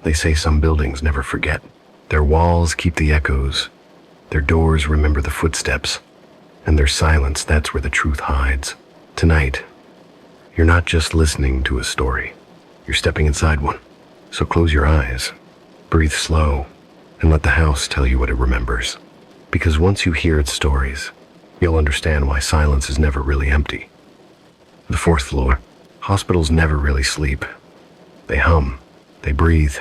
They say some buildings never forget. Their walls keep the echoes, their doors remember the footsteps, and their silence, that's where the truth hides. Tonight, you're not just listening to a story, you're stepping inside one. So close your eyes, breathe slow, and let the house tell you what it remembers. Because once you hear its stories, you'll understand why silence is never really empty. The fourth floor. Hospitals never really sleep. They hum, they breathe.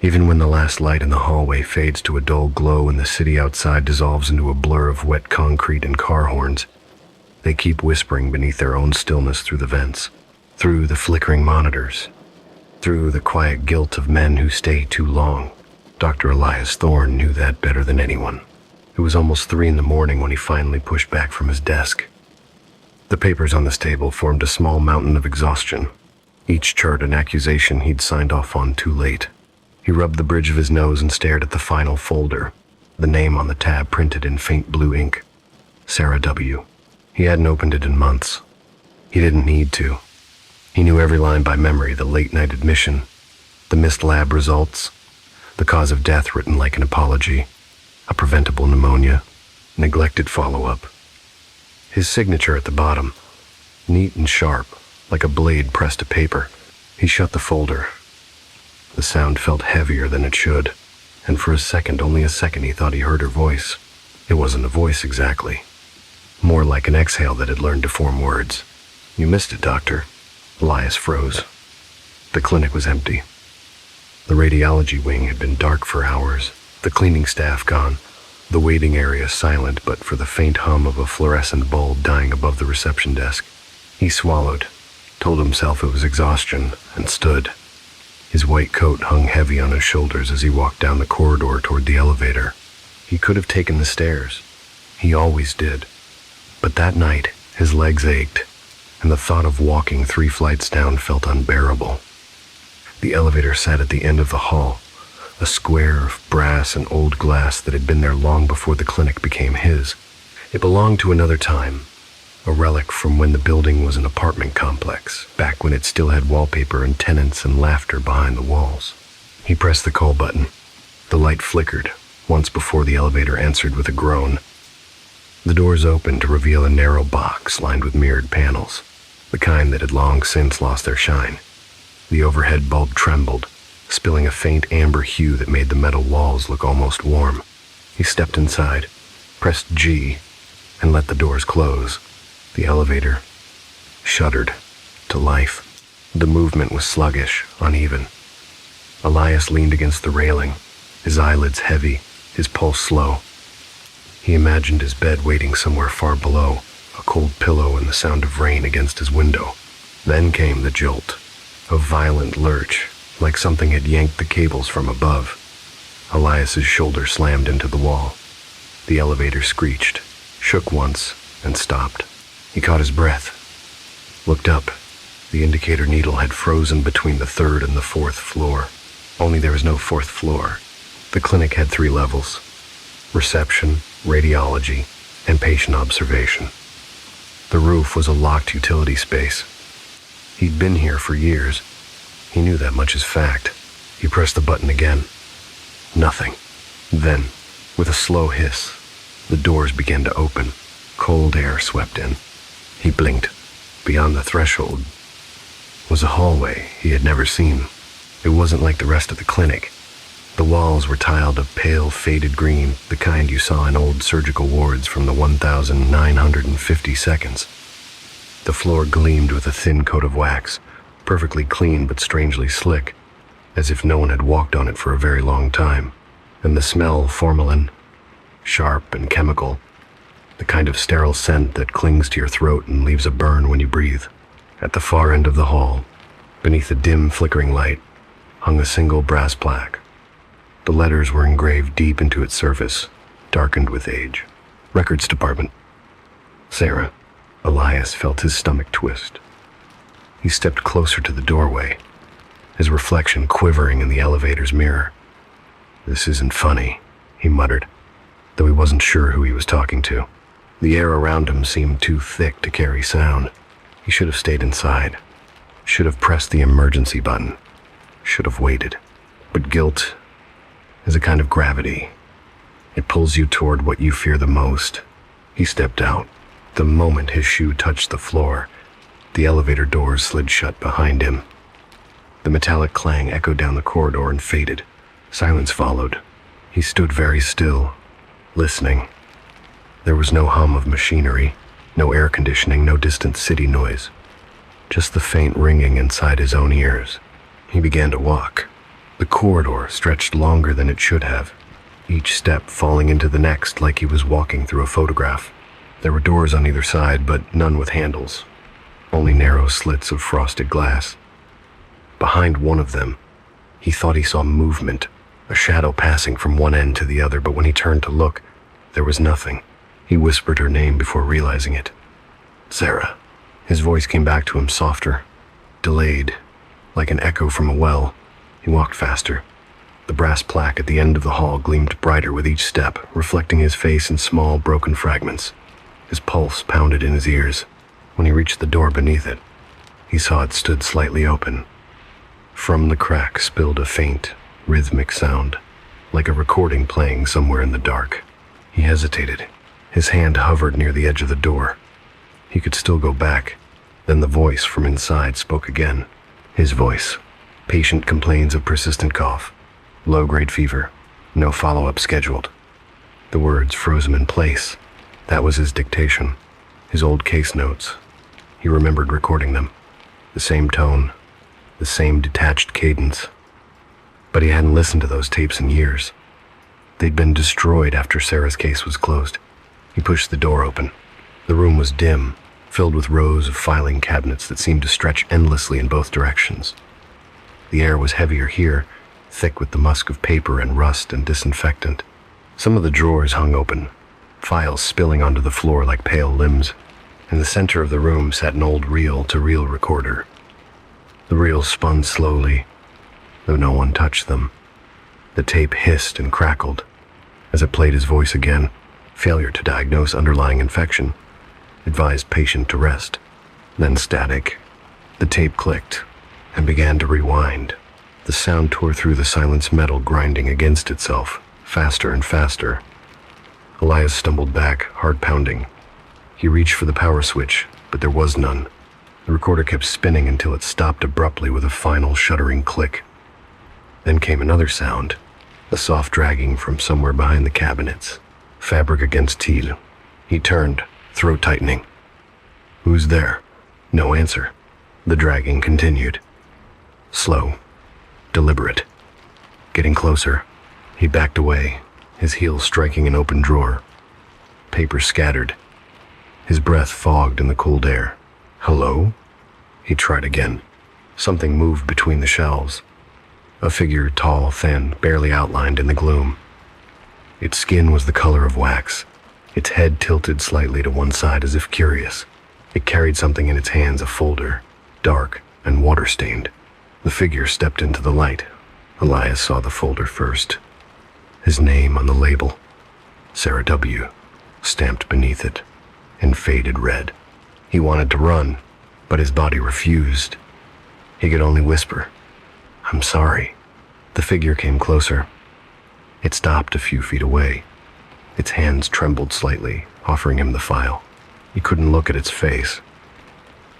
Even when the last light in the hallway fades to a dull glow and the city outside dissolves into a blur of wet concrete and car horns, they keep whispering beneath their own stillness through the vents, through the flickering monitors, through the quiet guilt of men who stay too long. Dr. Elias Thorne knew that better than anyone. It was almost 3 in the morning when he finally pushed back from his desk. The papers on this table formed a small mountain of exhaustion, each chart an accusation he'd signed off on too late. He rubbed the bridge of his nose and stared at the final folder, the name on the tab printed in faint blue ink. Sarah W. He hadn't opened it in months. He didn't need to. He knew every line by memory, the late-night admission, the missed lab results, the cause of death written like an apology, a preventable pneumonia, neglected follow-up. His signature at the bottom, neat and sharp, like a blade pressed to paper. He shut the folder. The sound felt heavier than it should, and for a second, only a second, he thought he heard her voice. It wasn't a voice exactly. More like an exhale that had learned to form words. "You missed it, Doctor." Elias froze. The clinic was empty. The radiology wing had been dark for hours, the cleaning staff gone, the waiting area silent but for the faint hum of a fluorescent bulb dying above the reception desk. He swallowed, told himself it was exhaustion, and stood. His white coat hung heavy on his shoulders as he walked down the corridor toward the elevator. He could have taken the stairs. He always did. But that night, his legs ached, and the thought of walking 3 flights down felt unbearable. The elevator sat at the end of the hall, a square of brass and old glass that had been there long before the clinic became his. It belonged to another time, a relic from when the building was an apartment complex, back when it still had wallpaper and tenants and laughter behind the walls. He pressed the call button. The light flickered, once before the elevator answered with a groan. The doors opened to reveal a narrow box lined with mirrored panels, the kind that had long since lost their shine. The overhead bulb trembled, spilling a faint amber hue that made the metal walls look almost warm. He stepped inside, pressed G, and let the doors close. The elevator shuddered to life. The movement was sluggish, uneven. Elias leaned against the railing, his eyelids heavy, his pulse slow. He imagined his bed waiting somewhere far below, a cold pillow and the sound of rain against his window. Then came the jolt, a violent lurch, like something had yanked the cables from above. Elias's shoulder slammed into the wall. The elevator screeched, shook once, and stopped. He caught his breath, looked up. The indicator needle had frozen between the 3rd and the 4th floor. Only there was no 4th floor. The clinic had 3 levels: reception, radiology, and patient observation. The roof was a locked utility space. He'd been here for years. He knew that much as fact. He pressed the button again. Nothing. Then, with a slow hiss, the doors began to open. Cold air swept in. He blinked. Beyond the threshold was a hallway he had never seen. It wasn't like the rest of the clinic. The walls were tiled a pale, faded green, the kind you saw in old surgical wards from the 1950 seconds. The floor gleamed with a thin coat of wax, perfectly clean but strangely slick, as if no one had walked on it for a very long time. And the smell, formalin, sharp and chemical, the kind of sterile scent that clings to your throat and leaves a burn when you breathe. At the far end of the hall, beneath a dim, flickering light, hung a single brass plaque. The letters were engraved deep into its surface, darkened with age. Records Department. Sarah. Elias felt his stomach twist. He stepped closer to the doorway, his reflection quivering in the elevator's mirror. "This isn't funny," he muttered, though he wasn't sure who he was talking to. The air around him seemed too thick to carry sound. He should have stayed inside, should have pressed the emergency button, should have waited. But guilt is a kind of gravity. It pulls you toward what you fear the most. He stepped out. The moment his shoe touched the floor, the elevator doors slid shut behind him. The metallic clang echoed down the corridor and faded. Silence followed. He stood very still, listening. There was no hum of machinery, no air conditioning, no distant city noise. Just the faint ringing inside his own ears. He began to walk. The corridor stretched longer than it should have, each step falling into the next like he was walking through a photograph. There were doors on either side, but none with handles, only narrow slits of frosted glass. Behind one of them, he thought he saw movement, a shadow passing from one end to the other, but when he turned to look, there was nothing. He whispered her name before realizing it. Sarah. His voice came back to him softer, delayed, like an echo from a well. He walked faster. The brass plaque at the end of the hall gleamed brighter with each step, reflecting his face in small, broken fragments. His pulse pounded in his ears. When he reached the door beneath it, he saw it stood slightly open. From the crack spilled a faint, rhythmic sound, like a recording playing somewhere in the dark. He hesitated. His hand hovered near the edge of the door. He could still go back. Then the voice from inside spoke again. His voice. Patient complains of persistent cough. Low-grade fever. No follow-up scheduled. The words froze him in place. That was his dictation. His old case notes. He remembered recording them. The same tone. The same detached cadence. But he hadn't listened to those tapes in years. They'd been destroyed after Sarah's case was closed. He pushed the door open. The room was dim, filled with rows of filing cabinets that seemed to stretch endlessly in both directions. The air was heavier here, thick with the musk of paper and rust and disinfectant. Some of the drawers hung open, files spilling onto the floor like pale limbs. In the center of the room sat an old reel-to-reel recorder. The reels spun slowly, though no one touched them. The tape hissed and crackled as it played his voice again. Failure to diagnose underlying infection. Advised patient to rest. Then static. The tape clicked and began to rewind. The sound tore through the silence metal, grinding against itself, faster and faster. Elias stumbled back, heart pounding. He reached for the power switch, but there was none. The recorder kept spinning until it stopped abruptly with a final shuddering click. Then came another sound, a soft dragging from somewhere behind the cabinets. Fabric against teal. He turned, throat tightening. Who's there? No answer. The dragging continued. Slow. Deliberate. Getting closer. He backed away, his heels striking an open drawer. Paper scattered. His breath fogged in the cold air. Hello? He tried again. Something moved between the shelves. A figure, tall, thin, barely outlined in the gloom. Its skin was the color of wax. Its head tilted slightly to one side as if curious. It carried something in its hands, a folder, dark and water-stained. The figure stepped into the light. Elias saw the folder first. His name on the label, Sarah W., stamped beneath it, in faded red. He wanted to run, but his body refused. He could only whisper, "I'm sorry." The figure came closer. It stopped a few feet away. Its hands trembled slightly, offering him the file. He couldn't look at its face,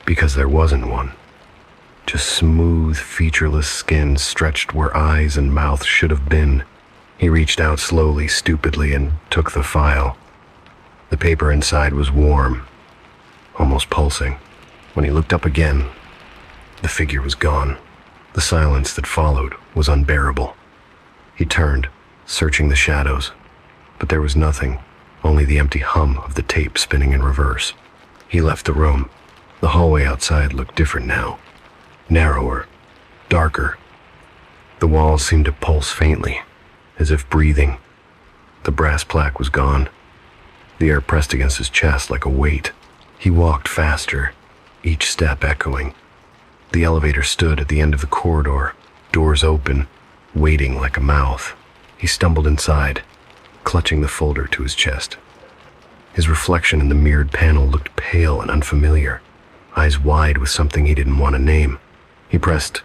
because there wasn't one. Just smooth, featureless skin stretched where eyes and mouth should have been. He reached out slowly, stupidly, and took the file. The paper inside was warm, almost pulsing. When he looked up again, the figure was gone. The silence that followed was unbearable. He turned, searching the shadows, but there was nothing, only the empty hum of the tape spinning in reverse. He left the room. The hallway outside looked different now. Narrower, darker. The walls seemed to pulse faintly, as if breathing. The brass plaque was gone. The air pressed against his chest like a weight. He walked faster, each step echoing. The elevator stood at the end of the corridor, doors open, waiting like a mouth. He stumbled inside, clutching the folder to his chest. His reflection in the mirrored panel looked pale and unfamiliar, eyes wide with something he didn't want to name. He pressed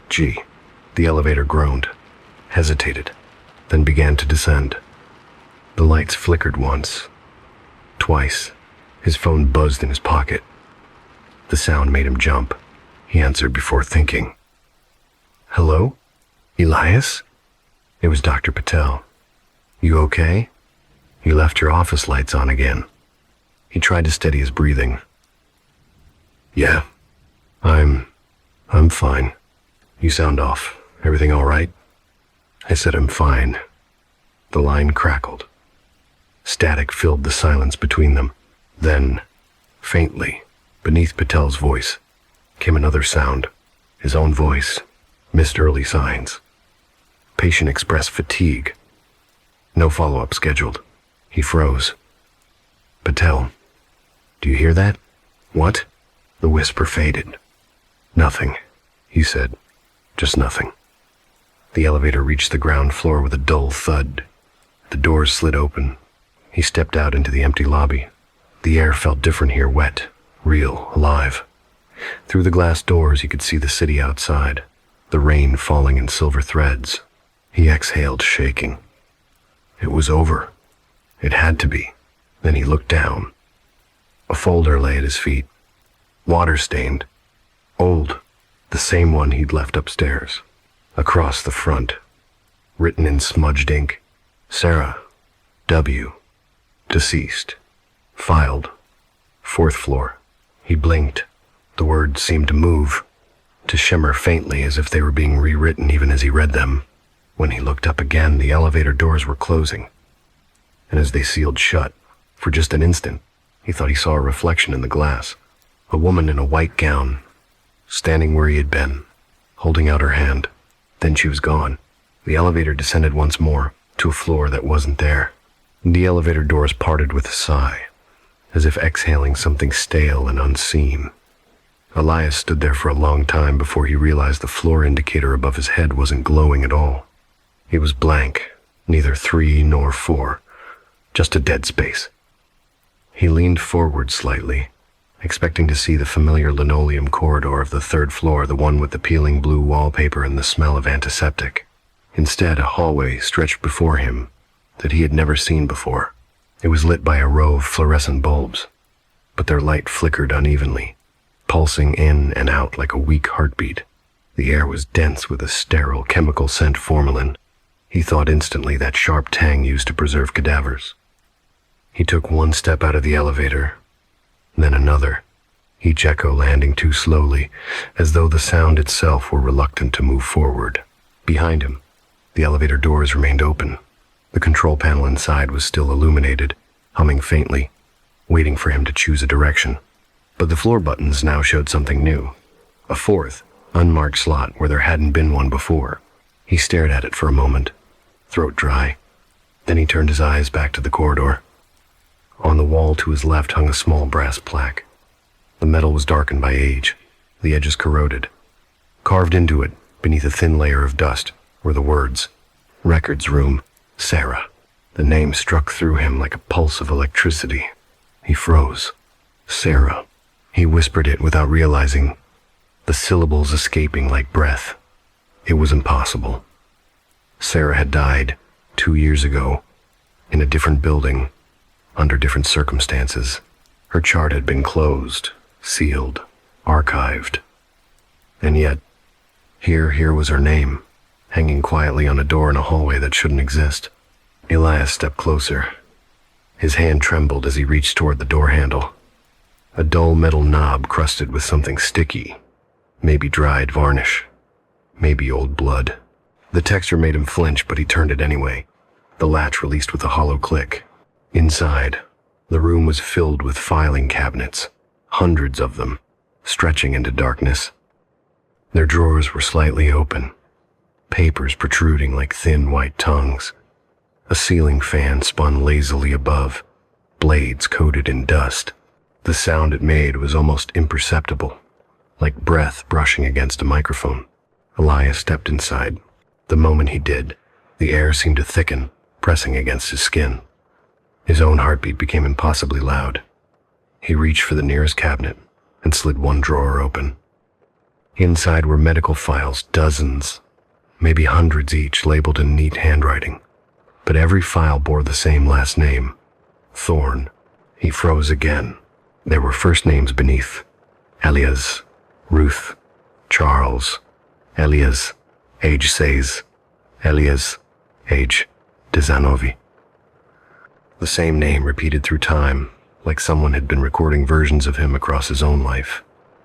G. The elevator groaned. hesitated, then began to descend. The lights flickered once, twice. His phone buzzed in his pocket. The sound made him jump. He answered before thinking. "Hello? Elias?" It was Dr. Patel. "You okay? You left your office lights on again." He tried to steady his breathing. "Yeah, I'm fine. You sound off. Everything all right?" I said I'm fine. The line crackled. Static filled the silence between them. Then, faintly, beneath Patel's voice, came another sound. His own voice missed early signs. Patient expressed fatigue. No follow-up scheduled. He froze. "Patel, do you hear that?" "What?" The whisper faded. "Nothing," he said. "Just nothing." The elevator reached the ground floor with a dull thud. The doors slid open. He stepped out into the empty lobby. The air felt different here, wet, real, alive. Through the glass doors he could see the city outside, the rain falling in silver threads. He exhaled, shaking. It was over. It had to be. Then he looked down. A folder lay at his feet, water-stained, old, the same one he'd left upstairs. Across the front, written in smudged ink, Sarah, W., deceased, filed, 4th floor. He blinked. The words seemed to move, to shimmer faintly as if they were being rewritten even as he read them. When he looked up again, the elevator doors were closing. And as they sealed shut, for just an instant, he thought he saw a reflection in the glass. A woman in a white gown, standing where he had been, holding out her hand. Then she was gone. The elevator descended once more, to a floor that wasn't there. The elevator doors parted with a sigh, as if exhaling something stale and unseen. Elias stood there for a long time before he realized the floor indicator above his head wasn't glowing at all. It was blank, neither 3 nor 4, just a dead space. He leaned forward slightly, expecting to see the familiar linoleum corridor of the 3rd floor, the one with the peeling blue wallpaper and the smell of antiseptic. Instead, a hallway stretched before him that he had never seen before. It was lit by a row of fluorescent bulbs, but their light flickered unevenly, pulsing in and out like a weak heartbeat. The air was dense with a sterile chemical scent, formalin. He thought instantly that sharp tang used to preserve cadavers. He took one step out of the elevator, then another, each echo landing too slowly, as though the sound itself were reluctant to move forward. Behind him, the elevator doors remained open. The control panel inside was still illuminated, humming faintly, waiting for him to choose a direction. But the floor buttons now showed something new, a 4th, unmarked slot where there hadn't been one before. He stared at it for a moment, throat dry. Then he turned his eyes back to the corridor. On the wall to his left hung a small brass plaque. The metal was darkened by age, the edges corroded. Carved into it, beneath a thin layer of dust, were the words, "Records Room, Sarah." The name struck through him like a pulse of electricity. He froze. Sarah. He whispered it without realizing, the syllables escaping like breath. It was impossible. Sarah had died 2 years ago, in a different building, under different circumstances. Her chart had been closed, sealed, archived. And yet, here was her name, hanging quietly on a door in a hallway that shouldn't exist. Elias stepped closer. His hand trembled as he reached toward the door handle. A dull metal knob crusted with something sticky, maybe dried varnish, maybe old blood. The texture made him flinch, but he turned it anyway. The latch released with a hollow click. Inside, the room was filled with filing cabinets, hundreds of them, stretching into darkness. Their drawers were slightly open, papers protruding like thin white tongues. A ceiling fan spun lazily above, blades coated in dust. The sound it made was almost imperceptible, like breath brushing against a microphone. Elias stepped inside. The moment he did, the air seemed to thicken, pressing against his skin. His own heartbeat became impossibly loud. He reached for the nearest cabinet and slid one drawer open. Inside were medical files, dozens, maybe hundreds each labeled in neat handwriting. But every file bore the same last name, Thorne. He froze again. There were first names beneath. Elias, Ruth, Charles, Elias, age 6, Elias, age 19. The same name repeated through time, like someone had been recording versions of him across his own life.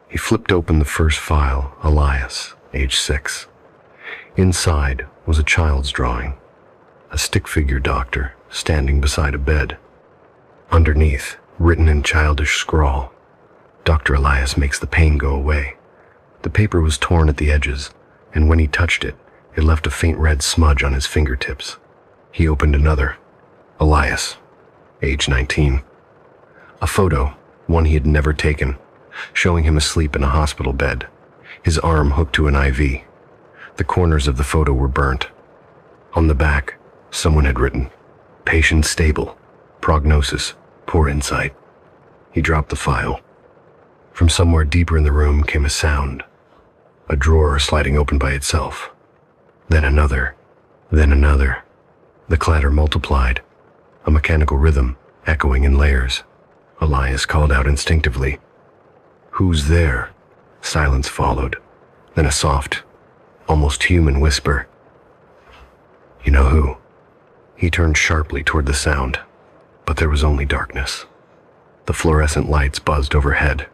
He flipped open the first file, Elias, age 6. Inside was a child's drawing, a stick-figure doctor standing beside a bed. Underneath, written in childish scrawl, Dr. Elias makes the pain go away. The paper was torn at the edges, and when he touched it, it left a faint red smudge on his fingertips. He opened another, Elias, age 19. A photo, one he had never taken, showing him asleep in a hospital bed, his arm hooked to an IV. The corners of the photo were burnt. On the back, someone had written, "Patient stable, prognosis, poor insight." He dropped the file. From somewhere deeper in the room came a sound, a drawer sliding open by itself. Then another, then another. The clatter multiplied, a mechanical rhythm echoing in layers. Elias called out instinctively, "Who's there?" Silence followed, then a soft, almost human whisper, "You know who?" He turned sharply toward the sound, but there was only darkness. The fluorescent lights buzzed overhead,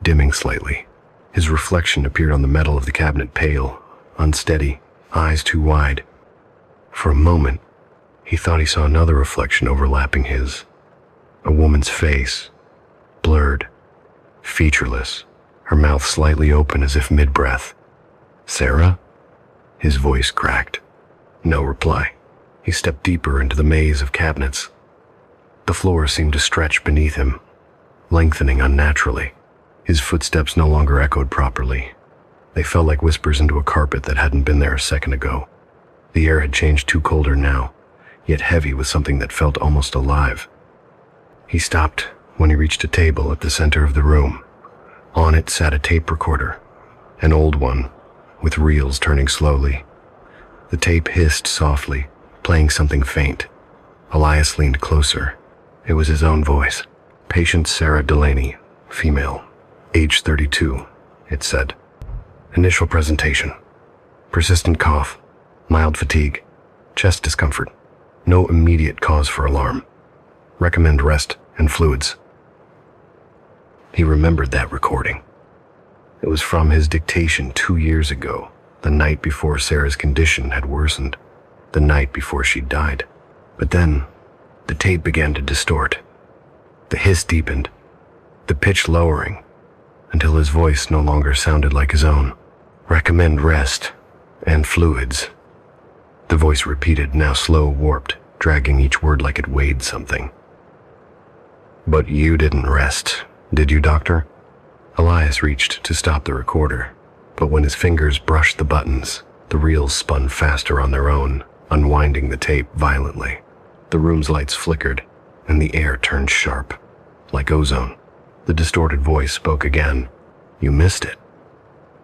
dimming slightly. His reflection appeared on the metal of the cabinet, pale, unsteady, eyes too wide. For a moment, he thought he saw another reflection overlapping his. A woman's face, blurred, featureless, her mouth slightly open as if mid-breath. "Sarah?" His voice cracked. No reply. He stepped deeper into the maze of cabinets. The floor seemed to stretch beneath him, lengthening unnaturally. His footsteps no longer echoed properly. They felt like whispers into a carpet that hadn't been there a second ago. The air had changed to colder now, yet heavy with something that felt almost alive. He stopped when he reached a table at the center of the room. On it sat a tape recorder, an old one, with reels turning slowly. The tape hissed softly, playing something faint. Elias leaned closer. It was his own voice. "Patient Sarah Delaney, female, age 32, it said. Initial presentation. Persistent cough, mild fatigue, chest discomfort. No immediate cause for alarm. Recommend rest and fluids." He remembered that recording. It was from his dictation 2 years ago, the night before Sarah's condition had worsened, the night before she died. But then, the tape began to distort. The hiss deepened, the pitch lowering, until his voice no longer sounded like his own. "Recommend rest and fluids." The voice repeated, now slow, warped, dragging each word like it weighed something. "But you didn't rest, did you, doctor?" Elias reached to stop the recorder, but when his fingers brushed the buttons, the reels spun faster on their own, unwinding the tape violently. The room's lights flickered, and the air turned sharp, like ozone. The distorted voice spoke again. "You missed it.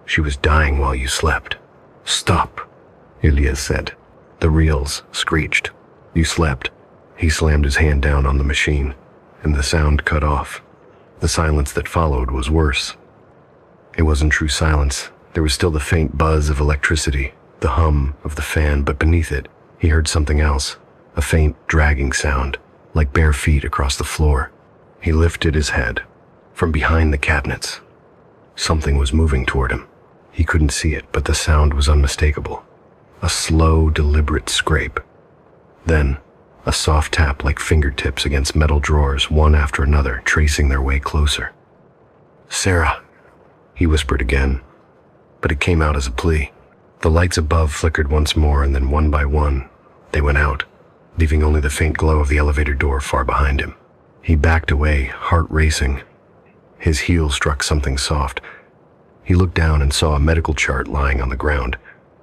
She was dying while you slept." "Stop," Elias said. The reels screeched. "You slept." He slammed his hand down on the machine, and the sound cut off. The silence that followed was worse. It wasn't true silence. There was still the faint buzz of electricity, the hum of the fan, but beneath it, he heard something else, a faint dragging sound, like bare feet across the floor. He lifted his head. From behind the cabinets, something was moving toward him. He couldn't see it, but the sound was unmistakable. A slow, deliberate scrape. Then, a soft tap like fingertips against metal drawers, one after another, tracing their way closer. "Sarah," he whispered again, but it came out as a plea. The lights above flickered once more, and then one by one, they went out, leaving only the faint glow of the elevator door far behind him. He backed away, heart racing. His heel struck something soft. He looked down and saw a medical chart lying on the ground,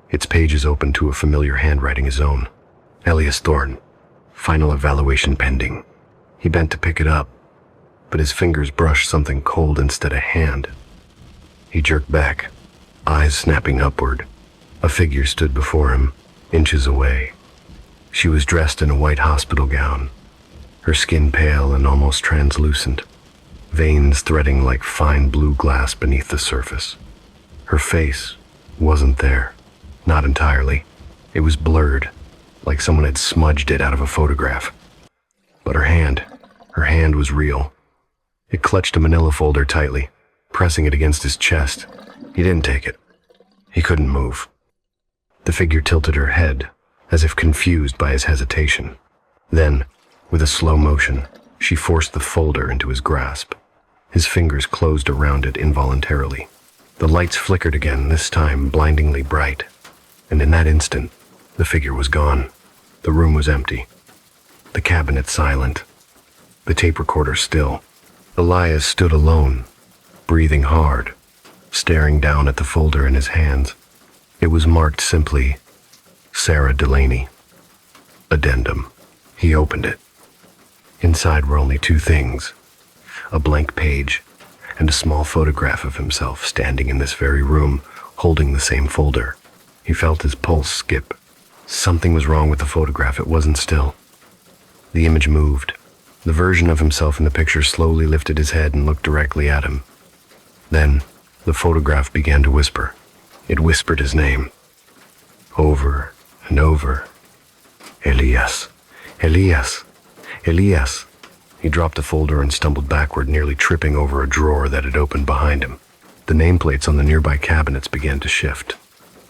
its pages open to a familiar handwriting his own. "Elias Thorne. Final evaluation pending." He bent to pick it up, but his fingers brushed something cold instead of hand. He jerked back, eyes snapping upward. A figure stood before him, inches away. She was dressed in a white hospital gown, her skin pale and almost translucent, veins threading like fine blue glass beneath the surface. Her face wasn't there, not entirely. It was blurred, like someone had smudged it out of a photograph. But her hand was real. It clutched a manila folder tightly, pressing it against his chest. He didn't take it. He couldn't move. The figure tilted her head, as if confused by his hesitation. Then, with a slow motion, she forced the folder into his grasp. His fingers closed around it involuntarily. The lights flickered again, this time blindingly bright. And in that instant, the figure was gone. The room was empty. The cabinet silent. The tape recorder still. Elias stood alone, breathing hard, staring down at the folder in his hands. It was marked simply, Sarah Delaney. Addendum. He opened it. Inside were only two things, a blank page and a small photograph of himself standing in this very room, holding the same folder. He felt his pulse skip. Something was wrong with the photograph. It wasn't still. The image moved. The version of himself in the picture slowly lifted his head and looked directly at him. Then, the photograph began to whisper. It whispered his name. Over and over. Elias. Elias. Elias. He dropped the folder and stumbled backward, nearly tripping over a drawer that had opened behind him. The nameplates on the nearby cabinets began to shift,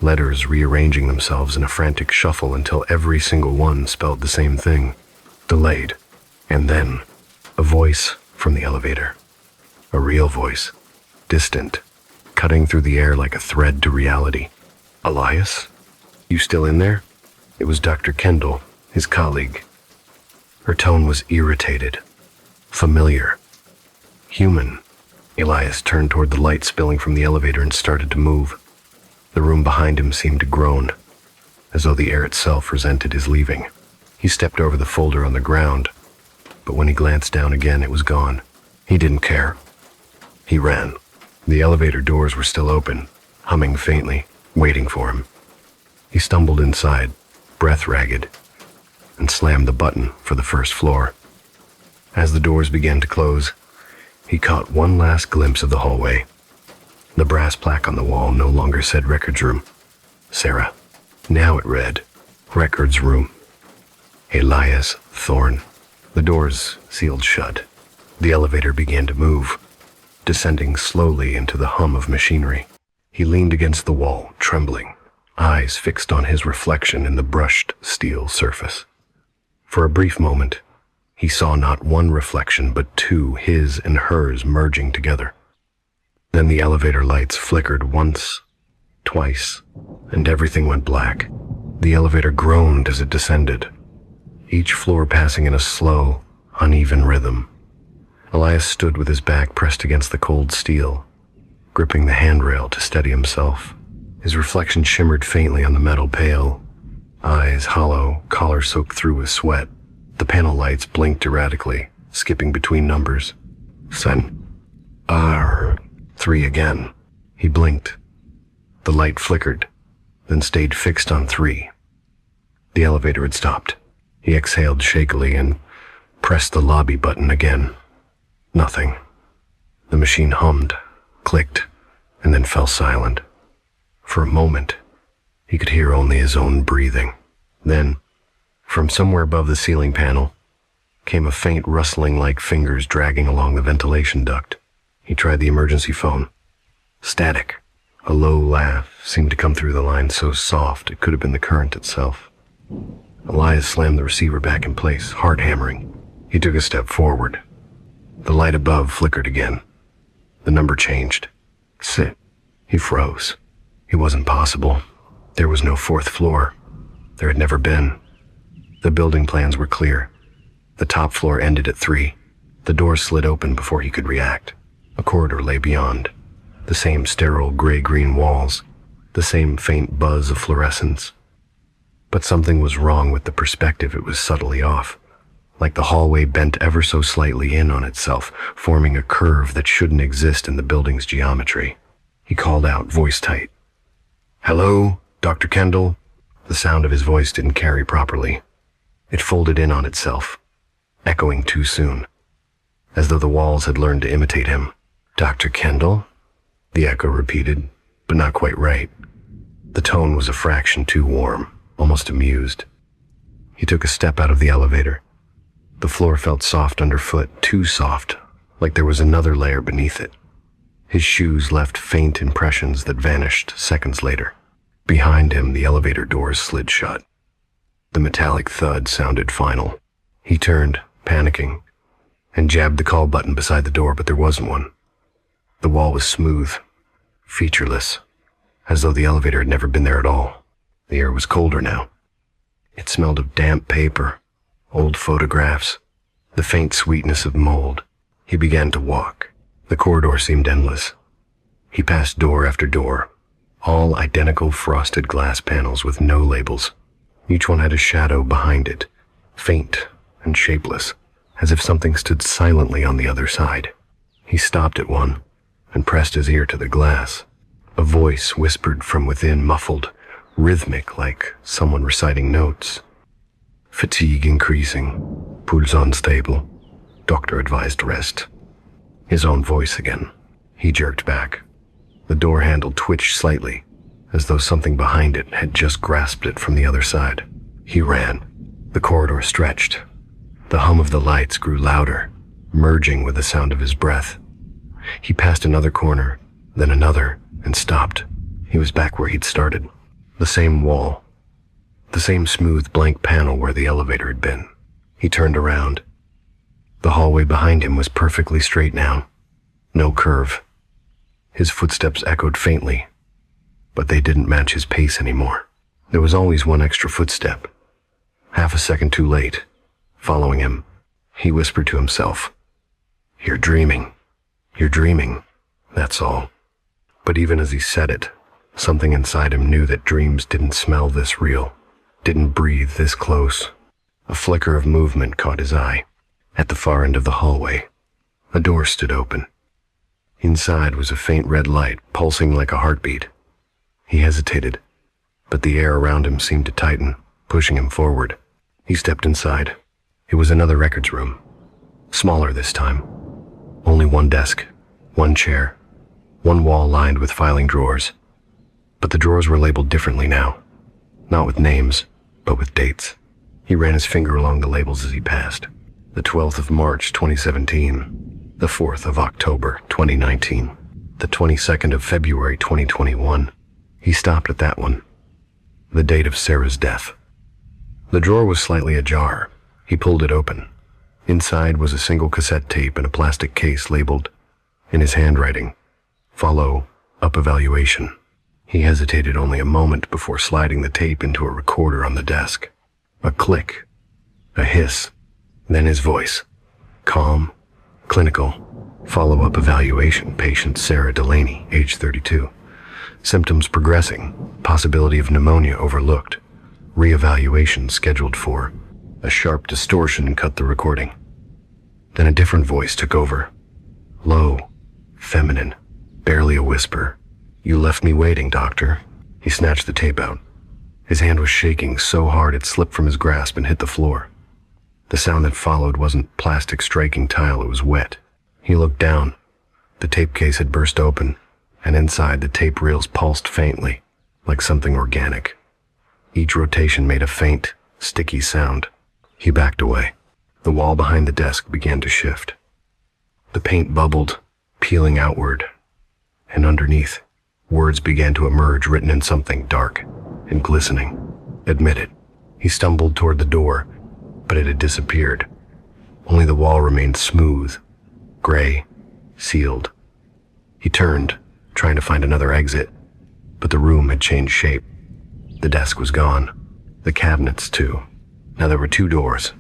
letters rearranging themselves in a frantic shuffle until every single one spelled the same thing. Delayed. And then, a voice from the elevator. A real voice. Distant. Cutting through the air like a thread to reality. Elias? You still in there? It was Dr. Kendall, his colleague. Her tone was irritated. Familiar. Human. Elias turned toward the light spilling from the elevator and started to move. The room behind him seemed to groan, as though the air itself resented his leaving. He stepped over the folder on the ground, but when he glanced down again, it was gone. He didn't care. He ran. The elevator doors were still open, humming faintly, waiting for him. He stumbled inside, breath ragged, and slammed the button for the first floor. As the doors began to close, he caught one last glimpse of the hallway. The brass plaque on the wall no longer said records room. Sarah. Now it read, records room. Elias Thorne. The doors sealed shut. The elevator began to move, descending slowly into the hum of machinery. He leaned against the wall, trembling, eyes fixed on his reflection in the brushed steel surface. For a brief moment, he saw not one reflection but two, his and hers merging together. Then the elevator lights flickered once, twice, and everything went black. The elevator groaned as it descended, each floor passing in a slow, uneven rhythm. Elias stood with his back pressed against the cold steel, gripping the handrail to steady himself. His reflection shimmered faintly on the metal pale, eyes hollow, collar soaked through with sweat. The panel lights blinked erratically, skipping between numbers. Sen. R. 3 again. He blinked. The light flickered, then stayed fixed on 3. The elevator had stopped. He exhaled shakily and pressed the lobby button again. Nothing. The machine hummed, clicked, and then fell silent. For a moment, he could hear only his own breathing. Then, from somewhere above the ceiling panel, came a faint rustling like fingers dragging along the ventilation duct. He tried the emergency phone. Static. A low laugh seemed to come through the line so soft it could have been the current itself. Elias slammed the receiver back in place, heart hammering. He took a step forward. The light above flickered again. The number changed. Sit. He froze. It wasn't possible. There was no 4th floor. There had never been. The building plans were clear. The top floor ended at 3. The door slid open before he could react. A corridor lay beyond. The same sterile gray-green walls. The same faint buzz of fluorescence. But something was wrong with the perspective. It was subtly off. Like the hallway bent ever so slightly in on itself, forming a curve that shouldn't exist in the building's geometry. He called out, voice tight. Hello? Dr. Kendall, the sound of his voice didn't carry properly. It folded in on itself, echoing too soon, as though the walls had learned to imitate him. Dr. Kendall? The echo repeated, but not quite right. The tone was a fraction too warm, almost amused. He took a step out of the elevator. The floor felt soft underfoot, too soft, like there was another layer beneath it. His shoes left faint impressions that vanished seconds later. Behind him, the elevator doors slid shut. The metallic thud sounded final. He turned, panicking, and jabbed the call button beside the door, but there wasn't one. The wall was smooth, featureless, as though the elevator had never been there at all. The air was colder now. It smelled of damp paper, old photographs, the faint sweetness of mold. He began to walk. The corridor seemed endless. He passed door after door, all identical frosted glass panels with no labels. Each one had a shadow behind it, faint and shapeless, as if something stood silently on the other side. He stopped at one and pressed his ear to the glass. A voice whispered from within, muffled, rhythmic, like someone reciting notes. Fatigue increasing, pulse unstable. Doctor advised rest. His own voice again. He jerked back. The door handle twitched slightly, as though something behind it had just grasped it from the other side. He ran. The corridor stretched. The hum of the lights grew louder, merging with the sound of his breath. He passed another corner, then another, and stopped. He was back where he'd started. The same wall. The same smooth blank panel where the elevator had been. He turned around. The hallway behind him was perfectly straight now. No curve. His footsteps echoed faintly, but they didn't match his pace anymore. There was always one extra footstep, half a second too late. Following him, he whispered to himself, "You're dreaming. You're dreaming. That's all." But even as he said it, something inside him knew that dreams didn't smell this real, didn't breathe this close. A flicker of movement caught his eye. At the far end of the hallway, a door stood open. Inside was a faint red light, pulsing like a heartbeat. He hesitated, but the air around him seemed to tighten, pushing him forward. He stepped inside. It was another records room. Smaller this time. Only one desk, one chair, one wall lined with filing drawers. But the drawers were labeled differently now. Not with names, but with dates. He ran his finger along the labels as he passed. The 12th of March, 2017. The 4th of October, 2019. The 22nd of February, 2021. He stopped at that one. The date of Sarah's death. The drawer was slightly ajar. He pulled it open. Inside was a single cassette tape in a plastic case labeled, in his handwriting, "Follow up evaluation." He hesitated only a moment before sliding the tape into a recorder on the desk. A click, a hiss, then his voice. Calm, clinical, follow-up evaluation, patient Sarah Delaney, age 32. Symptoms progressing, possibility of pneumonia overlooked. Reevaluation scheduled for. A sharp distortion cut the recording. Then a different voice took over. Low, feminine, barely a whisper. "You left me waiting, doctor." He snatched the tape out. His hand was shaking so hard it slipped from his grasp and hit the floor. The sound that followed wasn't plastic striking tile, it was wet. He looked down. The tape case had burst open, and inside the tape reels pulsed faintly, like something organic. Each rotation made a faint, sticky sound. He backed away. The wall behind the desk began to shift. The paint bubbled, peeling outward, and underneath, words began to emerge written in something dark and glistening. "Admit it." He stumbled toward the door, but it had disappeared. Only the wall remained smooth, gray, sealed. He turned, trying to find another exit, but the room had changed shape. The desk was gone. The cabinets, too. Now there were two doors,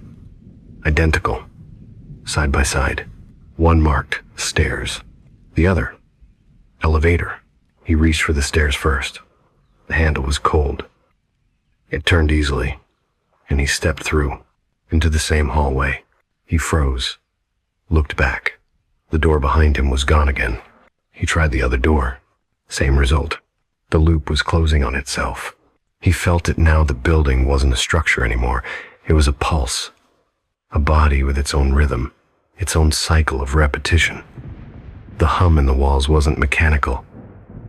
identical, side by side. One marked stairs, the other elevator. He reached for the stairs first. The handle was cold. It turned easily, and he stepped through, into the same hallway. He froze, looked back. The door behind him was gone again. He tried the other door. Same result. The loop was closing on itself. He felt it now. The building wasn't a structure anymore. It was a pulse, a body with its own rhythm, its own cycle of repetition. The hum in the walls wasn't mechanical.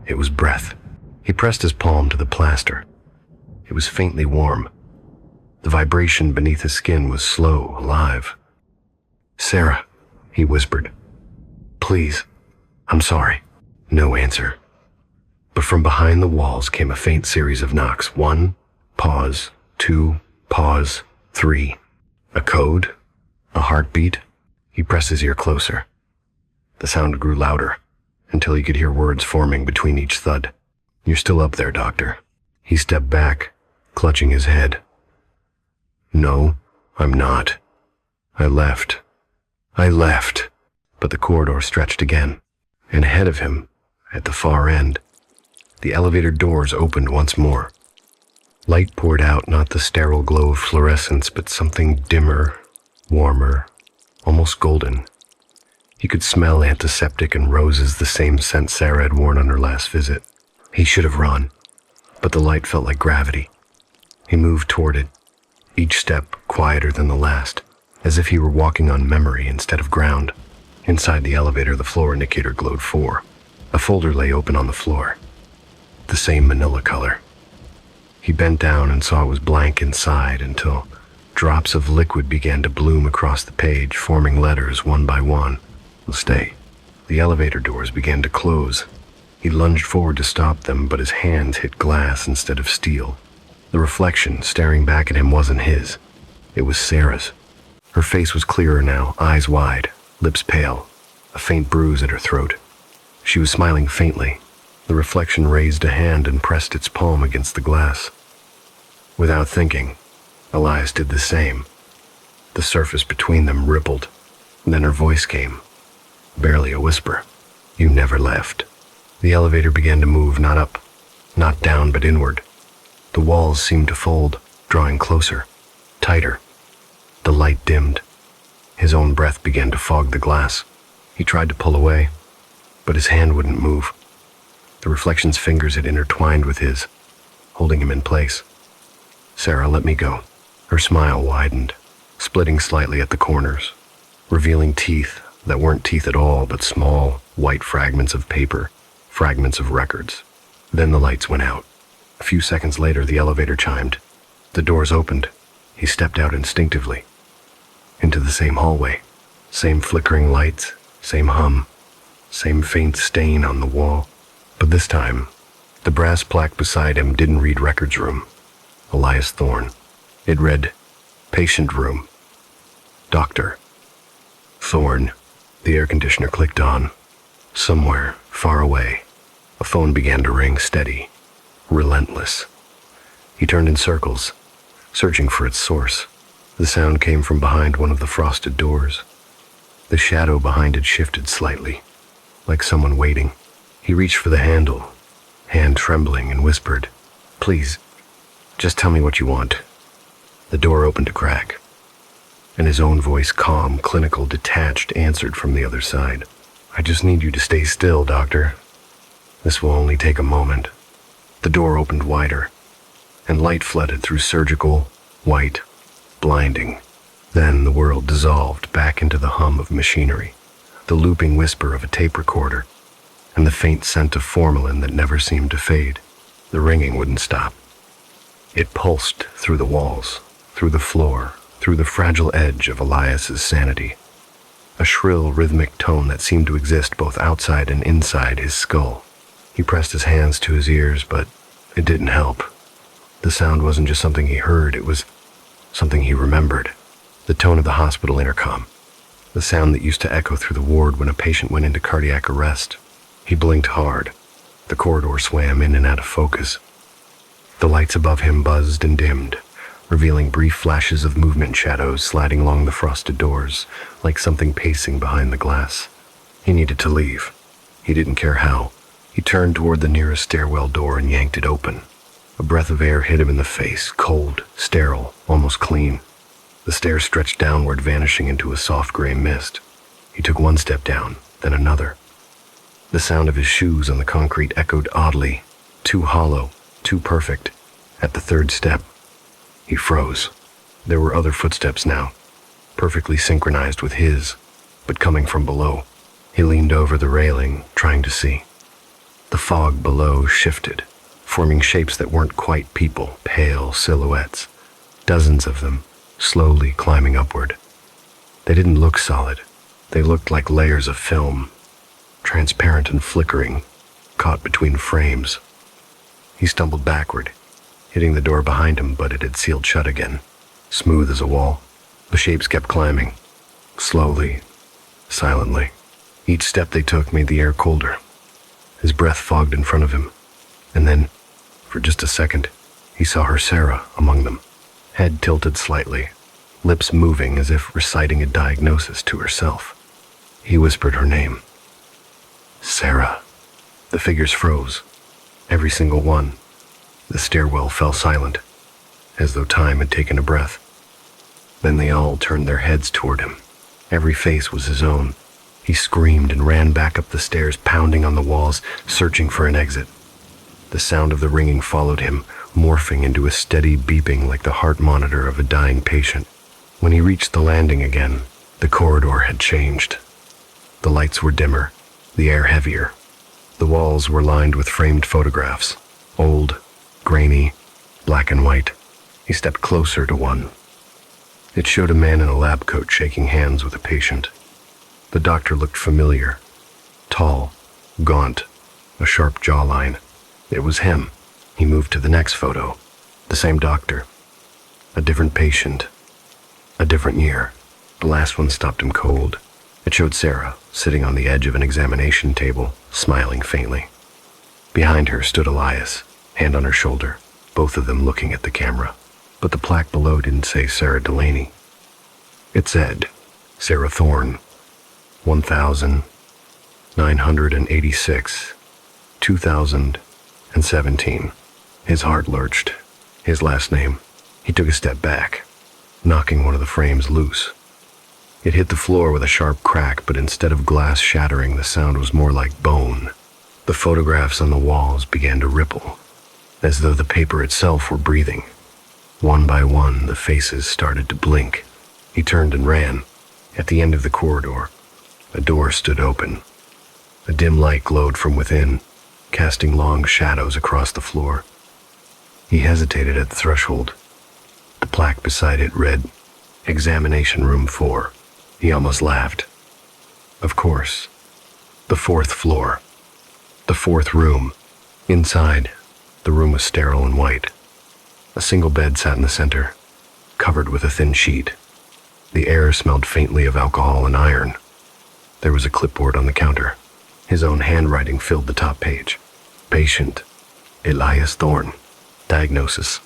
It was breath. He pressed his palm to the plaster. It was faintly warm. The vibration beneath his skin was slow, alive. "Sarah," he whispered. "Please, I'm sorry." No answer. But from behind the walls came a faint series of knocks. 1, pause, 2, pause, 3. A code? A heartbeat? He pressed his ear closer. The sound grew louder, until he could hear words forming between each thud. "You're still up there, doctor." He stepped back, clutching his head. "No, I'm not. I left. But the corridor stretched again, and ahead of him, at the far end, the elevator doors opened once more. Light poured out, not the sterile glow of fluorescence, but something dimmer, warmer, almost golden. He could smell antiseptic and roses, the same scent Sarah had worn on her last visit. He should have run, but the light felt like gravity. He moved toward it, each step quieter than the last, as if he were walking on memory instead of ground. Inside the elevator, the floor indicator glowed 4. A folder lay open on the floor, the same manila color. He bent down and saw it was blank inside until drops of liquid began to bloom across the page, forming letters one by one. "Stay." The elevator doors began to close. He lunged forward to stop them, but his hands hit glass instead of steel. The reflection staring back at him wasn't his. It was Sarah's. Her face was clearer now, eyes wide, lips pale, a faint bruise at her throat. She was smiling faintly. The reflection raised a hand and pressed its palm against the glass. Without thinking, Elias did the same. The surface between them rippled. Then her voice came, barely a whisper. "You never left." The elevator began to move, not up, not down, but inward. The walls seemed to fold, drawing closer, tighter. The light dimmed. His own breath began to fog the glass. He tried to pull away, but his hand wouldn't move. The reflection's fingers had intertwined with his, holding him in place. "Sarah, let me go." Her smile widened, splitting slightly at the corners, revealing teeth that weren't teeth at all, but small, white fragments of paper, fragments of records. Then the lights went out. A few seconds later, the elevator chimed. The doors opened. He stepped out instinctively. Into the same hallway. Same flickering lights, same hum, same faint stain on the wall. But this time, the brass plaque beside him didn't read Records Room, Elias Thorne. It read, Patient Room, Doctor Thorne. The air conditioner clicked on. Somewhere, far away, a phone began to ring, steady, relentless. He turned in circles, searching for its source. The sound came from behind one of the frosted doors. The shadow behind it shifted slightly, like someone waiting. He reached for the handle, hand trembling, and whispered, "Please, just tell me what you want." The door opened a crack, and his own voice, calm, clinical, detached, answered from the other side. "I just need you to stay still, doctor. This will only take a moment." The door opened wider, and light flooded through, surgical, white, blinding. Then the world dissolved back into the hum of machinery, the looping whisper of a tape recorder, and the faint scent of formalin that never seemed to fade. The ringing wouldn't stop. It pulsed through the walls, through the floor, through the fragile edge of Elias's sanity. A shrill, rhythmic tone that seemed to exist both outside and inside his skull. He pressed his hands to his ears, but it didn't help. The sound wasn't just something he heard, it was something he remembered. The tone of the hospital intercom. The sound that used to echo through the ward when a patient went into cardiac arrest. He blinked hard. The corridor swam in and out of focus. The lights above him buzzed and dimmed, revealing brief flashes of movement shadows sliding along the frosted doors, like something pacing behind the glass. He needed to leave. He didn't care how. He turned toward the nearest stairwell door and yanked it open. A breath of air hit him in the face, cold, sterile, almost clean. The stairs stretched downward, vanishing into a soft gray mist. He took one step down, then another. The sound of his shoes on the concrete echoed oddly, too hollow, too perfect. At the third step, he froze. There were other footsteps now, perfectly synchronized with his, but coming from below. He leaned over the railing, trying to see. The fog below shifted, forming shapes that weren't quite people, pale silhouettes, dozens of them, slowly climbing upward. They didn't look solid. They looked like layers of film, transparent and flickering, caught between frames. He stumbled backward, hitting the door behind him, but it had sealed shut again, smooth as a wall. The shapes kept climbing, slowly, silently. Each step they took made the air colder. His breath fogged in front of him, and then, for just a second, he saw her Sarah among them, head tilted slightly, lips moving as if reciting a diagnosis to herself. He whispered her name. Sarah. The figures froze, every single one. The stairwell fell silent, as though time had taken a breath. Then they all turned their heads toward him. Every face was his own. He screamed and ran back up the stairs, pounding on the walls, searching for an exit. The sound of the ringing followed him, morphing into a steady beeping like the heart monitor of a dying patient. When he reached the landing again, the corridor had changed. The lights were dimmer, the air heavier. The walls were lined with framed photographs, old, grainy, black and white. He stepped closer to one. It showed a man in a lab coat shaking hands with a patient. The doctor looked familiar, tall, gaunt, a sharp jawline. It was him. He moved to the next photo. The same doctor. A different patient. A different year. The last one stopped him cold. It showed Sarah, sitting on the edge of an examination table, smiling faintly. Behind her stood Elias, hand on her shoulder, both of them looking at the camera. But the plaque below didn't say Sarah Delaney. It said, Sarah Thorne, 1986, 2017. His heart lurched. His last name. He took a step back, knocking one of the frames loose. It hit the floor with a sharp crack, but instead of glass shattering, the sound was more like bone. The photographs on the walls began to ripple, as though the paper itself were breathing. One by one, the faces started to blink. He turned and ran. At the end of the corridor, a door stood open. A dim light glowed from within, casting long shadows across the floor. He hesitated at the threshold. The plaque beside it read, Examination Room 4. He almost laughed. Of course. The fourth floor. The fourth room. Inside, the room was sterile and white. A single bed sat in the center, covered with a thin sheet. The air smelled faintly of alcohol and iron. There was a clipboard on the counter. His own handwriting filled the top page. Patient, Elias Thorne. Diagnosis,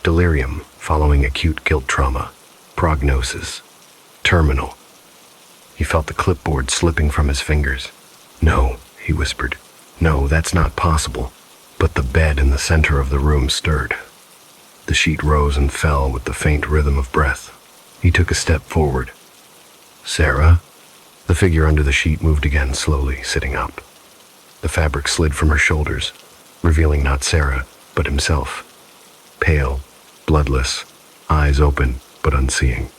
delirium following acute guilt trauma. Prognosis, terminal. He felt the clipboard slipping from his fingers. No, he whispered. No, that's not possible. But the bed in the center of the room stirred. The sheet rose and fell with the faint rhythm of breath. He took a step forward. Sarah? The figure under the sheet moved again, slowly, sitting up. The fabric slid from her shoulders, revealing not Sarah, but himself. Pale, bloodless, eyes open, but unseeing.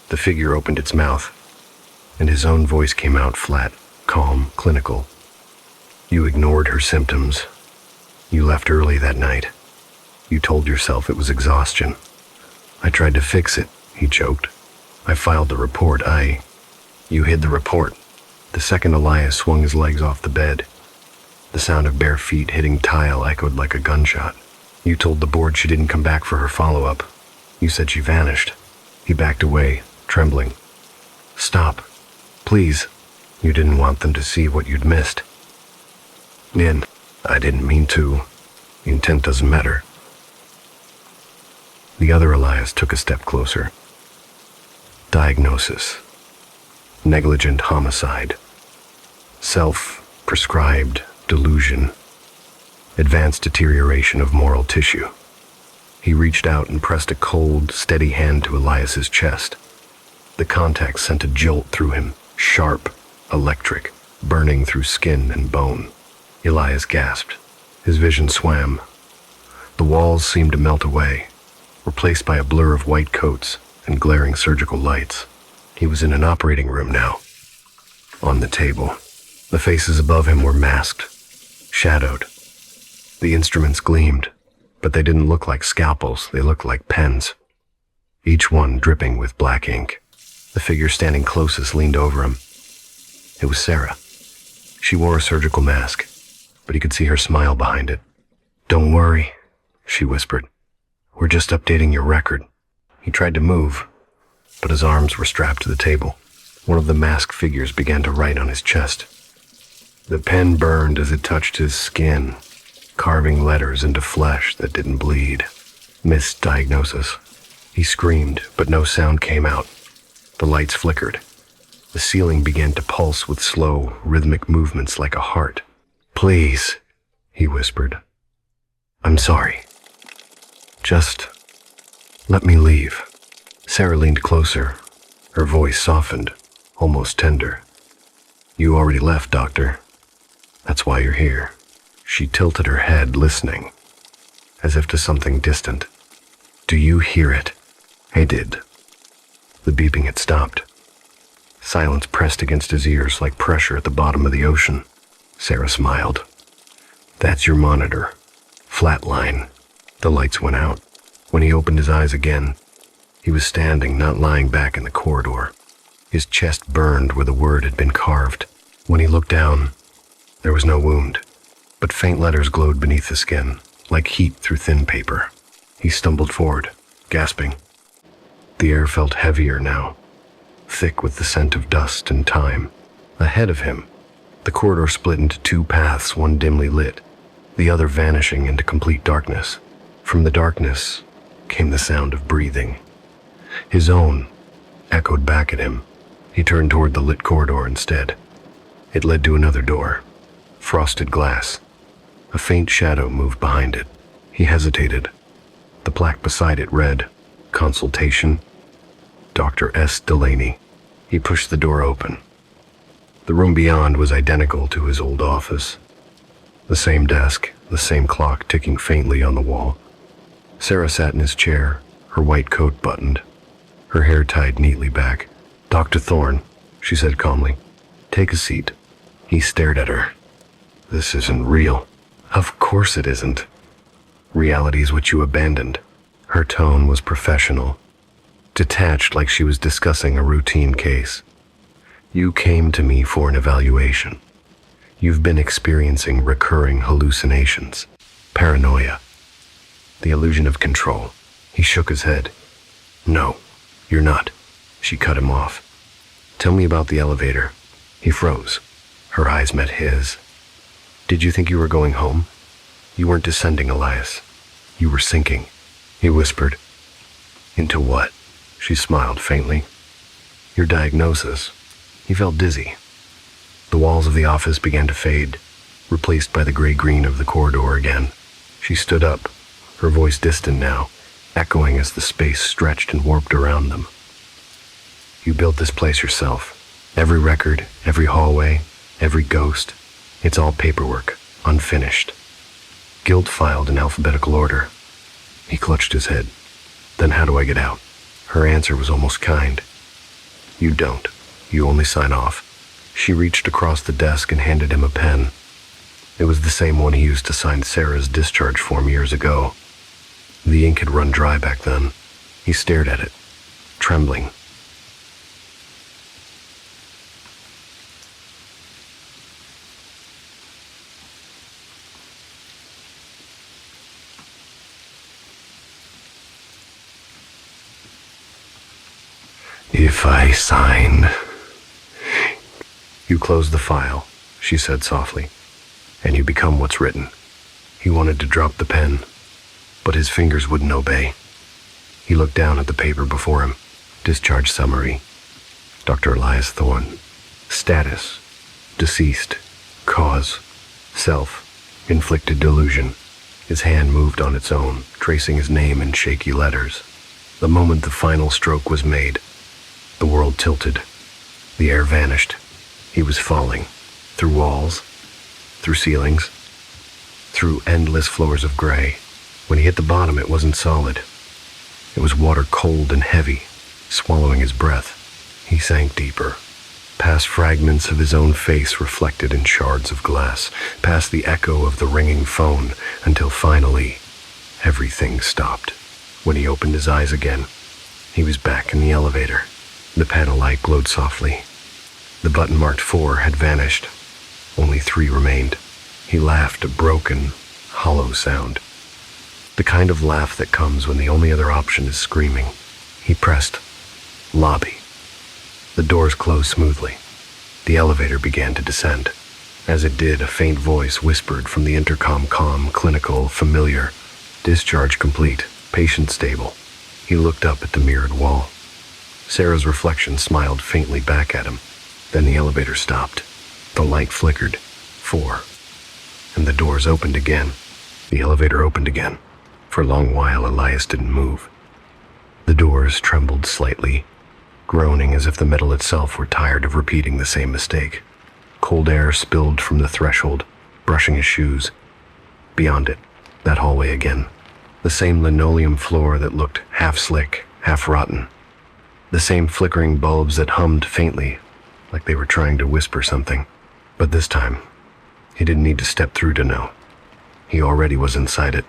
The figure opened its mouth, and his own voice came out flat, calm, clinical. You ignored her symptoms. You left early that night. You told yourself it was exhaustion. I tried to fix it, he joked. I filed the report. You hid the report. The second Elias swung his legs off the bed, the sound of bare feet hitting tile echoed like a gunshot. You told the board she didn't come back for her follow-up. You said she vanished. He backed away, trembling. Stop. Please. You didn't want them to see what you'd missed. I didn't mean to. Intent doesn't matter. The other Elias took a step closer. Diagnosis. Negligent homicide. Self-prescribed delusion. Advanced deterioration of moral tissue. He reached out and pressed a cold, steady hand to Elias's chest. The contact sent a jolt through him, sharp, electric, burning through skin and bone. Elias gasped. His vision swam. The walls seemed to melt away, replaced by a blur of white coats and glaring surgical lights. He was in an operating room now. On the table, the faces above him were masked, shadowed. The instruments gleamed, but they didn't look like scalpels, they looked like pens, each one dripping with black ink. The figure standing closest leaned over him. It was Sarah. She wore a surgical mask, but he could see her smile behind it. "Don't worry," she whispered. "We're just updating your record." He tried to move, but his arms were strapped to the table. One of the masked figures began to write on his chest. The pen burned as it touched his skin, carving letters into flesh that didn't bleed. Misdiagnosis. He screamed, but no sound came out. The lights flickered. The ceiling began to pulse with slow, rhythmic movements like a heart. "Please," he whispered. "I'm sorry. Just let me leave." Sarah leaned closer. Her voice softened, almost tender. "You already left, Doctor. That's why you're here." She tilted her head, listening, as if to something distant. "Do you hear it?" I did. The beeping had stopped. Silence pressed against his ears like pressure at the bottom of the ocean. Sarah smiled. "That's your monitor. Flatline." The lights went out. When he opened his eyes again, he was standing, not lying back in the corridor. His chest burned where the word had been carved. When he looked down, there was no wound, but faint letters glowed beneath the skin, like heat through thin paper. He stumbled forward, gasping. The air felt heavier now, thick with the scent of dust and time. Ahead of him, the corridor split into two paths, one dimly lit, the other vanishing into complete darkness. From the darkness came the sound of breathing. His own echoed back at him. He turned toward the lit corridor instead. It led to another door, frosted glass. A faint shadow moved behind it. He hesitated. The plaque beside it read, "Consultation, Dr. S. Delaney." He pushed the door open. The room beyond was identical to his old office. The same desk, the same clock ticking faintly on the wall. Sarah sat in his chair, her white coat buttoned, her hair tied neatly back. "Dr. Thorne," she said calmly, "take a seat." He stared at her. "This isn't real." "Of course it isn't. Reality is what you abandoned." Her tone was professional, detached like she was discussing a routine case. "You came to me for an evaluation. You've been experiencing recurring hallucinations, paranoia, the illusion of control." He shook his head. "No, you're not." She cut him off. "Tell me about the elevator." He froze. Her eyes met his. "Did you think you were going home? You weren't descending, Elias. You were sinking," he whispered. "Into what?" She smiled faintly. "Your diagnosis." He felt dizzy. The walls of the office began to fade, replaced by the gray-green of the corridor again. She stood up, her voice distant now, echoing as the space stretched and warped around them. "You built this place yourself. Every record, every hallway, every ghost. It's all paperwork, unfinished. Guilt filed in alphabetical order." He clutched his head. "Then how do I get out?" Her answer was almost kind. "You don't. You only sign off." She reached across the desk and handed him a pen. It was the same one he used to sign Sarah's discharge form years ago. The ink had run dry back then. He stared at it, trembling. "If I sign..." "You close the file," she said softly, "and you become what's written." He wanted to drop the pen, but his fingers wouldn't obey. He looked down at the paper before him. Discharge summary. Dr. Elias Thorne. Status: deceased. Cause: self-inflicted delusion. His hand moved on its own, tracing his name in shaky letters. The moment the final stroke was made, the world tilted. The air vanished. He was falling, through walls, through ceilings, through endless floors of gray. When he hit the bottom, it wasn't solid. It was water cold and heavy, swallowing his breath. He sank deeper, past fragments of his own face reflected in shards of glass, past the echo of the ringing phone, until finally, everything stopped. When he opened his eyes again, he was back in the elevator. The panel light glowed softly. The button marked 4 had vanished. Only 3 remained. He laughed, a broken, hollow sound. The kind of laugh that comes when the only other option is screaming. He pressed lobby. The doors closed smoothly. The elevator began to descend. As it did, a faint voice whispered from the intercom, calm, clinical, familiar. Discharge complete. Patient stable. He looked up at the mirrored wall. Sarah's reflection smiled faintly back at him. Then the elevator stopped. The light flickered. 4. And the doors opened again. The elevator opened again. For a long while, Elias didn't move. The doors trembled slightly, groaning as if the metal itself were tired of repeating the same mistake. Cold air spilled from the threshold, brushing his shoes. Beyond it, that hallway again. The same linoleum floor that looked half slick, half rotten. The same flickering bulbs that hummed faintly, like they were trying to whisper something. But this time, he didn't need to step through to know. He already was inside it.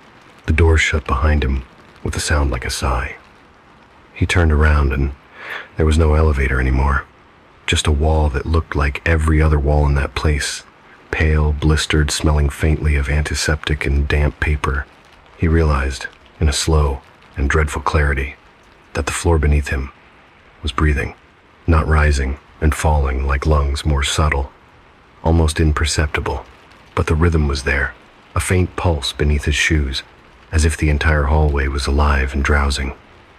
The door shut behind him with a sound like a sigh. He turned around and there was no elevator anymore. Just a wall that looked like every other wall in that place. Pale, blistered, smelling faintly of antiseptic and damp paper. He realized, in a slow and dreadful clarity, that the floor beneath him was breathing, not rising and falling like lungs, more subtle, almost imperceptible. But the rhythm was there, a faint pulse beneath his shoes, as if the entire hallway was alive and drowsing.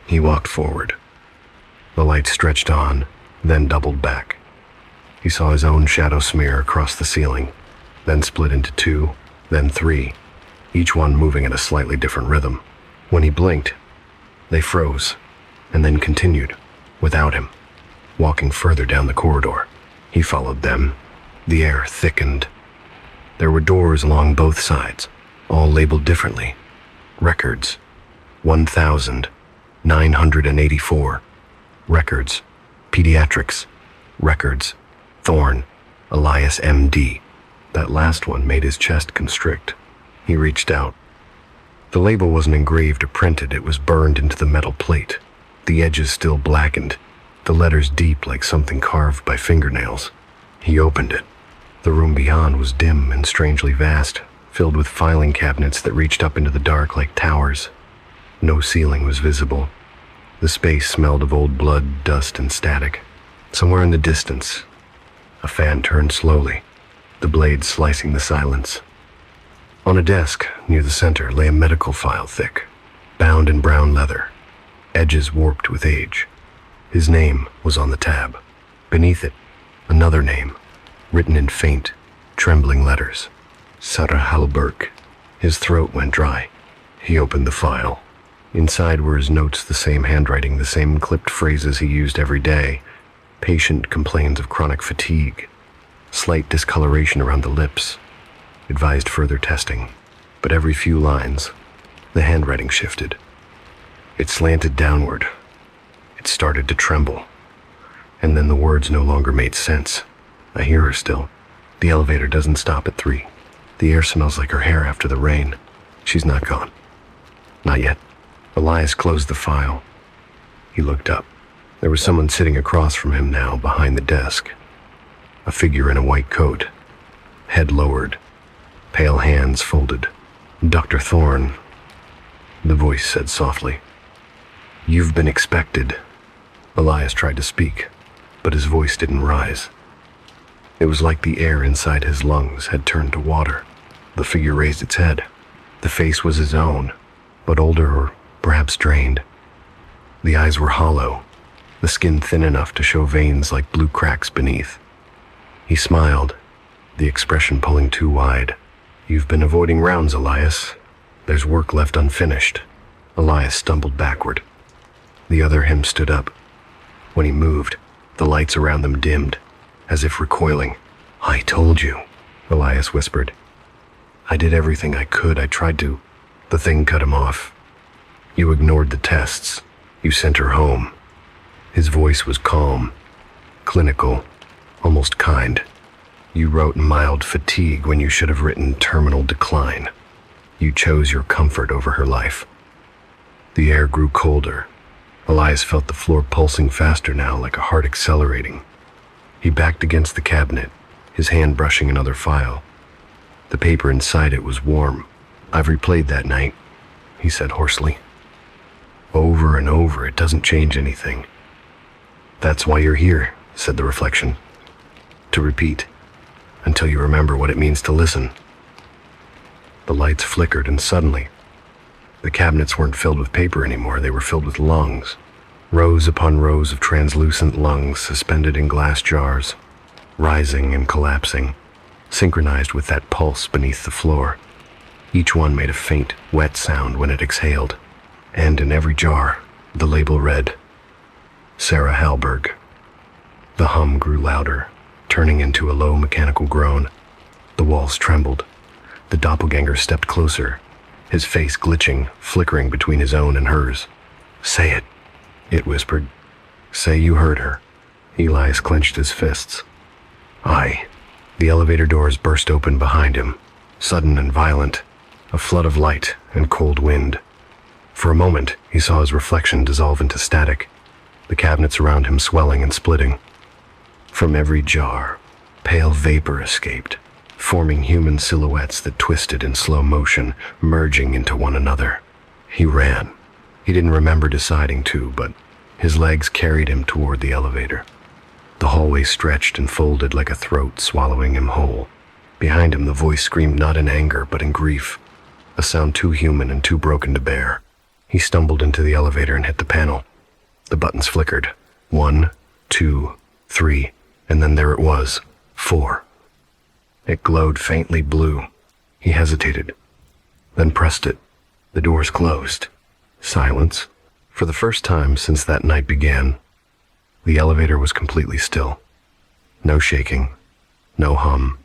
He walked forward. The light stretched on, then doubled back. He saw his own shadow smear across the ceiling, then split into 2, then 3, each one moving at a slightly different rhythm. When he blinked, they froze, and then continued, without him, walking further down the corridor. He followed them. The air thickened. There were doors along both sides, all labeled differently. Records, 1,984. Records, pediatrics. Records, Thorne, Elias M.D. That last one made his chest constrict. He reached out. The label wasn't engraved or printed, it was burned into the metal plate. The edges still blackened, the letters deep like something carved by fingernails. He opened it. The room beyond was dim and strangely vast, filled with filing cabinets that reached up into the dark like towers. No ceiling was visible. The space smelled of old blood, dust, and static. Somewhere in the distance, a fan turned slowly, the blade slicing the silence. On a desk near the center lay a medical file thick, bound in brown leather, edges warped with age. His name was on the tab. Beneath it, another name, written in faint, trembling letters. Sarah Halberg. His throat went dry. He opened the file. Inside were his notes, the same handwriting, the same clipped phrases he used every day. Patient complains of chronic fatigue. Slight discoloration around the lips. Advised further testing. But every few lines, the handwriting shifted. It slanted downward. It started to tremble. And then the words no longer made sense. I hear her still. The elevator doesn't stop at 3. The air smells like her hair after the rain. She's not gone. Not yet. Elias closed the file. He looked up. There was someone sitting across from him now, behind the desk. A figure in a white coat, head lowered, pale hands folded. Dr. Thorne, the voice said softly. You've been expected. Elias tried to speak, but his voice didn't rise. It was like the air inside his lungs had turned to water. The figure raised its head. The face was his own, but older or perhaps drained. The eyes were hollow, the skin thin enough to show veins like blue cracks beneath. He smiled, the expression pulling too wide. You've been avoiding rounds, Elias. There's work left unfinished. Elias stumbled backward. The other him stood up. When he moved, the lights around them dimmed, as if recoiling. I told you, Elias whispered. I did everything I could. I tried to The thing cut him off. You ignored the tests. You sent her home. His voice was calm, clinical, almost kind. You wrote mild fatigue when you should have written terminal decline. You chose your comfort over her life. The air grew colder. Elias felt the floor pulsing faster now, like a heart accelerating. He backed against the cabinet, his hand brushing another file. The paper inside it was warm. I've replayed that night, he said hoarsely. Over and over, it doesn't change anything. That's why you're here, said the reflection. To repeat, until you remember what it means to listen. The lights flickered, and suddenly, the cabinets weren't filled with paper anymore. They were filled with lungs. Rows upon rows of translucent lungs suspended in glass jars, rising and collapsing, synchronized with that pulse beneath the floor. Each one made a faint, wet sound when it exhaled, and in every jar, the label read, Sarah Hallberg. The hum grew louder, turning into a low mechanical groan. The walls trembled. The doppelganger stepped closer, his face glitching, flickering between his own and hers. Say it, it whispered. Say you heard her. Elias clenched his fists. Aye. The elevator doors burst open behind him, sudden and violent, a flood of light and cold wind. For a moment, he saw his reflection dissolve into static, the cabinets around him swelling and splitting. From every jar, pale vapor escaped, forming human silhouettes that twisted in slow motion, merging into one another. He ran. He didn't remember deciding to, but his legs carried him toward the elevator. The hallway stretched and folded like a throat swallowing him whole. Behind him, the voice screamed not in anger, but in grief, a sound too human and too broken to bear. He stumbled into the elevator and hit the panel. The buttons flickered. 1, 2, 3, and then there it was, 4. It glowed faintly blue. He hesitated, then pressed it. The doors closed. Silence. For the first time since that night began, the elevator was completely still. No shaking, no hum,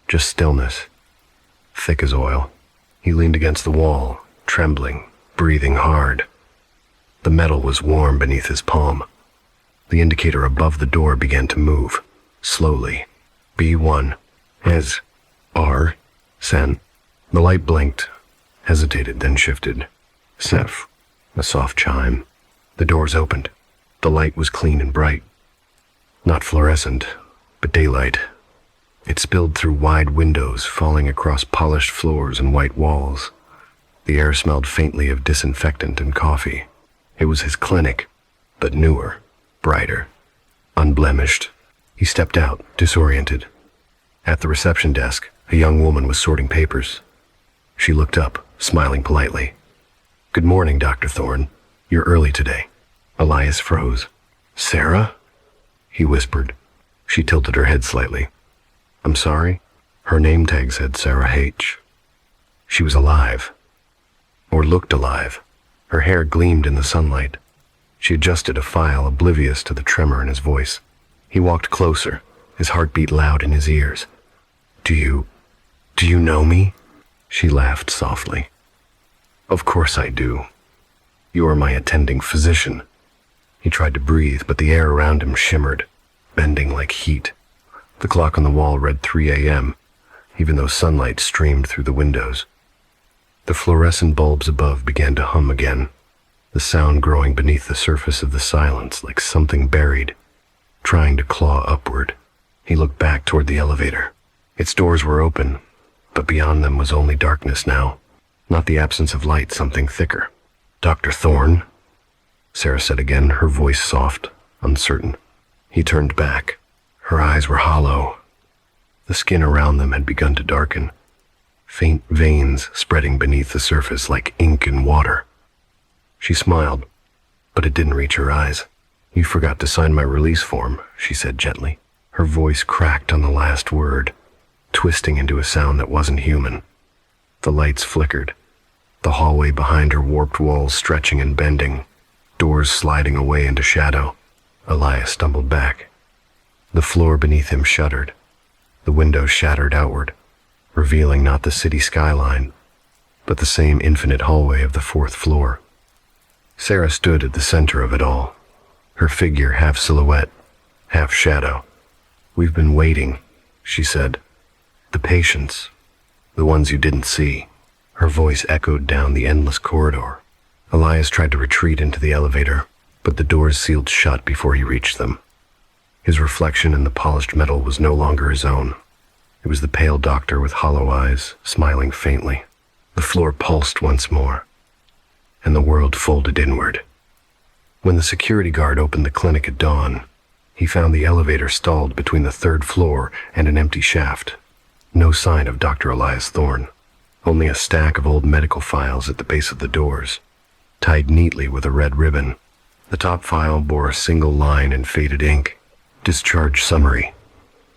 just stillness, thick as oil. He leaned against the wall, trembling, breathing hard. The metal was warm beneath his palm. The indicator above the door began to move, slowly. B1, S, R, Sen. The light blinked, hesitated, then shifted. Sef, a soft chime. The doors opened. The light was clean and bright. Not fluorescent, but daylight. It spilled through wide windows, falling across polished floors and white walls. The air smelled faintly of disinfectant and coffee. It was his clinic, but newer, brighter, unblemished. He stepped out, disoriented. At the reception desk, a young woman was sorting papers. She looked up, smiling politely. Good morning, Dr. Thorne. You're early today. Elias froze. Sarah? He whispered. She tilted her head slightly. I'm sorry. Her name tag said Sarah H. She was alive. Or looked alive. Her hair gleamed in the sunlight. She adjusted a file, oblivious to the tremor in his voice. He walked closer, his heartbeat loud in his ears. Do you know me? She laughed softly. Of course I do. You are my attending physician. He tried to breathe, but the air around him shimmered, bending like heat. The clock on the wall read 3 a.m., even though sunlight streamed through the windows. The fluorescent bulbs above began to hum again, the sound growing beneath the surface of the silence like something buried, trying to claw upward. He looked back toward the elevator. Its doors were open, but beyond them was only darkness now, not the absence of light, something thicker. Dr. Thorne, Sarah said again, her voice soft, uncertain. He turned back. Her eyes were hollow. The skin around them had begun to darken, faint veins spreading beneath the surface like ink in water. She smiled, but it didn't reach her eyes. You forgot to sign my release form, she said gently. Her voice cracked on the last word, twisting into a sound that wasn't human. The lights flickered, the hallway behind her warped walls stretching and bending, doors sliding away into shadow. Elias stumbled back. The floor beneath him shuddered. The windows shattered outward, revealing not the city skyline, but the same infinite hallway of the fourth floor. Sarah stood at the center of it all, her figure half silhouette, half shadow. "We've been waiting," she said. "The patients, the ones you didn't see." Her voice echoed down the endless corridor. Elias tried to retreat into the elevator, but the doors sealed shut before he reached them. His reflection in the polished metal was no longer his own. It was the pale doctor with hollow eyes, smiling faintly. The floor pulsed once more, and the world folded inward. When the security guard opened the clinic at dawn, he found the elevator stalled between the third floor and an empty shaft. No sign of Dr. Elias Thorne, only a stack of old medical files at the base of the doors, tied neatly with a red ribbon. The top file bore a single line in faded ink. "Discharge summary.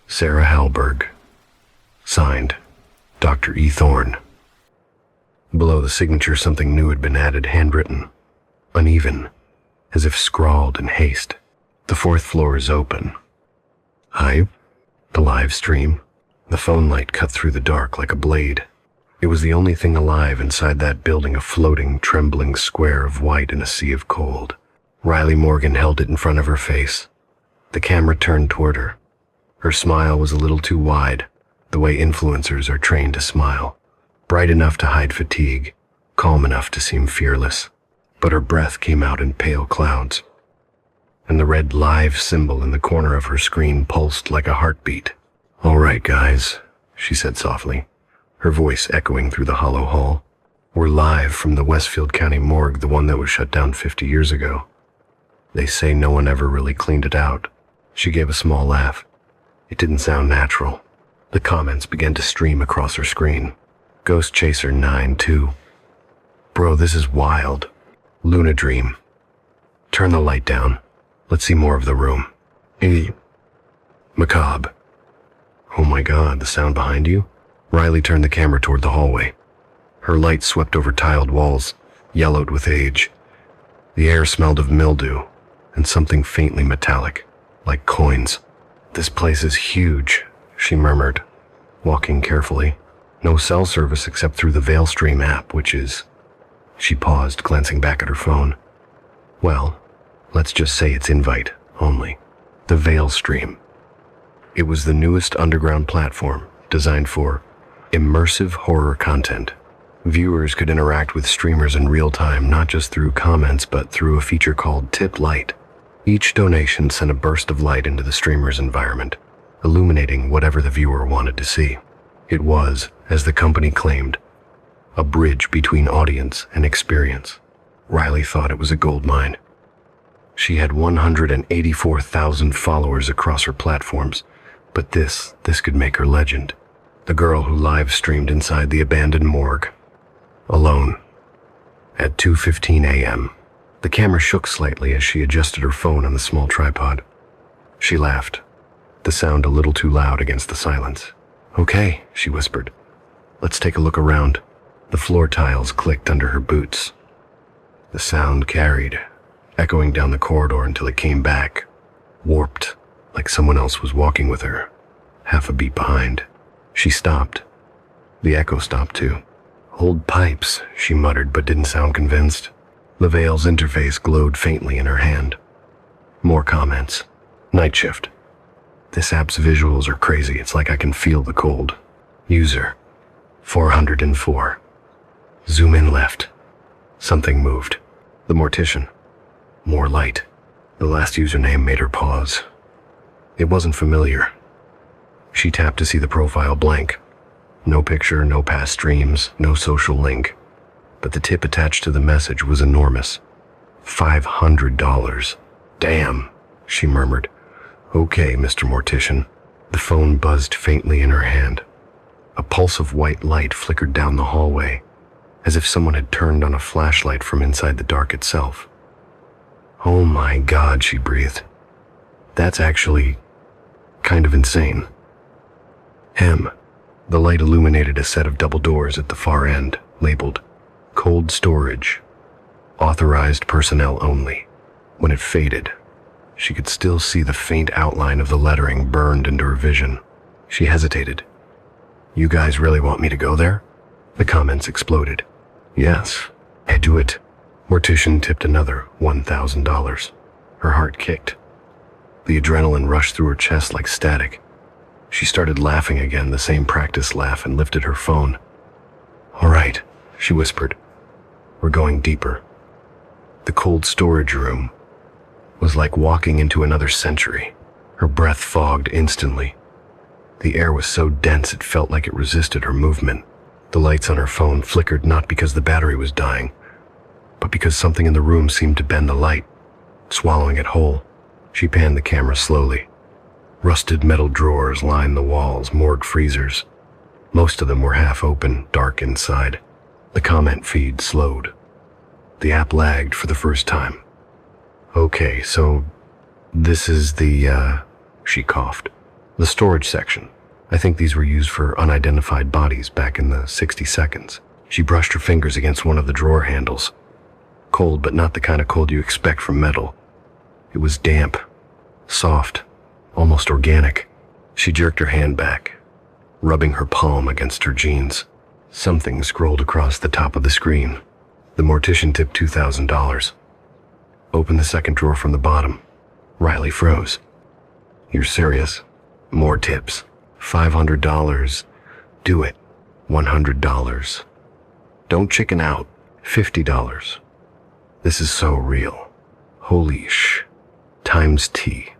Sarah Hallberg. Signed, Dr. E. Thorne." Below the signature, something new had been added, handwritten, uneven, as if scrawled in haste. "The fourth floor is open. Hive, the live stream." The phone light cut through the dark like a blade. It was the only thing alive inside that building, a floating, trembling square of white in a sea of cold. Riley Morgan held it in front of her face. The camera turned toward her. Her smile was a little too wide, the way influencers are trained to smile. Bright enough to hide fatigue, calm enough to seem fearless. But her breath came out in pale clouds, and the red live symbol in the corner of her screen pulsed like a heartbeat. "All right, guys," she said softly, her voice echoing through the hollow hall. "We're live from the Westfield County morgue, the one that was shut down 50 years ago. They say no one ever really cleaned it out." She gave a small laugh. It didn't sound natural. The comments began to stream across her screen. "Ghost Chaser 9-2. Bro, this is wild. Luna Dream. Turn the light down. Let's see more of the room. Macabre. Oh my God, the sound behind you?" Riley turned the camera toward the hallway. Her light swept over tiled walls, yellowed with age. The air smelled of mildew and something faintly metallic, like coins. "This place is huge," she murmured, walking carefully. "No cell service except through the Veilstream app, which is..." She paused, glancing back at her phone. "Well, let's just say it's invite only." The Veilstream. It was the newest underground platform designed for immersive horror content. Viewers could interact with streamers in real time, not just through comments, but through a feature called Tip Light. Each donation sent a burst of light into the streamer's environment, illuminating whatever the viewer wanted to see. It was, as the company claimed, a bridge between audience and experience. Riley thought it was a goldmine. She had 184,000 followers across her platforms, but this could make her legend. The girl who live-streamed inside the abandoned morgue. Alone. At 2:15 a.m. The camera shook slightly as she adjusted her phone on the small tripod. She laughed, the sound a little too loud against the silence. "Okay," she whispered. "Let's take a look around." The floor tiles clicked under her boots. The sound carried, echoing down the corridor until it came back, warped, like someone else was walking with her, half a beat behind. She stopped. The echo stopped too. "Old pipes," she muttered, but didn't sound convinced. LaVale's interface glowed faintly in her hand. More comments. "Night shift. This app's visuals are crazy. It's like I can feel the cold. User 404. Zoom in left. Something moved. The mortician. More light." The last username made her pause. It wasn't familiar. She tapped to see the profile blank. No picture, no past streams, no social link. But the tip attached to the message was enormous. $500. "Damn," she murmured. "Okay, Mr. Mortician." The phone buzzed faintly in her hand. A pulse of white light flickered down the hallway, as if someone had turned on a flashlight from inside the dark itself. "Oh my God," she breathed. "That's actually kind of insane." M. The light illuminated a set of double doors at the far end, labeled Cold Storage. Authorized personnel only. When it faded, she could still see the faint outline of the lettering burned into her vision. She hesitated. "You guys really want me to go there?" The comments exploded. Yes, I do it. Mortician tipped another $1,000. Her heart kicked. The adrenaline rushed through her chest like static. She started laughing again, the same practice laugh, and lifted her phone. "All right," she whispered. "We're going deeper." The cold storage room was like walking into another century. Her breath fogged instantly. The air was so dense it felt like it resisted her movement. The lights on her phone flickered not because the battery was dying, but because something in the room seemed to bend the light, swallowing it whole. She panned the camera slowly. Rusted metal drawers lined the walls, morgue freezers. Most of them were half open, dark inside. The comment feed slowed. The app lagged for the first time. "Okay, so this is she coughed. "The storage section. I think these were used for unidentified bodies back in the 60 seconds. She brushed her fingers against one of the drawer handles. Cold, but not the kind of cold you expect from metal. It was damp, soft, almost organic. She jerked her hand back, rubbing her palm against her jeans. Something scrolled across the top of the screen. The mortician tipped $2,000. Opened the second drawer from the bottom. Riley froze. "You're serious? More tips. $500. Do it. $100. Don't chicken out. $50. This is so real. Holy sh. Times T.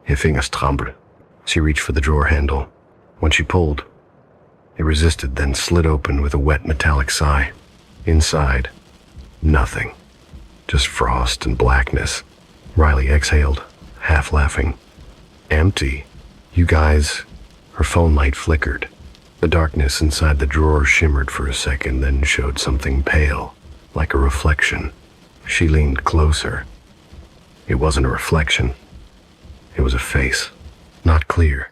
Hinfingerstramble." She reached for the drawer handle. When she pulled, it resisted, then slid open with a wet metallic sigh. Inside, nothing. Just frost and blackness. Riley exhaled, half laughing. "Empty. You guys..." Her phone light flickered. The darkness inside the drawer shimmered for a second, then showed something pale, like a reflection. She leaned closer. It wasn't a reflection. It was a face. Not clear,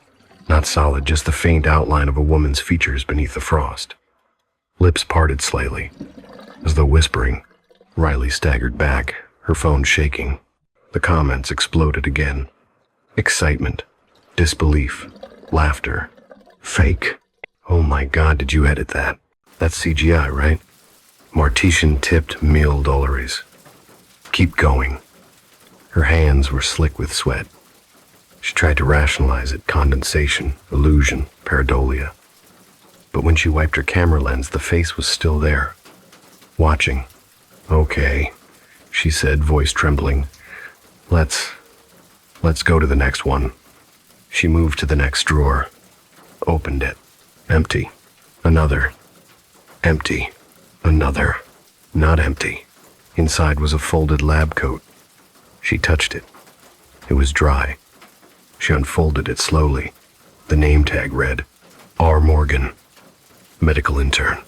not solid, just the faint outline of a woman's features beneath the frost. Lips parted slightly, as though whispering. Riley staggered back, her phone shaking. The comments exploded again. Excitement, disbelief, laughter. "Fake. Oh my God, did you edit that? That's CGI, right? Mortician tipped $1,000. Keep going." Her hands were slick with sweat. She tried to rationalize it, condensation, illusion, pareidolia. But when she wiped her camera lens, the face was still there, watching. "Okay," she said, voice trembling. Let's go to the next one." She moved to the next drawer, opened it. Empty. Another. Empty. Another. Not empty. Inside was a folded lab coat. She touched it. It was dry. She unfolded it slowly. The name tag read, R. Morgan, medical intern.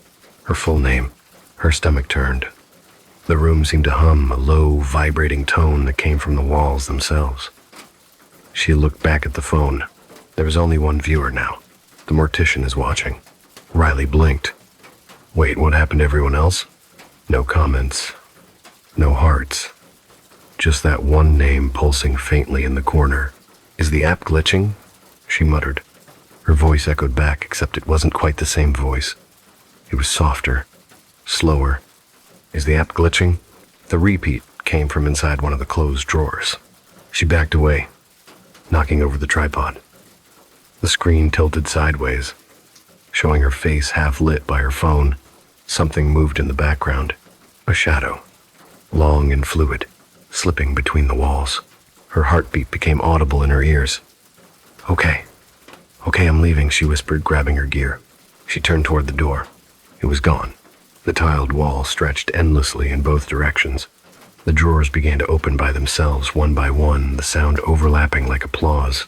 Her full name. Her stomach turned. The room seemed to hum, a low, vibrating tone that came from the walls themselves. She looked back at the phone. There was only one viewer now. The mortician is watching. Riley blinked. Wait, what happened to everyone else? No comments. No hearts. Just that one name pulsing faintly in the corner. "Is the app glitching?" she muttered. Her voice echoed back, except it wasn't quite the same voice. It was softer, slower. "Is the app glitching?" The repeat came from inside one of the closed drawers. She backed away, knocking over the tripod. The screen tilted sideways, showing her face half lit by her phone. Something moved in the background. A shadow, long and fluid, slipping between the walls. Her heartbeat became audible in her ears. Okay, I'm leaving," she whispered, grabbing her gear. She turned toward the door. It was gone. The tiled wall stretched endlessly in both directions. The drawers began to open by themselves, one by one, the sound overlapping like applause.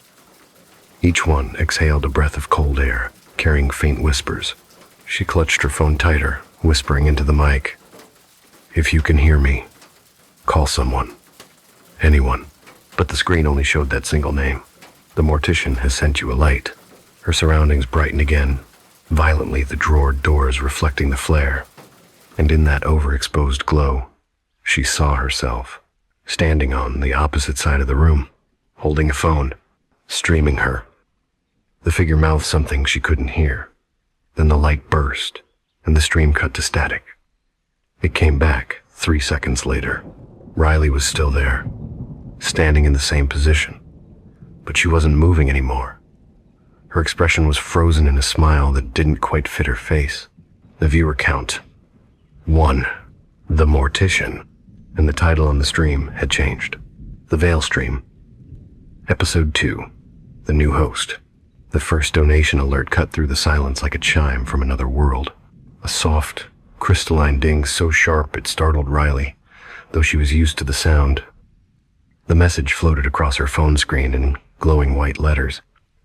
Each one exhaled a breath of cold air, carrying faint whispers. She clutched her phone tighter, whispering into the mic. "If you can hear me, call someone. Anyone." But the screen only showed that single name. "The mortician has sent you a light." Her surroundings brightened again, violently, the drawer doors reflecting the flare. And in that overexposed glow, she saw herself, standing on the opposite side of the room, holding a phone, streaming her. The figure mouthed something she couldn't hear. Then the light burst, and the stream cut to static. It came back 3 seconds later. Riley was still there, standing in the same position, but she wasn't moving anymore. Her expression was frozen in a smile that didn't quite fit her face. The viewer count: 1. The Mortician, and the title on the stream had changed. The Veil Stream. Episode 2. The New Host. The first donation alert cut through the silence like a chime from another world. A soft, crystalline ding so sharp it startled Riley, though she was used to the sound. The message floated across her phone screen in glowing white letters.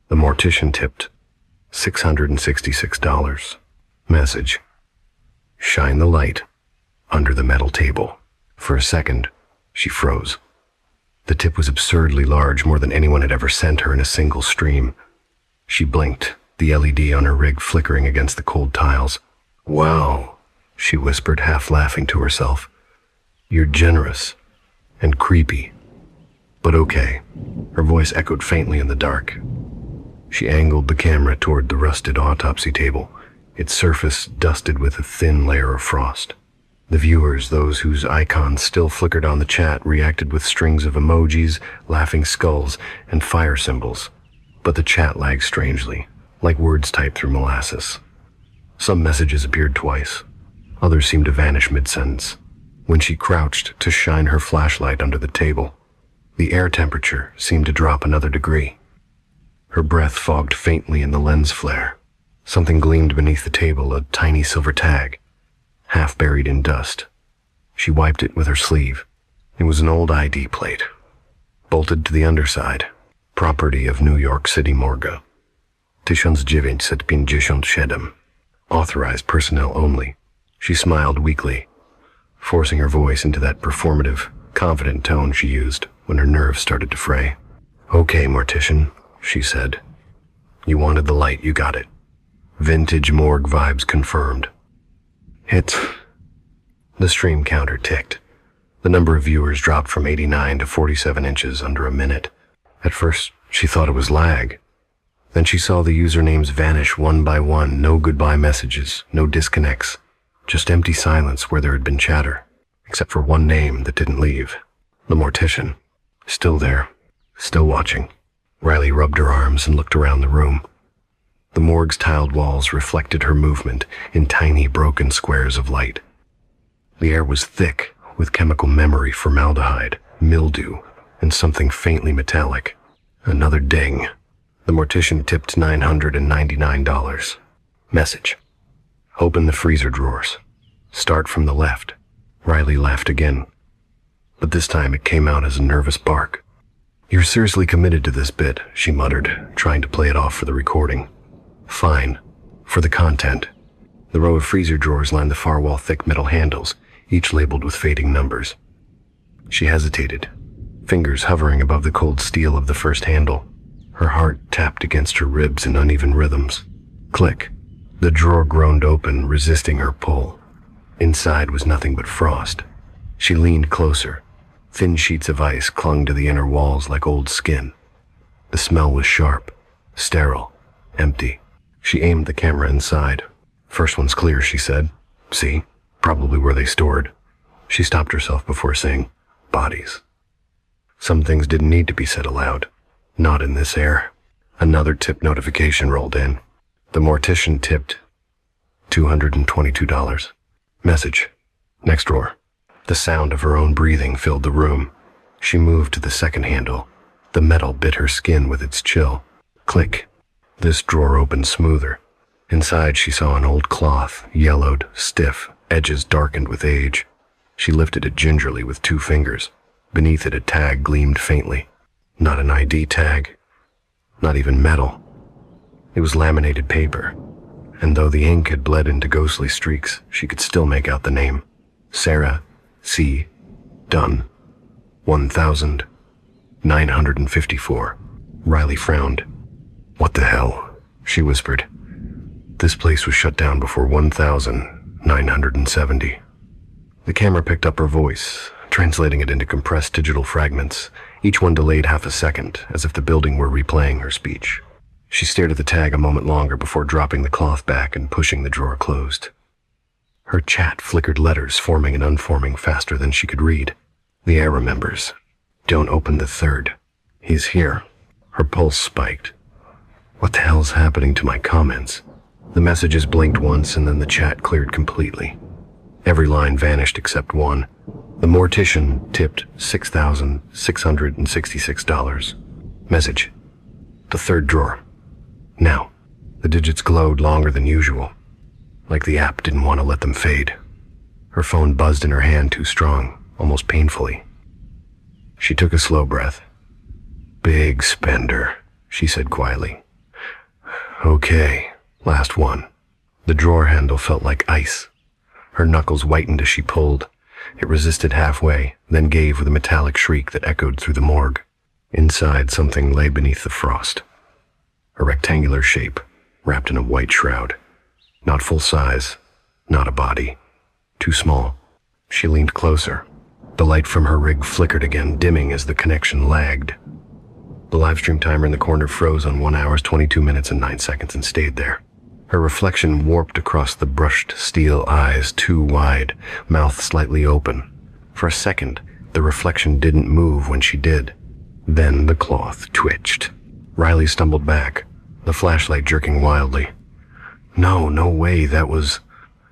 The Mortician tipped $666. Message: shine the light under the metal table. For a second, she froze. The tip was absurdly large, more than anyone had ever sent her in a single stream. She blinked, the LED on her rig flickering against the cold tiles. "Wow," she whispered, half laughing to herself. "You're generous and creepy. But okay." Her voice echoed faintly in the dark. She angled the camera toward the rusted autopsy table, its surface dusted with a thin layer of frost. The viewers, those whose icons still flickered on the chat, reacted with strings of emojis, laughing skulls, and fire symbols. But the chat lagged strangely, like words typed through molasses. Some messages appeared twice. Others seemed to vanish mid-sentence. When she crouched to shine her flashlight under the table, the air temperature seemed to drop another degree. Her breath fogged faintly in the lens flare. Something gleamed beneath the table, a tiny silver tag, half buried in dust. She wiped it with her sleeve. It was an old ID plate, bolted to the underside. Property of New York City Morgue. 1957. Authorized personnel only. She smiled weakly, forcing her voice into that performative, confident tone she used when her nerves started to fray. "Okay, Mortician," she said. "You wanted the light, you got it. Vintage morgue vibes confirmed." Hit. The stream counter ticked. The number of viewers dropped from 89 to 47 inches under a minute. At first, she thought it was lag. Then she saw the usernames vanish one by one, no goodbye messages, no disconnects, just empty silence where there had been chatter, except for one name that didn't leave. The Mortician. Still there, still watching. Riley rubbed her arms and looked around the room. The morgue's tiled walls reflected her movement in tiny broken squares of light. The air was thick with chemical memory, formaldehyde, mildew, and something faintly metallic. Another ding. The Mortician tipped $999. Message: open the freezer drawers. Start from the left. Riley laughed again, but this time it came out as a nervous bark. "You're seriously committed to this bit," she muttered, trying to play it off for the recording. "Fine. For the content." The row of freezer drawers lined the far wall, thick metal handles, each labeled with fading numbers. She hesitated, fingers hovering above the cold steel of the first handle. Her heart tapped against her ribs in uneven rhythms. Click. The drawer groaned open, resisting her pull. Inside was nothing but frost. She leaned closer. Thin sheets of ice clung to the inner walls like old skin. The smell was sharp, sterile, empty. She aimed the camera inside. "First one's clear," she said. "See? Probably where they stored." She stopped herself before saying, "bodies." Some things didn't need to be said aloud. Not in this air. Another tip notification rolled in. The Mortician tipped $222. Message: next drawer. The sound of her own breathing filled the room. She moved to the second handle. The metal bit her skin with its chill. Click. This drawer opened smoother. Inside she saw an old cloth, yellowed, stiff, edges darkened with age. She lifted it gingerly with 2 fingers. Beneath it a tag gleamed faintly. Not an ID tag. Not even metal. It was laminated paper, and though the ink had bled into ghostly streaks, she could still make out the name. Sarah C. Dunn. 1954. Riley frowned. "What the hell?" she whispered. This place was shut down before 1970. The camera picked up her voice, translating it into compressed digital fragments, each one delayed half a second, as if the building were replaying her speech. She stared at the tag a moment longer before dropping the cloth back and pushing the drawer closed. Her chat flickered letters, forming and unforming faster than she could read. The air remembers. Don't open the third. He's here. Her pulse spiked. What the hell's happening to my comments? The messages blinked once and then the chat cleared completely. Every line vanished except one. The mortician tipped $6,666. Message. The third drawer. Now. The digits glowed longer than usual, like the app didn't want to let them fade. Her phone buzzed in her hand too strong, almost painfully. She took a slow breath. Big spender, she said quietly. Okay, last one. The drawer handle felt like ice. Her knuckles whitened as she pulled. It resisted halfway, then gave with a metallic shriek that echoed through the morgue. Inside, something lay beneath the frost. A rectangular shape, wrapped in a white shroud. Not full size, not a body. Too small. She leaned closer. The light from her rig flickered again, dimming as the connection lagged. The livestream timer in the corner froze on 1 hour, 22 minutes, and 9 seconds and stayed there. Her reflection warped across the brushed steel eyes, too wide, mouth slightly open. For a second, the reflection didn't move when she did. Then the cloth twitched. Riley stumbled back, the flashlight jerking wildly. No way, that was...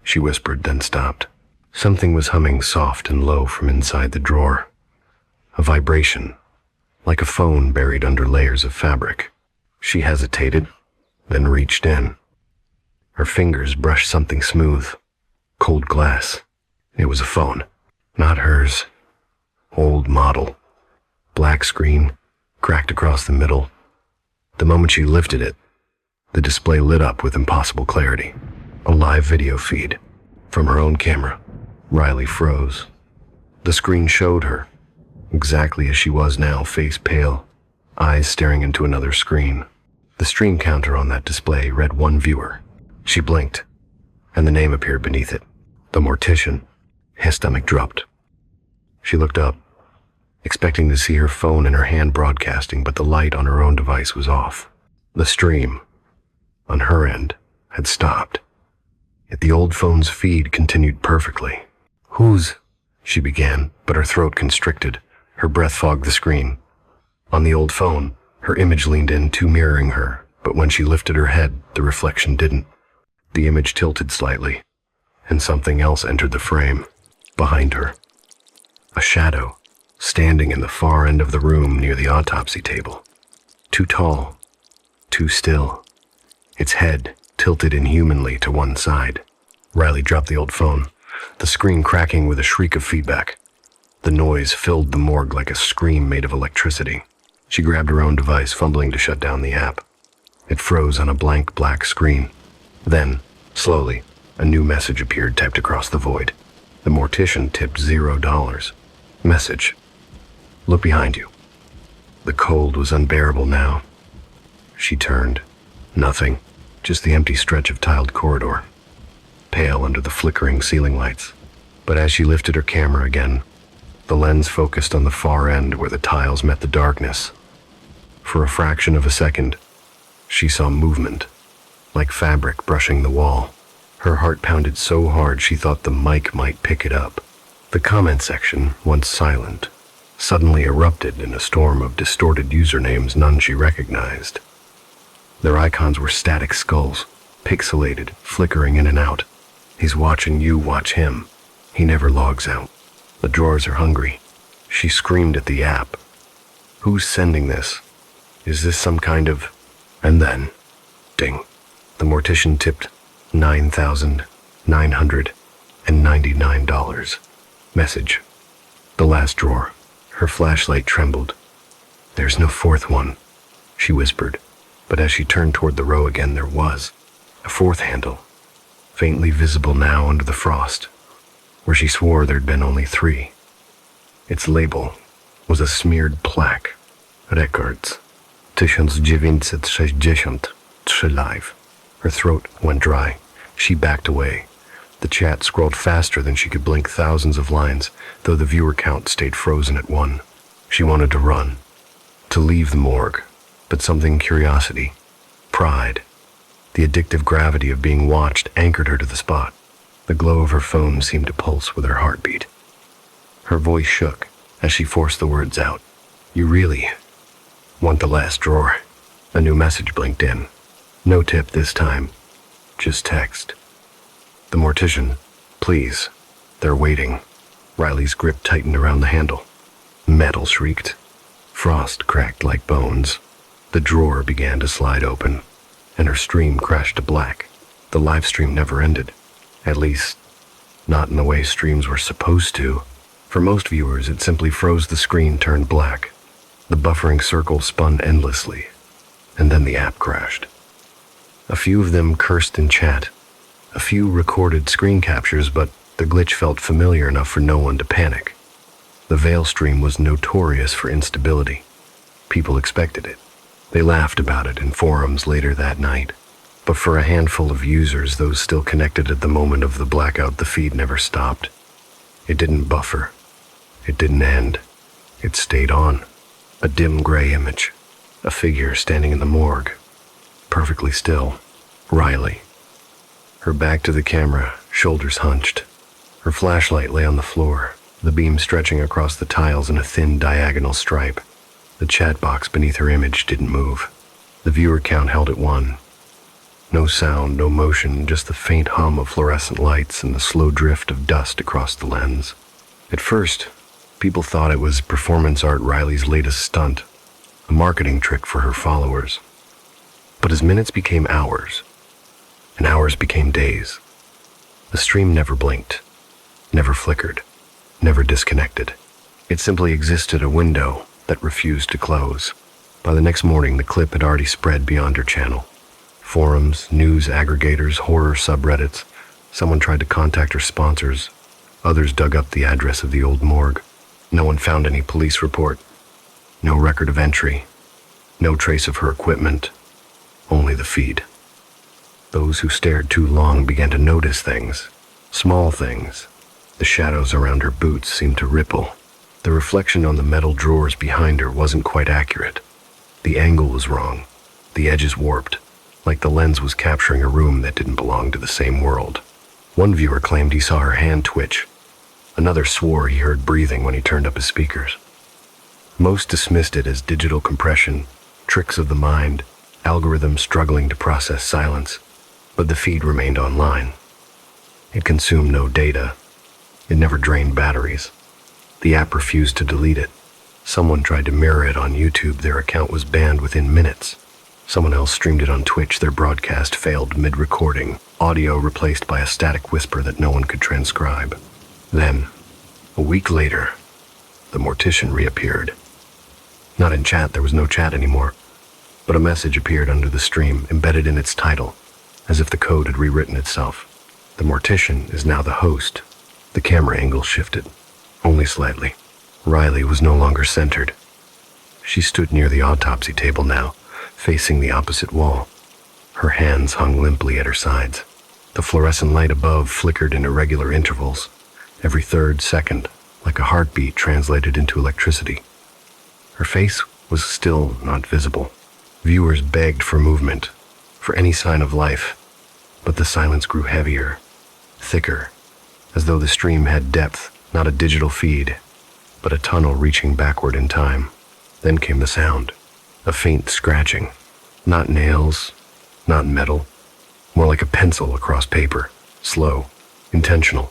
She whispered, then stopped. Something was humming soft and low from inside the drawer. A vibration, like a phone buried under layers of fabric. She hesitated, then reached in. Her fingers brushed something smooth. Cold glass. It was a phone. Not hers. Old model. Black screen, cracked across the middle. The moment she lifted it, the display lit up with impossible clarity. A live video feed from her own camera. Riley froze. The screen showed her, exactly as she was now, face pale, eyes staring into another screen. The stream counter on that display read 1 viewer. She blinked, and the name appeared beneath it. The Mortician. Her stomach dropped. She looked up, expecting to see her phone in her hand broadcasting, but the light on her own device was off. The stream, on her end, had stopped. Yet the old phone's feed continued perfectly. Whose? She began, but her throat constricted. Her breath fogged the screen. On the old phone, her image leaned in, too mirroring her, but when she lifted her head, the reflection didn't. The image tilted slightly, and something else entered the frame, behind her. A shadow, standing in the far end of the room near the autopsy table. Too tall, too still. Its head tilted inhumanly to one side. Riley dropped the old phone, the screen cracking with a shriek of feedback. The noise filled the morgue like a scream made of electricity. She grabbed her own device, fumbling to shut down the app. It froze on a blank black screen. Then, slowly, a new message appeared typed across the void. The Mortician tipped $0. Message. Look behind you. The cold was unbearable now. She turned. Nothing. Just the empty stretch of tiled corridor, pale under the flickering ceiling lights. But as she lifted her camera again, the lens focused on the far end where the tiles met the darkness. For a fraction of a second, she saw movement, like fabric brushing the wall. Her heart pounded so hard she thought the mic might pick it up. The comment section, once silent, suddenly erupted in a storm of distorted usernames none she recognized. Their icons were static skulls, pixelated, flickering in and out. He's watching you watch him. He never logs out. The drawers are hungry. She screamed at the app. Who's sending this? Is this some kind of... And then, ding. The Mortician tipped $9,999. Message. The last drawer. Her flashlight trembled. There's no fourth one, she whispered. But as she turned toward the row again, there was a fourth handle, faintly visible now under the frost, where she swore there'd been only 3. Its label was a smeared plaque. Records. 1963 live. Her throat went dry. She backed away. The chat scrolled faster than she could blink thousands of lines, though the viewer count stayed frozen at 1. She wanted to run, to leave the morgue. But something, curiosity, pride, the addictive gravity of being watched anchored her to the spot. The glow of her phone seemed to pulse with her heartbeat. Her voice shook as she forced the words out. "You really want the last drawer?" A new message blinked in. No tip this time, just text. "The mortician, please. They're waiting." Riley's grip tightened around the handle. Metal shrieked. Frost cracked like bones. The drawer began to slide open, and her stream crashed to black. The live stream never ended. At least, not in the way streams were supposed to. For most viewers, it simply froze. The screen turned black. The buffering circle spun endlessly, and then the app crashed. A few of them cursed in chat. A few recorded screen captures, but the glitch felt familiar enough for no one to panic. The Veil stream was notorious for instability. People expected it. They laughed about it in forums later that night. But for a handful of users, those still connected at the moment of the blackout, the feed never stopped. It didn't buffer. It didn't end. It stayed on. A dim gray image. A figure standing in the morgue. Perfectly still. Riley. Her back to the camera, shoulders hunched. Her flashlight lay on the floor, the beam stretching across the tiles in a thin diagonal stripe. The chat box beneath her image didn't move. The viewer count held at 1. No sound, no motion, just the faint hum of fluorescent lights and the slow drift of dust across the lens. At first, people thought it was performance art, Riley's latest stunt, a marketing trick for her followers. But as minutes became hours, and hours became days, the stream never blinked, never flickered, never disconnected. It simply existed, a window that refused to close. By the next morning, the clip had already spread beyond her channel. Forums, news aggregators, horror subreddits. Someone tried to contact her sponsors. Others dug up the address of the old morgue. No one found any police report. No record of entry. No trace of her equipment. Only the feed. Those who stared too long began to notice things. Small things. The shadows around her boots seemed to ripple. The reflection on the metal drawers behind her wasn't quite accurate. The angle was wrong. The edges warped, like the lens was capturing a room that didn't belong to the same world. One viewer claimed he saw her hand twitch. Another swore he heard breathing when he turned up his speakers. Most dismissed it as digital compression, tricks of the mind, algorithms struggling to process silence. But the feed remained online. It consumed no data. It never drained batteries. The app refused to delete it. Someone tried to mirror it on YouTube. Their account was banned within minutes. Someone else streamed it on Twitch. Their broadcast failed mid-recording, audio replaced by a static whisper that no one could transcribe. Then, a week later, the mortician reappeared. Not in chat, there was no chat anymore, but a message appeared under the stream, embedded in its title, as if the code had rewritten itself. The mortician is now the host. The camera angle shifted, only slightly. Riley was no longer centered. She stood near the autopsy table now, facing the opposite wall. Her hands hung limply at her sides. The fluorescent light above flickered in irregular intervals, every third second, like a heartbeat translated into electricity. Her face was still not visible. Viewers begged for movement, for any sign of life, but the silence grew heavier, thicker, as though the stream had depth, not a digital feed, but a tunnel reaching backward in time. Then came the sound, a faint scratching, not nails, not metal, more like a pencil across paper, slow, intentional.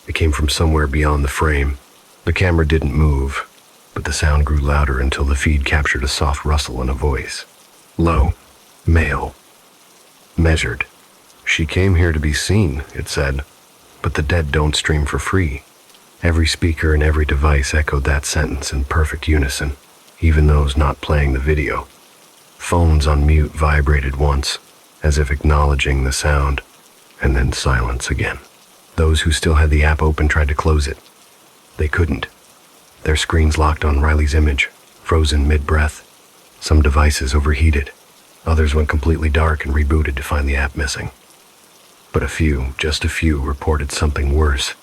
It came from somewhere beyond the frame. The camera didn't move, but the sound grew louder until the feed captured a soft rustle and a voice. Low, male, measured. "She came here to be seen," it said, "but the dead don't stream for free." Every speaker and every device echoed that sentence in perfect unison, even those not playing the video. Phones on mute vibrated once, as if acknowledging the sound, and then silence again. Those who still had the app open tried to close it. They couldn't. Their screens locked on Riley's image, frozen mid-breath. Some devices overheated. Others went completely dark and rebooted to find the app missing. But a few, just a few, reported something worse.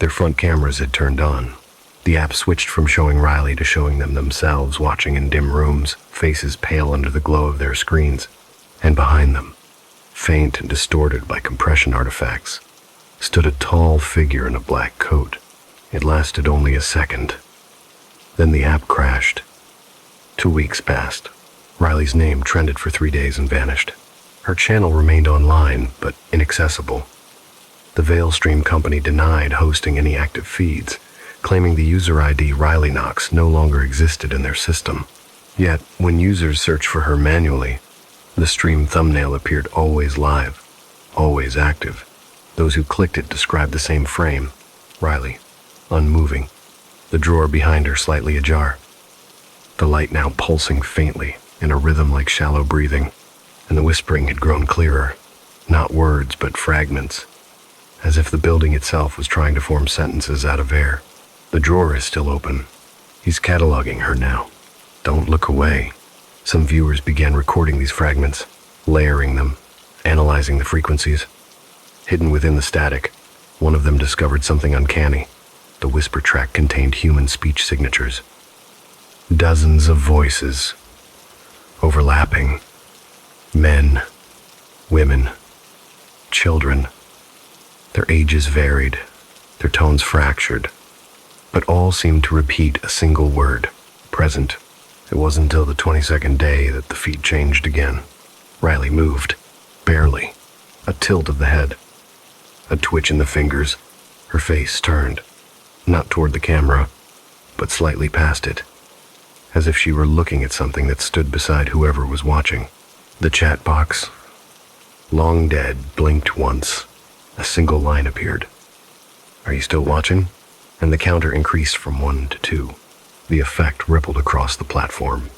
Their front cameras had turned on. The app switched from showing Riley to showing them themselves watching in dim rooms, faces pale under the glow of their screens. And behind them, faint and distorted by compression artifacts, stood a tall figure in a black coat. It lasted only a second. Then the app crashed. 2 weeks passed. Riley's name trended for 3 days and vanished. Her channel remained online, but inaccessible. The Veil Stream company denied hosting any active feeds, claiming the user ID Riley Knox no longer existed in their system. Yet, when users searched for her manually, the stream thumbnail appeared always live, always active. Those who clicked it described the same frame: Riley, unmoving, the drawer behind her slightly ajar, the light now pulsing faintly in a rhythm like shallow breathing, and the whispering had grown clearer, not words but fragments, as if the building itself was trying to form sentences out of air. The drawer is still open. He's cataloging her now. Don't look away. Some viewers began recording these fragments, layering them, analyzing the frequencies. Hidden within the static, one of them discovered something uncanny. The whisper track contained human speech signatures. Dozens of voices, overlapping. Men, women, children. Their ages varied, their tones fractured, but all seemed to repeat a single word: present. It wasn't until the 22nd day that the feed changed again. Riley moved, barely, a tilt of the head, a twitch in the fingers. Her face turned, not toward the camera, but slightly past it, as if she were looking at something that stood beside whoever was watching. The chat box, long dead, blinked once. A single line appeared. "Are you still watching?" And the counter increased from 1 to 2. The effect rippled across the platform.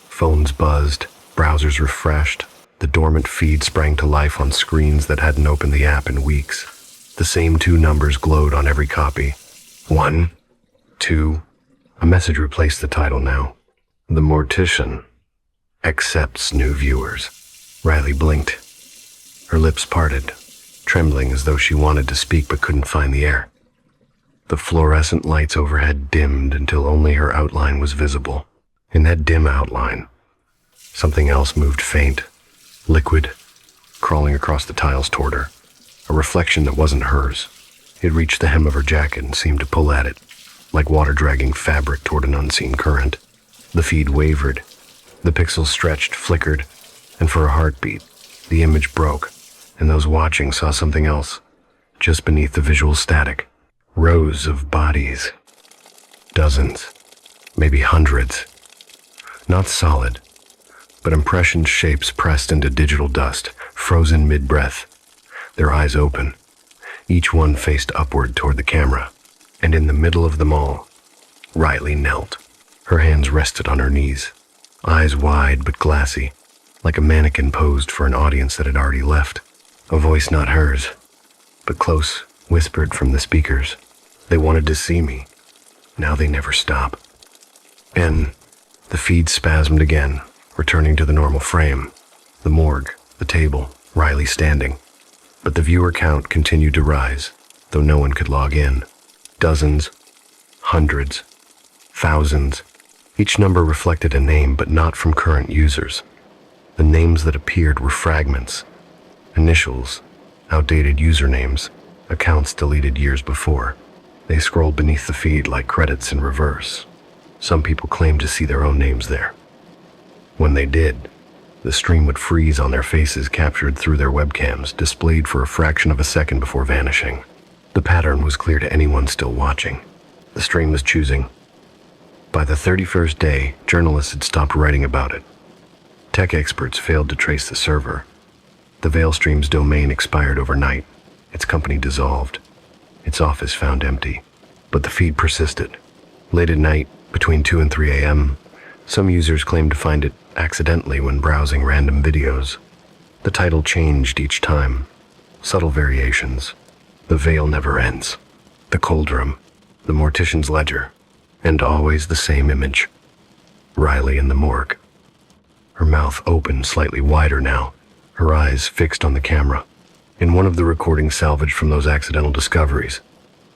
Phones buzzed, browsers refreshed. The dormant feed sprang to life on screens that hadn't opened the app in weeks. The same 2 numbers glowed on every copy. 1, 2. A message replaced the title now. The Mortician accepts new viewers. Riley blinked. Her lips parted, trembling as though she wanted to speak but couldn't find the air. The fluorescent lights overhead dimmed until only her outline was visible. In that dim outline, something else moved faint, liquid, crawling across the tiles toward her, a reflection that wasn't hers. It reached the hem of her jacket and seemed to pull at it, like water dragging fabric toward an unseen current. The feed wavered. The pixels stretched, flickered, and for a heartbeat, the image broke, and those watching saw something else, just beneath the visual static. Rows of bodies. Dozens, maybe hundreds. Not solid, but impression shapes pressed into digital dust, frozen mid-breath, their eyes open. Each one faced upward toward the camera, and in the middle of them all, Riley knelt. Her hands rested on her knees, eyes wide but glassy, like a mannequin posed for an audience that had already left. A voice not hers, but close, whispered from the speakers. They wanted to see me. Now they never stop. And the feed spasmed again, returning to the normal frame. The morgue, the table, Riley standing. But the viewer count continued to rise, though no one could log in. Dozens, hundreds, thousands. Each number reflected a name, but not from current users. The names that appeared were fragments, initials, outdated usernames, accounts deleted years before. They scrolled beneath the feed like credits in reverse. Some people claimed to see their own names there. When they did, the stream would freeze on their faces captured through their webcams, displayed for a fraction of a second before vanishing. The pattern was clear to anyone still watching. The stream was choosing. By the 31st day, journalists had stopped writing about it. Tech experts failed to trace the server. The Veil Stream's domain expired overnight. Its company dissolved. Its office found empty. But the feed persisted. Late at night, between 2 and 3 a.m., some users claimed to find it accidentally when browsing random videos. The title changed each time. Subtle variations. The Veil Never Ends. The Cold Room. The Mortician's Ledger. And always the same image. Riley in the morgue. Her mouth open, slightly wider now, her eyes fixed on the camera. In one of the recordings salvaged from those accidental discoveries,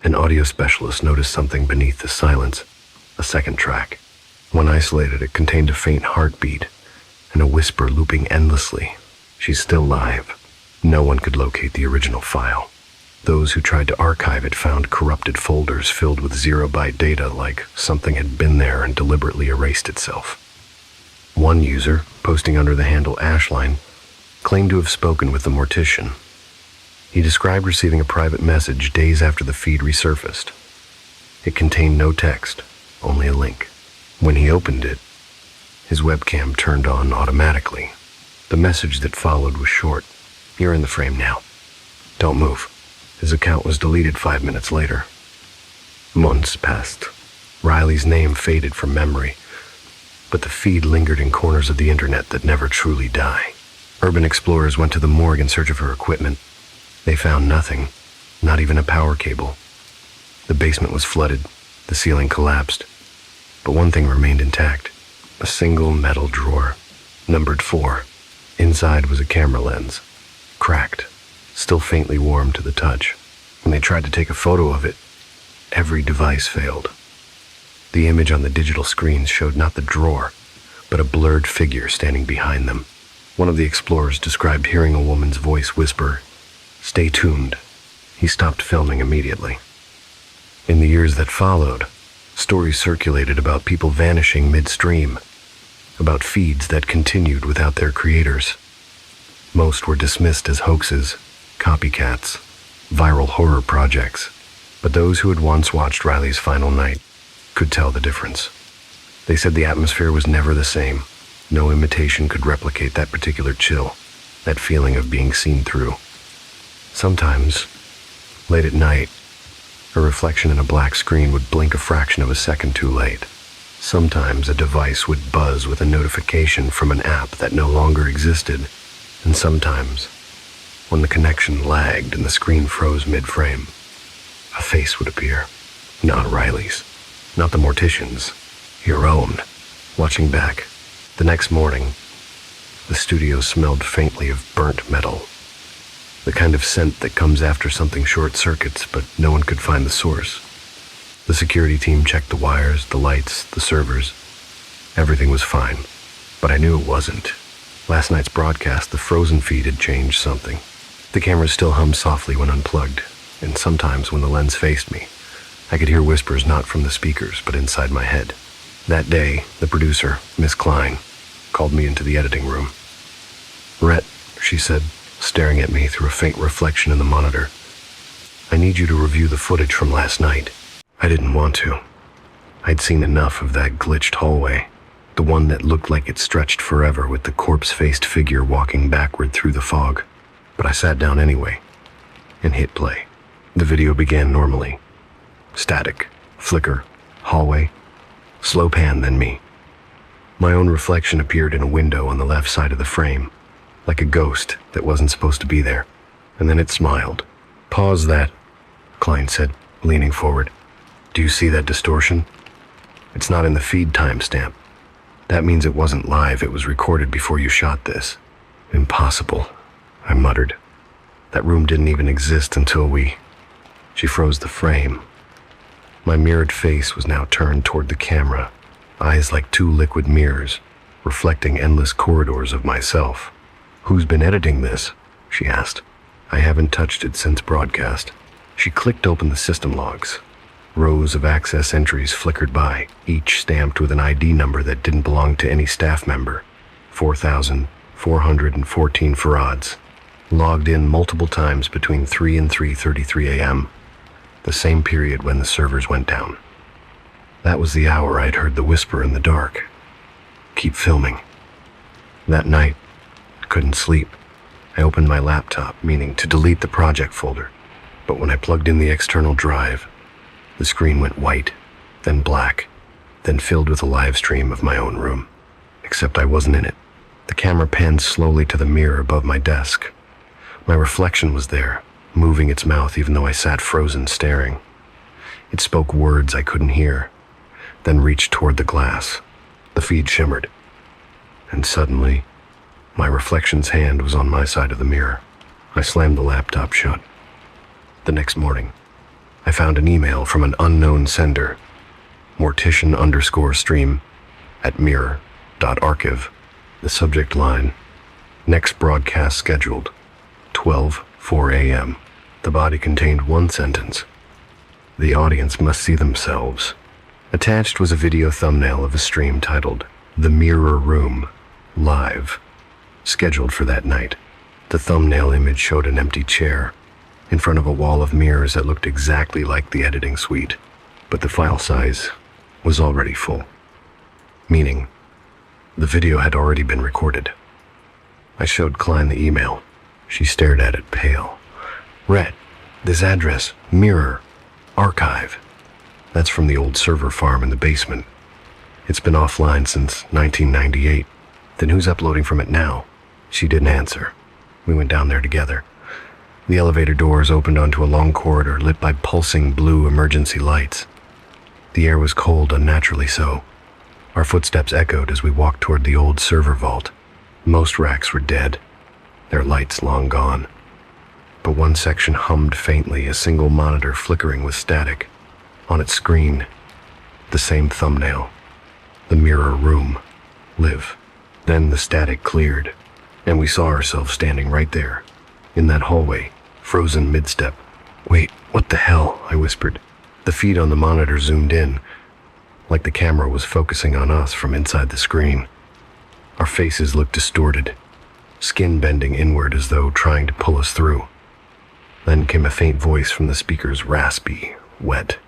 an audio specialist noticed something beneath the silence, a second track. When isolated, it contained a faint heartbeat and a whisper looping endlessly. She's still live. No one could locate the original file. Those who tried to archive it found corrupted folders filled with zero-byte data, like something had been there and deliberately erased itself. One user, posting under the handle Ashline, claimed to have spoken with the mortician. He described receiving a private message days after the feed resurfaced. It contained no text, only a link. When he opened it, his webcam turned on automatically. The message that followed was short. "You're in the frame now. Don't move." His account was deleted 5 minutes later. Months passed. Riley's name faded from memory, but the feed lingered in corners of the internet that never truly die. Urban explorers went to the morgue in search of her equipment. They found nothing, not even a power cable. The basement was flooded, the ceiling collapsed, but one thing remained intact: a single metal drawer, numbered 4. Inside was a camera lens, cracked, still faintly warm to the touch. When they tried to take a photo of it, every device failed. The image on the digital screens showed not the drawer, but a blurred figure standing behind them. One of the explorers described hearing a woman's voice whisper, "Stay tuned." He stopped filming immediately. In the years that followed, stories circulated about people vanishing midstream, about feeds that continued without their creators. Most were dismissed as hoaxes, copycats, viral horror projects, but those who had once watched Riley's final night could tell the difference. They said the atmosphere was never the same. No imitation could replicate that particular chill, that feeling of being seen through. Sometimes, late at night, a reflection in a black screen would blink a fraction of a second too late. Sometimes a device would buzz with a notification from an app that no longer existed, and sometimes, when the connection lagged and the screen froze mid-frame, a face would appear. Not Riley's, not the mortician's, your own. Watching back, the next morning, the studio smelled faintly of burnt metal. The kind of scent that comes after something short circuits, but no one could find the source. The security team checked the wires, the lights, the servers. Everything was fine, but I knew it wasn't. Last night's broadcast, the frozen feed had changed something. The camera still hummed softly when unplugged, and sometimes when the lens faced me, I could hear whispers not from the speakers, but inside my head. That day, the producer, Miss Klein, called me into the editing room. "Rhett," she said, staring at me through a faint reflection in the monitor, "I need you to review the footage from last night." I didn't want to. I'd seen enough of that glitched hallway, the one that looked like it stretched forever with the corpse-faced figure walking backward through the fog. But I sat down anyway and hit play. The video began normally. Static, flicker, hallway, slow pan, then me. My own reflection appeared in a window on the left side of the frame, like a ghost that wasn't supposed to be there. And then it smiled. "Pause that," Klein said, leaning forward. "Do you see that distortion? It's not in the feed timestamp. That means it wasn't live, it was recorded before you shot this." "Impossible," I muttered. "That room didn't even exist until we..." She froze the frame. My mirrored face was now turned toward the camera, eyes like 2 liquid mirrors, reflecting endless corridors of myself. "Who's been editing this?" she asked. "I haven't touched it since broadcast." She clicked open the system logs. Rows of access entries flickered by, each stamped with an ID number that didn't belong to any staff member. 4,414 Farads. Logged in multiple times between 3 and 3:33 a.m., the same period when the servers went down. That was the hour I'd heard the whisper in the dark. "Keep filming." That night, I couldn't sleep. I opened my laptop, meaning to delete the project folder, but when I plugged in the external drive, the screen went white, then black, then filled with a live stream of my own room. Except I wasn't in it. The camera panned slowly to the mirror above my desk. My reflection was there, moving its mouth even though I sat frozen staring. It spoke words I couldn't hear, then reached toward the glass. The feed shimmered. And suddenly, my reflection's hand was on my side of the mirror. I slammed the laptop shut. The next morning, I found an email from an unknown sender, mortician_stream@mirror.archive. The subject line, "Next broadcast scheduled, 12:04 a.m." The body contained one sentence: "The audience must see themselves." Attached was a video thumbnail of a stream titled "The Mirror Room Live," scheduled for that night. The thumbnail image showed an empty chair in front of a wall of mirrors that looked exactly like the editing suite, but the file size was already full, meaning the video had already been recorded. I showed Klein the email. She stared at it, pale. "Rhett, this address, Mirror, Archive. That's from the old server farm in the basement. It's been offline since 1998. Then who's uploading from it now?" She didn't answer. We went down there together. The elevator doors opened onto a long corridor lit by pulsing blue emergency lights. The air was cold, unnaturally so. Our footsteps echoed as we walked toward the old server vault. Most racks were dead, their lights long gone. But one section hummed faintly, a single monitor flickering with static. On its screen, the same thumbnail: "The Mirror Room Live." Then the static cleared, and we saw ourselves standing right there, in that hallway, frozen mid-step. "Wait, what the hell?" I whispered. The feed on the monitor zoomed in, like the camera was focusing on us from inside the screen. Our faces looked distorted, skin bending inward as though trying to pull us through. Then came a faint voice from the speakers, raspy, wet.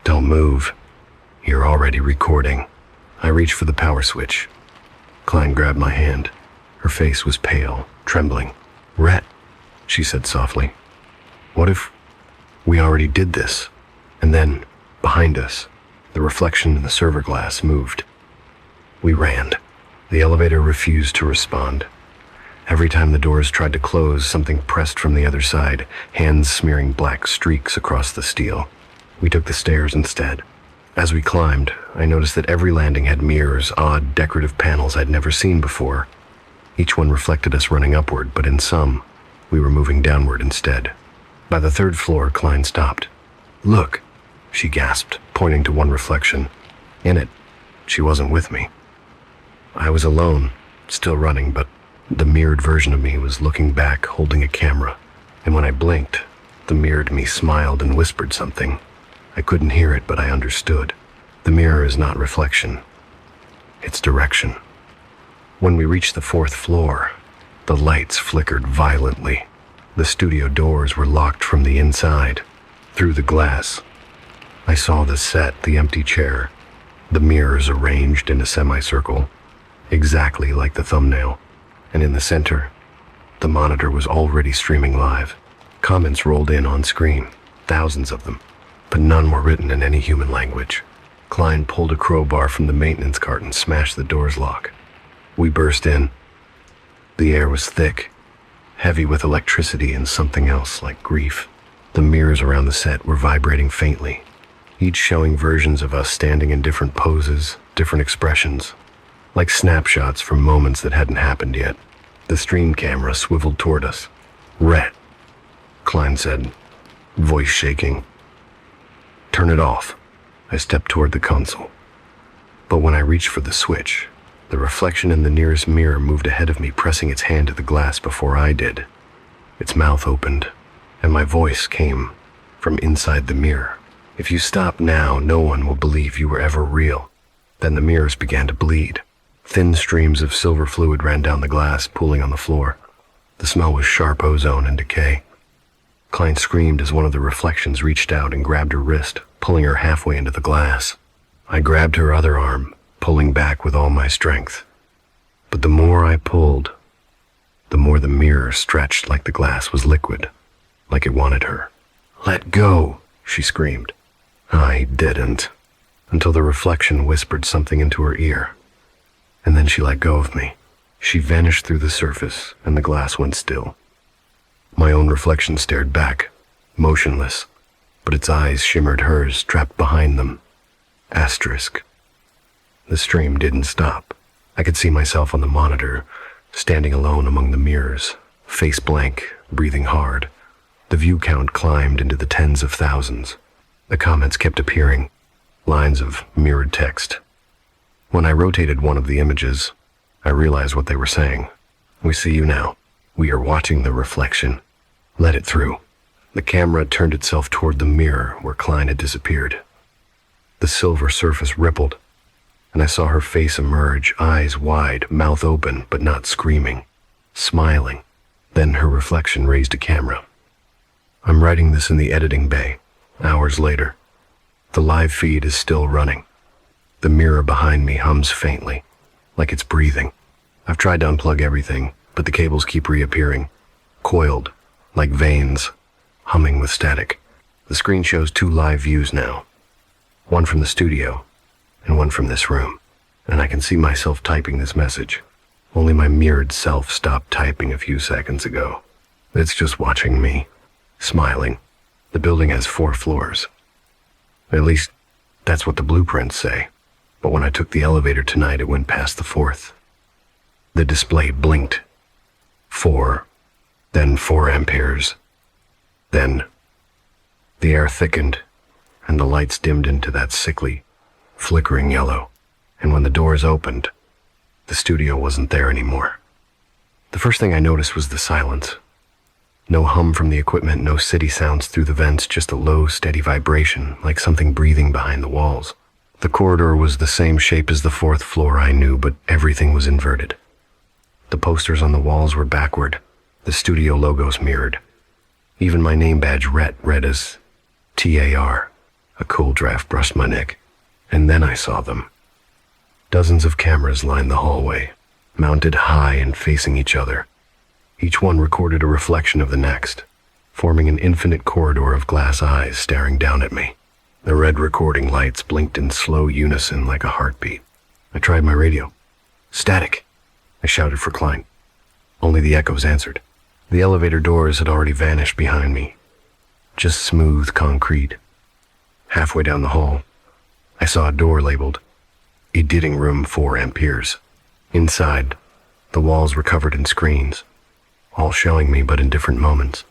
"Don't move. You're already recording." I reached for the power switch. Klein grabbed my hand. Her face was pale, trembling. "Rhett," she said softly, "what if we already did this?" And then, behind us, the reflection in the server glass moved. We ran. The elevator refused to respond. Every time the doors tried to close, something pressed from the other side, hands smearing black streaks across the steel. We took the stairs instead. As we climbed, I noticed that every landing had mirrors, odd, decorative panels I'd never seen before. Each one reflected us running upward, but in some, we were moving downward instead. By the third floor, Klein stopped. "Look," she gasped, pointing to one reflection. In it, she wasn't with me. I was alone, still running, but the mirrored version of me was looking back, holding a camera. And when I blinked, the mirrored me smiled and whispered something. I couldn't hear it, but I understood. The mirror is not reflection. It's direction. When we reached the fourth floor, the lights flickered violently. The studio doors were locked from the inside. Through the glass, I saw the set, the empty chair, the mirrors arranged in a semicircle, exactly like the thumbnail. And in the center, the monitor was already streaming live. Comments rolled in on screen, thousands of them, but none were written in any human language. Klein pulled a crowbar from the maintenance cart and smashed the door's lock. We burst in. The air was thick, heavy with electricity and something else like grief. The mirrors around the set were vibrating faintly, each showing versions of us standing in different poses, different expressions, like snapshots from moments that hadn't happened yet. The stream camera swiveled toward us. "Rhett," Klein said, voice shaking. "Turn it off." I stepped toward the console. But when I reached for the switch, the reflection in the nearest mirror moved ahead of me, pressing its hand to the glass before I did. Its mouth opened, and my voice came from inside the mirror. "If you stop now, no one will believe you were ever real." Then the mirrors began to bleed. Thin streams of silver fluid ran down the glass, pooling on the floor. The smell was sharp ozone and decay. Klein screamed as one of the reflections reached out and grabbed her wrist, pulling her halfway into the glass. I grabbed her other arm, pulling back with all my strength. But the more I pulled, the more the mirror stretched like the glass was liquid, like it wanted her. "Let go," she screamed. I didn't, until the reflection whispered something into her ear. And then she let go of me. She vanished through the surface, and the glass went still. My own reflection stared back, motionless, but its eyes shimmered hers, trapped behind them. Asterisk. The stream didn't stop. I could see myself on the monitor, standing alone among the mirrors, face blank, breathing hard. The view count climbed into the tens of thousands. The comments kept appearing, lines of mirrored text. When I rotated one of the images, I realized what they were saying. "We see you now. We are watching the reflection. Let it through. The camera turned itself toward the mirror where Klein had disappeared. The silver surface rippled, and I saw her face emerge, eyes wide, mouth open, but not screaming, smiling. Then her reflection raised a camera. I'm writing this in the editing bay, hours later. The live feed is still running. The mirror behind me hums faintly, like it's breathing. I've tried to unplug everything, but the cables keep reappearing, coiled, like veins, humming with static. The screen shows 2 live views now, one from the studio and one from this room, and I can see myself typing this message. Only my mirrored self stopped typing a few seconds ago. It's just watching me, smiling. The building has 4 floors. At least, that's what the blueprints say. But when I took the elevator tonight, it went past the 4th. The display blinked. 4, then 4 amperes. Then, the air thickened, and the lights dimmed into that sickly, flickering yellow. And when the doors opened, the studio wasn't there anymore. The first thing I noticed was the silence. No hum from the equipment, no city sounds through the vents, just a low, steady vibration, like something breathing behind the walls. The corridor was the same shape as the 4th floor I knew, but everything was inverted. The posters on the walls were backward, the studio logos mirrored. Even my name badge read as TAR. A cool draft brushed my neck, and then I saw them. Dozens of cameras lined the hallway, mounted high and facing each other. Each one recorded a reflection of the next, forming an infinite corridor of glass eyes staring down at me. The red recording lights blinked in slow unison like a heartbeat. I tried my radio. Static! I shouted for Klein. Only the echoes answered. The elevator doors had already vanished behind me. Just smooth concrete. Halfway down the hall, I saw a door labeled Editing Room 4 amperes. Inside, the walls were covered in screens, all showing me but in different moments.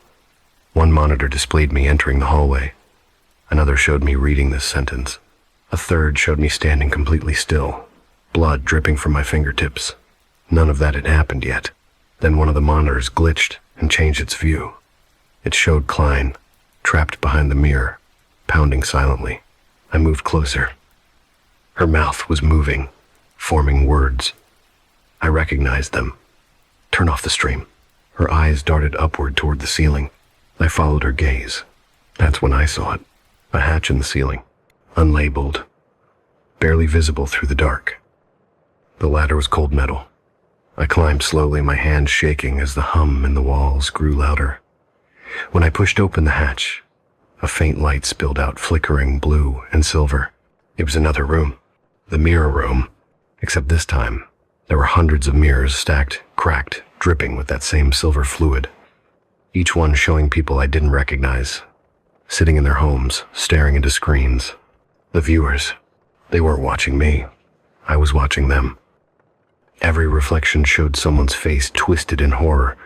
One monitor displayed me entering the hallway. Another showed me reading this sentence. A third showed me standing completely still, blood dripping from my fingertips. None of that had happened yet. Then one of the monitors glitched and changed its view. It showed Klein, trapped behind the mirror, pounding silently. I moved closer. Her mouth was moving, forming words. I recognized them. Turn off the stream. Her eyes darted upward toward the ceiling. I followed her gaze. That's when I saw it. A hatch in the ceiling, unlabeled, barely visible through the dark. The ladder was cold metal. I climbed slowly, my hands shaking as the hum in the walls grew louder. When I pushed open the hatch, a faint light spilled out, flickering blue and silver. It was another room, the mirror room, except this time there were hundreds of mirrors stacked, cracked, dripping with that same silver fluid. Each one showing people I didn't recognize, sitting in their homes, staring into screens. The viewers, they weren't watching me. I was watching them. Every reflection showed someone's face twisted in horror,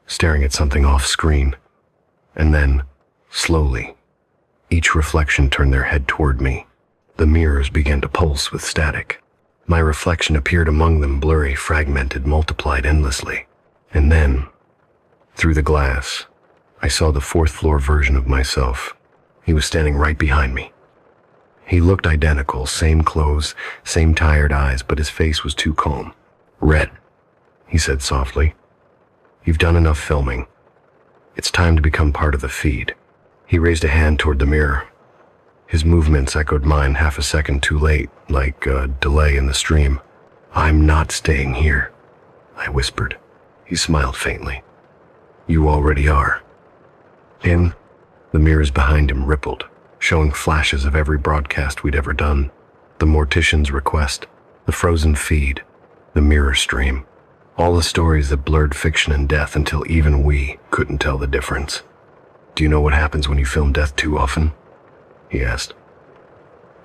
staring at something off screen. And then, slowly, each reflection turned their head toward me. The mirrors began to pulse with static. My reflection appeared among them, blurry, fragmented, multiplied endlessly. And then, through the glass, I saw the 4th floor version of myself. He was standing right behind me. He looked identical, same clothes, same tired eyes, but his face was too calm. Red, he said softly. You've done enough filming. It's time to become part of the feed. He raised a hand toward the mirror. His movements echoed mine half a second too late, like a delay in the stream. I'm not staying here, I whispered. He smiled faintly. You already are. In, the mirrors behind him rippled, showing flashes of every broadcast we'd ever done. The Mortician's Request, the Frozen Feed, the Mirror Stream. All the stories that blurred fiction and death until even we couldn't tell the difference. Do you know what happens when you film death too often? He asked.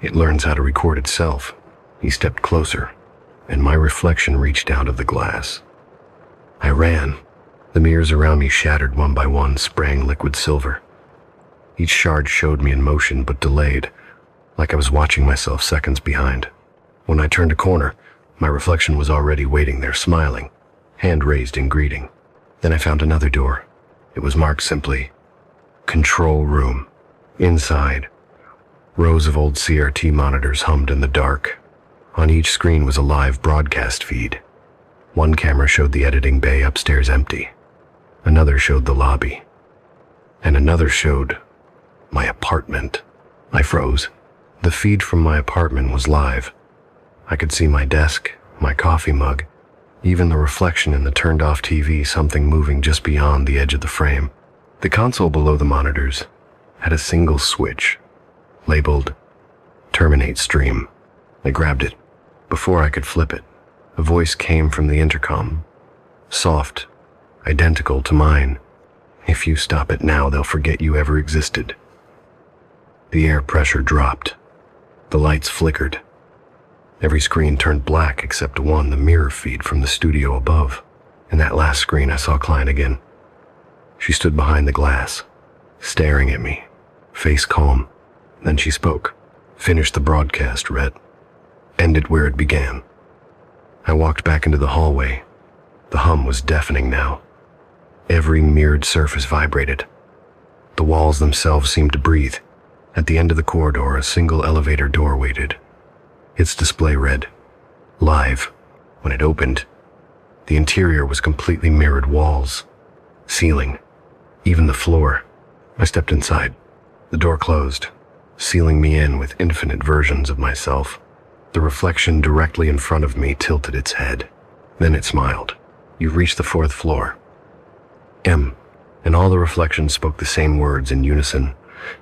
It learns how to record itself. He stepped closer, and my reflection reached out of the glass. I ran. The mirrors around me shattered one by one, spraying liquid silver. Each shard showed me in motion, but delayed, like I was watching myself seconds behind. When I turned a corner, my reflection was already waiting there, smiling, hand raised in greeting. Then I found another door. It was marked simply, Control room. Inside, rows of old CRT monitors hummed in the dark. On each screen was a live broadcast feed. One camera showed the editing bay upstairs empty. Another showed the lobby. And another showed my apartment. I froze. The feed from my apartment was live. I could see my desk, my coffee mug, even the reflection in the turned-off TV, something moving just beyond the edge of the frame. The console below the monitors had a single switch, labeled Terminate Stream. I grabbed it. Before I could flip it, a voice came from the intercom. Soft, identical to mine. If you stop it now, they'll forget you ever existed. The air pressure dropped. The lights flickered. Every screen turned black except one, the mirror feed from the studio above. In that last screen, I saw Klein again. She stood behind the glass, staring at me, face calm. Then she spoke. Finish the broadcast, Rhett. End it where it began. I walked back into the hallway. The hum was deafening now. Every mirrored surface vibrated. The walls themselves seemed to breathe. At the end of the corridor, a single elevator door waited. Its display read, Live. When it opened, the interior was completely mirrored walls, ceiling, even the floor. I stepped inside. The door closed, sealing me in with infinite versions of myself. The reflection directly in front of me tilted its head. Then it smiled. You've reached the 4th floor. M. And all the reflections spoke the same words in unison,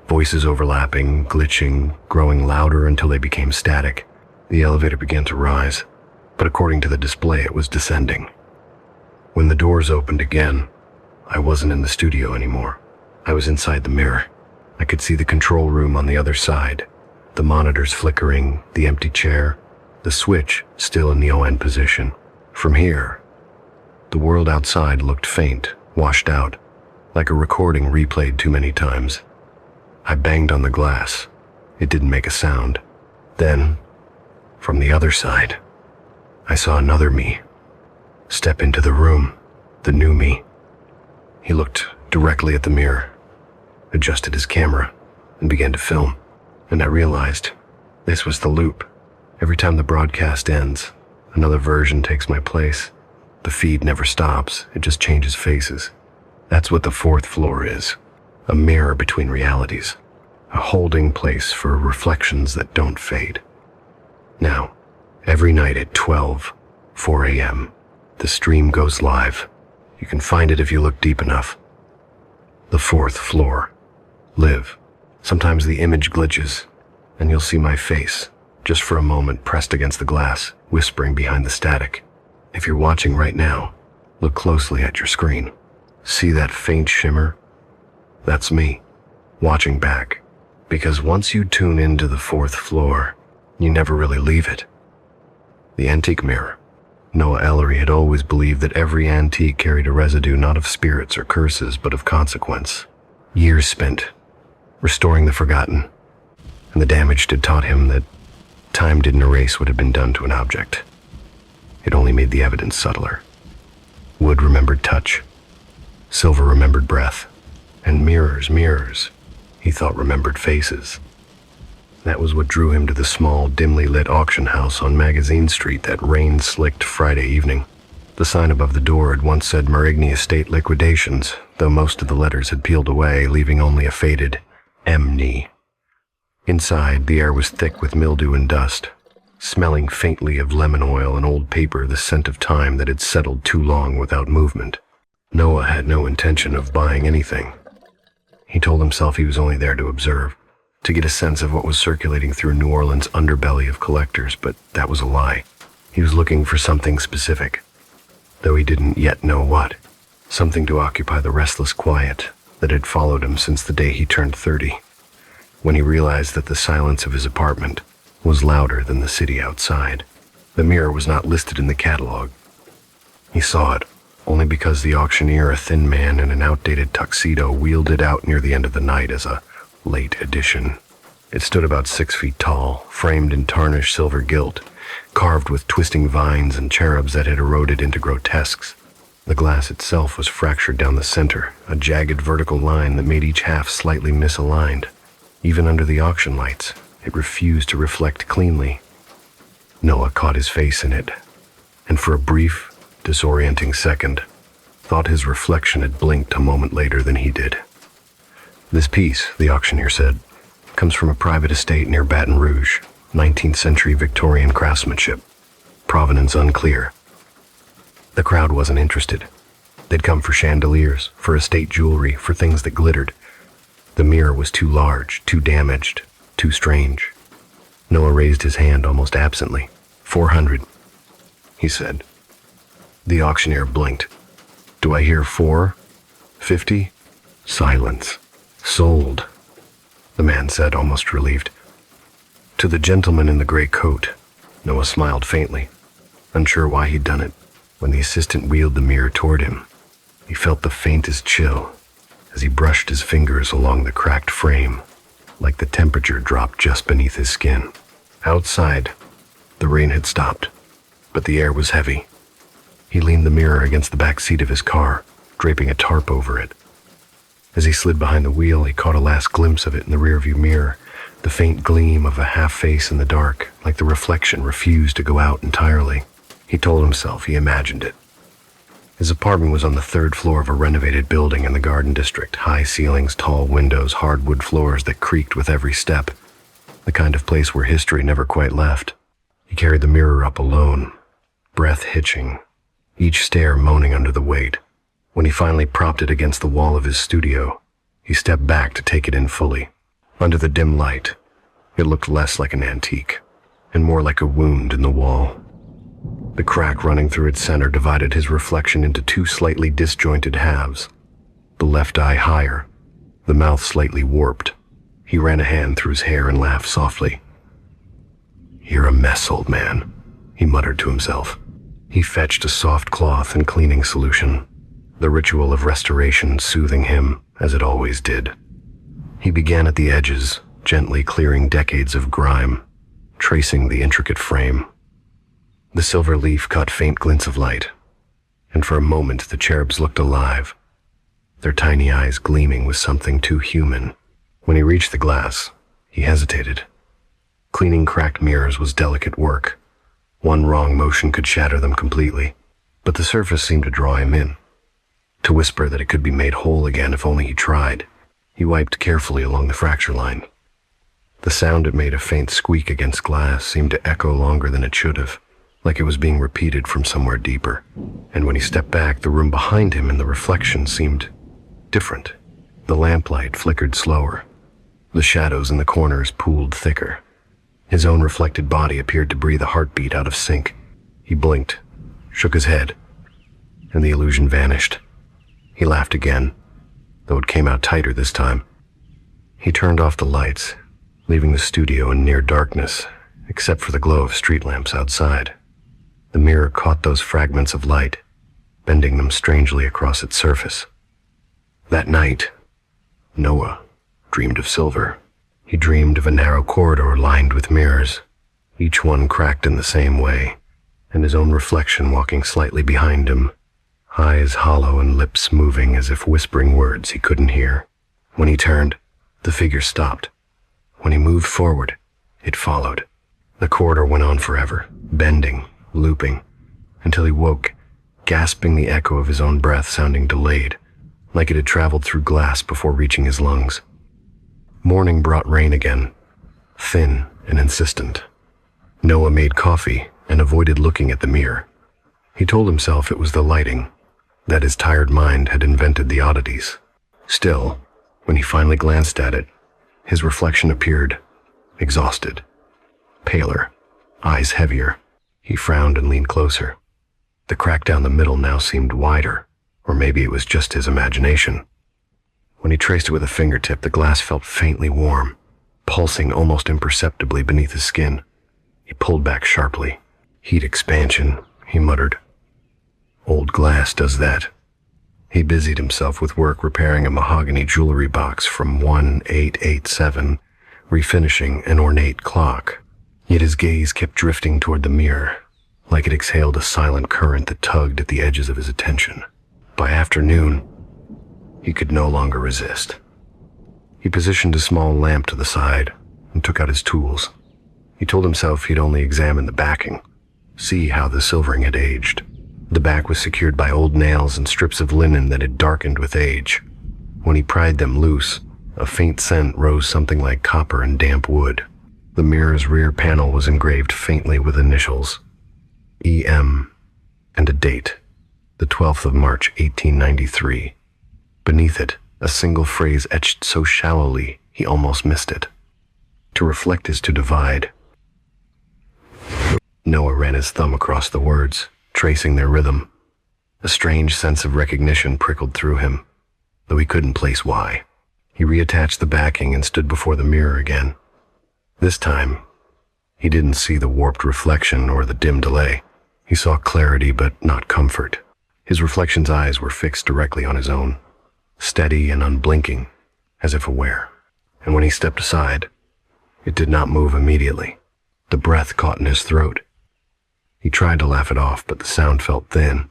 voices overlapping, glitching, growing louder until they became static. The elevator began to rise, but according to the display, it was descending. When the doors opened again, I wasn't in the studio anymore. I was inside the mirror. I could see the control room on the other side, the monitors flickering, the empty chair, the switch still in the ON position. From here, the world outside looked faint, washed out, like a recording replayed too many times. I banged on the glass. It didn't make a sound. Then, from the other side, I saw another me step into the room, the new me. He looked directly at the mirror, adjusted his camera, and began to film. And I realized this was the loop. Every time the broadcast ends, another version takes my place. The feed never stops, it just changes faces. That's what the 4th floor is. A mirror between realities. A holding place for reflections that don't fade. Now, every night at 4 a.m., the stream goes live. You can find it if you look deep enough. The 4th floor. Live. Sometimes the image glitches, and you'll see my face, just for a moment pressed against the glass, whispering behind the static. If you're watching right now, look closely at your screen. See that faint shimmer? That's me, watching back. Because once you tune into the 4th floor, you never really leave it. The antique mirror. Noah Ellery had always believed that every antique carried a residue not of spirits or curses, but of consequence. Years spent restoring the forgotten, and the damage had taught him that time didn't erase what had been done to an object. It only made the evidence subtler. Wood remembered touch, silver remembered breath, and mirrors, he thought remembered faces. That was what drew him to the small, dimly lit auction house on Magazine Street that rain-slicked Friday evening. The sign above the door had once said Marigny Estate Liquidations, though most of the letters had peeled away, leaving only a faded M-N-Y. Inside, the air was thick with mildew and dust, smelling faintly of lemon oil and old paper, the scent of time that had settled too long without movement. Noah had no intention of buying anything. He told himself he was only there to observe, to get a sense of what was circulating through New Orleans' underbelly of collectors, but that was a lie. He was looking for something specific, though he didn't yet know what. Something to occupy the restless quiet that had followed him since the day he turned 30, when he realized that the silence of his apartment was louder than the city outside. The mirror was not listed in the catalog. He saw it only because the auctioneer, a thin man in an outdated tuxedo, wheeled it out near the end of the night as a late edition. It stood about 6 feet tall, framed in tarnished silver gilt, carved with twisting vines and cherubs that had eroded into grotesques. The glass itself was fractured down the center, a jagged vertical line that made each half slightly misaligned. Even under the auction lights, it refused to reflect cleanly. Noah caught his face in it, and for a brief, disorienting second, thought his reflection had blinked a moment later than he did. "This piece," the auctioneer said, "comes from a private estate near Baton Rouge, 19th century Victorian craftsmanship. Provenance unclear." The crowd wasn't interested. They'd come for chandeliers, for estate jewelry, for things that glittered. The mirror was too large, too damaged, too strange. Noah raised his hand almost absently. 400, he said. The auctioneer blinked. "Do I hear 450? Silence. "Sold," the man said, almost relieved. "To the gentleman in the gray coat." Noah smiled faintly, unsure why he'd done it. When the assistant wheeled the mirror toward him, he felt the faintest chill as he brushed his fingers along the cracked frame, like the temperature dropped just beneath his skin. Outside, the rain had stopped, but the air was heavy. He leaned the mirror against the back seat of his car, draping a tarp over it. As he slid behind the wheel, he caught a last glimpse of it in the rearview mirror, the faint gleam of a half face in the dark, like the reflection refused to go out entirely. He told himself he imagined it. His apartment was on the third floor of a renovated building in the Garden District, high ceilings, tall windows, hardwood floors that creaked with every step, the kind of place where history never quite left. He carried the mirror up alone, breath hitching, each stair moaning under the weight. When he finally propped it against the wall of his studio, he stepped back to take it in fully. Under the dim light, it looked less like an antique, and more like a wound in the wall. The crack running through its center divided his reflection into two slightly disjointed halves, the left eye higher, the mouth slightly warped. He ran a hand through his hair and laughed softly. "You're a mess, old man," he muttered to himself. He fetched a soft cloth and cleaning solution, the ritual of restoration soothing him as it always did. He began at the edges, gently clearing decades of grime, tracing the intricate frame. The silver leaf caught faint glints of light, and for a moment the cherubs looked alive, their tiny eyes gleaming with something too human. When he reached the glass, he hesitated. Cleaning cracked mirrors was delicate work. One wrong motion could shatter them completely, but the surface seemed to draw him in, to whisper that it could be made whole again if only he tried. He wiped carefully along the fracture line. The sound it made, a faint squeak against glass, seemed to echo longer than it should have, like it was being repeated from somewhere deeper. And when he stepped back, the room behind him and the reflection seemed different. The lamplight flickered slower. The shadows in the corners pooled thicker. His own reflected body appeared to breathe a heartbeat out of sync. He blinked, shook his head, and the illusion vanished. He laughed again, though it came out tighter this time. He turned off the lights, leaving the studio in near darkness, except for the glow of street lamps outside. The mirror caught those fragments of light, bending them strangely across its surface. That night, Noah dreamed of silver. He dreamed of a narrow corridor lined with mirrors, each one cracked in the same way, and his own reflection walking slightly behind him, eyes hollow and lips moving as if whispering words he couldn't hear. When he turned, the figure stopped. When he moved forward, it followed. The corridor went on forever, bending, looping, until he woke, gasping, the echo of his own breath sounding delayed, like it had traveled through glass before reaching his lungs. Morning brought rain again, thin and insistent. Noah made coffee and avoided looking at the mirror. He told himself it was the lighting, that his tired mind had invented the oddities. Still, when he finally glanced at it, his reflection appeared exhausted, paler, eyes heavier. He frowned and leaned closer. The crack down the middle now seemed wider, or maybe it was just his imagination. When he traced it with a fingertip, the glass felt faintly warm, pulsing almost imperceptibly beneath his skin. He pulled back sharply. "Heat expansion," he muttered. "Old glass does that." He busied himself with work repairing a mahogany jewelry box from 1887, refinishing an ornate clock. Yet his gaze kept drifting toward the mirror, like it exhaled a silent current that tugged at the edges of his attention. By afternoon, he could no longer resist. He positioned a small lamp to the side and took out his tools. He told himself he'd only examine the backing, see how the silvering had aged. The back was secured by old nails and strips of linen that had darkened with age. When he pried them loose, a faint scent rose something like copper and damp wood. The mirror's rear panel was engraved faintly with initials, E.M., and a date, the 12th of March, 1893. Beneath it, a single phrase etched so shallowly he almost missed it. To reflect is to divide. Noah ran his thumb across the words, tracing their rhythm. A strange sense of recognition prickled through him, though he couldn't place why. He reattached the backing and stood before the mirror again. This time, he didn't see the warped reflection or the dim delay. He saw clarity but not comfort. His reflection's eyes were fixed directly on his own, steady and unblinking, as if aware. And when he stepped aside, it did not move immediately. The breath caught in his throat. He tried to laugh it off, but the sound felt thin.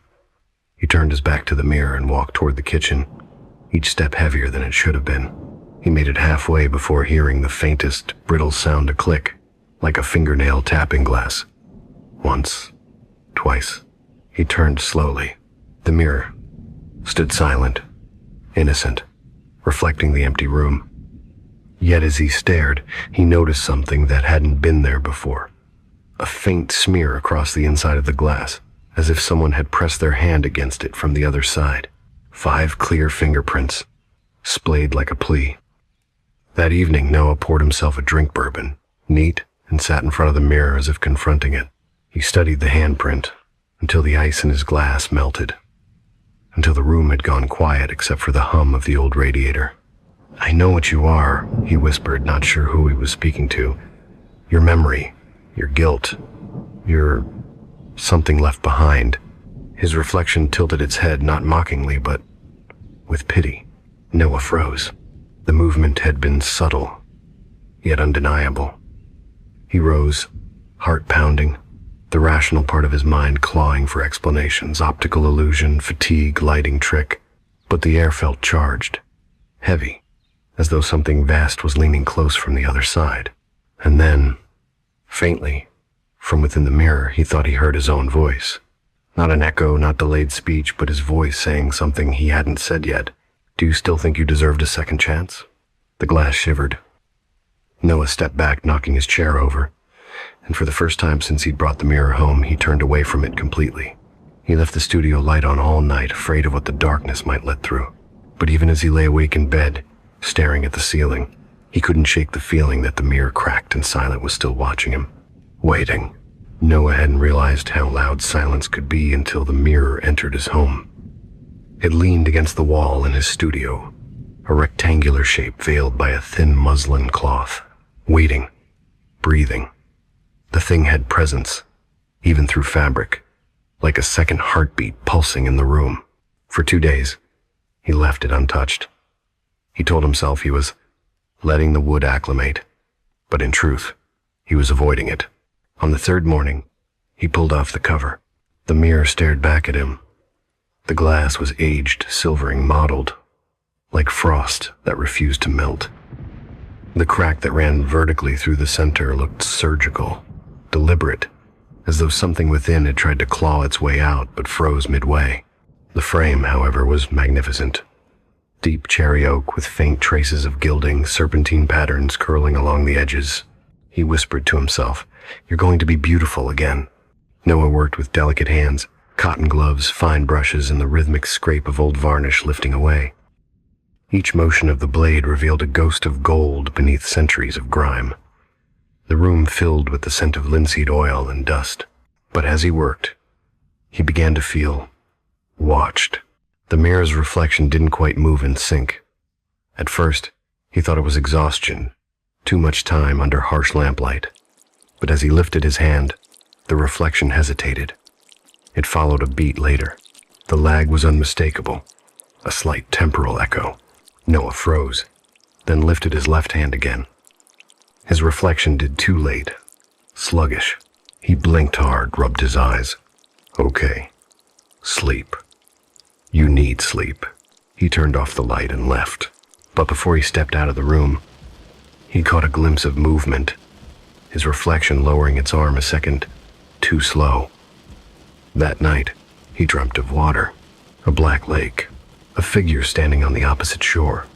He turned his back to the mirror and walked toward the kitchen, each step heavier than it should have been. He made it halfway before hearing the faintest, brittle sound a click, like a fingernail tapping glass. Once, twice. He turned slowly. The mirror stood silent, innocent, reflecting the empty room. Yet as he stared, he noticed something that hadn't been there before. A faint smear across the inside of the glass, as if someone had pressed their hand against it from the other side. 5 clear fingerprints, splayed like a plea. That evening, Noah poured himself a drink bourbon, neat, and sat in front of the mirror as if confronting it. He studied the handprint until the ice in his glass melted, until the room had gone quiet except for the hum of the old radiator. "I know what you are," he whispered, not sure who he was speaking to. "Your memory, your guilt, your something left behind." His reflection tilted its head, not mockingly, but with pity. Noah froze. The movement had been subtle, yet undeniable. He rose, heart pounding, the rational part of his mind clawing for explanations, optical illusion, fatigue, lighting trick. But the air felt charged, heavy, as though something vast was leaning close from the other side. And then, faintly, from within the mirror, he thought he heard his own voice. Not an echo, not delayed speech, but his voice saying something he hadn't said yet. "Do you still think you deserved a second chance?" The glass shivered. Noah stepped back, knocking his chair over, and for the first time since he'd brought the mirror home, he turned away from it completely. He left the studio light on all night, afraid of what the darkness might let through. But even as he lay awake in bed, staring at the ceiling, he couldn't shake the feeling that the mirror, cracked and silent, was still watching him, waiting. Noah hadn't realized how loud silence could be until the mirror entered his home. It leaned against the wall in his studio, a rectangular shape veiled by a thin muslin cloth, waiting, breathing. The thing had presence, even through fabric, like a second heartbeat pulsing in the room. For 2 days, he left it untouched. He told himself he was letting the wood acclimate, but in truth, he was avoiding it. On the 3rd morning, he pulled off the cover. The mirror stared back at him. The glass was aged, silvering, mottled, like frost that refused to melt. The crack that ran vertically through the center looked surgical, deliberate, as though something within had tried to claw its way out but froze midway. The frame, however, was magnificent. Deep cherry oak with faint traces of gilding, serpentine patterns curling along the edges. He whispered to himself, "You're going to be beautiful again." Noah worked with delicate hands, cotton gloves, fine brushes, and the rhythmic scrape of old varnish lifting away. Each motion of the blade revealed a ghost of gold beneath centuries of grime. The room filled with the scent of linseed oil and dust. But as he worked, he began to feel watched. The mirror's reflection didn't quite move in sync. At first, he thought it was exhaustion, too much time under harsh lamplight. But as he lifted his hand, the reflection hesitated. It followed a beat later. The lag was unmistakable, a slight temporal echo. Noah froze, then lifted his left hand again. His reflection did too late, sluggish. He blinked hard, rubbed his eyes. Okay, sleep. You need sleep. He turned off the light and left. But before he stepped out of the room, he caught a glimpse of movement, his reflection lowering its arm a second too slow. That night, he dreamt of water, a black lake, a figure standing on the opposite shore,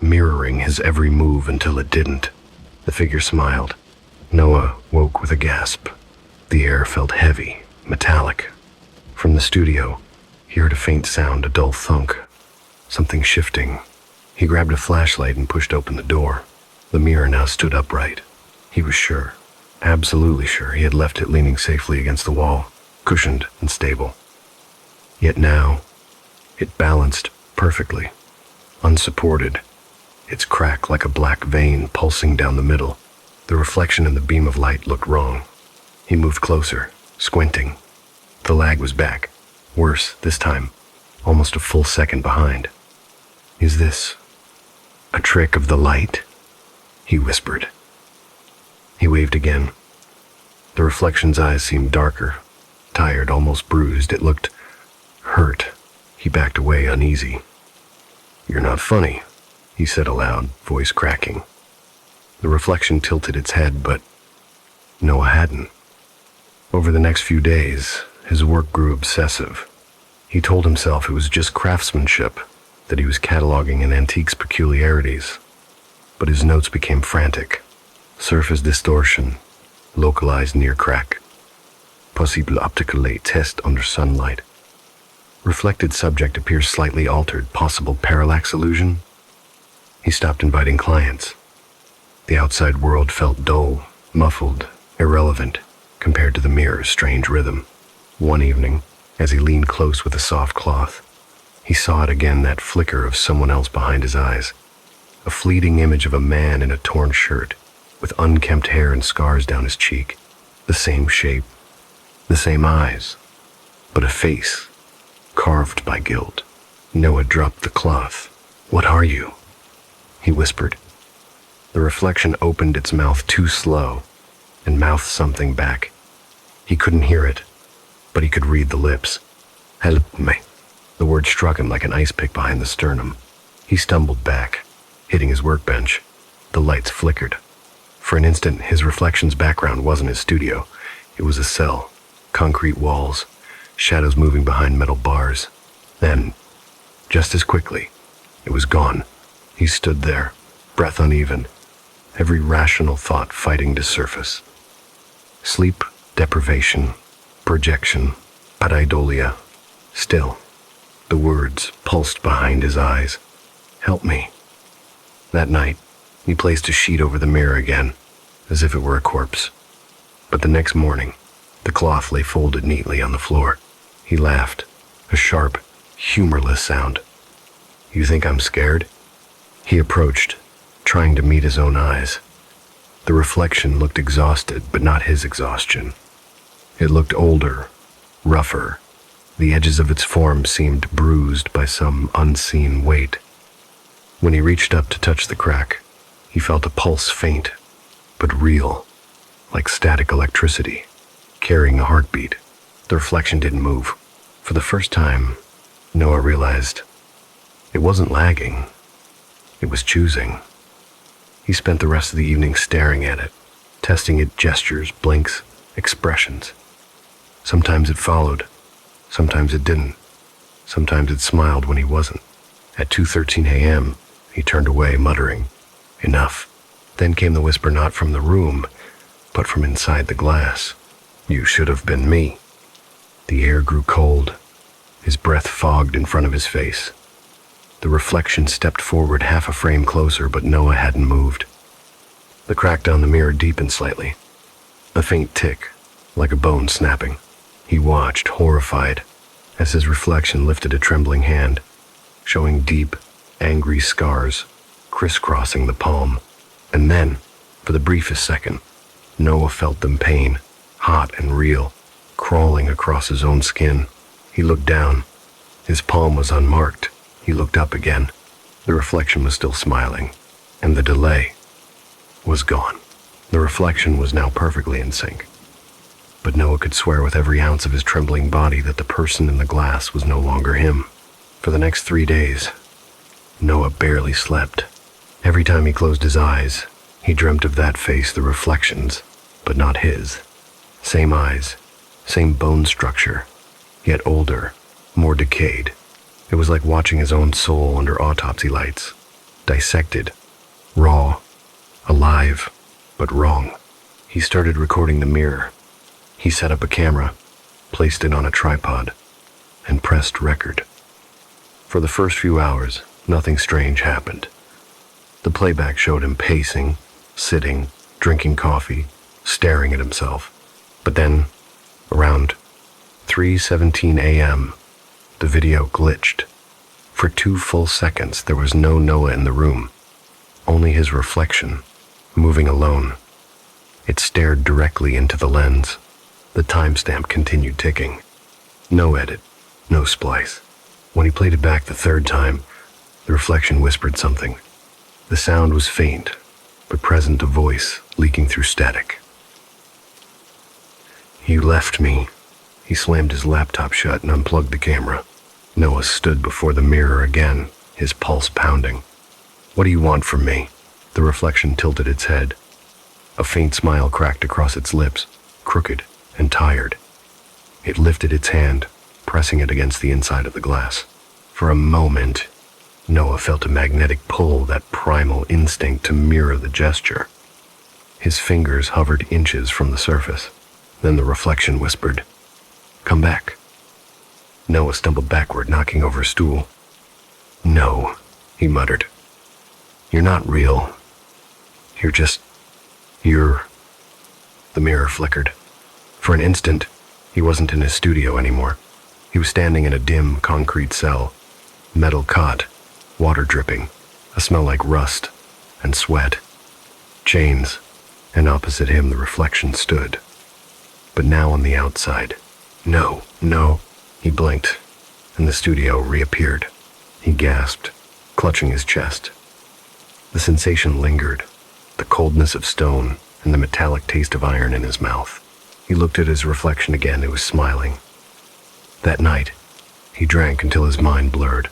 mirroring his every move until it didn't. The figure smiled. Noah woke with a gasp. The air felt heavy, metallic. From the studio, he heard a faint sound, a dull thunk. Something shifting. He grabbed a flashlight and pushed open the door. The mirror now stood upright. He was sure, absolutely sure, he had left it leaning safely against the wall, cushioned and stable. Yet now, it balanced perfectly, unsupported, its crack like a black vein pulsing down the middle. The reflection in the beam of light looked wrong. He moved closer, squinting. The lag was back. Worse, this time, almost a full second behind. Is this a trick of the light? He whispered. He waved again. The reflection's eyes seemed darker, tired, almost bruised. It looked hurt. He backed away, uneasy. "You're not funny," he said aloud, voice cracking. The reflection tilted its head, but Noah hadn't. Over the next few days, his work grew obsessive. He told himself it was just craftsmanship, that he was cataloging an antique's peculiarities. But his notes became frantic. Surface distortion, localized near crack. Possible optical late test under sunlight. Reflected subject appears slightly altered, possible parallax illusion. He stopped inviting clients. The outside world felt dull, muffled, irrelevant, compared to the mirror's strange rhythm. One evening, as he leaned close with a soft cloth, he saw it again, that flicker of someone else behind his eyes. A fleeting image of a man in a torn shirt, with unkempt hair and scars down his cheek. The same shape, the same eyes, but a face carved by guilt. Noah dropped the cloth. "What are you?" he whispered. The reflection opened its mouth too slow and mouthed something back. He couldn't hear it, but he could read the lips. "Help me." The word struck him like an ice pick behind the sternum. He stumbled back, hitting his workbench. The lights flickered. For an instant, his reflection's background wasn't his studio. It was a cell, concrete walls, shadows moving behind metal bars. Then, just as quickly, it was gone. He stood there, breath uneven, every rational thought fighting to surface. Sleep deprivation, projection, pareidolia. Still, the words pulsed behind his eyes. "Help me." That night, he placed a sheet over the mirror again, as if it were a corpse. But the next morning, the cloth lay folded neatly on the floor. He laughed, a sharp, humorless sound. "You think I'm scared?" He approached, trying to meet his own eyes. The reflection looked exhausted, but not his exhaustion. It looked older, rougher. The edges of its form seemed bruised by some unseen weight. When he reached up to touch the crack, he felt a pulse faint, but real, like static electricity, carrying a heartbeat. The reflection didn't move. For the first time, Noah realized it wasn't lagging. It was choosing. He spent the rest of the evening staring at it, testing its gestures, blinks, expressions. Sometimes it followed. Sometimes it didn't. Sometimes it smiled when he wasn't. At 2:13 a.m., he turned away, muttering, "Enough." Then came the whisper, not from the room, but from inside the glass. "You should have been me." The air grew cold. His breath fogged in front of his face. The reflection stepped forward half a frame closer, but Noah hadn't moved. The crack on the mirror deepened slightly. A faint tick, like a bone snapping. He watched, horrified, as his reflection lifted a trembling hand, showing deep, angry scars crisscrossing the palm. And then, for the briefest second, Noah felt them pain, hot and real, crawling across his own skin. He looked down. His palm was unmarked. He looked up again. The reflection was still smiling, and the delay was gone. The reflection was now perfectly in sync. But Noah could swear with every ounce of his trembling body that the person in the glass was no longer him. For the next 3 days, Noah barely slept. Every time he closed his eyes, he dreamt of that face, the reflections, but not his. Same eyes, same bone structure, yet older, more decayed. It was like watching his own soul under autopsy lights, dissected, raw, alive, but wrong. He started recording the mirror. He set up a camera, placed it on a tripod, and pressed record. For the first few hours, nothing strange happened. The playback showed him pacing, sitting, drinking coffee, staring at himself. But then, around 3:17 a.m., the video glitched. For 2 full seconds, there was no Noah in the room, only his reflection, moving alone. It stared directly into the lens. The timestamp continued ticking. No edit, no splice. When he played it back the 3rd time, the reflection whispered something. The sound was faint, but present, a voice leaking through static. "You left me." He slammed his laptop shut and unplugged the camera. Noah stood before the mirror again, his pulse pounding. "What do you want from me?" The reflection tilted its head. A faint smile cracked across its lips, crooked and tired. It lifted its hand, pressing it against the inside of the glass. For a moment, Noah felt a magnetic pull, that primal instinct to mirror the gesture. His fingers hovered inches from the surface. Then the reflection whispered, "Come back." Noah stumbled backward, knocking over a stool. "No," he muttered. "You're not real. You're... The mirror flickered. For an instant, he wasn't in his studio anymore. He was standing in a dim, concrete cell, metal cot, water dripping, a smell like rust and sweat, chains, and opposite him the reflection stood. But now on the outside. No. He blinked, and the studio reappeared. He gasped, clutching his chest. The sensation lingered, the coldness of stone and the metallic taste of iron in his mouth. He looked at his reflection again. It was smiling. That night, he drank until his mind blurred.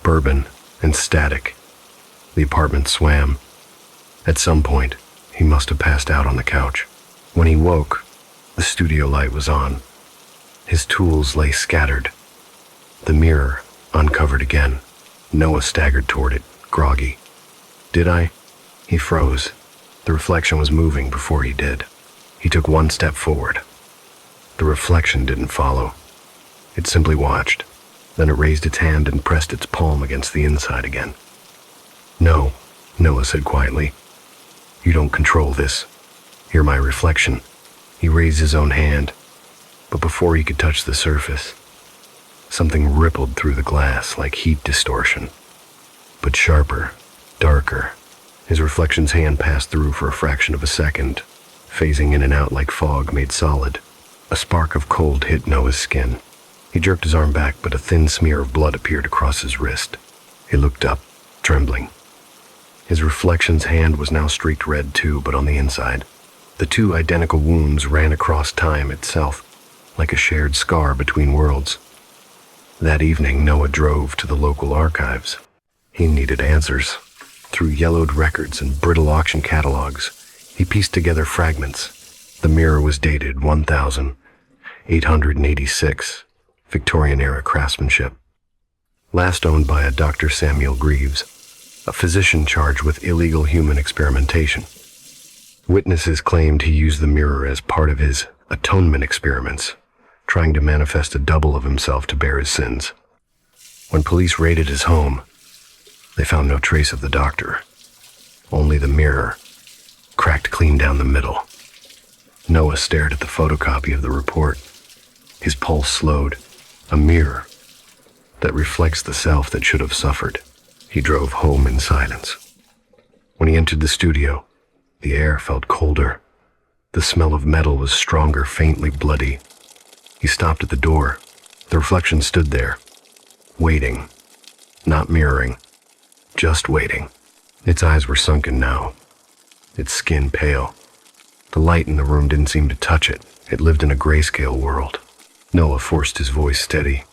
Bourbon and static. The apartment swam. At some point, he must have passed out on the couch. When he woke, the studio light was on. His tools lay scattered. The mirror uncovered again. Noah staggered toward it, groggy. "Did I?" He froze. The reflection was moving before he did. He took 1 step forward. The reflection didn't follow. It simply watched. Then it raised its hand and pressed its palm against the inside again. "No," Noah said quietly. "You don't control this. You're my reflection." He raised his own hand, but before he could touch the surface, something rippled through the glass like heat distortion, but sharper, darker. His reflection's hand passed through for a fraction of a second, phasing in and out like fog made solid. A spark of cold hit Noah's skin. He jerked his arm back, but a thin smear of blood appeared across his wrist. He looked up, trembling. His reflection's hand was now streaked red too, but on the inside. The 2 identical wounds ran across time itself, like a shared scar between worlds. That evening, Noah drove to the local archives. He needed answers. Through yellowed records and brittle auction catalogs, he pieced together fragments. The mirror was dated 1886, Victorian-era craftsmanship. Last owned by a Dr. Samuel Greaves, a physician charged with illegal human experimentation. Witnesses claimed he used the mirror as part of his atonement experiments, trying to manifest a double of himself to bear his sins. When police raided his home, they found no trace of the doctor, only the mirror, cracked clean down the middle. Noah stared at the photocopy of the report. His pulse slowed. A mirror that reflects the self that should have suffered. He drove home in silence. When he entered the studio, the air felt colder. The smell of metal was stronger, faintly bloody. He stopped at the door. The reflection stood there, waiting, not mirroring, just waiting. Its eyes were sunken now, its skin pale. The light in the room didn't seem to touch it. It lived in a grayscale world. Noah forced his voice steady.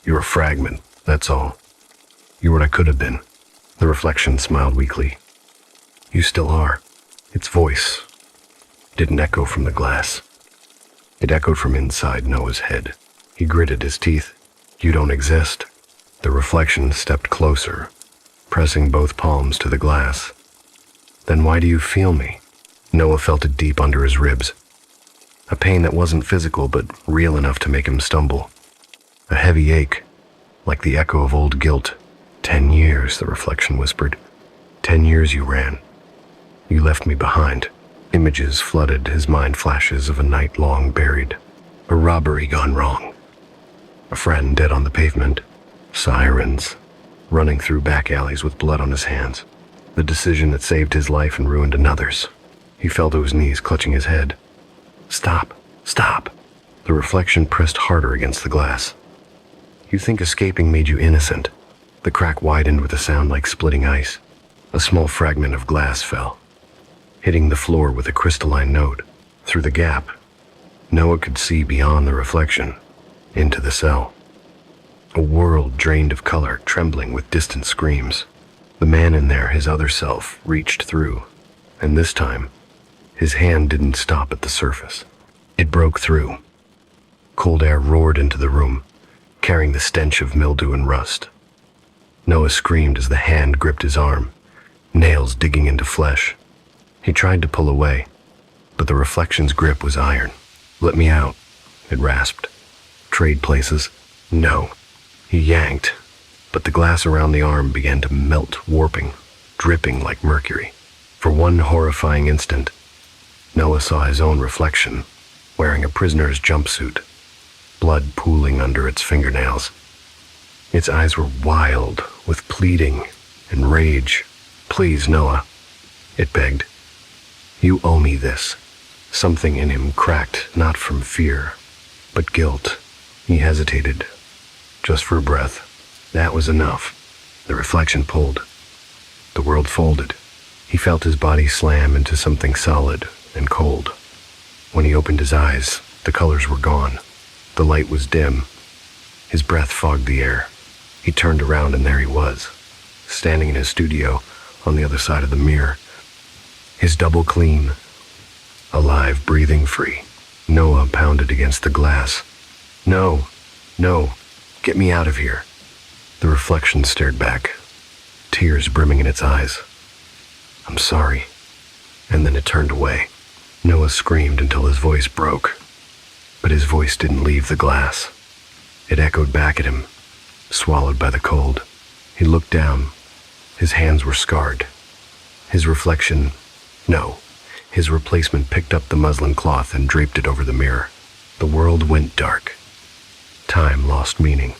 "You're a fragment. That's all. You're what I could have been. The reflection smiled weakly. You still are. Its voice didn't echo from the glass. It echoed from inside Noah's head. He gritted his teeth. You don't exist. The reflection stepped closer, pressing both palms to the glass. Then why do you feel me? Noah felt it deep under his ribs. A pain that wasn't physical but real enough to make him stumble. A heavy ache, like the echo of old guilt. 10 years, the reflection whispered. 10 years you ran. You left me behind. Images flooded his mind, flashes of a night long buried. A robbery gone wrong. A friend dead on the pavement. Sirens, running through back alleys with blood on his hands. The decision that saved his life and ruined another's. He fell to his knees, clutching his head. Stop, stop. The reflection pressed harder against the glass. You think escaping made you innocent. The crack widened with a sound like splitting ice. A small fragment of glass fell, hitting the floor with a crystalline note. Through the gap, Noah could see beyond the reflection, into the cell. A world drained of color, trembling with distant screams. The man in there, his other self, reached through, and this time, his hand didn't stop at the surface. It broke through. Cold air roared into the room, carrying the stench of mildew and rust. Noah screamed as the hand gripped his arm, nails digging into flesh. He tried to pull away, but the reflection's grip was iron. Let me out, it rasped. Trade places? No. He yanked, but the glass around the arm began to melt, warping, dripping like mercury. For one horrifying instant, Noah saw his own reflection, wearing a prisoner's jumpsuit, blood pooling under its fingernails. Its eyes were wild with pleading and rage. Please, Noah, it begged. You owe me this. Something in him cracked, not from fear, but guilt. He hesitated, just for a breath. That was enough. The reflection pulled. The world folded. He felt his body slam into something solid and cold. When he opened his eyes, the colors were gone. The light was dim. His breath fogged the air. He turned around and there he was, standing in his studio on the other side of the mirror. His double clean, alive, breathing free. Noah pounded against the glass. No, no, get me out of here. The reflection stared back, tears brimming in its eyes. I'm sorry. And then it turned away. Noah screamed until his voice broke, but his voice didn't leave the glass. It echoed back at him, swallowed by the cold. He looked down. His hands were scarred. His reflection, no, his replacement picked up the muslin cloth and draped it over the mirror. The world went dark. Time lost meaning.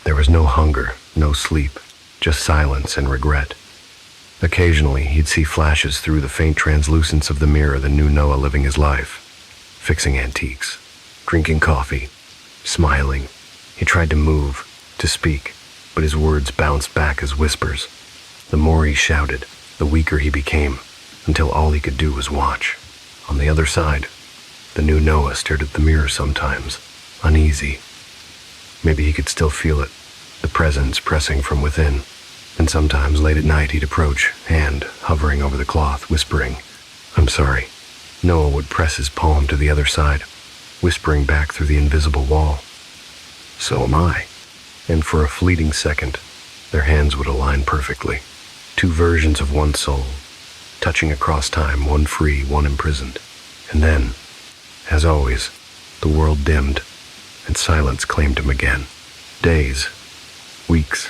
There was no hunger, no sleep, just silence and regret. Occasionally, he'd see flashes through the faint translucence of the mirror, the new Noah living his life, fixing antiques, drinking coffee, smiling. He tried to move, to speak, but his words bounced back as whispers. The more he shouted, the weaker he became, until all he could do was watch. On the other side, the new Noah stared at the mirror sometimes, uneasy. Maybe he could still feel it, the presence pressing from within. And sometimes late at night he'd approach, hand hovering over the cloth, whispering, I'm sorry. Noah would press his palm to the other side, whispering back through the invisible wall. So am I. And for a fleeting second, their hands would align perfectly. Two versions of one soul, touching across time, one free, one imprisoned. And then, as always, the world dimmed, and silence claimed him again. Days, weeks,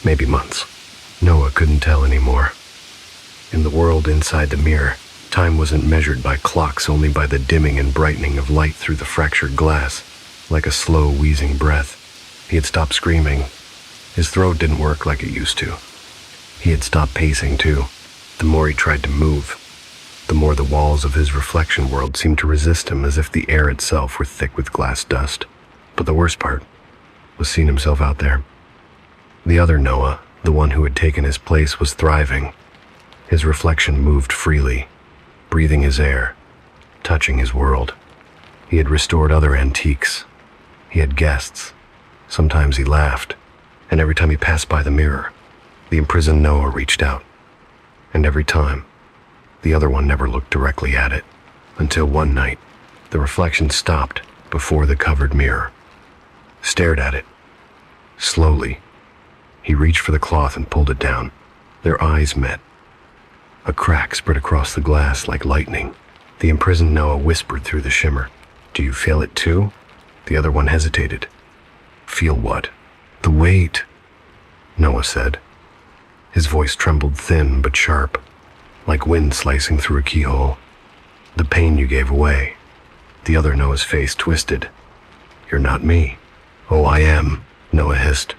maybe months. Noah couldn't tell anymore. In the world inside the mirror, time wasn't measured by clocks, only by the dimming and brightening of light through the fractured glass, like a slow, wheezing breath. He had stopped screaming. His throat didn't work like it used to. He had stopped pacing, too. The more he tried to move, the more the walls of his reflection world seemed to resist him, as if the air itself were thick with glass dust. But the worst part was seeing himself out there. The other Noah, the one who had taken his place, was thriving. His reflection moved freely, breathing his air, touching his world. He had restored other antiques. He had guests. Sometimes he laughed, And every time he passed by the mirror, the imprisoned Noah reached out. And every time, the other one never looked directly at it, until one night, the reflection stopped before the covered mirror, stared at it. Slowly, he reached for the cloth and pulled it down. Their eyes met. A crack spread across the glass like lightning. The imprisoned Noah whispered through the shimmer, "Do you feel it too?" The other one hesitated. "Feel what?" "The weight," Noah said. His voice trembled thin but sharp, like wind slicing through a keyhole. "The pain you gave away." The other Noah's face twisted. "You're not me." "Oh, I am," Noah hissed.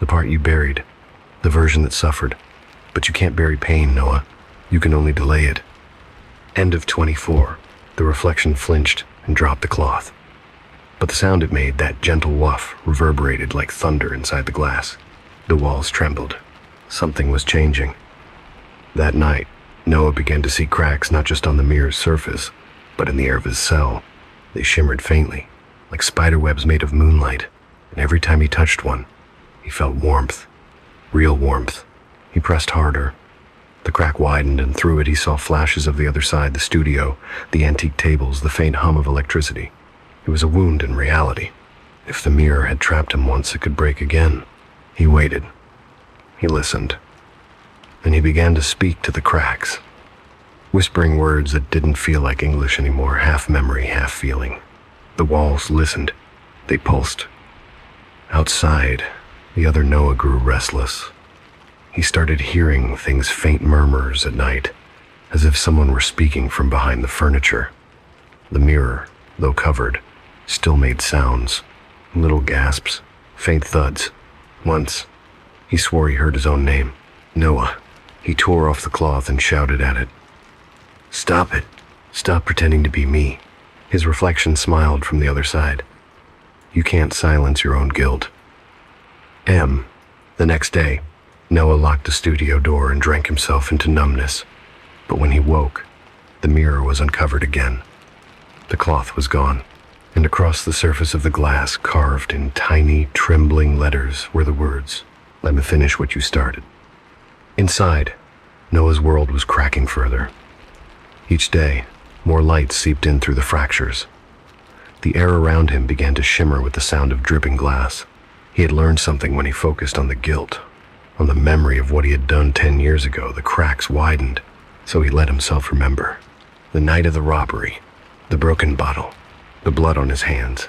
"The part you buried, the version that suffered. But you can't bury pain, Noah. You can only delay it." End of 24. The reflection flinched and dropped the cloth. But the sound it made, that gentle woof, reverberated like thunder inside the glass. The walls trembled. Something was changing. That night, Noah began to see cracks not just on the mirror's surface, but in the air of his cell. They shimmered faintly, like spiderwebs made of moonlight, and every time he touched one, he felt warmth. Real warmth. He pressed harder. The crack widened, and through it he saw flashes of the other side, the studio, the antique tables, the faint hum of electricity. It was a wound in reality. If the mirror had trapped him once, it could break again. He waited. He listened. And he began to speak to the cracks, whispering words that didn't feel like English anymore, half memory, half feeling. The walls listened. They pulsed. Outside, the other Noah grew restless. He started hearing things, faint murmurs at night, as if someone were speaking from behind the furniture. The mirror, though covered, still made sounds, little gasps, faint thuds. Once, he swore he heard his own name, Noah. He tore off the cloth and shouted at it. "Stop it. Stop pretending to be me." His reflection smiled from the other side. "You can't silence your own guilt." The next day, Noah locked the studio door and drank himself into numbness. But when he woke, the mirror was uncovered again. The cloth was gone, and across the surface of the glass, carved in tiny, trembling letters, were the words, "Let me finish what you started." Inside, Noah's world was cracking further. Each day, more light seeped in through the fractures. The air around him began to shimmer with the sound of dripping glass. He had learned something when he focused on the guilt, on the memory of what he had done 10 years ago. The cracks widened, so he let himself remember. The night of the robbery, the broken bottle, the blood on his hands,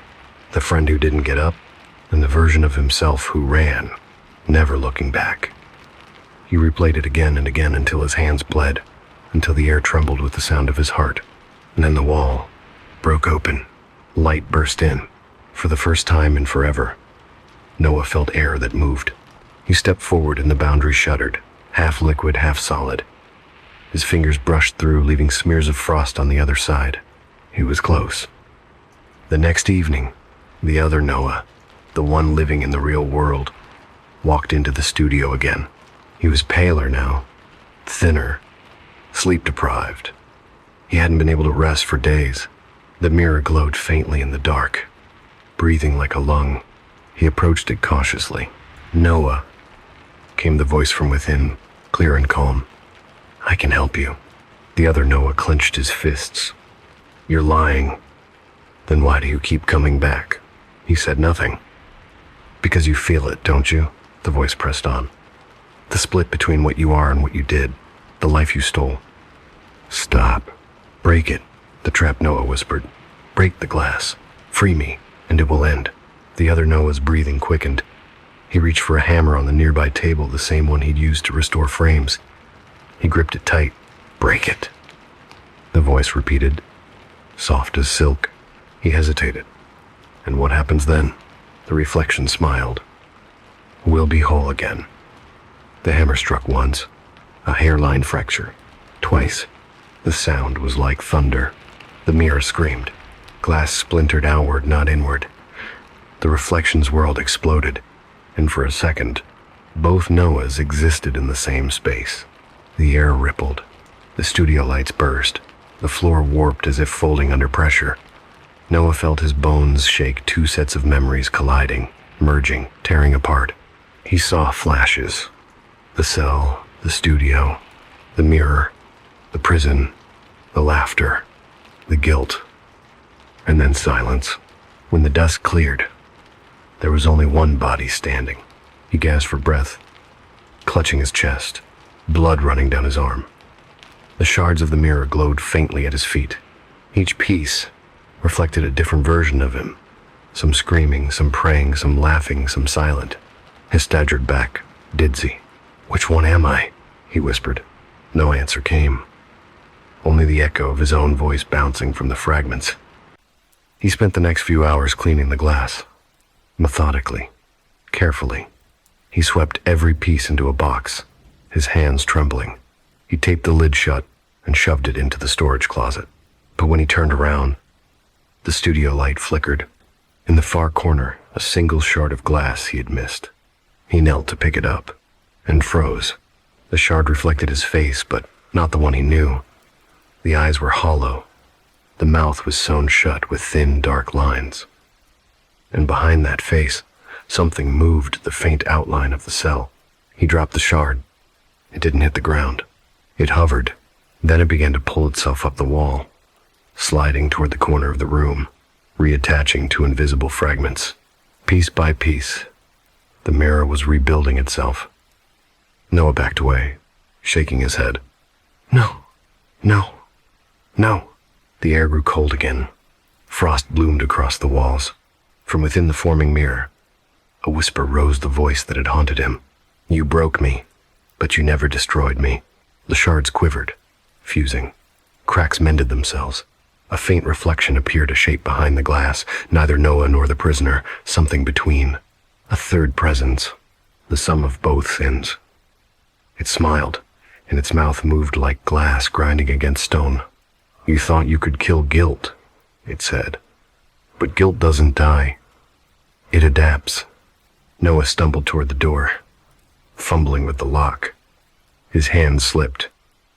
the friend who didn't get up, and the version of himself who ran, never looking back. He replayed it again and again until his hands bled, until the air trembled with the sound of his heart. And then the wall broke open. Light burst in. For the first time in forever, Noah felt air that moved. He stepped forward and the boundary shuddered, half liquid, half solid. His fingers brushed through, leaving smears of frost on the other side. He was close. The next evening, the other Noah, the one living in the real world, walked into the studio again. He was paler now, thinner, sleep-deprived. He hadn't been able to rest for days. The mirror glowed faintly in the dark, breathing like a lung. He approached it cautiously. "Noah," came the voice from within, clear and calm. "I can help you." The other Noah clenched his fists. "You're lying." "Then why do you keep coming back?" He said nothing. "Because you feel it, don't you?" The voice pressed on. "The split between what you are and what you did, the life you stole." "Stop. Break it," the trapped Noah whispered. "Break the glass. Free me, and it will end." The other Noah's breathing quickened. He reached for a hammer on the nearby table, the same one he'd used to restore frames. He gripped it tight. "Break it," the voice repeated, soft as silk. He hesitated. "And what happens then?" The reflection smiled. "We'll be whole again." The hammer struck once, a hairline fracture. Twice. The sound was like thunder. The mirror screamed. Glass splintered outward, not inward. The reflection's world exploded, and for a second, both Noahs existed in the same space. The air rippled. The studio lights burst. The floor warped as if folding under pressure. Noah felt his bones shake, two sets of memories colliding, merging, tearing apart. He saw flashes. The cell, the studio, the mirror, the prison, the laughter, the guilt, and then silence. When the dust cleared, there was only one body standing. He gasped for breath, clutching his chest, blood running down his arm. The shards of the mirror glowed faintly at his feet. Each piece reflected a different version of him. Some screaming, some praying, some laughing, some silent. He staggered back, dizzy. "Which one am I?" he whispered. No answer came. Only the echo of his own voice bouncing from the fragments. He spent the next few hours cleaning the glass. Methodically, carefully. He swept every piece into a box, his hands trembling. He taped the lid shut and shoved it into the storage closet. But when he turned around, the studio light flickered. In the far corner, a single shard of glass he had missed. He knelt to pick it up and froze. The shard reflected his face, but not the one he knew. The eyes were hollow. The mouth was sewn shut with thin, dark lines. And behind that face, something moved the faint outline of the cell. He dropped the shard. It didn't hit the ground. It hovered. Then it began to pull itself up the wall, sliding toward the corner of the room, reattaching to invisible fragments. Piece by piece, the mirror was rebuilding itself. Noah backed away, shaking his head. "No, no, no." The air grew cold again. Frost bloomed across the walls. From within the forming mirror, a whisper rose, the voice that had haunted him. "You broke me, but you never destroyed me." The shards quivered, fusing. Cracks mended themselves. A faint reflection appeared, a shape behind the glass, neither Noah nor the prisoner, something between. A third presence, the sum of both sins. It smiled, and its mouth moved like glass grinding against stone. "You thought you could kill guilt," it said. "But guilt doesn't die. It adapts." Noah stumbled toward the door, fumbling with the lock. His hand slipped.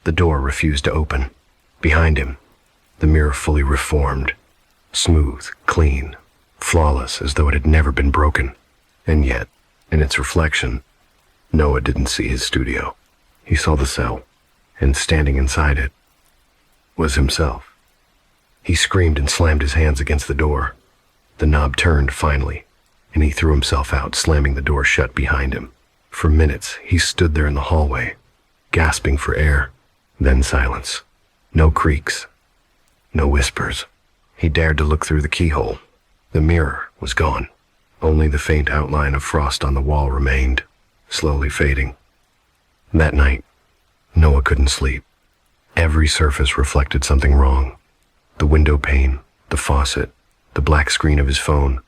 The door refused to open. Behind him, the mirror fully reformed, smooth, clean, flawless, as though it had never been broken. And yet, in its reflection, Noah didn't see his studio. He saw the cell, and standing inside it was himself. He screamed and slammed his hands against the door. The knob turned finally, and he threw himself out, slamming the door shut behind him. For minutes, he stood there in the hallway, gasping for air, then silence. No creaks, no whispers. He dared to look through the keyhole. The mirror was gone. Only the faint outline of frost on the wall remained, slowly fading. That night, Noah couldn't sleep. Every surface reflected something wrong. The window pane, the faucet, the black screen of his phone,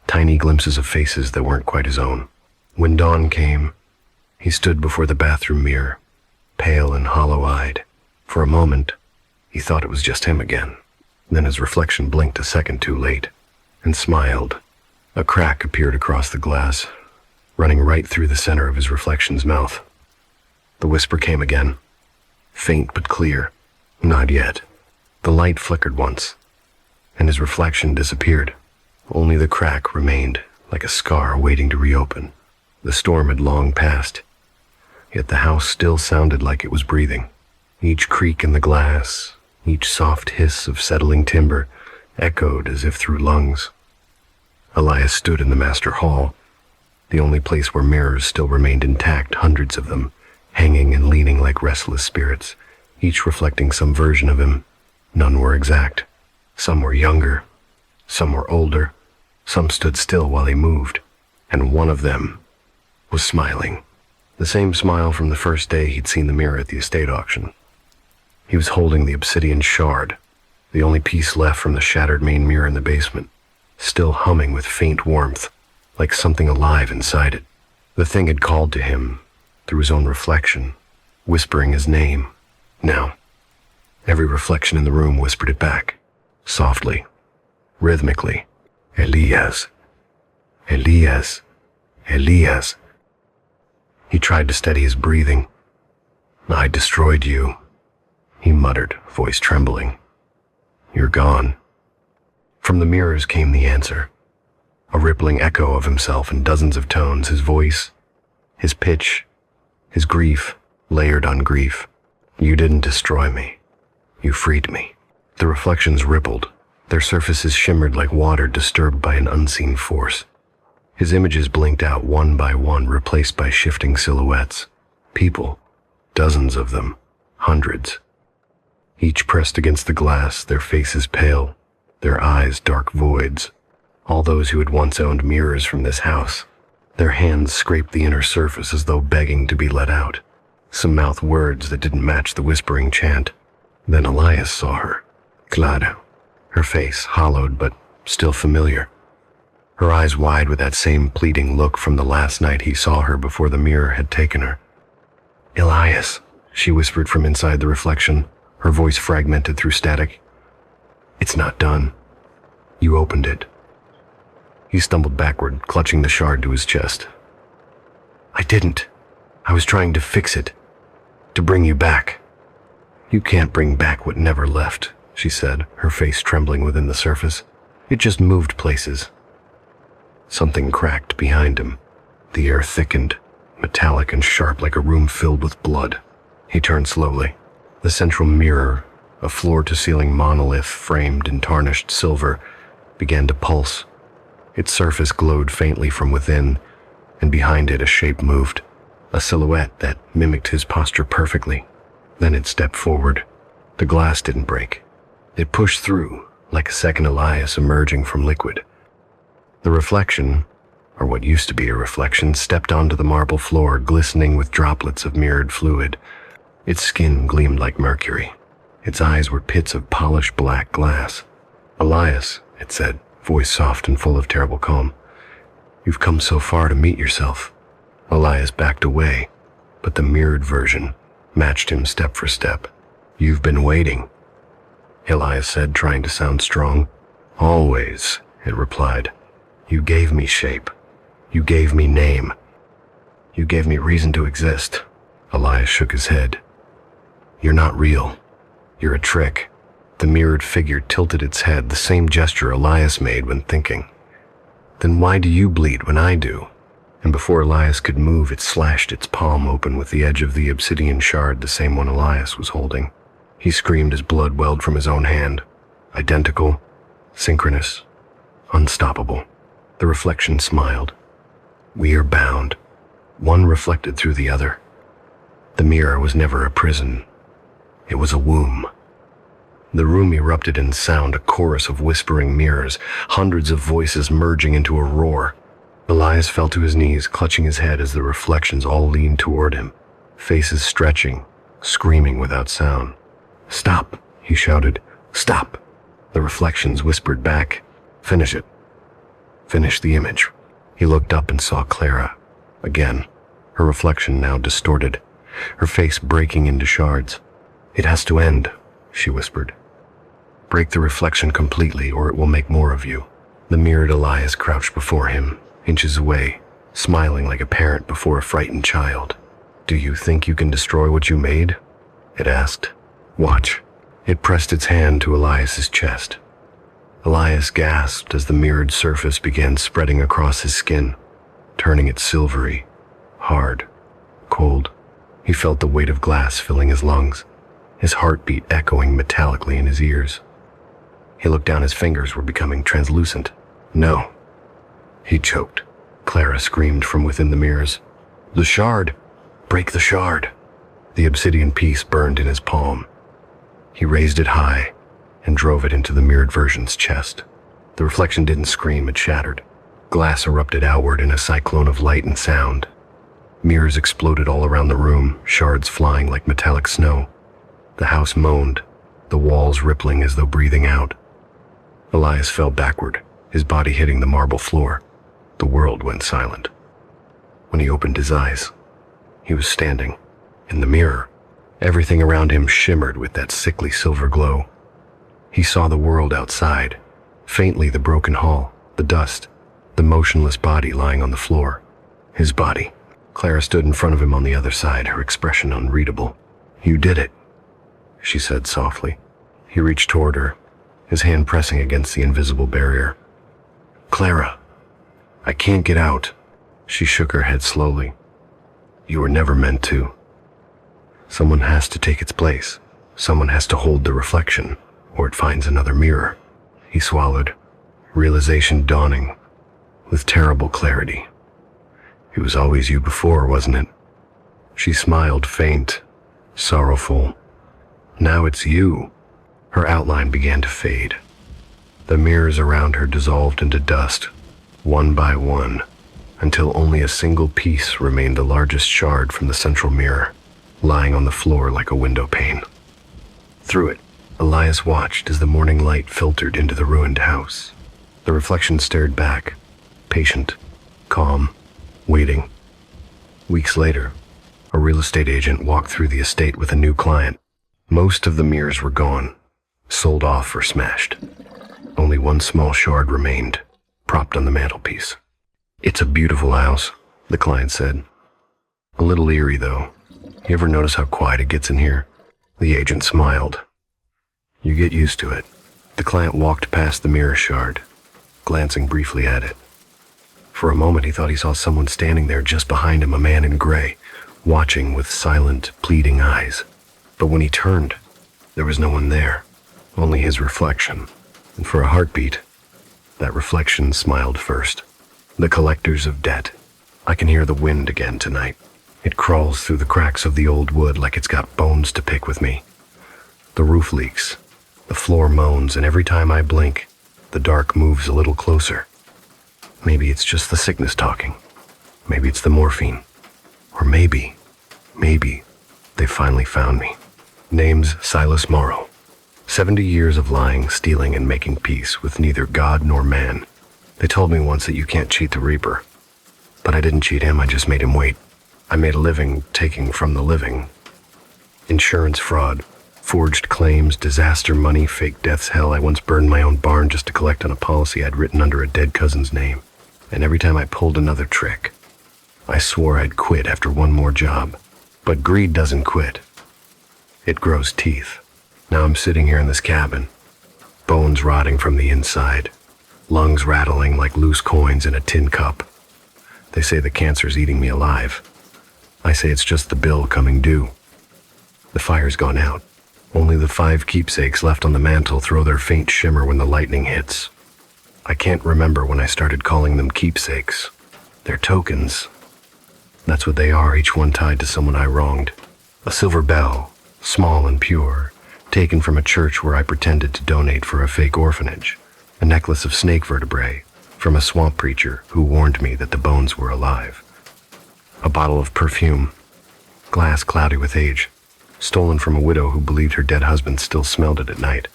tiny glimpses of faces that weren't quite his own. When dawn came, he stood before the bathroom mirror, pale and hollow-eyed. For a moment, he thought it was just him again. Then his reflection blinked a second too late, and smiled. A crack appeared across the glass, running right through the center of his reflection's mouth. The whisper came again, faint but clear. "Not yet." The light flickered once, and his reflection disappeared. Only the crack remained, like a scar waiting to reopen. The storm had long passed, yet the house still sounded like it was breathing. Each creak in the glass, each soft hiss of settling timber, echoed as if through lungs. Elias stood in the master hall, the only place where mirrors still remained intact, hundreds of them, hanging and leaning like restless spirits, each reflecting some version of him. None were exact. Some were younger, some were older, some stood still while he moved, and one of them was smiling. The same smile from the first day he'd seen the mirror at the estate auction. He was holding the obsidian shard, the only piece left from the shattered main mirror in the basement, still humming with faint warmth, like something alive inside it. The thing had called to him, through his own reflection, whispering his name. Now, every reflection in the room whispered it back, softly, rhythmically. "Elias, Elias, Elias." He tried to steady his breathing. "I destroyed you," he muttered, voice trembling. "You're gone." From the mirrors came the answer, a rippling echo of himself in dozens of tones, his voice His pitch, his grief, layered on grief. You didn't destroy me. You freed me. The reflections rippled. Their surfaces shimmered like water disturbed by an unseen force. His images blinked out one by one, replaced by shifting silhouettes. People, dozens of them, hundreds. Each pressed against the glass, their faces pale, their eyes dark voids. All those who had once owned mirrors from this house. Their hands scraped the inner surface as though begging to be let out. Some mouthed words that didn't match the whispering chant. Then Elias saw her. Clara. Her face, hollowed but still familiar. Her eyes wide with that same pleading look from the last night he saw her before the mirror had taken her. Elias, she whispered from inside the reflection, her voice fragmented through static. It's not done. You opened it. He stumbled backward, clutching the shard to his chest. I didn't. I was trying to fix it. To bring you back. You can't bring back what never left, she said, her face trembling within the surface. It just moved places. Something cracked behind him. The air thickened, metallic and sharp like a room filled with blood. He turned slowly. The central mirror, a floor-to-ceiling monolith framed in tarnished silver, began to pulse. Its surface glowed faintly from within, and behind it a shape moved, a silhouette that mimicked his posture perfectly. Then it stepped forward. The glass didn't break. It pushed through, like a second Elias emerging from liquid. The reflection, or what used to be a reflection, stepped onto the marble floor, glistening with droplets of mirrored fluid. Its skin gleamed like mercury. Its eyes were pits of polished black glass. Elias, it said, voice soft and full of terrible calm. You've come so far to meet yourself. Elias backed away, but the mirrored version matched him step for step. You've been waiting, Elias said, trying to sound strong. Always, it replied. You gave me shape. You gave me name. You gave me reason to exist. Elias shook his head. You're not real. You're a trick. The mirrored figure tilted its head, the same gesture Elias made when thinking. Then why do you bleed when I do? And before Elias could move, it slashed its palm open with the edge of the obsidian shard, the same one Elias was holding. He screamed as blood welled from his own hand. Identical, synchronous, unstoppable. The reflection smiled. We are bound. One reflected through the other. The mirror was never a prison. It was a womb. The room erupted in sound, a chorus of whispering mirrors, hundreds of voices merging into a roar. Elias fell to his knees, clutching his head as the reflections all leaned toward him, faces stretching, screaming without sound. Stop, he shouted. Stop. The reflections whispered back. Finish it. Finish the image. He looked up and saw Clara. Again, her reflection now distorted, her face breaking into shards. It has to end, she whispered. Break the reflection completely, or it will make more of you. The mirrored Elias crouched before him, inches away, smiling like a parent before a frightened child. Do you think you can destroy what you made? It asked. Watch. It pressed its hand to Elias's chest. Elias gasped as the mirrored surface began spreading across his skin, turning it silvery, hard, cold. He felt the weight of glass filling his lungs, his heartbeat echoing metallically in his ears. He looked down, his fingers were becoming translucent. No. He choked. Clara screamed from within the mirrors. The shard! Break the shard! The obsidian piece burned in his palm. He raised it high and drove it into the mirrored version's chest. The reflection didn't scream, it shattered. Glass erupted outward in a cyclone of light and sound. Mirrors exploded all around the room, shards flying like metallic snow. The house moaned, the walls rippling as though breathing out. Elias fell backward, his body hitting the marble floor. The world went silent. When he opened his eyes, he was standing in the mirror. Everything around him shimmered with that sickly silver glow. He saw the world outside, faintly the broken hall, the dust, the motionless body lying on the floor. His body. Clara stood in front of him on the other side, her expression unreadable. You did it, she said softly. He reached toward her, his hand pressing against the invisible barrier. Clara, I can't get out. She shook her head slowly. You were never meant to. Someone has to take its place. Someone has to hold the reflection, or it finds another mirror. He swallowed, realization dawning with terrible clarity. It was always you before, wasn't it? She smiled, faint, sorrowful. Now it's you. Her outline began to fade. The mirrors around her dissolved into dust, one by one, until only a single piece remained, the largest shard from the central mirror, lying on the floor like a window pane. Through it, Elias watched as the morning light filtered into the ruined house. The reflection stared back, patient, calm, waiting. Weeks later, a real estate agent walked through the estate with a new client. Most of the mirrors were gone, sold off or smashed. Only one small shard remained, propped on the mantelpiece. "It's a beautiful house," the client said. "A little eerie, though. You ever notice how quiet it gets in here?" The agent smiled. "You get used to it." The client walked past the mirror shard, glancing briefly at it. For a moment he thought he saw someone standing there just behind him, a man in gray, watching with silent, pleading eyes. But when he turned, there was no one there, only his reflection. And for a heartbeat, that reflection smiled first. "The collectors of debt. I can hear the wind again tonight. It crawls through the cracks of the old wood like it's got bones to pick with me. The roof leaks, the floor moans, and every time I blink, the dark moves a little closer. Maybe it's just the sickness talking. Maybe it's the morphine. Or maybe they finally found me." Name's Silas Morrow. 70 years of lying, stealing, and making peace with neither God nor man. They told me once that you can't cheat the Reaper. But I didn't cheat him, I just made him wait. I made a living taking from the living. Insurance fraud, forged claims, disaster money, fake deaths, hell. I once burned my own barn just to collect on a policy I'd written under a dead cousin's name. And every time I pulled another trick, I swore I'd quit after one more job. But greed doesn't quit. It grows teeth. Now I'm sitting here in this cabin, bones rotting from the inside, lungs rattling like loose coins in a tin cup. They say the cancer's eating me alive. I say it's just the bill coming due. The fire's gone out. Only the 5 keepsakes left on the mantel throw their faint shimmer when the lightning hits. I can't remember when I started calling them keepsakes. They're tokens. That's what they are, each one tied to someone I wronged. A silver bell, small and pure, taken from a church where I pretended to donate for a fake orphanage. A necklace of snake vertebrae from a swamp preacher who warned me that the bones were alive. A bottle of perfume, glass cloudy with age, stolen from a widow who believed her dead husband still smelled it at night.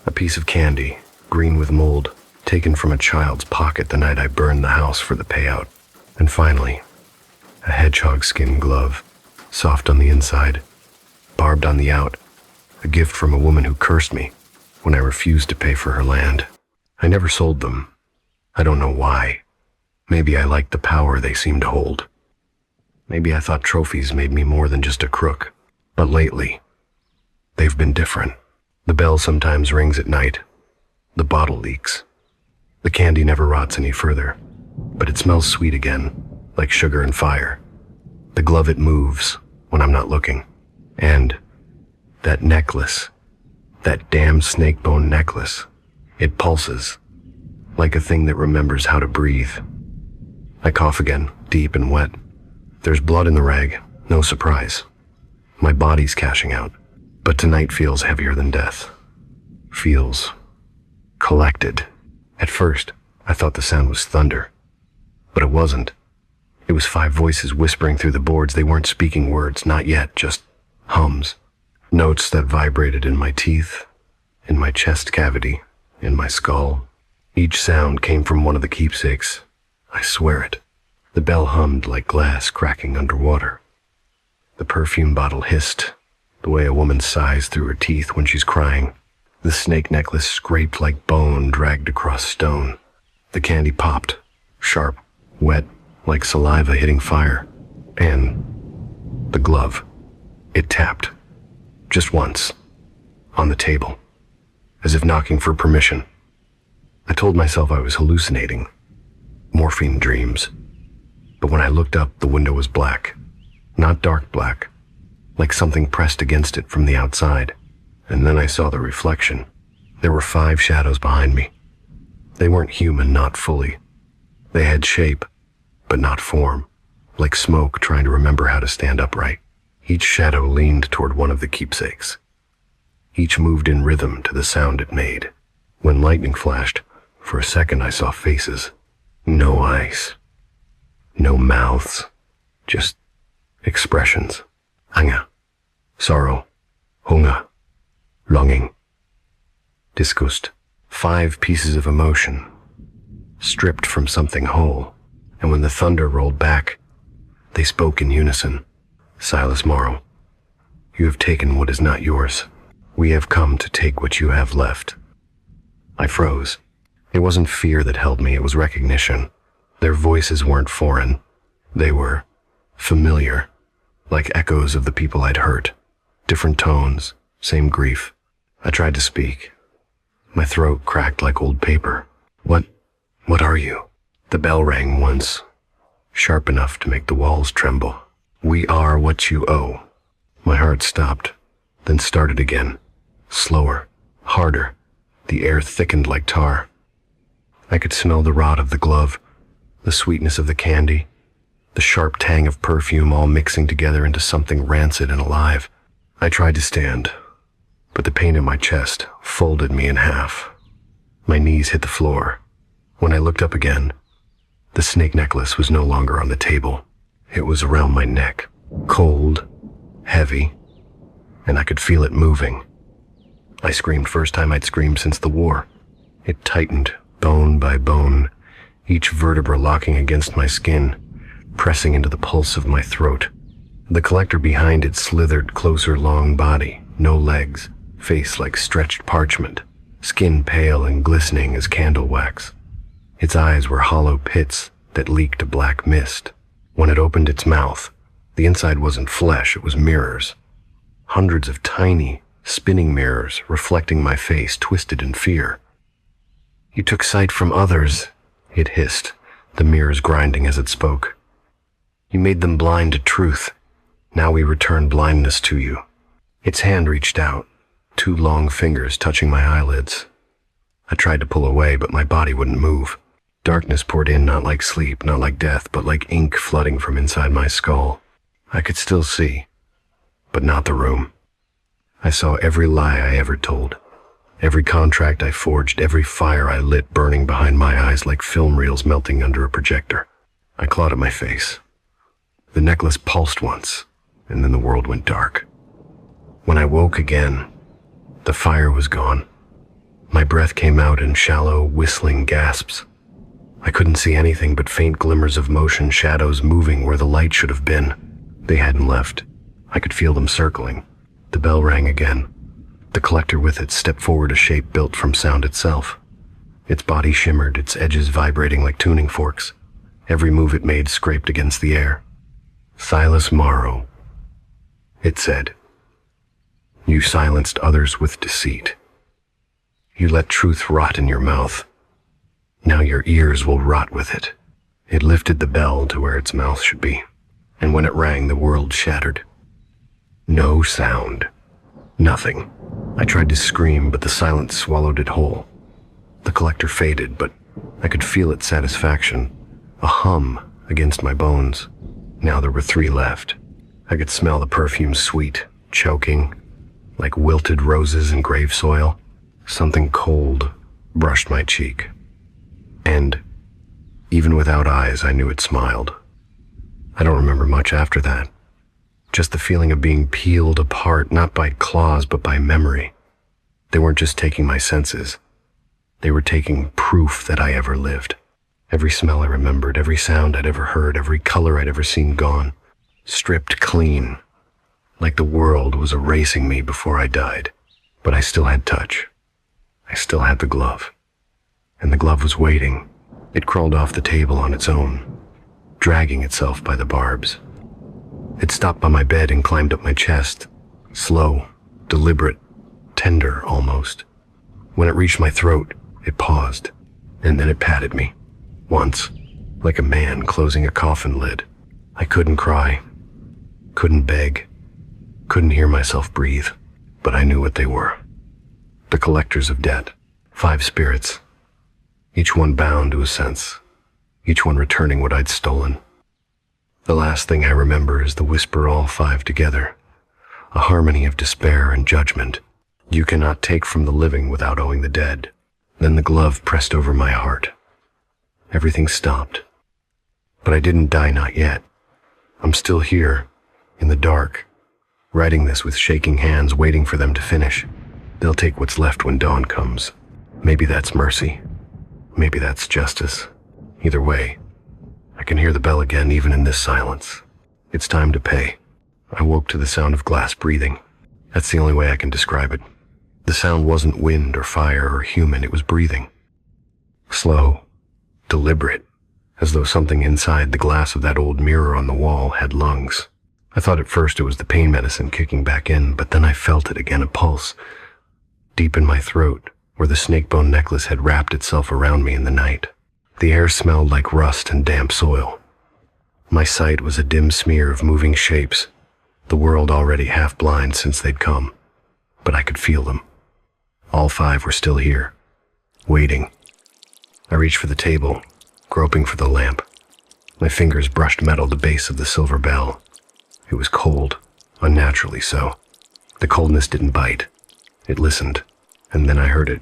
A piece of candy, green with mold, taken from a child's pocket the night I burned the house for the payout. And finally, a hedgehog skin glove, soft on the inside, barbed on the out, a gift from a woman who cursed me when I refused to pay for her land. I never sold them. I don't know why. Maybe I liked the power they seemed to hold. Maybe I thought trophies made me more than just a crook. But lately, they've been different. The bell sometimes rings at night. The bottle leaks. The candy never rots any further, but it smells sweet again, like sugar and fire. The glove, it moves when I'm not looking. And that necklace, that damn snake bone necklace, it pulses, like a thing that remembers how to breathe. I cough again, deep and wet. There's blood in the rag, no surprise. My body's cashing out, but tonight feels heavier than death. Feels collected. At first, I thought the sound was thunder, but it wasn't. It was 5 voices whispering through the boards. They weren't speaking words, not yet, just hums. Notes that vibrated in my teeth, in my chest cavity, in my skull. Each sound came from one of the keepsakes. I swear it. The bell hummed like glass cracking underwater. The perfume bottle hissed, the way a woman sighs through her teeth when she's crying. The snake necklace scraped like bone dragged across stone. The candy popped, sharp, wet, like saliva hitting fire. And the glove, it tapped, just once, on the table, as if knocking for permission. I told myself I was hallucinating, morphine dreams. But when I looked up, the window was black. not dark black, like something pressed against it from the outside. And then I saw the reflection. There were 5 shadows behind me. They weren't human, not fully. They had shape, but not form, like smoke trying to remember how to stand upright. Each shadow leaned toward one of the keepsakes. Each moved in rhythm to the sound it made. When lightning flashed, for a second I saw faces. No eyes. No mouths. Just expressions. Anger. Sorrow. Hunger. Longing. Disgust. 5 pieces of emotion, stripped from something whole. And when the thunder rolled back, they spoke in unison. Silas Morrow, you have taken what is not yours. We have come to take what you have left. I froze. It wasn't fear that held me, it was recognition. Their voices weren't foreign. They were familiar, like echoes of the people I'd hurt. Different tones, same grief. I tried to speak. My throat cracked like old paper. What are you? The bell rang once, sharp enough to make the walls tremble. We are what you owe. My heart stopped, then started again. Slower, harder. The air thickened like tar. I could smell the rot of the glove, the sweetness of the candy, the sharp tang of perfume all mixing together into something rancid and alive. I tried to stand, but the pain in my chest folded me in half. My knees hit the floor. When I looked up again, the snake necklace was no longer on the table. It was around my neck, cold, heavy, and I could feel it moving. I screamed first time I'd screamed since the war. It tightened, bone by bone, each vertebra locking against my skin, pressing into the pulse of my throat. The collector behind it slithered closer, long body, no legs, face like stretched parchment, skin pale and glistening as candle wax. Its eyes were hollow pits that leaked a black mist. When it opened its mouth, the inside wasn't flesh, it was mirrors. Hundreds of tiny, spinning mirrors reflecting my face, twisted in fear. You took sight from others, it hissed, the mirrors grinding as it spoke. You made them blind to truth. Now we return blindness to you. Its hand reached out, 2 long fingers touching my eyelids. I tried to pull away, but my body wouldn't move. Darkness poured in, not like sleep, not like death, but like ink flooding from inside my skull. I could still see, but not the room. I saw every lie I ever told, every contract I forged, every fire I lit burning behind my eyes like film reels melting under a projector. I clawed at my face. The necklace pulsed once, and then the world went dark. When I woke again, the fire was gone. My breath came out in shallow, whistling gasps. I couldn't see anything but faint glimmers of motion, shadows moving where the light should have been. They hadn't left. I could feel them circling. The bell rang again. The collector with it stepped forward, a shape built from sound itself. Its body shimmered, its edges vibrating like tuning forks. Every move it made scraped against the air. Silas Morrow, it said. You silenced others with deceit. You let truth rot in your mouth. Now your ears will rot with it. It lifted the bell to where its mouth should be, and when it rang, the world shattered. No sound. Nothing. I tried to scream, but the silence swallowed it whole. The collector faded, but I could feel its satisfaction, a hum against my bones. Now there were 3 left. I could smell the perfume sweet, choking, like wilted roses in grave soil. Something cold brushed my cheek. And, even without eyes, I knew it smiled. I don't remember much after that. Just the feeling of being peeled apart, not by claws, but by memory. They weren't just taking my senses. They were taking proof that I ever lived. Every smell I remembered, every sound I'd ever heard, every color I'd ever seen gone. Stripped clean, like the world was erasing me before I died. But I still had touch. I still had the glove. And the glove was waiting. It crawled off the table on its own, dragging itself by the barbs. It stopped by my bed and climbed up my chest, slow, deliberate, tender almost. When it reached my throat, it paused, and then it patted me, once, like a man closing a coffin lid. I couldn't cry, Couldn't beg, couldn't hear myself breathe, but I knew what they were. The collectors of debt, 5 spirits, each one bound to a sense, each one returning what I'd stolen. The last thing I remember is the whisper all 5 together, a harmony of despair and judgment. You cannot take from the living without owing the dead. Then the glove pressed over my heart. Everything stopped. But I didn't die, not yet. I'm still here, in the dark, writing this with shaking hands, waiting for them to finish. They'll take what's left when dawn comes. Maybe that's mercy. Maybe that's justice. Either way, I can hear the bell again even in this silence. It's time to pay. I woke to the sound of glass breathing. That's the only way I can describe it. The sound wasn't wind or fire or human, it was breathing. Slow, deliberate, as though something inside the glass of that old mirror on the wall had lungs. I thought at first it was the pain medicine kicking back in, but then I felt it again, a pulse, deep in my throat, where the snakebone necklace had wrapped itself around me in the night. The air smelled like rust and damp soil. My sight was a dim smear of moving shapes, the world already half blind since they'd come. But I could feel them. All 5 were still here, waiting. I reached for the table, groping for the lamp. My fingers brushed metal, the base of the silver bell. It was cold, unnaturally so. The coldness didn't bite. It listened, and then I heard it,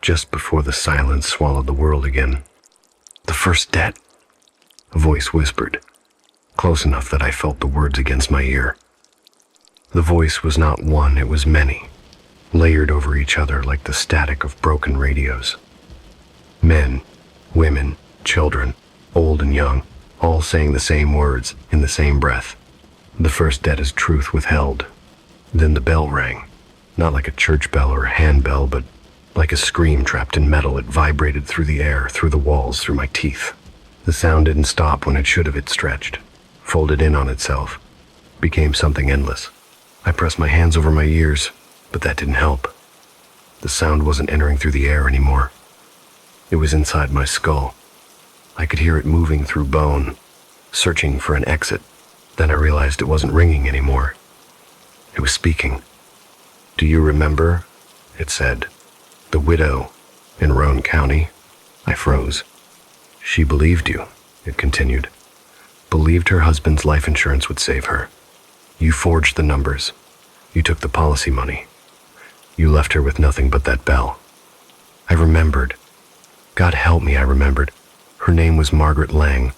just before the silence swallowed the world again. The first debt, a voice whispered, close enough that I felt the words against my ear. The voice was not one, it was many, layered over each other like the static of broken radios. Men, women, children, old and young, all saying the same words in the same breath. The first debt is truth withheld. Then the bell rang, not like a church bell or a handbell, but like a scream trapped in metal. It vibrated through the air, through the walls, through my teeth. The sound didn't stop when it should have. It stretched, folded in on itself, became something endless. I pressed my hands over my ears, but that didn't help. The sound wasn't entering through the air anymore. It was inside my skull. I could hear it moving through bone, searching for an exit. Then I realized it wasn't ringing anymore. It was speaking. "Do you remember?" it said. "The widow in Roane County?" I froze. "She believed you," it continued. "Believed her husband's life insurance would save her. You forged the numbers. You took the policy money. You left her with nothing but that bell." I remembered. God help me, I remembered. Her name was Margaret Lang.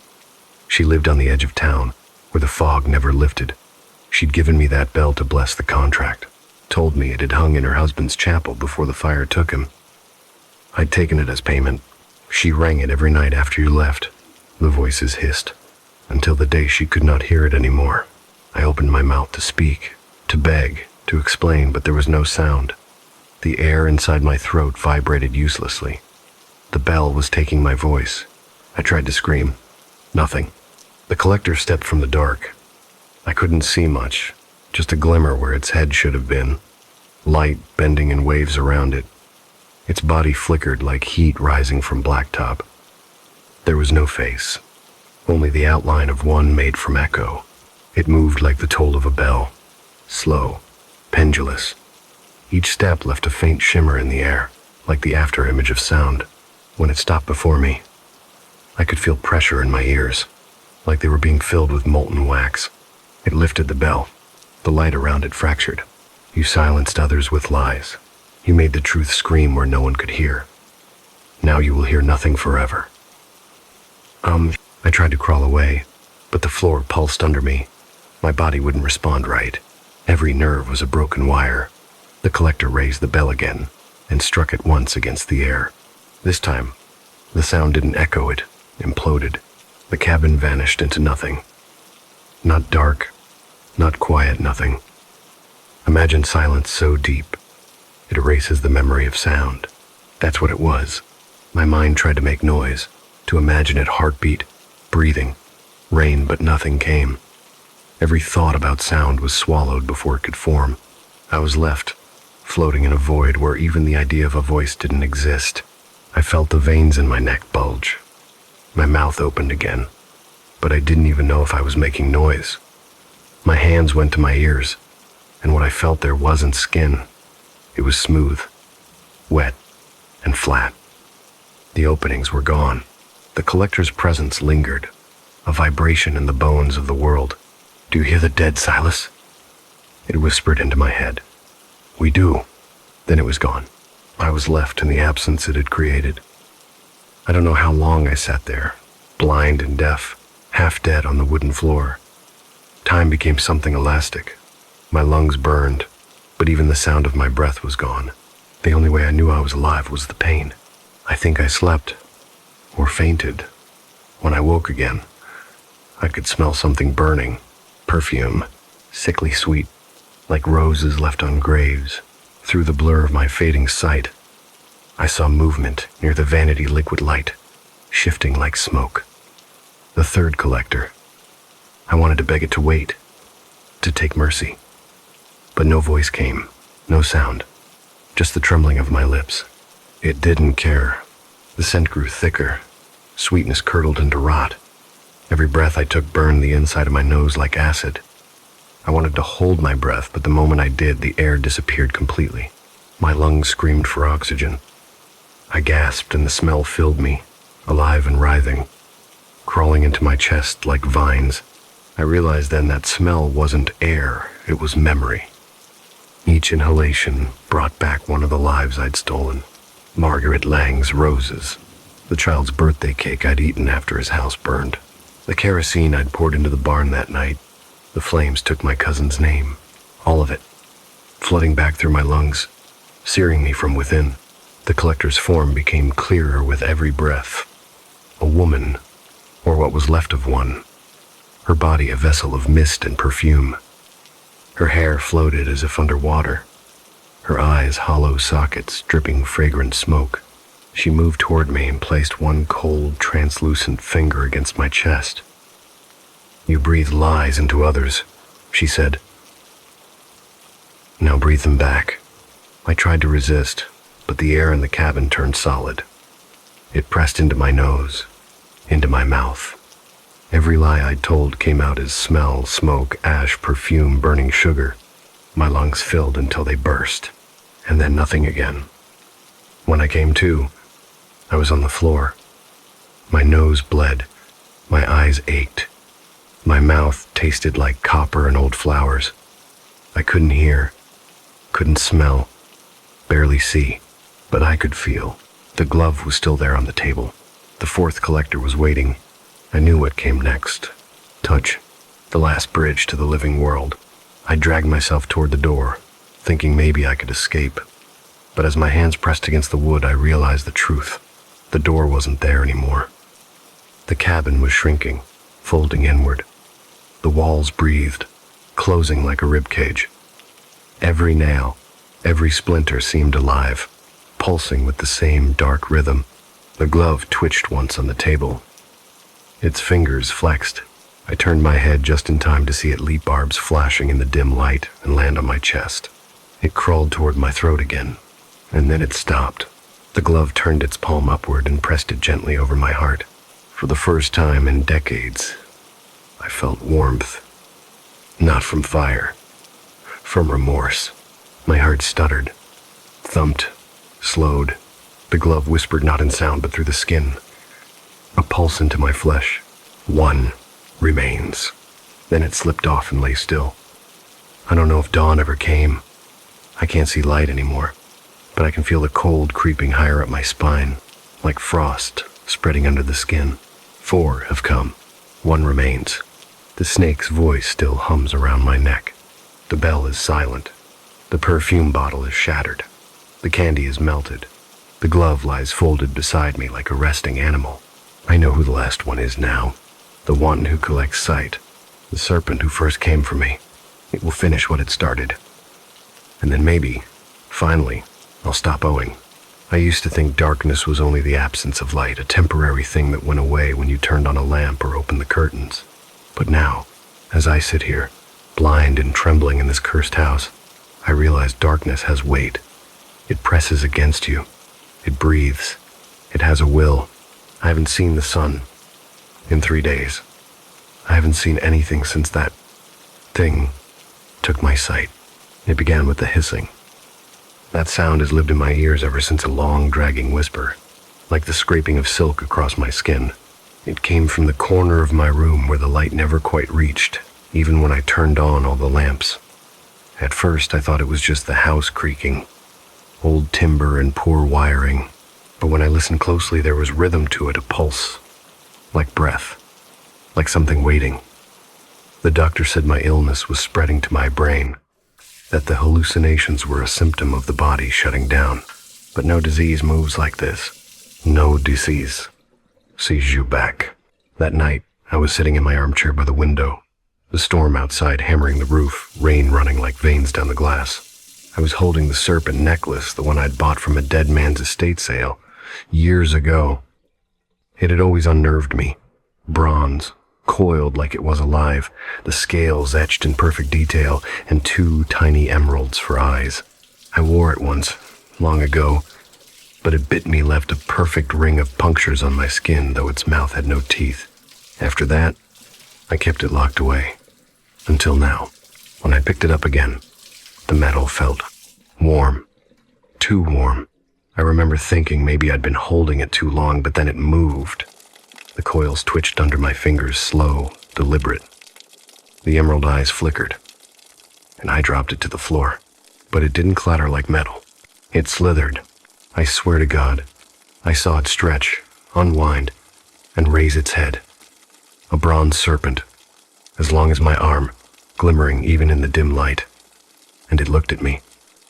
She lived on the edge of town, where the fog never lifted. She'd given me that bell to bless the contract. Told me it had hung in her husband's chapel before the fire took him. I'd taken it as payment. She rang it every night after you left. The voices hissed, until the day she could not hear it anymore. I opened my mouth to speak, to beg, to explain, but there was no sound. The air inside my throat vibrated uselessly. The bell was taking my voice. I tried to scream. Nothing. The collector stepped from the dark. I couldn't see much, just a glimmer where its head should have been, light bending in waves around it. Its body flickered like heat rising from blacktop. There was no face, only the outline of one made from echo. It moved like the toll of a bell, slow, pendulous. Each step left a faint shimmer in the air, like the afterimage of sound. When it stopped before me, I could feel pressure in my ears, like they were being filled with molten wax. It lifted the bell. The light around it fractured. "You silenced others with lies. You made the truth scream where no one could hear. Now you will hear nothing forever." I tried to crawl away, but the floor pulsed under me. My body wouldn't respond right. Every nerve was a broken wire. The collector raised the bell again and struck it once against the air. This time, the sound didn't echo, it imploded. The cabin vanished into nothing. Not dark, not quiet, nothing. Imagine silence so deep, it erases the memory of sound. That's what it was. My mind tried to make noise, to imagine it heartbeat, breathing, rain, but nothing came. Every thought about sound was swallowed before it could form. I was left, floating in a void where even the idea of a voice didn't exist. I felt the veins in my neck bulge. My mouth opened again, but I didn't even know if I was making noise. My hands went to my ears, and what I felt there wasn't skin. It was smooth, wet, and flat. The openings were gone. The collector's presence lingered, a vibration in the bones of the world. "Do you hear the dead, Silas?" It whispered into my head. "We do." Then it was gone. I was left in the absence it had created. I don't know how long I sat there, blind and deaf, half dead on the wooden floor. Time became something elastic. My lungs burned, but even the sound of my breath was gone. The only way I knew I was alive was the pain. I think I slept, or fainted. When I woke again, I could smell something burning, perfume, sickly sweet, like roses left on graves. Through the blur of my fading sight, I saw movement near the vanity liquid light, shifting like smoke. The third collector. I wanted to beg it to wait, to take mercy. But no voice came, no sound, just the trembling of my lips. It didn't care. The scent grew thicker. Sweetness curdled into rot. Every breath I took burned the inside of my nose like acid. I wanted to hold my breath, but the moment I did, the air disappeared completely. My lungs screamed for oxygen. I gasped and the smell filled me, alive and writhing, crawling into my chest like vines. I realized then that smell wasn't air, it was memory. Each inhalation brought back one of the lives I'd stolen. Margaret Lang's roses, the child's birthday cake I'd eaten after his house burned, the kerosene I'd poured into the barn that night. The flames took my cousin's name, all of it, flooding back through my lungs, searing me from within. The collector's form became clearer with every breath. A woman, or what was left of one, her body a vessel of mist and perfume. Her hair floated as if under water, her eyes hollow sockets dripping fragrant smoke. She moved toward me and placed one cold, translucent finger against my chest. "You breathe lies into others," she said. "Now breathe them back." I tried to resist, but the air in the cabin turned solid. It pressed into my nose, into my mouth. Every lie I'd told came out as smell, smoke, ash, perfume, burning sugar. My lungs filled until they burst, and then nothing again. When I came to, I was on the floor. My nose bled, my eyes ached. My mouth tasted like copper and old flowers. I couldn't hear, couldn't smell, barely see, but I could feel. The glove was still there on the table. The fourth collector was waiting. I knew what came next. Touch, the last bridge to the living world. I dragged myself toward the door, thinking maybe I could escape. But as my hands pressed against the wood, I realized the truth. The door wasn't there anymore. The cabin was shrinking, folding inward. The walls breathed, closing like a ribcage. Every nail, every splinter seemed alive, pulsing with the same dark rhythm. The glove twitched once on the table. Its fingers flexed. I turned my head just in time to see it leap barbs flashing in the dim light and land on my chest. It crawled toward my throat again, and then it stopped. The glove turned its palm upward and pressed it gently over my heart. For the first time in decades, I felt warmth. Not from fire, from remorse. My heart stuttered, thumped, slowed. The glove whispered not in sound but through the skin. A pulse into my flesh. One remains. Then it slipped off and lay still. I don't know if dawn ever came. I can't see light anymore, but I can feel the cold creeping higher up my spine, like frost spreading under the skin. 4 have come. 1 remains. The snake's voice still hums around my neck. The bell is silent. The perfume bottle is shattered. The candy is melted. The glove lies folded beside me like a resting animal. I know who the last one is now. The one who collects sight. The serpent who first came for me. It will finish what it started. And then maybe, finally, I'll stop owing. I used to think darkness was only the absence of light, a temporary thing that went away when you turned on a lamp or opened the curtains. But now, as I sit here, blind and trembling in this cursed house, I realize darkness has weight. It presses against you. It breathes. It has a will. I haven't seen the sun in 3 days. I haven't seen anything since that thing took my sight. It began with the hissing. That sound has lived in my ears ever since, a long, dragging whisper, like the scraping of silk across my skin. It came from the corner of my room where the light never quite reached, even when I turned on all the lamps. At first, I thought it was just the house creaking, old timber and poor wiring, but when I listened closely, there was rhythm to it, a pulse, like breath, like something waiting. The doctor said my illness was spreading to my brain, that the hallucinations were a symptom of the body shutting down. But no disease moves like this. No disease sees you back. That night, I was sitting in my armchair by the window, the storm outside hammering the roof, rain running like veins down the glass. I was holding the serpent necklace, the one I'd bought from a dead man's estate sale years ago. It had always unnerved me. Bronze, coiled like it was alive, the scales etched in perfect detail, and 2 tiny emeralds for eyes. I wore it once, long ago, but it bit me, left a perfect ring of punctures on my skin, though its mouth had no teeth. After that, I kept it locked away. Until now, when I picked it up again, the metal felt warm. Too warm. I remember thinking maybe I'd been holding it too long, but then it moved. The coils twitched under my fingers, slow, deliberate. The emerald eyes flickered, and I dropped it to the floor. But it didn't clatter like metal. It slithered. I swear to God, I saw it stretch, unwind, and raise its head. A bronze serpent, as long as my arm, glimmering even in the dim light. And it looked at me.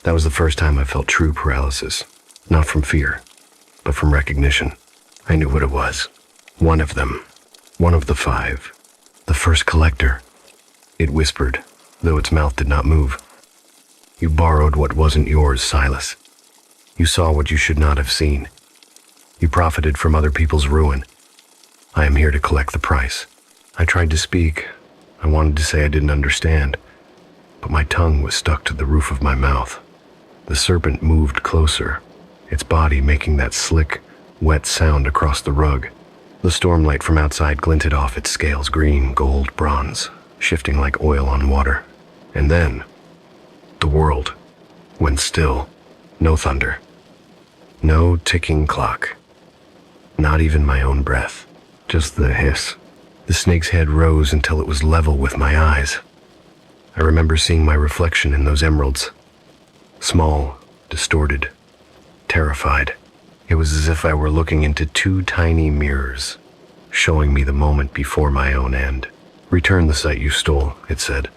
That was the first time I felt true paralysis. Not from fear, but from recognition. I knew what it was. One of them. One of the 5. The first collector. It whispered, though its mouth did not move. You borrowed what wasn't yours, Silas. You saw what you should not have seen. You profited from other people's ruin. I am here to collect the price. I tried to speak. I wanted to say I didn't understand, but my tongue was stuck to the roof of my mouth. The serpent moved closer, its body making that slick, wet sound across the rug. The stormlight from outside glinted off its scales, green, gold, bronze, shifting like oil on water. And then, the world went still. No thunder. No ticking clock. Not even my own breath. Just the hiss. The snake's head rose until it was level with my eyes. I remember seeing my reflection in those emeralds. Small, distorted, terrified. It was as if I were looking into 2 tiny mirrors, showing me the moment before my own end. Return the sight you stole, it said.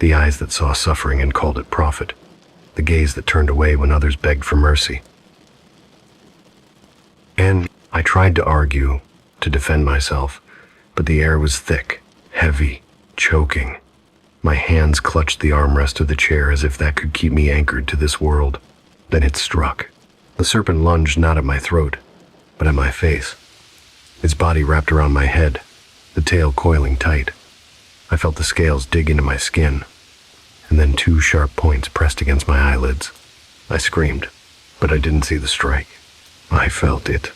The eyes that saw suffering and called it profit. The gaze that turned away when others begged for mercy. And I tried to argue, to defend myself, but the air was thick, heavy, choking. My hands clutched the armrest of the chair as if that could keep me anchored to this world. Then it struck. The serpent lunged not at my throat, but at my face. Its body wrapped around my head, the tail coiling tight. I felt the scales dig into my skin, and then 2 sharp points pressed against my eyelids. I screamed, but I didn't see the strike. I felt it,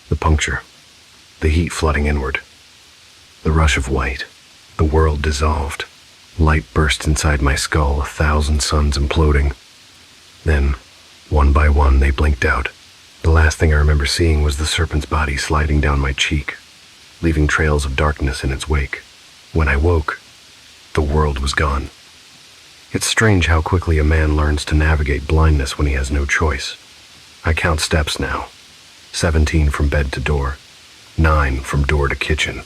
the puncture, the heat flooding inward, the rush of white. The world dissolved. Light burst inside my skull, 1,000 suns imploding. Then, one by one, they blinked out. The last thing I remember seeing was the serpent's body sliding down my cheek, leaving trails of darkness in its wake. When I woke, the world was gone. It's strange how quickly a man learns to navigate blindness when he has no choice. I count steps now. 17 from bed to door. 9 from door to kitchen.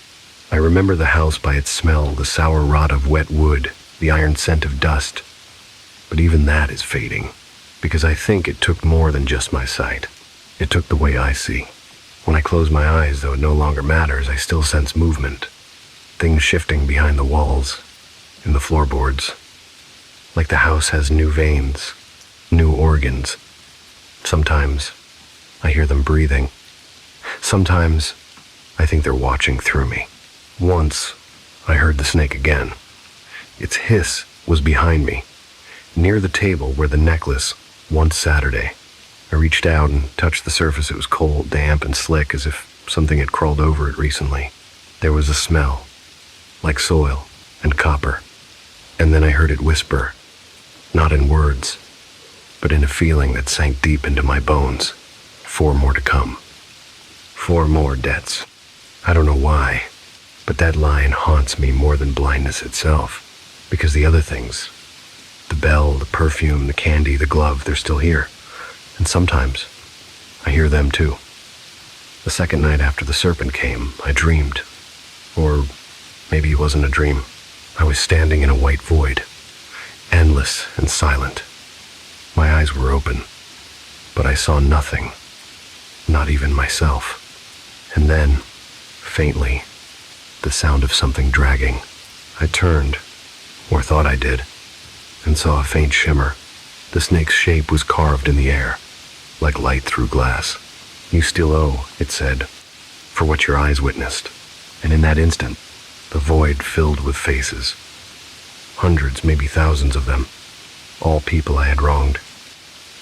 I remember the house by its smell, the sour rot of wet wood, the iron scent of dust. But even that is fading, because I think it took more than just my sight. It took the way I see. When I close my eyes, though it no longer matters, I still sense movement. Things shifting behind the walls, in the floorboards. Like the house has new veins, new organs. Sometimes I hear them breathing. Sometimes I think they're watching through me. Once I heard the snake again. Its hiss was behind me, near the table where the necklace, once Saturday. I reached out and touched the surface. It was cold, damp, and slick, as if something had crawled over it recently. There was a smell, like soil and copper, And then I heard it whisper, not in words, but in a feeling that sank deep into my bones. 4 more to come. 4 more debts. I don't know why, but that line haunts me more than blindness itself, because the other things, the bell, the perfume, the candy, the glove, they're still here. And sometimes I hear them too. The second night after the serpent came, I dreamed. Or maybe it wasn't a dream. I was standing in a white void, endless and silent. My eyes were open, but I saw nothing, not even myself. And then, faintly, the sound of something dragging. I turned, or thought I did, and saw a faint shimmer. The snake's shape was carved in the air, like light through glass. "You still owe," it said, "for what your eyes witnessed." And in that instant, the void filled with faces. Hundreds, maybe thousands of them. All people I had wronged.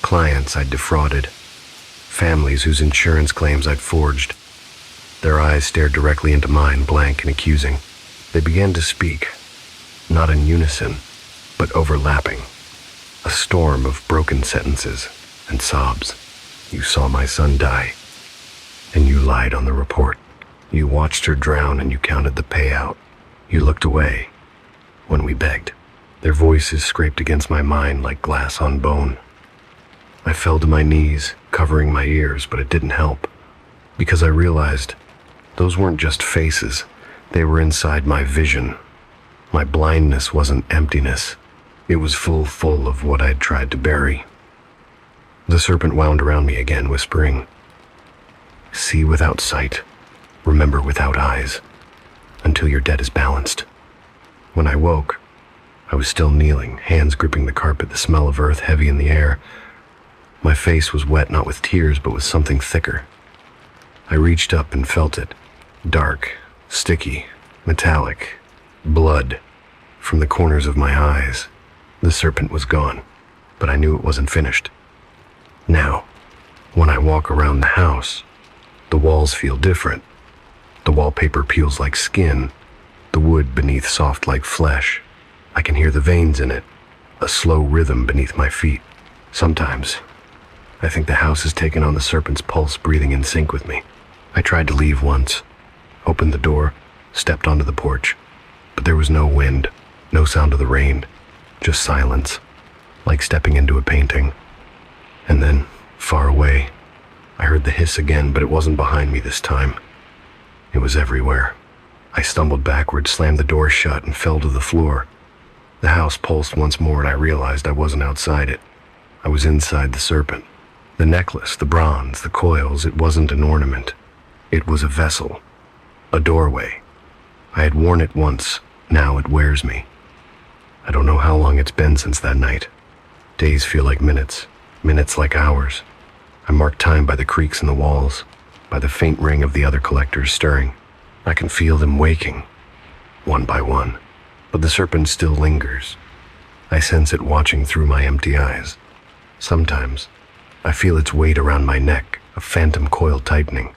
Clients I'd defrauded. Families whose insurance claims I'd forged. Their eyes stared directly into mine, blank and accusing. They began to speak, not in unison, but overlapping. A storm of broken sentences and sobs. "You saw my son die, and you lied on the report. You watched her drown and you counted the payout. You looked away when we begged." Their voices scraped against my mind like glass on bone. I fell to my knees, covering my ears, but it didn't help, because I realized those weren't just faces. They were inside my vision. My blindness wasn't emptiness. It was full of what I'd tried to bury. The serpent wound around me again, whispering, "See without sight, remember without eyes, until your debt is balanced." When I woke, I was still kneeling, hands gripping the carpet, the smell of earth heavy in the air. My face was wet not with tears, but with something thicker. I reached up and felt it, dark, sticky, metallic, blood from the corners of my eyes. The serpent was gone, but I knew it wasn't finished. Now, when I walk around the house, the walls feel different. The wallpaper peels like skin, the wood beneath soft like flesh. I can hear the veins in it, a slow rhythm beneath my feet. Sometimes, I think the house has taken on the serpent's pulse, breathing in sync with me. I tried to leave once, opened the door, stepped onto the porch, but there was no wind, no sound of the rain, just silence, like stepping into a painting. And then, far away, I heard the hiss again, but it wasn't behind me this time. It was everywhere. I stumbled backward, slammed the door shut, and fell to the floor. The house pulsed once more, and I realized I wasn't outside it. I was inside the serpent. The necklace, the bronze, the coils, it wasn't an ornament. It was a vessel, a doorway. I had worn it once, now it wears me. I don't know how long it's been since that night. Days feel like minutes, minutes like hours. I mark time by the creaks in the walls, by the faint ring of the other collectors stirring. I can feel them waking, one by one, but the serpent still lingers. I sense it watching through my empty eyes. Sometimes, I feel its weight around my neck, a phantom coil tightening,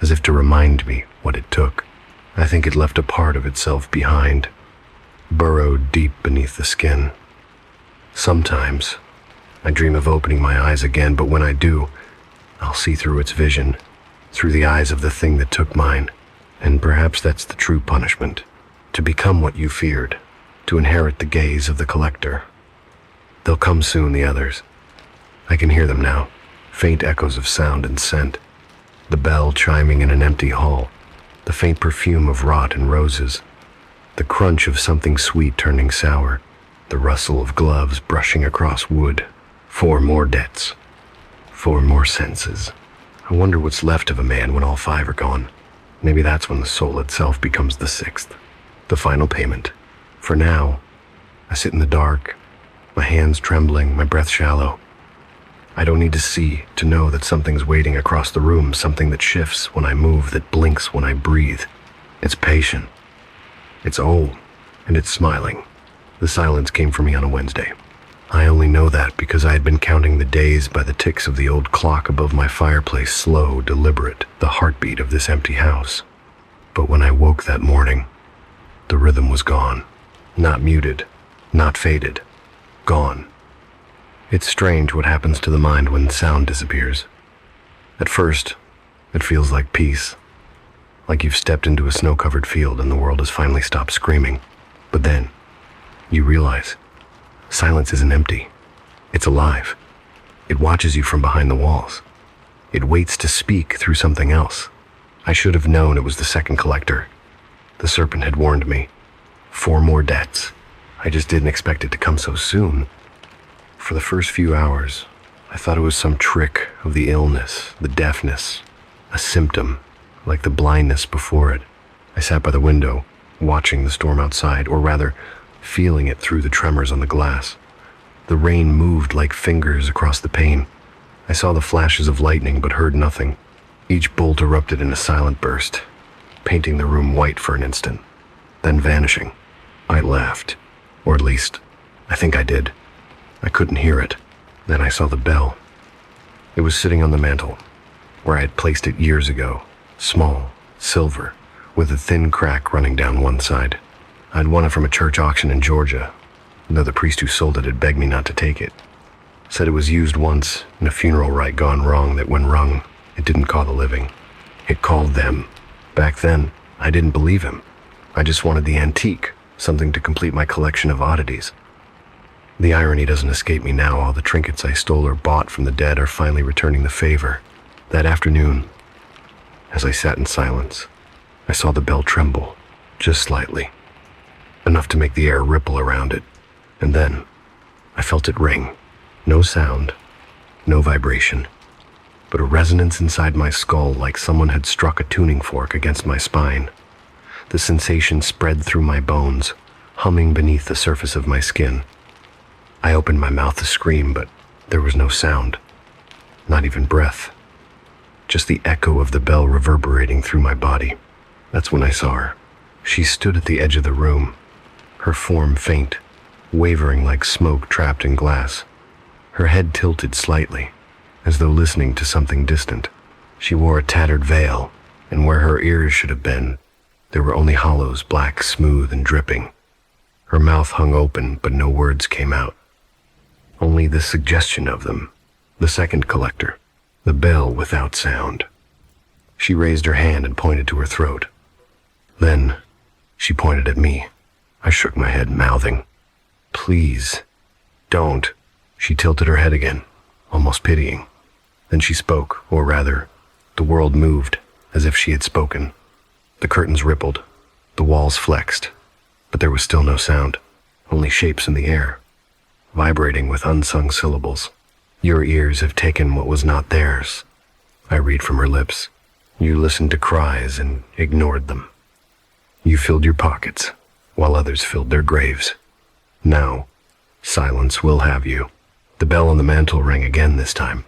as if to remind me what it took. I think it left a part of itself behind, burrowed deep beneath the skin. Sometimes, I dream of opening my eyes again, but when I do, I'll see through its vision, through the eyes of the thing that took mine. And perhaps that's the true punishment, to become what you feared, to inherit the gaze of the collector. They'll come soon, the others. I can hear them now, faint echoes of sound and scent. The bell chiming in an empty hall, the faint perfume of rot and roses, the crunch of something sweet turning sour, the rustle of gloves brushing across wood. 4 more debts, 4 more senses. I wonder what's left of a man when all 5 are gone. Maybe that's when the soul itself becomes the 6th, the final payment. For now, I sit in the dark, my hands trembling, my breath shallow. I don't need to see to know that something's waiting across the room, something that shifts when I move, that blinks when I breathe. It's patient, it's old, and it's smiling. The silence came for me on a Wednesday. I only know that because I had been counting the days by the ticks of the old clock above my fireplace, slow, deliberate, the heartbeat of this empty house. But when I woke that morning, the rhythm was gone. Not muted, Not faded. Gone. It's strange what happens to the mind when sound disappears. At first, it feels like peace. Like you've stepped into a snow-covered field and the world has finally stopped screaming. But then, you realize, silence isn't empty. It's alive. It watches you from behind the walls. It waits to speak through something else. I should have known it was the second collector. The serpent had warned me. 4 more debts. I just didn't expect it to come so soon. For the first few hours, I thought it was some trick of the illness, the deafness, a symptom, like the blindness before it. I sat by the window, watching the storm outside, or rather, feeling it through the tremors on the glass. The rain moved like fingers across the pane. I saw the flashes of lightning but heard nothing. Each bolt erupted in a silent burst, painting the room white for an instant, then vanishing. I laughed, or at least, I think I did. I couldn't hear it. Then I saw the bell. It was sitting on the mantel, where I had placed it years ago, small, silver, with a thin crack running down one side. I'd won it from a church auction in Georgia, though the priest who sold it had begged me not to take it. Said it was used once in a funeral rite gone wrong, that when rung, it didn't call the living. It called them. Back then, I didn't believe him. I just wanted the antique, something to complete my collection of oddities. The irony doesn't escape me now. All the trinkets I stole or bought from the dead are finally returning the favor. That afternoon, as I sat in silence, I saw the bell tremble, just slightly, enough to make the air ripple around it. And then, I felt it ring. No sound, no vibration, but a resonance inside my skull like someone had struck a tuning fork against my spine. The sensation spread through my bones, humming beneath the surface of my skin. I opened my mouth to scream, but there was no sound, not even breath, just the echo of the bell reverberating through my body. That's when I saw her. She stood at the edge of the room, her form faint, wavering like smoke trapped in glass. Her head tilted slightly, as though listening to something distant. She wore a tattered veil, and where her ears should have been, there were only hollows, black, smooth, and dripping. Her mouth hung open, but no words came out. Only the suggestion of them. The second collector. The bell without sound. She raised her hand and pointed to her throat. Then, she pointed at me. I shook my head, mouthing, "Please, don't." She tilted her head again, almost pitying. Then she spoke, or rather, the world moved, as if she had spoken. The curtains rippled, the walls flexed, but there was still no sound, only shapes in the air, vibrating with unsung syllables. "Your ears have taken what was not theirs," I read from her lips. "You listened to cries and ignored them. You filled your pockets, while others filled their graves. Now, silence will have you." The bell on the mantel rang again this time.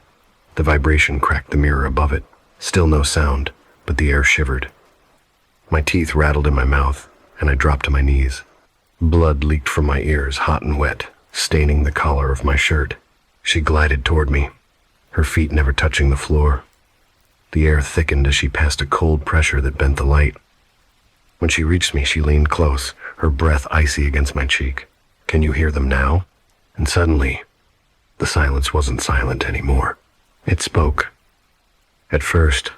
The vibration cracked the mirror above it. Still no sound, but the air shivered. My teeth rattled in my mouth, and I dropped to my knees. Blood leaked from my ears, hot and wet, staining the collar of my shirt. She glided toward me, her feet never touching the floor. The air thickened as she passed a cold pressure that bent the light. When she reached me, she leaned close, her breath icy against my cheek. "Can you hear them now?" And suddenly, the silence wasn't silent anymore. It spoke. At first,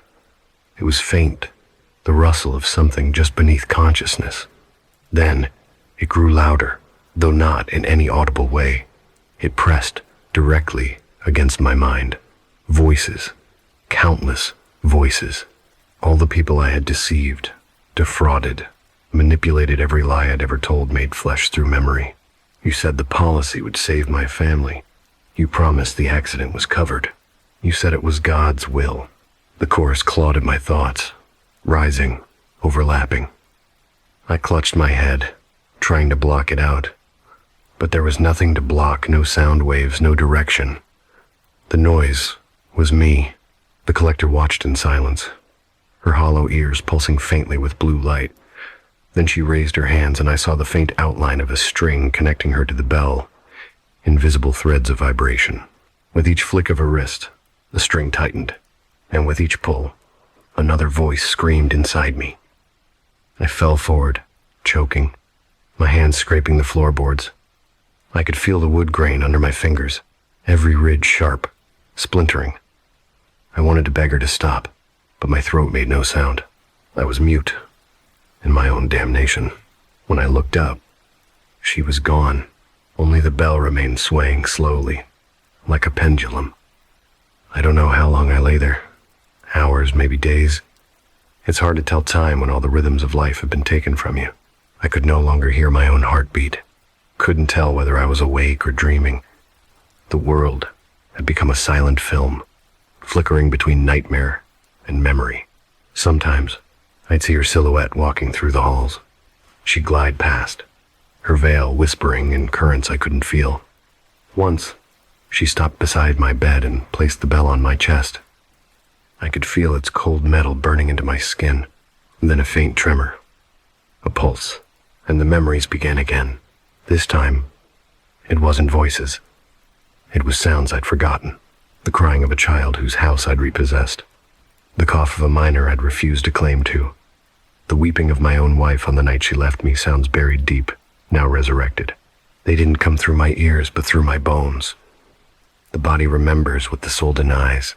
it was faint, the rustle of something just beneath consciousness. Then, it grew louder, though not in any audible way. It pressed directly against my mind. Voices, countless voices. All the people I had deceived, defrauded, manipulated. Every lie I'd ever told made flesh through memory. "You said the policy would save my family. You promised the accident was covered. You said it was God's will." The chorus clawed at my thoughts, rising, overlapping. I clutched my head, trying to block it out. But there was nothing to block, no sound waves, no direction. The noise was me. The collector watched in silence, her hollow ears pulsing faintly with blue light. Then she raised her hands, and I saw the faint outline of a string connecting her to the bell, invisible threads of vibration. With each flick of her wrist, the string tightened, and with each pull, another voice screamed inside me. I fell forward, choking, my hands scraping the floorboards. I could feel the wood grain under my fingers, every ridge sharp, splintering. I wanted to beg her to stop, but my throat made no sound. I was mute, in my own damnation. When I looked up, she was gone. Only the bell remained swaying slowly, like a pendulum. I don't know how long I lay there. Hours, maybe days. It's hard to tell time when all the rhythms of life have been taken from you. I could no longer hear my own heartbeat. Couldn't tell whether I was awake or dreaming. The world had become a silent film, flickering between nightmare and memory. Sometimes I'd see her silhouette walking through the halls. She'd glide past, her veil whispering in currents I couldn't feel. Once, she stopped beside my bed and placed the bell on my chest. I could feel its cold metal burning into my skin, and then a faint tremor, a pulse, and the memories began again. This time, it wasn't voices. It was sounds I'd forgotten. The crying of a child whose house I'd repossessed. The cough of a miner I'd refused to claim to. The weeping of my own wife on the night she left me, sounds buried deep, now resurrected. They didn't come through my ears, but through my bones. The body remembers what the soul denies.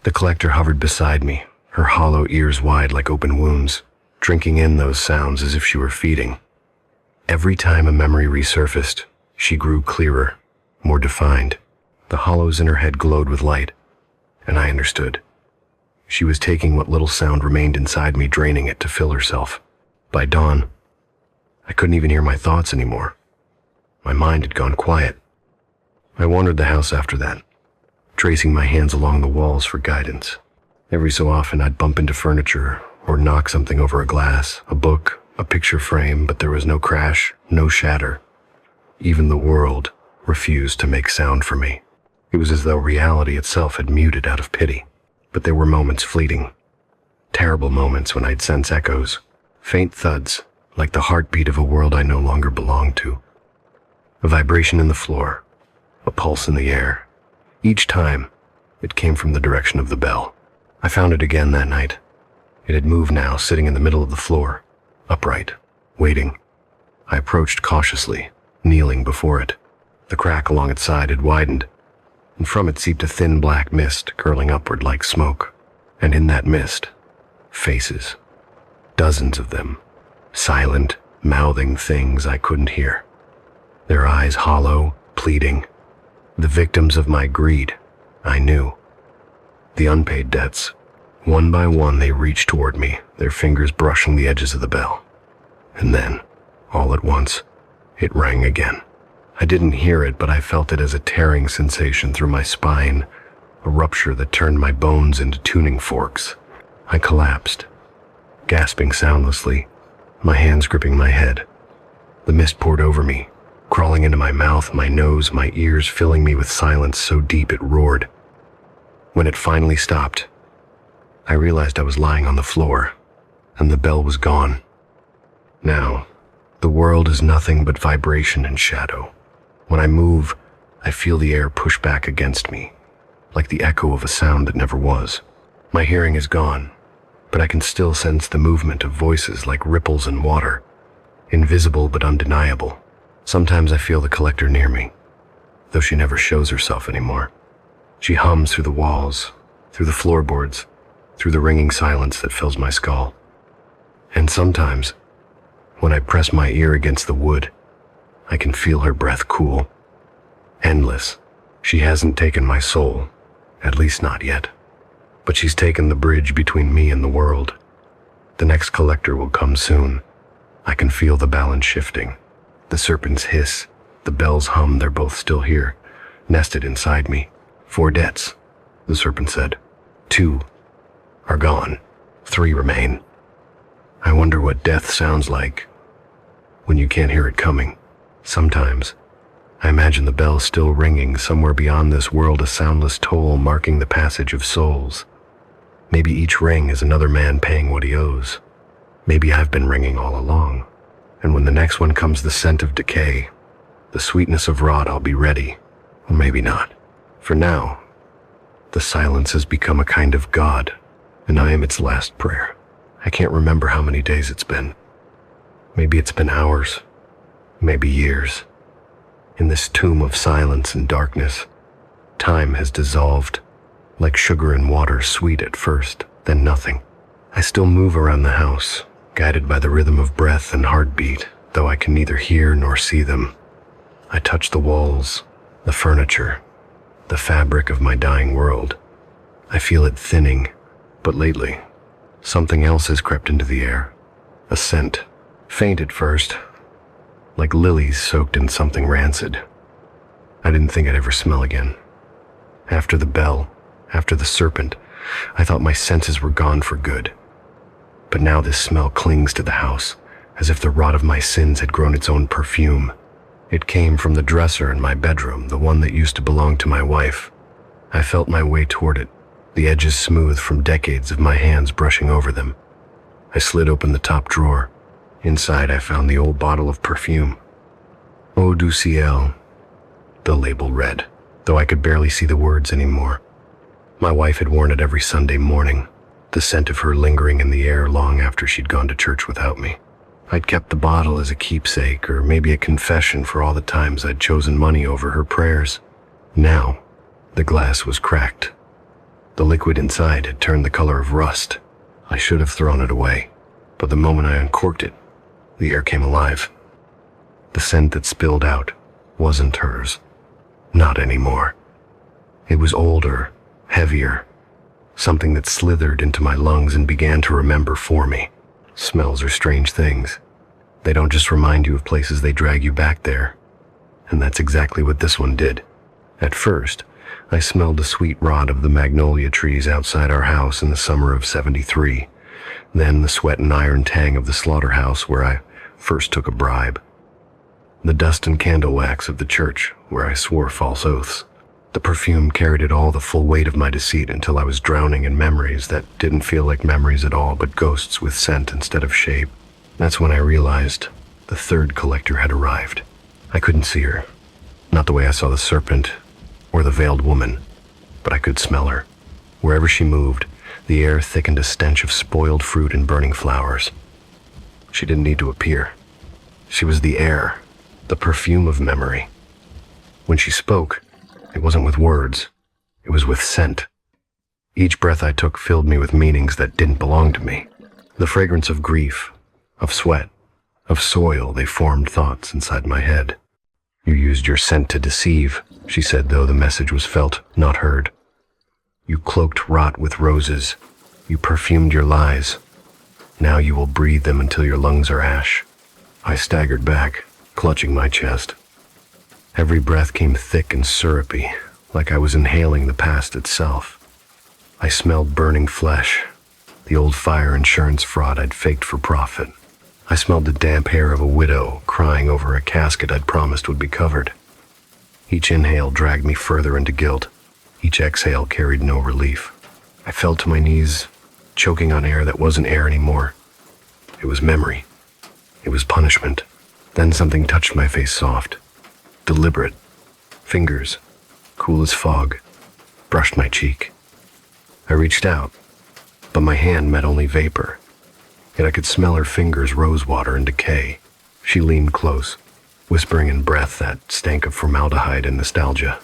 The collector hovered beside me, her hollow ears wide like open wounds, drinking in those sounds as if she were feeding. Every time a memory resurfaced, she grew clearer, more defined. The hollows in her head glowed with light, and I understood. She was taking what little sound remained inside me, draining it to fill herself. By dawn, I couldn't even hear my thoughts anymore. My mind had gone quiet. I wandered the house after that, tracing my hands along the walls for guidance. Every so often I'd bump into furniture or knock something over a glass, a book, a picture frame, but there was no crash, no shatter. Even the world refused to make sound for me. It was as though reality itself had muted out of pity. But there were moments fleeting, terrible moments when I'd sense echoes, faint thuds, like the heartbeat of a world I no longer belonged to. A vibration in the floor, a pulse in the air. Each time, it came from the direction of the bell. I found it again that night. It had moved now, sitting in the middle of the floor, upright, waiting. I approached cautiously, kneeling before it. The crack along its side had widened, and from it seeped a thin black mist curling upward like smoke. And in that mist, faces. Dozens of them, silent, mouthing things I couldn't hear. Their eyes hollow, pleading. The victims of my greed, I knew. The unpaid debts. One by one they reached toward me, their fingers brushing the edges of the bell. And then, all at once, it rang again. I didn't hear it, but I felt it as a tearing sensation through my spine, a rupture that turned my bones into tuning forks. I collapsed, gasping soundlessly, my hands gripping my head. The mist poured over me, crawling into my mouth, my nose, my ears, filling me with silence so deep it roared. When it finally stopped, I realized I was lying on the floor, and the bell was gone. Now, the world is nothing but vibration and shadow. When I move, I feel the air push back against me, like the echo of a sound that never was. My hearing is gone, but I can still sense the movement of voices like ripples in water, invisible but undeniable. Sometimes I feel the collector near me, though she never shows herself anymore. She hums through the walls, through the floorboards, through the ringing silence that fills my skull. And sometimes, when I press my ear against the wood, I can feel her breath cool. Endless. She hasn't taken my soul, at least not yet. But she's taken the bridge between me and the world. The next collector will come soon. I can feel the balance shifting. The serpents hiss, the bells hum, they're both still here, nested inside me. 4 debts, the serpent said. 2 are gone. 3 remain. I wonder what death sounds like when you can't hear it coming. Sometimes, I imagine the bell still ringing somewhere beyond this world, a soundless toll marking the passage of souls. Maybe each ring is another man paying what he owes. Maybe I've been ringing all along, and when the next one comes the scent of decay, the sweetness of rot, I'll be ready, or maybe not. For now, the silence has become a kind of God, and I am its last prayer. I can't remember how many days it's been. Maybe it's been hours. Maybe years. In this tomb of silence and darkness, time has dissolved, like sugar in water, sweet at first, then nothing. I still move around the house, guided by the rhythm of breath and heartbeat, though I can neither hear nor see them. I touch the walls, the furniture, the fabric of my dying world. I feel it thinning, but lately, something else has crept into the air. A scent, faint at first, like lilies soaked in something rancid. I didn't think I'd ever smell again. After the bell, after the serpent, I thought my senses were gone for good. But now this smell clings to the house, as if the rot of my sins had grown its own perfume. It came from the dresser in my bedroom, the one that used to belong to my wife. I felt my way toward it, the edges smooth from decades of my hands brushing over them. I slid open the top drawer. Inside, I found the old bottle of perfume. Eau du ciel, the label read, though I could barely see the words anymore. My wife had worn it every Sunday morning, the scent of her lingering in the air long after she'd gone to church without me. I'd kept the bottle as a keepsake, or maybe a confession for all the times I'd chosen money over her prayers. Now, the glass was cracked. The liquid inside had turned the color of rust. I should have thrown it away, but the moment I uncorked it, the air came alive. The scent that spilled out wasn't hers. Not anymore. It was older, heavier, something that slithered into my lungs and began to remember for me. Smells are strange things. They don't just remind you of places, they drag you back there. And that's exactly what this one did. At first, I smelled the sweet rot of the magnolia trees outside our house in the summer of '73. Then the sweat and iron tang of the slaughterhouse where I first took a bribe. The dust and candle wax of the church where I swore false oaths. The perfume carried it all, the full weight of my deceit, until I was drowning in memories that didn't feel like memories at all, but ghosts with scent instead of shape. That's when I realized the third collector had arrived. I couldn't see her. Not the way I saw the serpent or the veiled woman, but I could smell her. Wherever she moved, the air thickened a stench of spoiled fruit and burning flowers. She didn't need to appear. She was the air, the perfume of memory. When she spoke, it wasn't with words, it was with scent. Each breath I took filled me with meanings that didn't belong to me. The fragrance of grief, of sweat, of soil, they formed thoughts inside my head. You used your scent to deceive, she said, though the message was felt, not heard. You cloaked rot with roses. You perfumed your lies. Now you will breathe them until your lungs are ash. I staggered back, clutching my chest. Every breath came thick and syrupy, like I was inhaling the past itself. I smelled burning flesh, the old fire insurance fraud I'd faked for profit. I smelled the damp hair of a widow crying over a casket I'd promised would be covered. Each inhale dragged me further into guilt. Each exhale carried no relief. I fell to my knees, choking on air that wasn't air anymore. It was memory. It was punishment. Then something touched my face soft. Deliberate. Fingers, cool as fog, brushed my cheek. I reached out, but my hand met only vapor. Yet I could smell her fingers rosewater and decay. She leaned close, whispering in breath that stank of formaldehyde and nostalgia.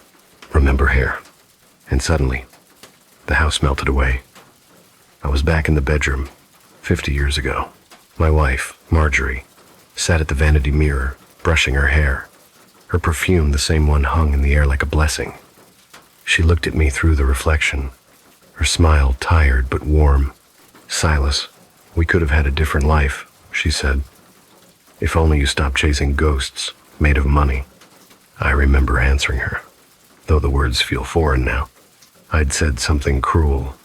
Remember hair. And suddenly, the house melted away. I was back in the bedroom, 50 years ago. My wife, Marjorie, sat at the vanity mirror, brushing her hair. Her perfume, the same one, hung in the air like a blessing. She looked at me through the reflection, her smile tired but warm. Silas, we could have had a different life, she said. If only you stopped chasing ghosts made of money. I remember answering her, though the words feel foreign now. I'd said something cruel,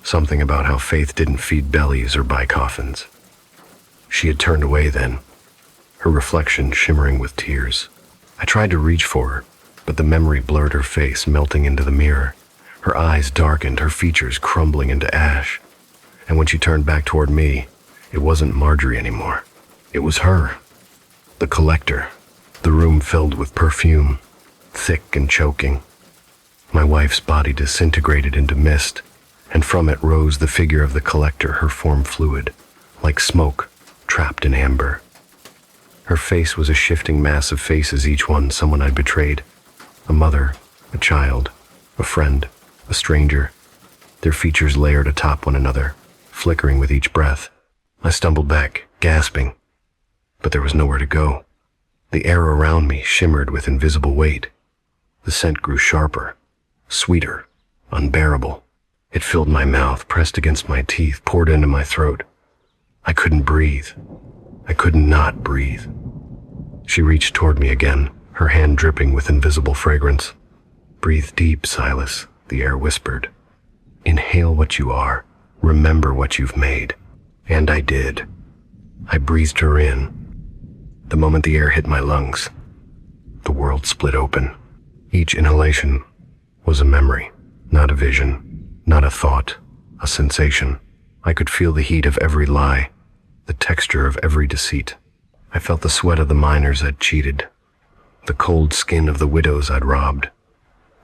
something about how faith didn't feed bellies or buy coffins. She had turned away then, her reflection shimmering with tears. I tried to reach for her, but the memory blurred her face, melting into the mirror. Her eyes darkened, her features crumbling into ash. And when she turned back toward me, it wasn't Marjorie anymore. It was her, the collector, the room filled with perfume, thick and choking. My wife's body disintegrated into mist, and from it rose the figure of the collector, her form fluid, like smoke trapped in amber. Her face was a shifting mass of faces, each one someone I'd betrayed. A mother, a child, a friend, a stranger. Their features layered atop one another, flickering with each breath. I stumbled back, gasping, but there was nowhere to go. The air around me shimmered with invisible weight. The scent grew sharper, sweeter, unbearable. It filled my mouth, pressed against my teeth, poured into my throat. I couldn't breathe. I could not breathe. She reached toward me again, her hand dripping with invisible fragrance. "Breathe deep, Silas," the air whispered. "Inhale what you are. Remember what you've made." And I did. I breathed her in. The moment the air hit my lungs, the world split open. Each inhalation was a memory, not a vision, not a thought, a sensation. I could feel the heat of every lie, the texture of every deceit. I felt the sweat of the miners I'd cheated, the cold skin of the widows I'd robbed.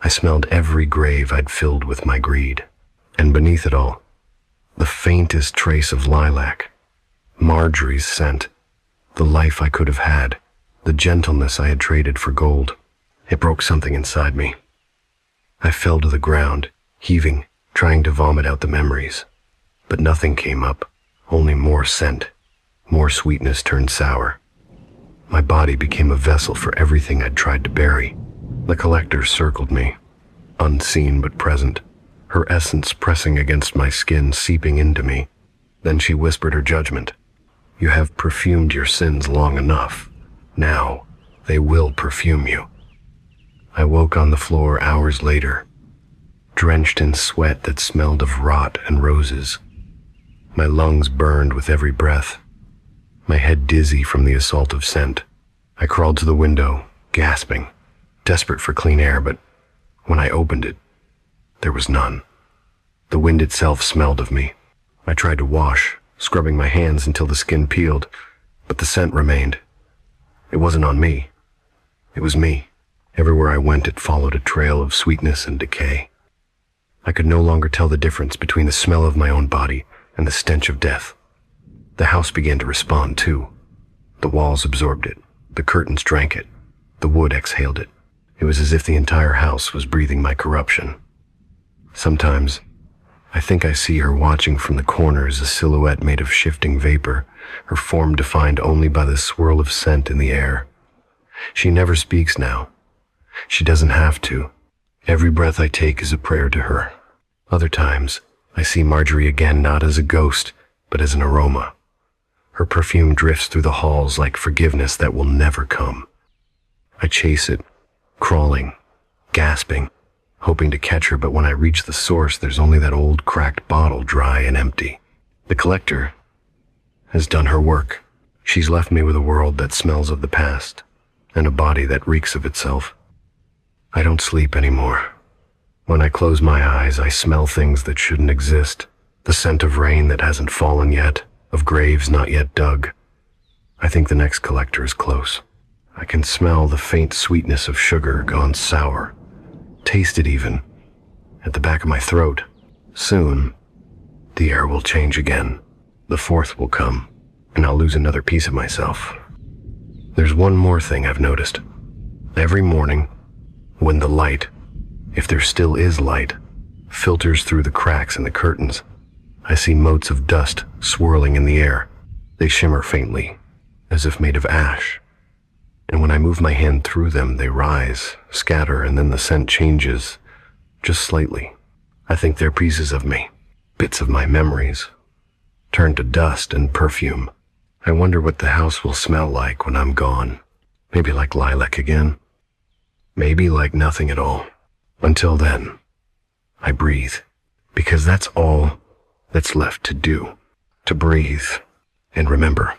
I smelled every grave I'd filled with my greed. And beneath it all, the faintest trace of lilac, Marjorie's scent, the life I could have had, the gentleness I had traded for gold. It broke something inside me. I fell to the ground, heaving, trying to vomit out the memories. But nothing came up, only more scent, more sweetness turned sour. My body became a vessel for everything I'd tried to bury. The collector circled me, unseen but present, her essence pressing against my skin, seeping into me. Then she whispered her judgment. "You have perfumed your sins long enough. Now, they will perfume you." I woke on the floor hours later, drenched in sweat that smelled of rot and roses. My lungs burned with every breath, my head dizzy from the assault of scent. I crawled to the window, gasping, desperate for clean air, but when I opened it, there was none. The wind itself smelled of me. I tried to wash, scrubbing my hands until the skin peeled, but the scent remained. It wasn't on me. It was me. Everywhere I went, it followed a trail of sweetness and decay. I could no longer tell the difference between the smell of my own body and the stench of death. The house began to respond too. The walls absorbed it. The curtains drank it. The wood exhaled it. It was as if the entire house was breathing my corruption. Sometimes, I think I see her watching from the corners, a silhouette made of shifting vapor, her form defined only by the swirl of scent in the air. She never speaks now. She doesn't have to. Every breath I take is a prayer to her. Other times, I see Marjorie again, not as a ghost, but as an aroma. Her perfume drifts through the halls like forgiveness that will never come. I chase it, crawling, gasping, hoping to catch her, but when I reach the source, there's only that old cracked bottle, dry and empty. The collector has done her work. She's left me with a world that smells of the past, and a body that reeks of itself. I don't sleep anymore. When I close my eyes, I smell things that shouldn't exist. The scent of rain that hasn't fallen yet, of graves not yet dug. I think the next collector is close. I can smell the faint sweetness of sugar gone sour. Taste it even, at the back of my throat. Soon, the air will change again. The fourth will come, and I'll lose another piece of myself. There's one more thing I've noticed. Every morning, when the light, if there still is light, filters through the cracks in the curtains, I see motes of dust swirling in the air. They shimmer faintly, as if made of ash. And when I move my hand through them, they rise, scatter, and then the scent changes, just slightly. I think they're pieces of me, bits of my memories, turned to dust and perfume. I wonder what the house will smell like when I'm gone. Maybe like lilac again. Maybe like nothing at all. Until then, I breathe, because that's all that's left to do. To breathe. And remember,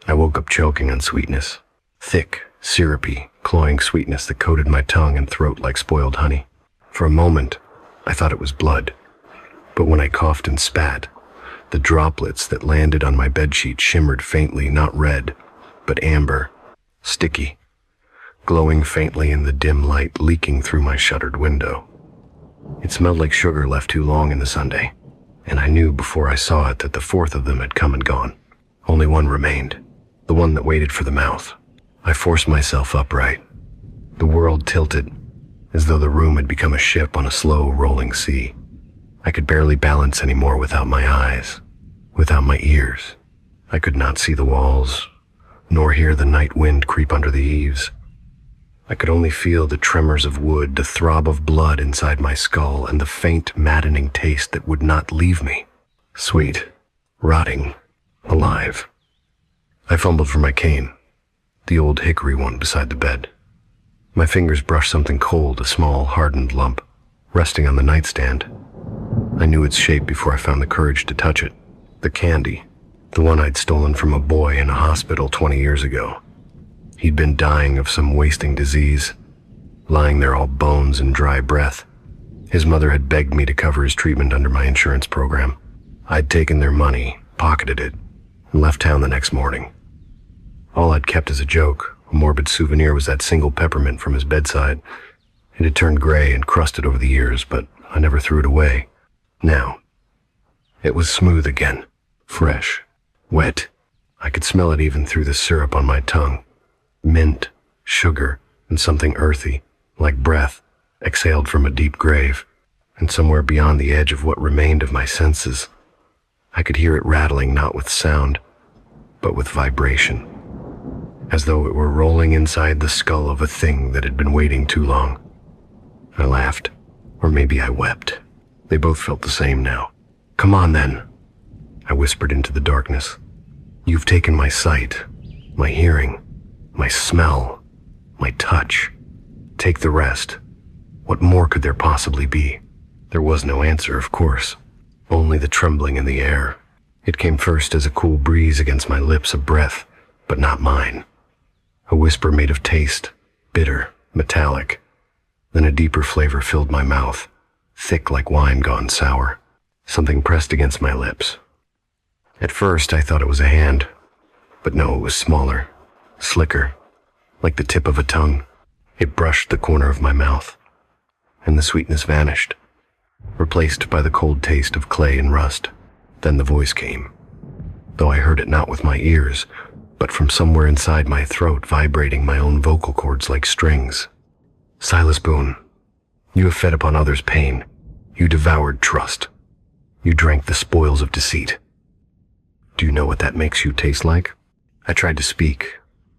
I woke up choking on sweetness. Thick, syrupy, cloying sweetness that coated my tongue and throat like spoiled honey. For a moment, I thought it was blood. But when I coughed and spat, the droplets that landed on my bedsheet shimmered faintly, not red, but amber, sticky, glowing faintly in the dim light leaking through my shuttered window. It smelled like sugar left too long in the sundae, and I knew before I saw it that the fourth of them had come and gone. Only one remained, the one that waited for the mouth. I forced myself upright. The world tilted, as though the room had become a ship on a slow, rolling sea. I could barely balance anymore without my eyes, without my ears. I could not see the walls, nor hear the night wind creep under the eaves. I could only feel the tremors of wood, the throb of blood inside my skull, and the faint, maddening taste that would not leave me. Sweet, rotting, alive. I fumbled for my cane, the old hickory one beside the bed. My fingers brushed something cold, a small, hardened lump, resting on the nightstand. I knew its shape before I found the courage to touch it. The candy, the one I'd stolen from a boy in a hospital 20 years ago. He'd been dying of some wasting disease, lying there all bones and dry breath. His mother had begged me to cover his treatment under my insurance program. I'd taken their money, pocketed it, and left town the next morning. All I'd kept as a joke, a morbid souvenir, was that single peppermint from his bedside. It had turned gray and crusted over the years, but I never threw it away. Now, it was smooth again, fresh, wet. I could smell it even through the syrup on my tongue. Mint, sugar, and something earthy, like breath, exhaled from a deep grave, and somewhere beyond the edge of what remained of my senses, I could hear it rattling not with sound, but with vibration, as though it were rolling inside the skull of a thing that had been waiting too long. I laughed, or maybe I wept. They both felt the same now. "Come on then," I whispered into the darkness. "You've taken my sight, my hearing, my smell, my touch. Take the rest. What more could there possibly be?" There was no answer, of course, only the trembling in the air. It came first as a cool breeze against my lips, a breath, but not mine. A whisper made of taste, bitter, metallic. Then a deeper flavor filled my mouth, thick like wine gone sour. Something pressed against my lips. At first I thought it was a hand, but no, it was smaller, slicker, like the tip of a tongue. It brushed the corner of my mouth, and the sweetness vanished, replaced by the cold taste of clay and rust. Then the voice came, though I heard it not with my ears, but from somewhere inside my throat, vibrating my own vocal cords like strings. "Silas Boone, you have fed upon others' pain. You devoured trust. You drank the spoils of deceit. Do you know what that makes you taste like?" I tried to speak,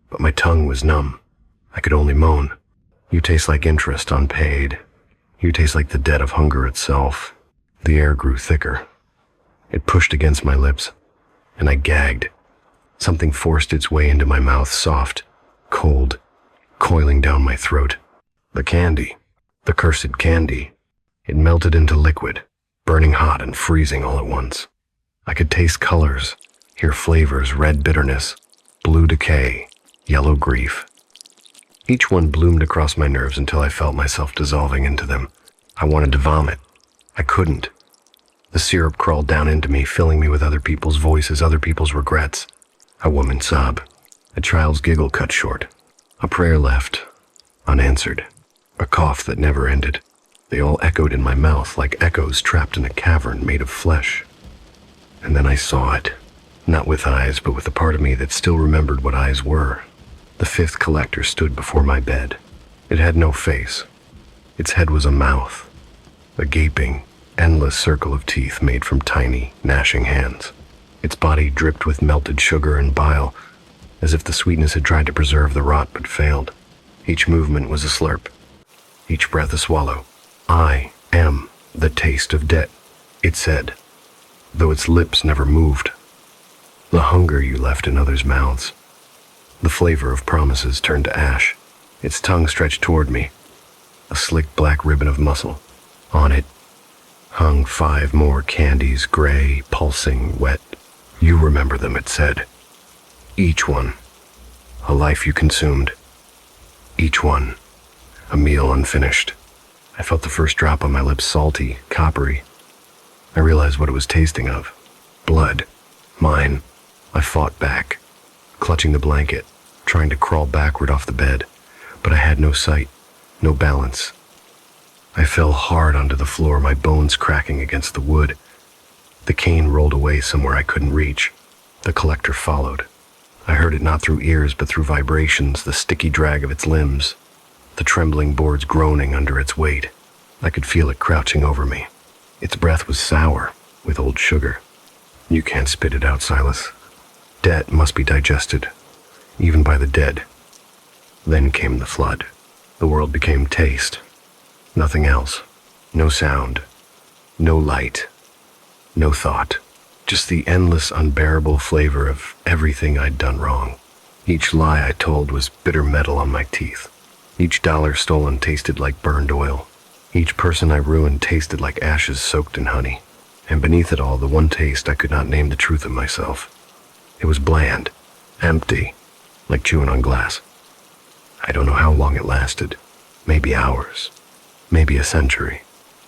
but my tongue was numb. I could only moan. "You taste like interest unpaid. You taste like the debt of hunger itself." The air grew thicker. It pushed against my lips, and I gagged. Something forced its way into my mouth, soft, cold, coiling down my throat. The candy, the cursed candy. It melted into liquid, burning hot and freezing all at once. I could taste colors, hear flavors: red bitterness, blue decay, yellow grief. Each one bloomed across my nerves until I felt myself dissolving into them. I wanted to vomit. I couldn't. The syrup crawled down into me, filling me with other people's voices, other people's regrets. A woman's sob, a child's giggle cut short, a prayer left unanswered, a cough that never ended. They all echoed in my mouth like echoes trapped in a cavern made of flesh. And then I saw it, not with eyes, but with the part of me that still remembered what eyes were. The fifth collector stood before my bed. It had no face. Its head was a mouth, a gaping, endless circle of teeth made from tiny, gnashing hands. Its body dripped with melted sugar and bile, as if the sweetness had tried to preserve the rot but failed. Each movement was a slurp, each breath a swallow. "I am the taste of debt," it said, though its lips never moved. "The hunger you left in others' mouths. The flavor of promises turned to ash." Its tongue stretched toward me, a slick black ribbon of muscle. On it hung 5 more candies, gray, pulsing, wet. "You remember them," it said. "Each one, a life you consumed. Each one, a meal unfinished." I felt the first drop on my lips, salty, coppery. I realized what it was tasting of. Blood. Mine. I fought back, clutching the blanket, trying to crawl backward off the bed, but I had no sight, no balance. I fell hard onto the floor, my bones cracking against the wood. The cane rolled away somewhere I couldn't reach. The collector followed. I heard it not through ears but through vibrations, the sticky drag of its limbs, the trembling boards groaning under its weight. I could feel it crouching over me. Its breath was sour, with old sugar. You can't spit it out, Silas. Debt must be digested, even by the dead. Then came the flood. The world became taste. Nothing else. No sound. No light. No thought. Just the endless, unbearable flavor of everything I'd done wrong. Each lie I told was bitter metal on my teeth. Each dollar stolen tasted like burned oil. Each person I ruined tasted like ashes soaked in honey. And beneath it all, the one taste I could not name the truth of myself. It was bland, empty, like chewing on glass. I don't know how long it lasted. Maybe hours. Maybe a century.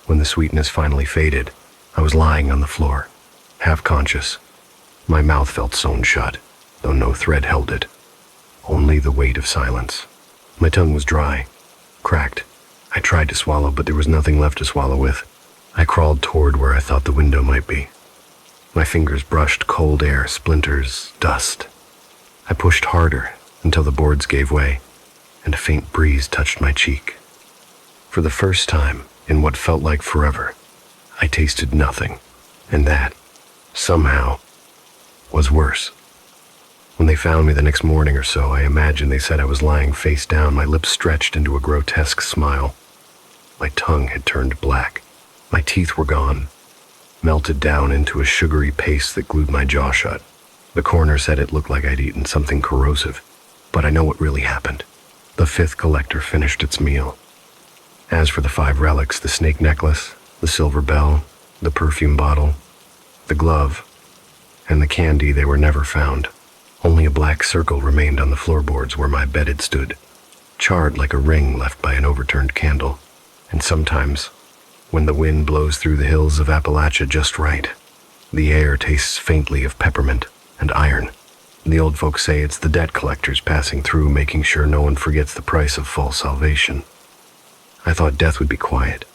When the sweetness finally faded, I was lying on the floor, half conscious. My mouth felt sewn shut, though no thread held it. Only the weight of silence. My tongue was dry, cracked. I tried to swallow, but there was nothing left to swallow with. I crawled toward where I thought the window might be. My fingers brushed cold air, splinters, dust. I pushed harder until the boards gave way, and a faint breeze touched my cheek. For the first time, in what felt like forever, I tasted nothing, and that, somehow, was worse. When they found me the next morning or so, I imagine they said I was lying face down, my lips stretched into a grotesque smile. My tongue had turned black. My teeth were gone, melted down into a sugary paste that glued my jaw shut. The coroner said it looked like I'd eaten something corrosive, but I know what really happened. The fifth collector finished its meal. As for the 5 relics, the snake necklace, the silver bell, the perfume bottle, the glove, and the candy, they were never found. Only a black circle remained on the floorboards where my bed had stood, charred like a ring left by an overturned candle. And sometimes, when the wind blows through the hills of Appalachia just right, the air tastes faintly of peppermint and iron. The old folks say it's the debt collectors passing through, making sure no one forgets the price of false salvation. I thought death would be quiet,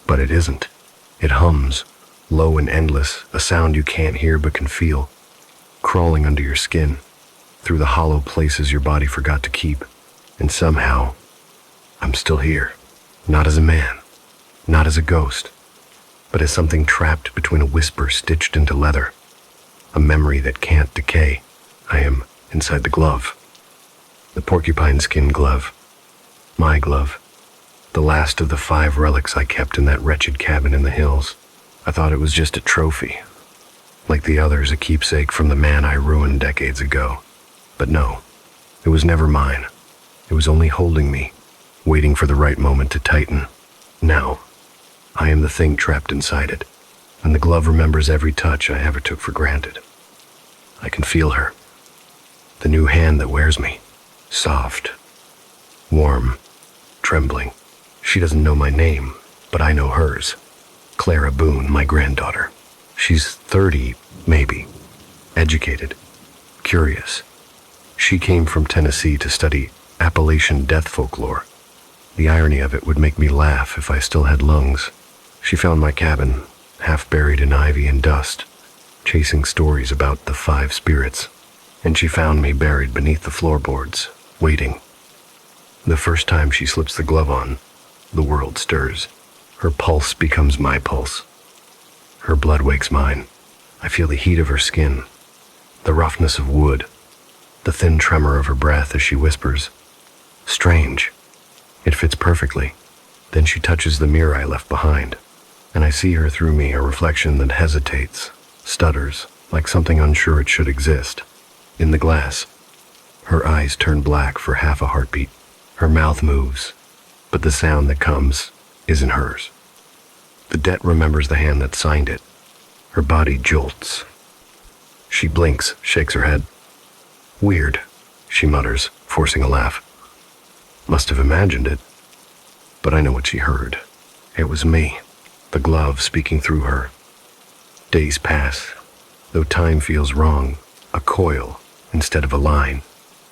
but it isn't. It hums, low and endless, a sound you can't hear but can feel, crawling under your skin, through the hollow places your body forgot to keep. And somehow, I'm still here, not as a man, not as a ghost, but as something trapped between a whisper stitched into leather, a memory that can't decay. I am inside the glove, the porcupine skin glove, my glove, the last of the 5 relics I kept in that wretched cabin in the hills. I thought it was just a trophy, like the others, a keepsake from the man I ruined decades ago. But no, it was never mine. It was only holding me, waiting for the right moment to tighten. Now, I am the thing trapped inside it, and the glove remembers every touch I ever took for granted. I can feel her, the new hand that wears me, soft, warm, trembling. She doesn't know my name, but I know hers. Clara Boone, my granddaughter. She's 30, maybe, educated, curious. She came from Tennessee to study Appalachian death folklore. The irony of it would make me laugh if I still had lungs. She found my cabin, half buried in ivy and dust, chasing stories about the 5 spirits. And she found me buried beneath the floorboards, waiting. The first time she slips the glove on, the world stirs. Her pulse becomes my pulse. Her blood wakes mine. I feel the heat of her skin, the roughness of wood, the thin tremor of her breath as she whispers. Strange. It fits perfectly. Then she touches the mirror I left behind, and I see her through me, a reflection that hesitates, stutters, like something unsure it should exist. In the glass, her eyes turn black for half a heartbeat. Her mouth moves, but the sound that comes isn't hers. The debt remembers the hand that signed it. Her body jolts. She blinks, shakes her head. Weird, she mutters, forcing a laugh. Must have imagined it. But I know what she heard. It was me, the glove speaking through her. Days pass, though time feels wrong, a coil instead of a line.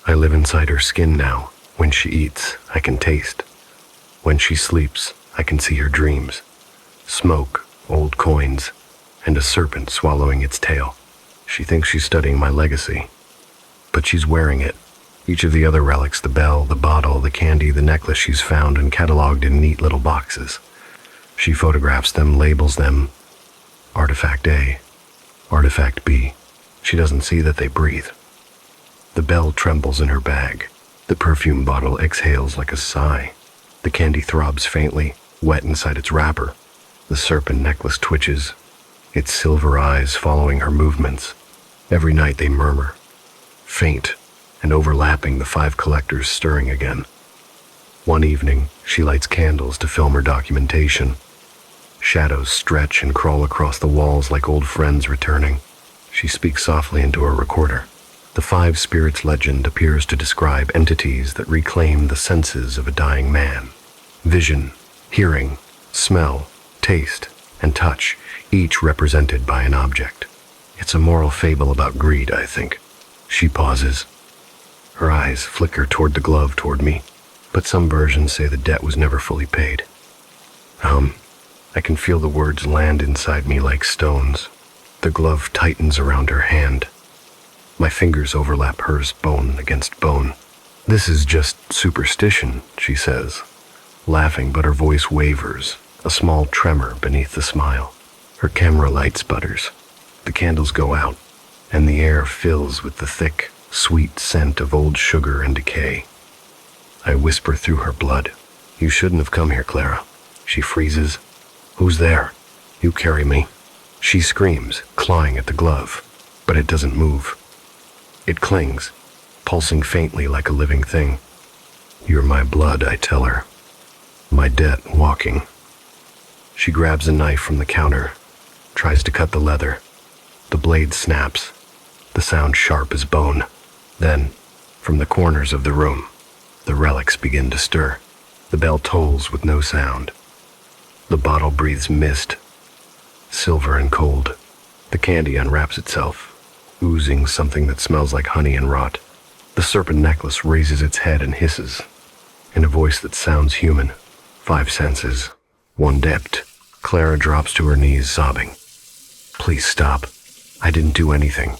I live inside her skin now. When she eats, I can taste. When she sleeps, I can see her dreams. Smoke, old coins, and a serpent swallowing its tail. She thinks she's studying my legacy. but she's wearing it. Each of the other relics, the bell, the bottle, the candy, the necklace, she's found and cataloged in neat little boxes. She photographs them, labels them. Artifact A, Artifact B. She doesn't see that they breathe. The bell trembles in her bag. The perfume bottle exhales like a sigh. The candy throbs faintly, wet inside its wrapper. The serpent necklace twitches, its silver eyes following her movements. Every night they murmur, faint and overlapping, the 5 collectors stirring again. One evening, she lights candles to film her documentation. Shadows stretch and crawl across the walls like old friends returning. She speaks softly into a recorder. The 5 spirits legend appears to describe entities that reclaim the senses of a dying man. Vision, hearing, smell, taste, and touch, each represented by an object. It's a moral fable about greed, I think. She pauses. Her eyes flicker toward the glove toward me, but some versions say the debt was never fully paid. I can feel the words land inside me like stones. The glove tightens around her hand. My fingers overlap hers, bone against bone. This is just superstition, she says, laughing, but her voice wavers, a small tremor beneath the smile. Her camera light sputters. The candles go out, and the air fills with the thick, sweet scent of old sugar and decay. I whisper through her blood, "You shouldn't have come here, Clara." She freezes. "Who's there?" "You carry me." She screams, clawing at the glove, but it doesn't move. It clings, pulsing faintly like a living thing. "You're my blood," I tell her. "My debt walking." She grabs a knife from the counter, tries to cut the leather. The blade snaps, the sound sharp as bone. Then, from the corners of the room, the relics begin to stir. The bell tolls with no sound. The bottle breathes mist, silver and cold. The candy unwraps itself, oozing something that smells like honey and rot. The serpent necklace raises its head and hisses, in a voice that sounds human. 5 senses, 1 debt. Clara drops to her knees, sobbing. "Please stop. I didn't do anything."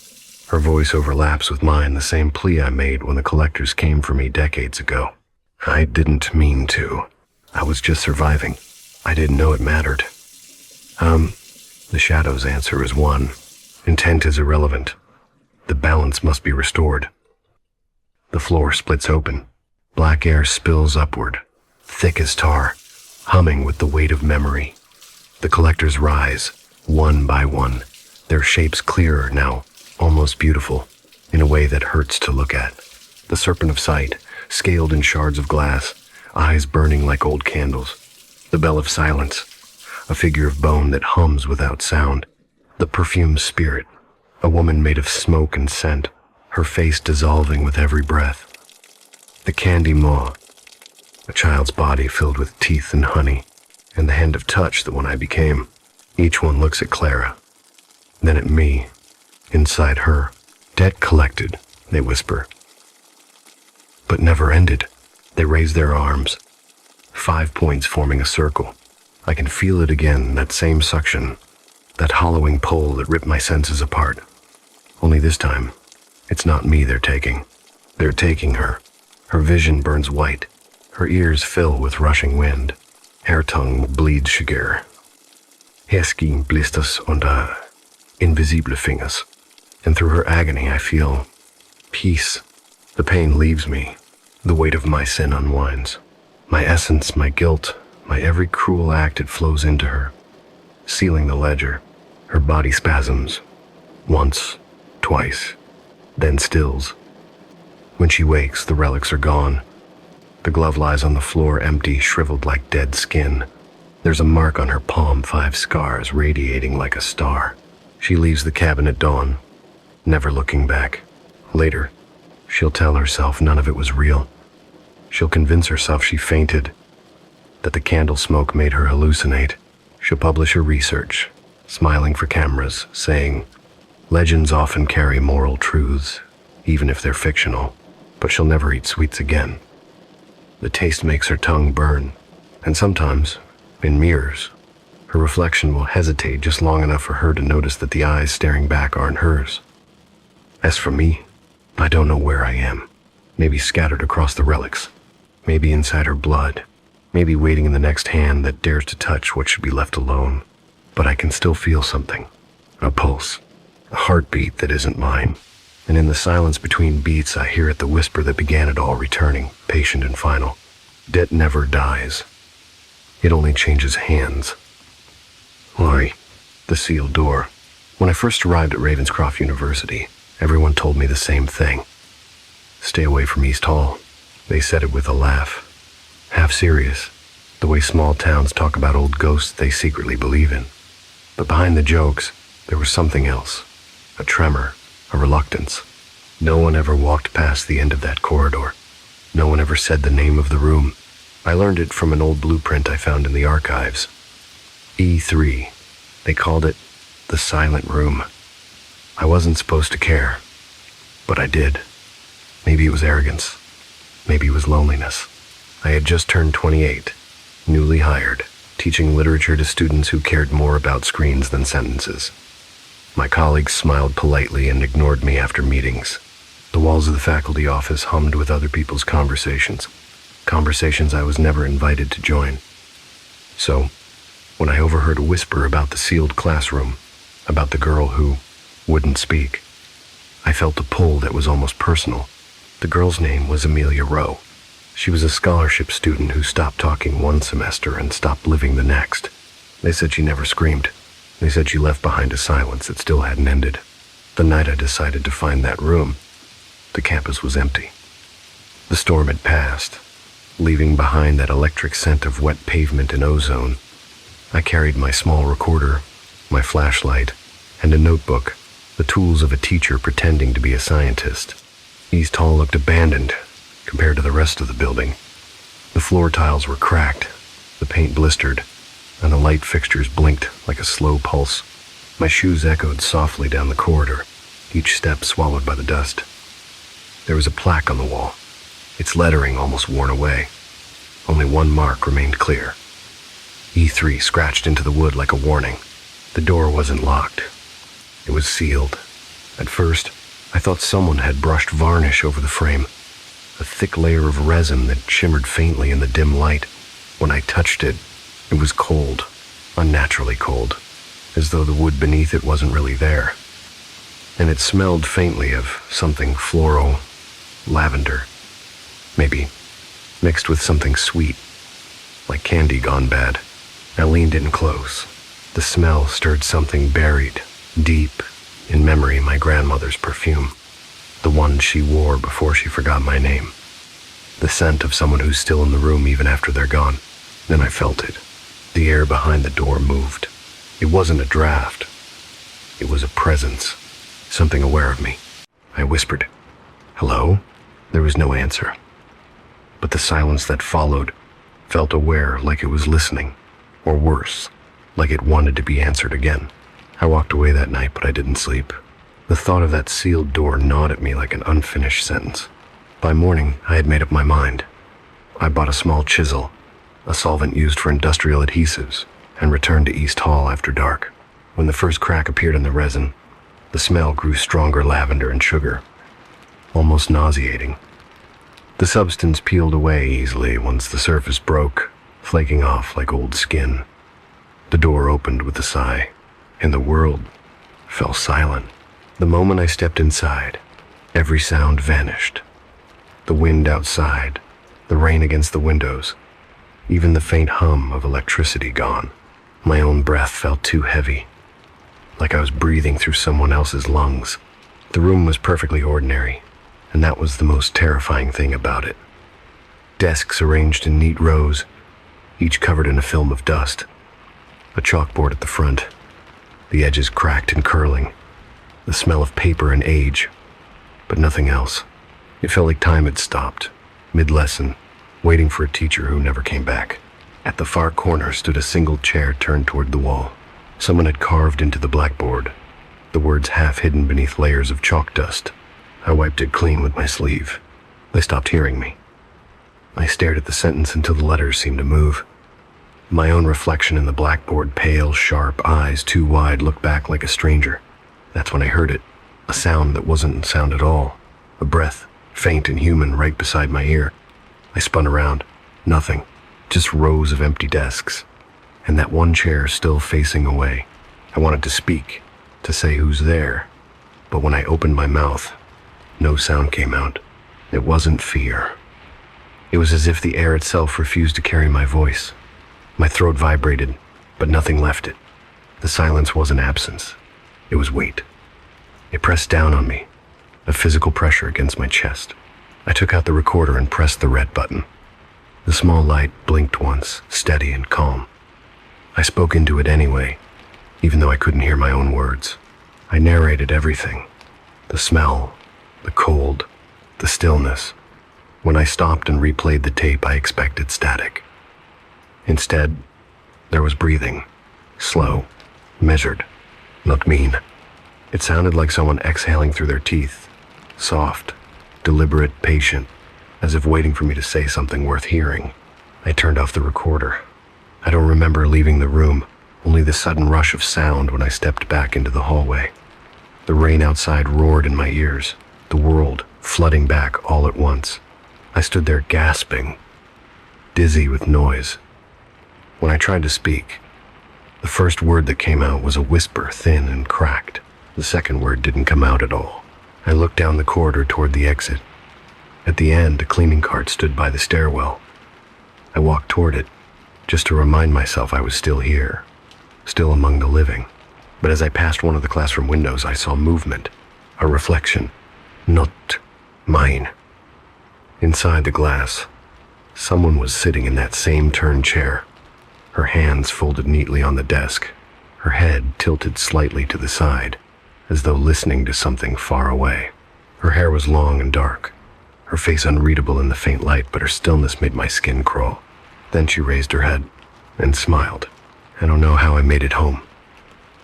Her voice overlaps with mine, the same plea I made when the collectors came for me decades ago. "I didn't mean to. I was just surviving. I didn't know it mattered." The shadow's answer is one. Intent is irrelevant. The balance must be restored. The floor splits open. Black air spills upward, thick as tar, humming with the weight of memory. The collectors rise, one by one, their shapes clearer now, almost beautiful, in a way that hurts to look at. The serpent of sight, scaled in shards of glass, eyes burning like old candles. The bell of silence, a figure of bone that hums without sound. The perfumed spirit, a woman made of smoke and scent, her face dissolving with every breath. The candy maw, a child's body filled with teeth and honey, and the hand of touch, the one I became. Each one looks at Clara, then at me, inside her. "Debt collected," they whisper. But never ended. They raise their arms, 5 points forming a circle. I can feel it again, that same suction, that hollowing pull that ripped my senses apart. Only this time, it's not me they're taking. They're taking her. Her vision burns white. Her ears fill with rushing wind. Her tongue bleeds sugar. Heskin blisters under invisible fingers. And through her agony I feel peace. The pain leaves me. The weight of my sin unwinds. My essence, my guilt, my every cruel act, it flows into her, sealing the ledger. Her body spasms. Once, twice, then stills. When she wakes, the relics are gone. The glove lies on the floor, empty, shriveled like dead skin. There's a mark on her palm, 5 scars radiating like a star. She leaves the cabin at dawn, never looking back. Later, she'll tell herself none of it was real. She'll convince herself she fainted, that the candle smoke made her hallucinate. She'll publish her research, smiling for cameras, saying, "Legends often carry moral truths, even if they're fictional," but she'll never eat sweets again. The taste makes her tongue burn, and sometimes, in mirrors, her reflection will hesitate just long enough for her to notice that the eyes staring back aren't hers. As for me, I don't know where I am. Maybe scattered across the relics. Maybe inside her blood. Maybe waiting in the next hand that dares to touch what should be left alone. But I can still feel something. A pulse. A heartbeat that isn't mine. And in the silence between beats, I hear it, the whisper that began it all, returning, patient and final. Debt never dies. It only changes hands. Laurie, the sealed door. When I first arrived at Ravenscroft University, everyone told me the same thing. Stay away from East Hall. They said it with a laugh. Half serious, the way small towns talk about old ghosts they secretly believe in. But behind the jokes, there was something else. A tremor, a reluctance. No one ever walked past the end of that corridor. No one ever said the name of the room. I learned it from an old blueprint I found in the archives. E3. They called it the silent room. I wasn't supposed to care, but I did. Maybe it was arrogance. Maybe it was loneliness. I had just turned 28, newly hired, teaching literature to students who cared more about screens than sentences. My colleagues smiled politely and ignored me after meetings. The walls of the faculty office hummed with other people's conversations. Conversations I was never invited to join. So, when I overheard a whisper about the sealed classroom, about the girl who wouldn't speak, I felt a pull that was almost personal. The girl's name was Amelia Rowe. She was a scholarship student who stopped talking one semester and stopped living the next. They said she never screamed. They said she left behind a silence that still hadn't ended. The night I decided to find that room, the campus was empty. The storm had passed, leaving behind that electric scent of wet pavement and ozone. I carried my small recorder, my flashlight, and a notebook, the tools of a teacher pretending to be a scientist. East Hall looked abandoned compared to the rest of the building. The floor tiles were cracked, the paint blistered, and the light fixtures blinked like a slow pulse. My shoes echoed softly down the corridor, each step swallowed by the dust. There was a plaque on the wall, its lettering almost worn away. Only one mark remained clear. E3 scratched into the wood like a warning. The door wasn't locked. It was sealed. At first, I thought someone had brushed varnish over the frame, a thick layer of resin that shimmered faintly in the dim light. When I touched it, it was cold, unnaturally cold, as though the wood beneath it wasn't really there. And it smelled faintly of something floral, lavender, maybe mixed with something sweet, like candy gone bad. I leaned in close. The smell stirred something buried, deep, in memory, my grandmother's perfume, the one she wore before she forgot my name. The scent of someone who's still in the room even after they're gone. Then I felt it. The air behind the door moved. It wasn't a draft. It was a presence, something aware of me. I whispered, "Hello?" There was no answer. But the silence that followed felt aware, like it was listening, or worse, like it wanted to be answered again. I walked away that night, but I didn't sleep. The thought of that sealed door gnawed at me like an unfinished sentence. By morning, I had made up my mind. I bought a small chisel, a solvent used for industrial adhesives, and returned to East Hall after dark. When the first crack appeared in the resin, the smell grew stronger, lavender and sugar, almost nauseating. The substance peeled away easily once the surface broke, flaking off like old skin. The door opened with a sigh, and the world fell silent. The moment I stepped inside, every sound vanished. The wind outside, the rain against the windows, even the faint hum of electricity gone. My own breath felt too heavy, like I was breathing through someone else's lungs. The room was perfectly ordinary, and that was the most terrifying thing about it. Desks arranged in neat rows, each covered in a film of dust. A chalkboard at the front, the edges cracked and curling. The smell of paper and age, but nothing else. It felt like time had stopped, mid-lesson, waiting for a teacher who never came back. At the far corner stood a single chair turned toward the wall. Someone had carved into the blackboard, the words half hidden beneath layers of chalk dust. I wiped it clean with my sleeve. They stopped hearing me. I stared at the sentence until the letters seemed to move. My own reflection in the blackboard, pale, sharp, eyes too wide, looked back like a stranger. That's when I heard it, a sound that wasn't sound at all. a breath, faint and human, right beside my ear. I spun around. Nothing. Just rows of empty desks. And that one chair still facing away. I wanted to speak, to say who's there. But when I opened my mouth, no sound came out. It wasn't fear. It was as if the air itself refused to carry my voice. My throat vibrated, but nothing left it. The silence wasn't absence. It was weight. It pressed down on me, a physical pressure against my chest. I took out the recorder and pressed the red button. The small light blinked once, steady and calm. I spoke into it anyway, even though I couldn't hear my own words. I narrated everything. The smell, the cold, the stillness. When I stopped and replayed the tape, I expected static. Instead, there was breathing, slow, measured, not mean. It sounded like someone exhaling through their teeth, soft, deliberate, patient, as if waiting for me to say something worth hearing. I turned off the recorder. I don't remember leaving the room, only the sudden rush of sound when I stepped back into the hallway. The rain outside roared in my ears, the world flooding back all at once. I stood there gasping, dizzy with noise. When I tried to speak, the first word that came out was a whisper, thin and cracked. The second word didn't come out at all. I looked down the corridor toward the exit. At the end, a cleaning cart stood by the stairwell. I walked toward it, just to remind myself I was still here, still among the living. But as I passed one of the classroom windows, I saw movement, a reflection, not mine. Inside the glass, someone was sitting in that same turned chair, her hands folded neatly on the desk, her head tilted slightly to the side, as though listening to something far away. Her hair was long and dark, her face unreadable in the faint light, but her stillness made my skin crawl. Then she raised her head and smiled. I don't know how I made it home.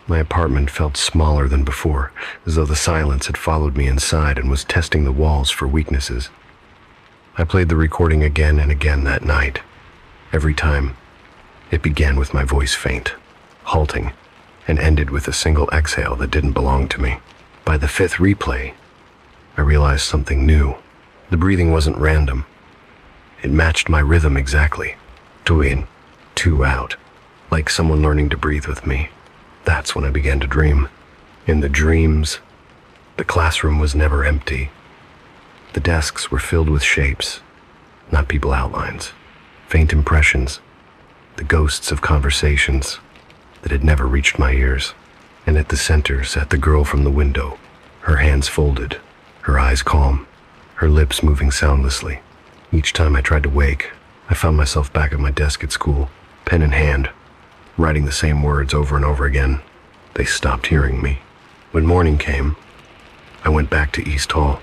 My apartment felt smaller than before, as though the silence had followed me inside and was testing the walls for weaknesses. I played the recording again and again that night. Every time, it began with my voice faint, halting, and ended with a single exhale that didn't belong to me. By the fifth replay, I realized something new. The breathing wasn't random. It matched my rhythm exactly. 2 in, 2 out, like someone learning to breathe with me. That's when I began to dream. In the dreams, the classroom was never empty. The desks were filled with shapes, not people outlines, faint impressions, the ghosts of conversations that had never reached my ears. And at the center sat the girl from the window, her hands folded, her eyes calm, her lips moving soundlessly. Each time I tried to wake, I found myself back at my desk at school, pen in hand, writing the same words over and over again. They stopped hearing me. When morning came, I went back to East Hall.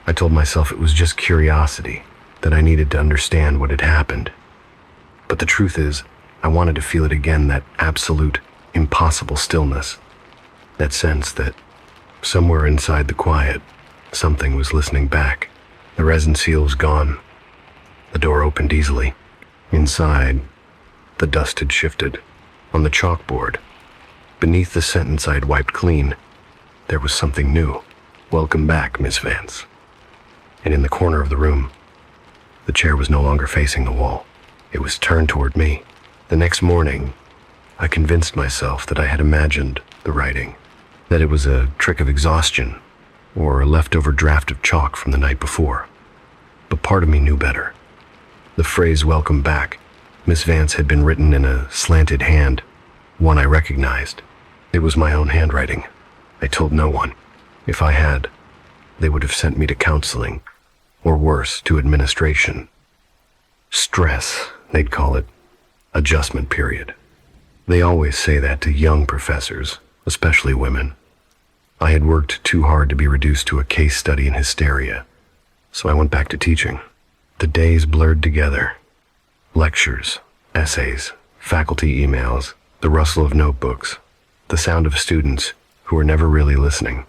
I told myself it was just curiosity, that I needed to understand what had happened. But the truth is, I wanted to feel it again, that absolute, impossible stillness. That sense that, somewhere inside the quiet, something was listening back. The resin seal was gone. The door opened easily. Inside, the dust had shifted. On the chalkboard, beneath the sentence I'd wiped clean, there was something new. "Welcome back, Miss Vance." And in the corner of the room, the chair was no longer facing the wall. It was turned toward me. The next morning, I convinced myself that I had imagined the writing, that it was a trick of exhaustion or a leftover draft of chalk from the night before. But part of me knew better. The phrase "welcome back," Miss Vance, had been written in a slanted hand, one I recognized. It was my own handwriting. I told no one. If I had, they would have sent me to counseling, or worse, to administration. Stress, they'd call it. Adjustment period. They always say that to young professors, especially women. I had worked too hard to be reduced to a case study in hysteria, so I went back to teaching. The days blurred together. Lectures, essays, faculty emails, the rustle of notebooks, the sound of students who were never really listening.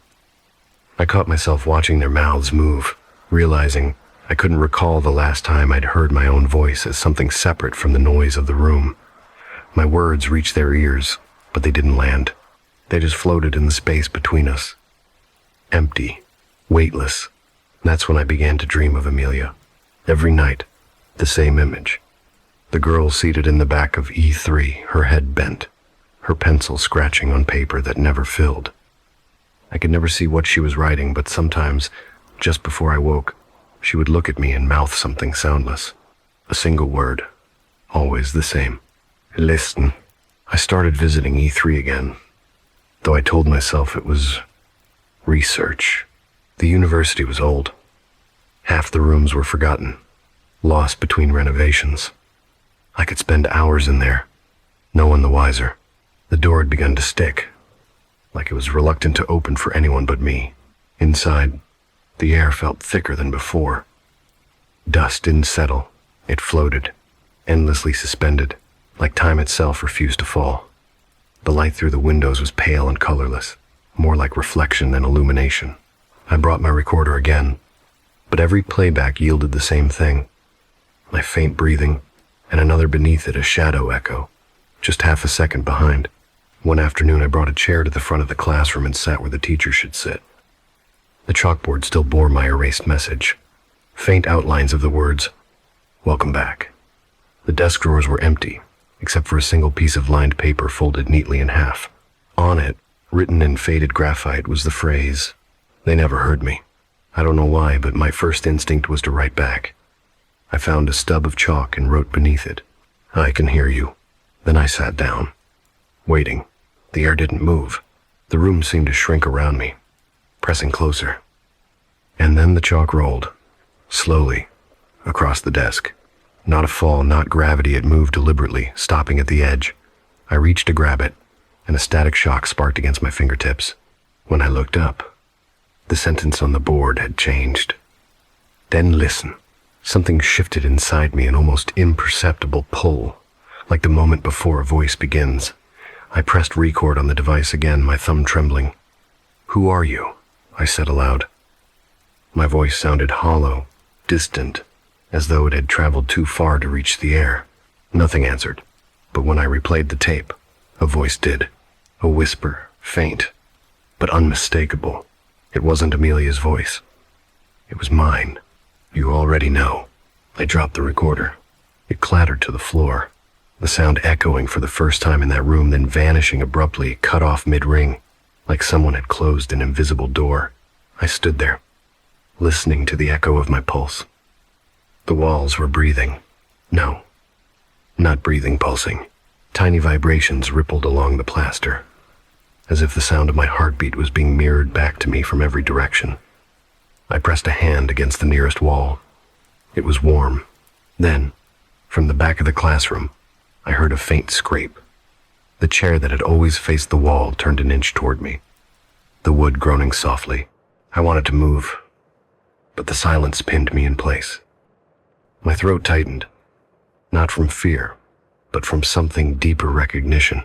I caught myself watching their mouths move, realizing I couldn't recall the last time I'd heard my own voice as something separate from the noise of the room. My words reached their ears, but they didn't land. They just floated in the space between us. Empty, weightless, That's when I began to dream of Amelia. Every night, the same image. The girl seated in the back of E3, her head bent, her pencil scratching on paper that never filled. I could never see what she was writing, but sometimes, just before I woke, she would look at me and mouth something soundless. A single word. Always the same. Listen. I started visiting E3 again, though I told myself it was research. The university was old. Half the rooms were forgotten, lost between renovations. I could spend hours in there, no one the wiser. The door had begun to stick, like it was reluctant to open for anyone but me. Inside, the air felt thicker than before. Dust didn't settle. It floated, endlessly suspended, like time itself refused to fall. The light through the windows was pale and colorless, more like reflection than illumination. I brought my recorder again, but every playback yielded the same thing. My faint breathing, and another beneath it, a shadow echo, just half a second behind. One afternoon I brought a chair to the front of the classroom and sat where the teacher should sit. The chalkboard still bore my erased message, faint outlines of the words, "Welcome back." The desk drawers were empty, except for a single piece of lined paper folded neatly in half. On it, written in faded graphite, was the phrase, "They never heard me." I don't know why, but my first instinct was to write back. I found a stub of chalk and wrote beneath it, "I can hear you." Then I sat down, waiting. The air didn't move. The room seemed to shrink around me, pressing closer. And then the chalk rolled, slowly, across the desk. Not a fall, not gravity, it moved deliberately, stopping at the edge. I reached to grab it, and a static shock sparked against my fingertips. When I looked up, the sentence on the board had changed. "Then listen." Something shifted inside me, an almost imperceptible pull, like the moment before a voice begins. I pressed record on the device again, my thumb trembling. "Who are you?" I said aloud. My voice sounded hollow, distant, as though it had traveled too far to reach the air. Nothing answered, but when I replayed the tape, a voice did. A whisper, faint, but unmistakable. It wasn't Amelia's voice. It was mine. "You already know." I dropped the recorder. It clattered to the floor, the sound echoing for the first time in that room, then vanishing abruptly, cut off mid-ring, like someone had closed an invisible door. I stood there, listening to the echo of my pulse. The walls were breathing. No, not breathing, pulsing. Tiny vibrations rippled along the plaster, as if the sound of my heartbeat was being mirrored back to me from every direction. I pressed a hand against the nearest wall. It was warm. Then, from the back of the classroom, I heard a faint scrape. The chair that had always faced the wall turned an inch toward me, the wood groaning softly. I wanted to move, but the silence pinned me in place. My throat tightened, not from fear, but from something deeper recognition.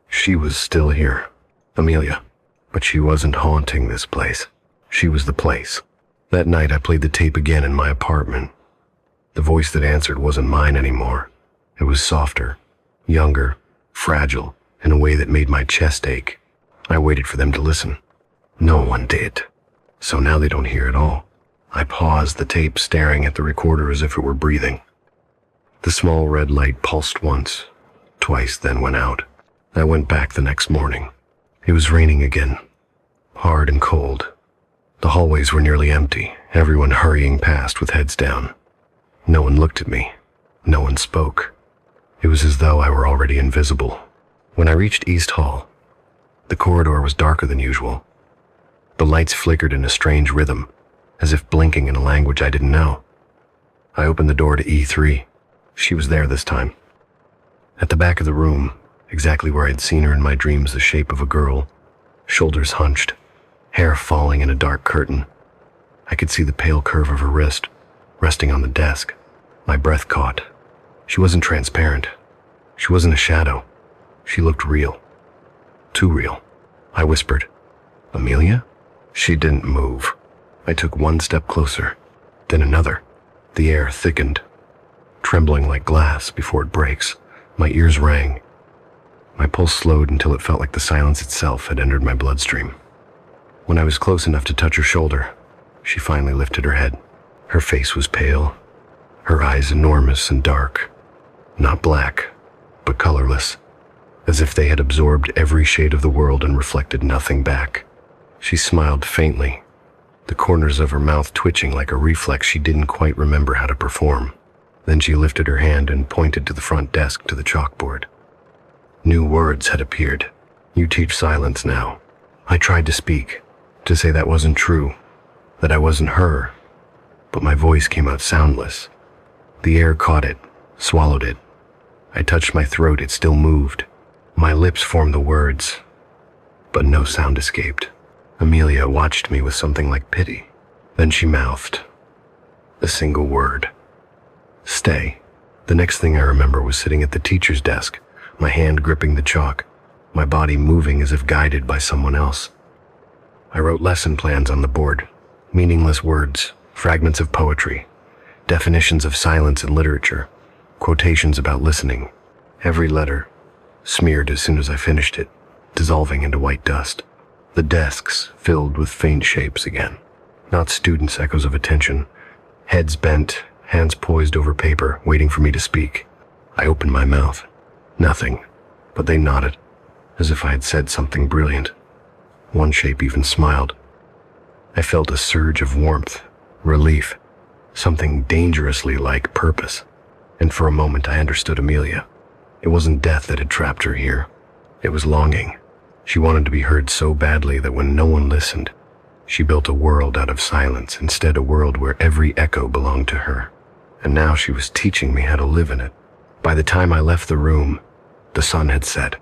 She was still here, Amelia, but she wasn't haunting this place. She was the place. That night I played the tape again in my apartment. The voice that answered wasn't mine anymore. It was softer, younger, fragile, in a way that made my chest ache. I waited for them to listen. No one did. So now they don't hear at all. I paused the tape, staring at the recorder as if it were breathing. The small red light pulsed once, twice, then went out. I went back the next morning. It was raining again, hard and cold. The hallways were nearly empty, everyone hurrying past with heads down. No one looked at me. No one spoke. It was as though I were already invisible. When I reached East Hall, the corridor was darker than usual. The lights flickered in a strange rhythm, as if blinking in a language I didn't know. I opened the door to E3. She was there this time. At the back of the room, exactly where I'd seen her in my dreams, the shape of a girl, shoulders hunched, hair falling in a dark curtain. I could see the pale curve of her wrist, resting on the desk. My breath caught. She wasn't transparent. She wasn't a shadow. She looked real. Too real. I whispered, "Amelia?" She didn't move. I took one step closer, then another. The air thickened, trembling like glass before it breaks. My ears rang. My pulse slowed until it felt like the silence itself had entered my bloodstream. When I was close enough to touch her shoulder, She finally lifted her head. Her face was pale, her eyes enormous and dark. Not black, but colorless, as if they had absorbed every shade of the world and reflected nothing back. She smiled faintly, the corners of her mouth twitching like a reflex she didn't quite remember how to perform. Then she lifted her hand and pointed to the front desk to the chalkboard. New words had appeared. You teach silence now. I tried to speak, to say that wasn't true, that I wasn't her, but my voice came out soundless. The air caught it, swallowed it. I touched my throat, it still moved. My lips formed the words, but no sound escaped. Amelia watched me with something like pity. Then she mouthed a single word. Stay. The next thing I remember was sitting at the teacher's desk, my hand gripping the chalk, my body moving as if guided by someone else. I wrote lesson plans on the board, meaningless words, fragments of poetry, definitions of silence in literature, quotations about listening. Every letter smeared as soon as I finished it, dissolving into white dust. The desks filled with faint shapes again, not students' echoes of attention, heads bent, hands poised over paper, waiting for me to speak. I opened my mouth. Nothing, but they nodded, as if I had said something brilliant. One shape even smiled. I felt a surge of warmth, relief, something dangerously like purpose. And for a moment I understood Amelia. It wasn't death that had trapped her here. It was longing. She wanted to be heard so badly that when no one listened, she built a world out of silence, instead a world where every echo belonged to her. And now she was teaching me how to live in it. By the time I left the room, the sun had set.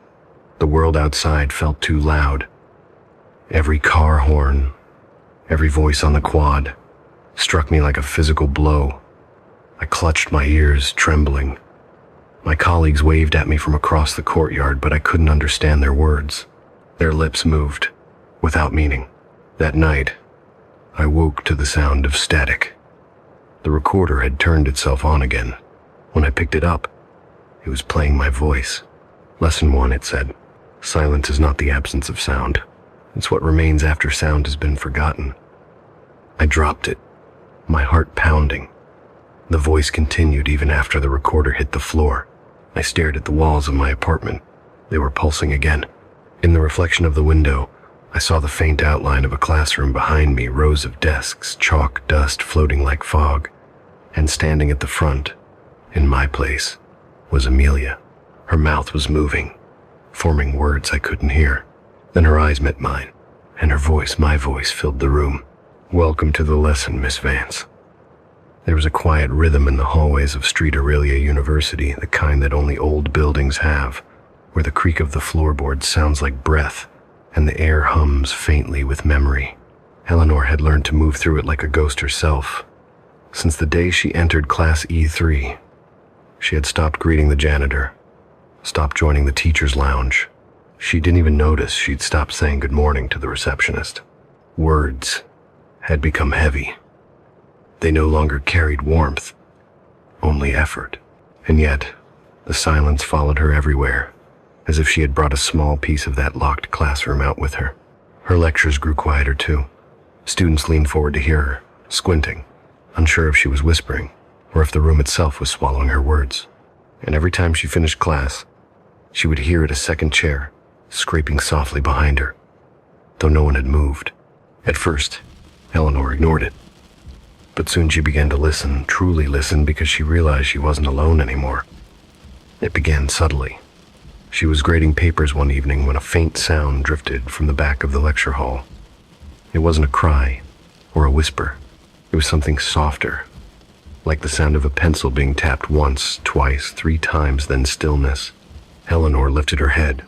The world outside felt too loud. Every car horn, every voice on the quad, struck me like a physical blow. I clutched my ears, trembling. My colleagues waved at me from across the courtyard, but I couldn't understand their words. Their lips moved, without meaning. That night, I woke to the sound of static. The recorder had turned itself on again. When I picked it up, it was playing my voice. Lesson 1, it said, silence is not the absence of sound. It's what remains after sound has been forgotten. I dropped it, my heart pounding. The voice continued even after the recorder hit the floor. I stared at the walls of my apartment. They were pulsing again. In the reflection of the window, I saw the faint outline of a classroom behind me, rows of desks, chalk dust floating like fog. And standing at the front, in my place, was Amelia. Her mouth was moving, forming words I couldn't hear. Then her eyes met mine, and her voice, my voice, filled the room. Welcome to the lesson, Miss Vance. There was a quiet rhythm in the hallways of Street Aurelia University, the kind that only old buildings have, where the creak of the floorboards sounds like breath, and the air hums faintly with memory. Eleanor had learned to move through it like a ghost herself. Since the day she entered Class E3, she had stopped greeting the janitor, stopped joining the teacher's lounge. She didn't even notice she'd stopped saying good morning to the receptionist. Words had become heavy. They no longer carried warmth, only effort. And yet, the silence followed her everywhere, as if she had brought a small piece of that locked classroom out with her. Her lectures grew quieter too. Students leaned forward to hear her, squinting, unsure if she was whispering, or if the room itself was swallowing her words. And every time she finished class, she would hear at a second chair, scraping softly behind her, though no one had moved. At first, Eleanor ignored it. But soon she began to listen, truly listen, because she realized she wasn't alone anymore. It began subtly. She was grading papers one evening when a faint sound drifted from the back of the lecture hall. It wasn't a cry or a whisper. It was something softer, like the sound of a pencil being tapped once, twice, 3 times, then stillness. Eleanor lifted her head.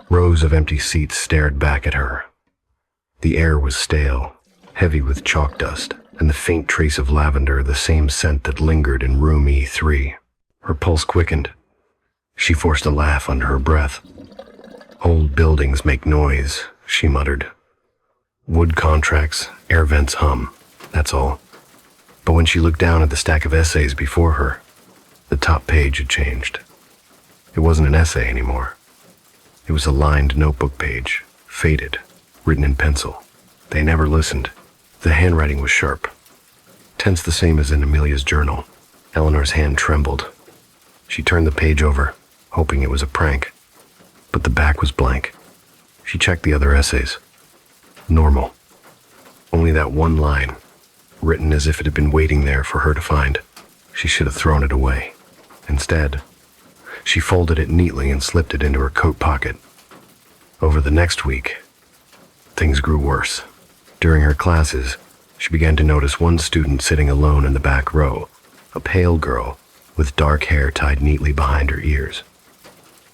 Rows of empty seats stared back at her. The air was stale, heavy with chalk dust, and the faint trace of lavender, the same scent that lingered in room E3. Her pulse quickened. She forced a laugh under her breath. Old buildings make noise, she muttered. Wood contracts, air vents hum, that's all. But when she looked down at the stack of essays before her, the top page had changed. It wasn't an essay anymore. It was a lined notebook page, faded, written in pencil. They never listened. The handwriting was sharp, tense the same as in Amelia's journal. Eleanor's hand trembled. She turned the page over, hoping it was a prank, but the back was blank. She checked the other essays. Normal. Only that one line, written as if it had been waiting there for her to find. She should have thrown it away. Instead, she folded it neatly and slipped it into her coat pocket. Over the next week, things grew worse. During her classes, she began to notice one student sitting alone in the back row, a pale girl with dark hair tied neatly behind her ears.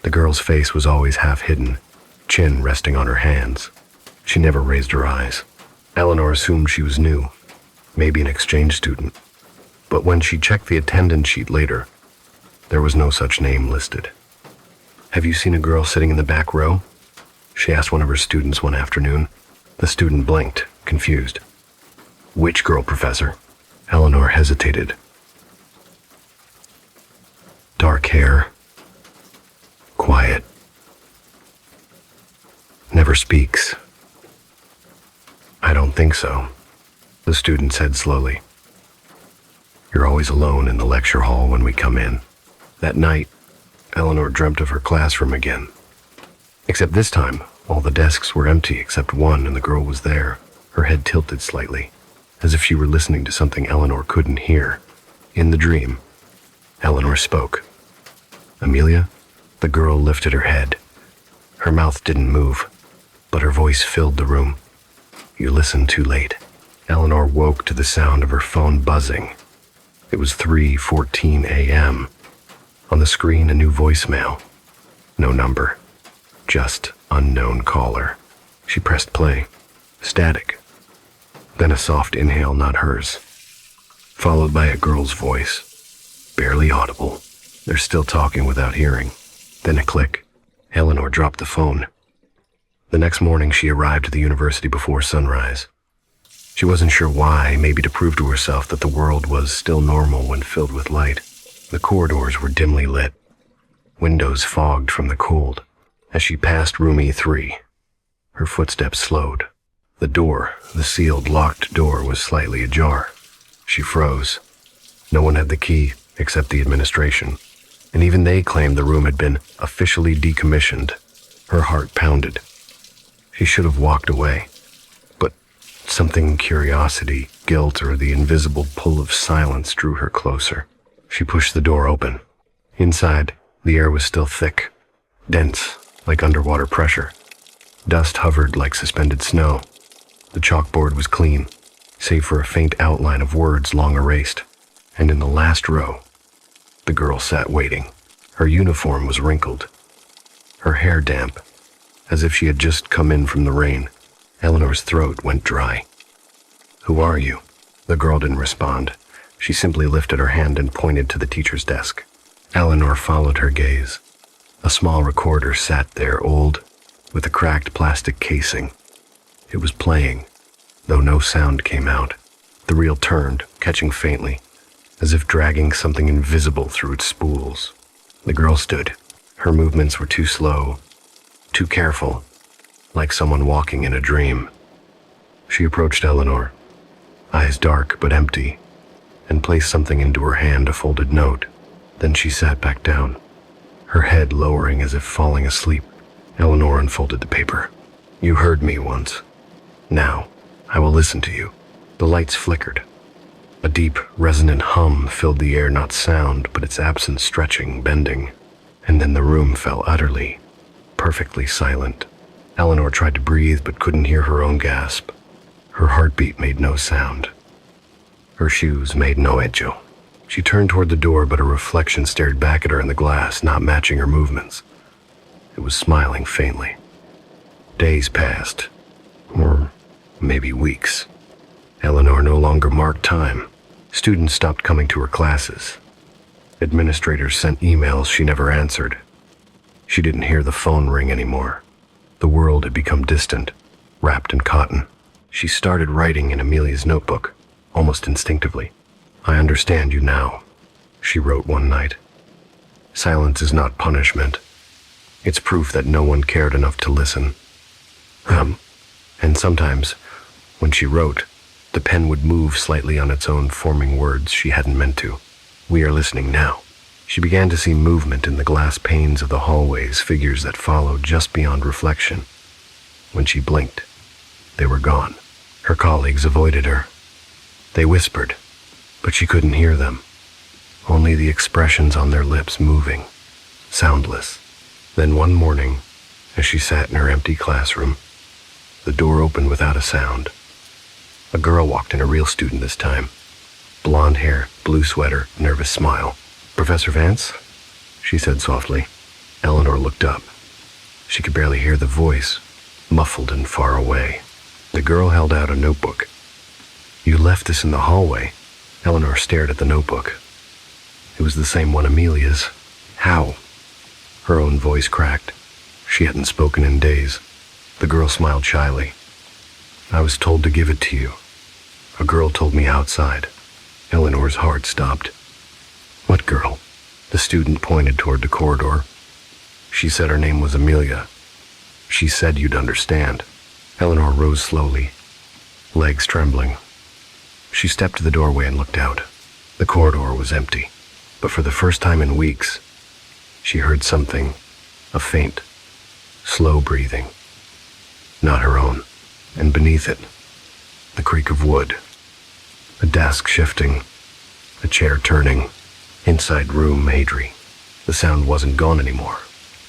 The girl's face was always half hidden, chin resting on her hands. She never raised her eyes. Eleanor assumed she was new, maybe an exchange student. But when she checked the attendance sheet later, there was no such name listed. "Have you seen a girl sitting in the back row?" she asked one of her students one afternoon. The student blinked, confused. "Which girl, Professor?" Eleanor hesitated. "Dark hair, quiet, never speaks." "I don't think so," the student said slowly. "You're always alone in the lecture hall when we come in." That night, Eleanor dreamt of her classroom again. Except this time, all the desks were empty except one, and the girl was there, her head tilted slightly, as if she were listening to something Eleanor couldn't hear. In the dream, Eleanor spoke. "Amelia?" The girl lifted her head. Her mouth didn't move, but her voice filled the room. "You listened too late." Eleanor woke to the sound of her phone buzzing. It was 3:14 a.m. On the screen, a new voicemail. No number, just unknown caller. She pressed play. Static. Then a soft inhale, not hers, followed by a girl's voice, barely audible. They're still talking without hearing. Then a click. Eleanor dropped the phone. The next morning, she arrived at the university before sunrise. She wasn't sure why, maybe to prove to herself that the world was still normal when filled with light. The corridors were dimly lit, windows fogged from the cold. As she passed room E3, her footsteps slowed. The door, the sealed, locked door, was slightly ajar. She froze. No one had the key except the administration, and even they claimed the room had been officially decommissioned. Her heart pounded. She should have walked away, but something, curiosity, guilt, or the invisible pull of silence drew her closer. She pushed the door open. Inside, the air was still thick, dense, like underwater pressure. Dust hovered like suspended snow. The chalkboard was clean, save for a faint outline of words long erased. And in the last row, the girl sat waiting. Her uniform was wrinkled, her hair damp, as if she had just come in from the rain. Eleanor's throat went dry. "Who are you?" The girl didn't respond. She simply lifted her hand and pointed to the teacher's desk. Eleanor followed her gaze. A small recorder sat there, old, with a cracked plastic casing. It was playing, though no sound came out. The reel turned, catching faintly, as if dragging something invisible through its spools. The girl stood. Her movements were too slow, too careful, like someone walking in a dream. She approached Eleanor, eyes dark but empty, and placed something into her hand, a folded note. Then she sat back down, her head lowering as if falling asleep. Eleanor unfolded the paper. "You heard me once. Now, I will listen to you." The lights flickered. A deep, resonant hum filled the air, not sound, but its absence stretching, bending. And then the room fell utterly, perfectly silent. Eleanor tried to breathe but couldn't hear her own gasp. Her heartbeat made no sound. Her shoes made no echo. She turned toward the door, but a reflection stared back at her in the glass, not matching her movements. It was smiling faintly. Days passed, or maybe weeks. Eleanor no longer marked time. Students stopped coming to her classes. Administrators sent emails she never answered. She didn't hear the phone ring anymore. The world had become distant, wrapped in cotton. She started writing in Amelia's notebook, almost instinctively. "I understand you now," she wrote one night. "Silence is not punishment. It's proof that no one cared enough to listen." And sometimes, when she wrote, The pen would move slightly on its own, forming words she hadn't meant to. We are listening now. She began to see movement in the glass panes of the hallways, figures that followed just beyond reflection. When she blinked, they were gone. Her colleagues avoided her. They whispered, but she couldn't hear them. Only the expressions on their lips moving, soundless. Then one morning, as she sat in her empty classroom, the door opened without a sound. A girl walked in, a real student this time. Blonde hair, blue sweater, nervous smile. "Professor Vance?" she said softly. Eleanor looked up. She could barely hear the voice, muffled and far away. The girl held out a notebook. "You left this in the hallway." Eleanor stared at the notebook. It was the same one Amelia's. "How?" Her own voice cracked. She hadn't spoken in days. The girl smiled shyly. "I was told to give it to you. A girl told me outside." Eleanor's heart stopped. "What girl?" The student pointed toward the corridor. "She said her name was Amelia. She said you'd understand." Eleanor rose slowly, legs trembling. She stepped to the doorway and looked out. The corridor was empty, but for the first time in weeks, she heard something, a faint, slow breathing. Not her own, and beneath it, the creak of wood, a desk shifting, a chair turning. Inside room, Adri. The sound wasn't gone anymore.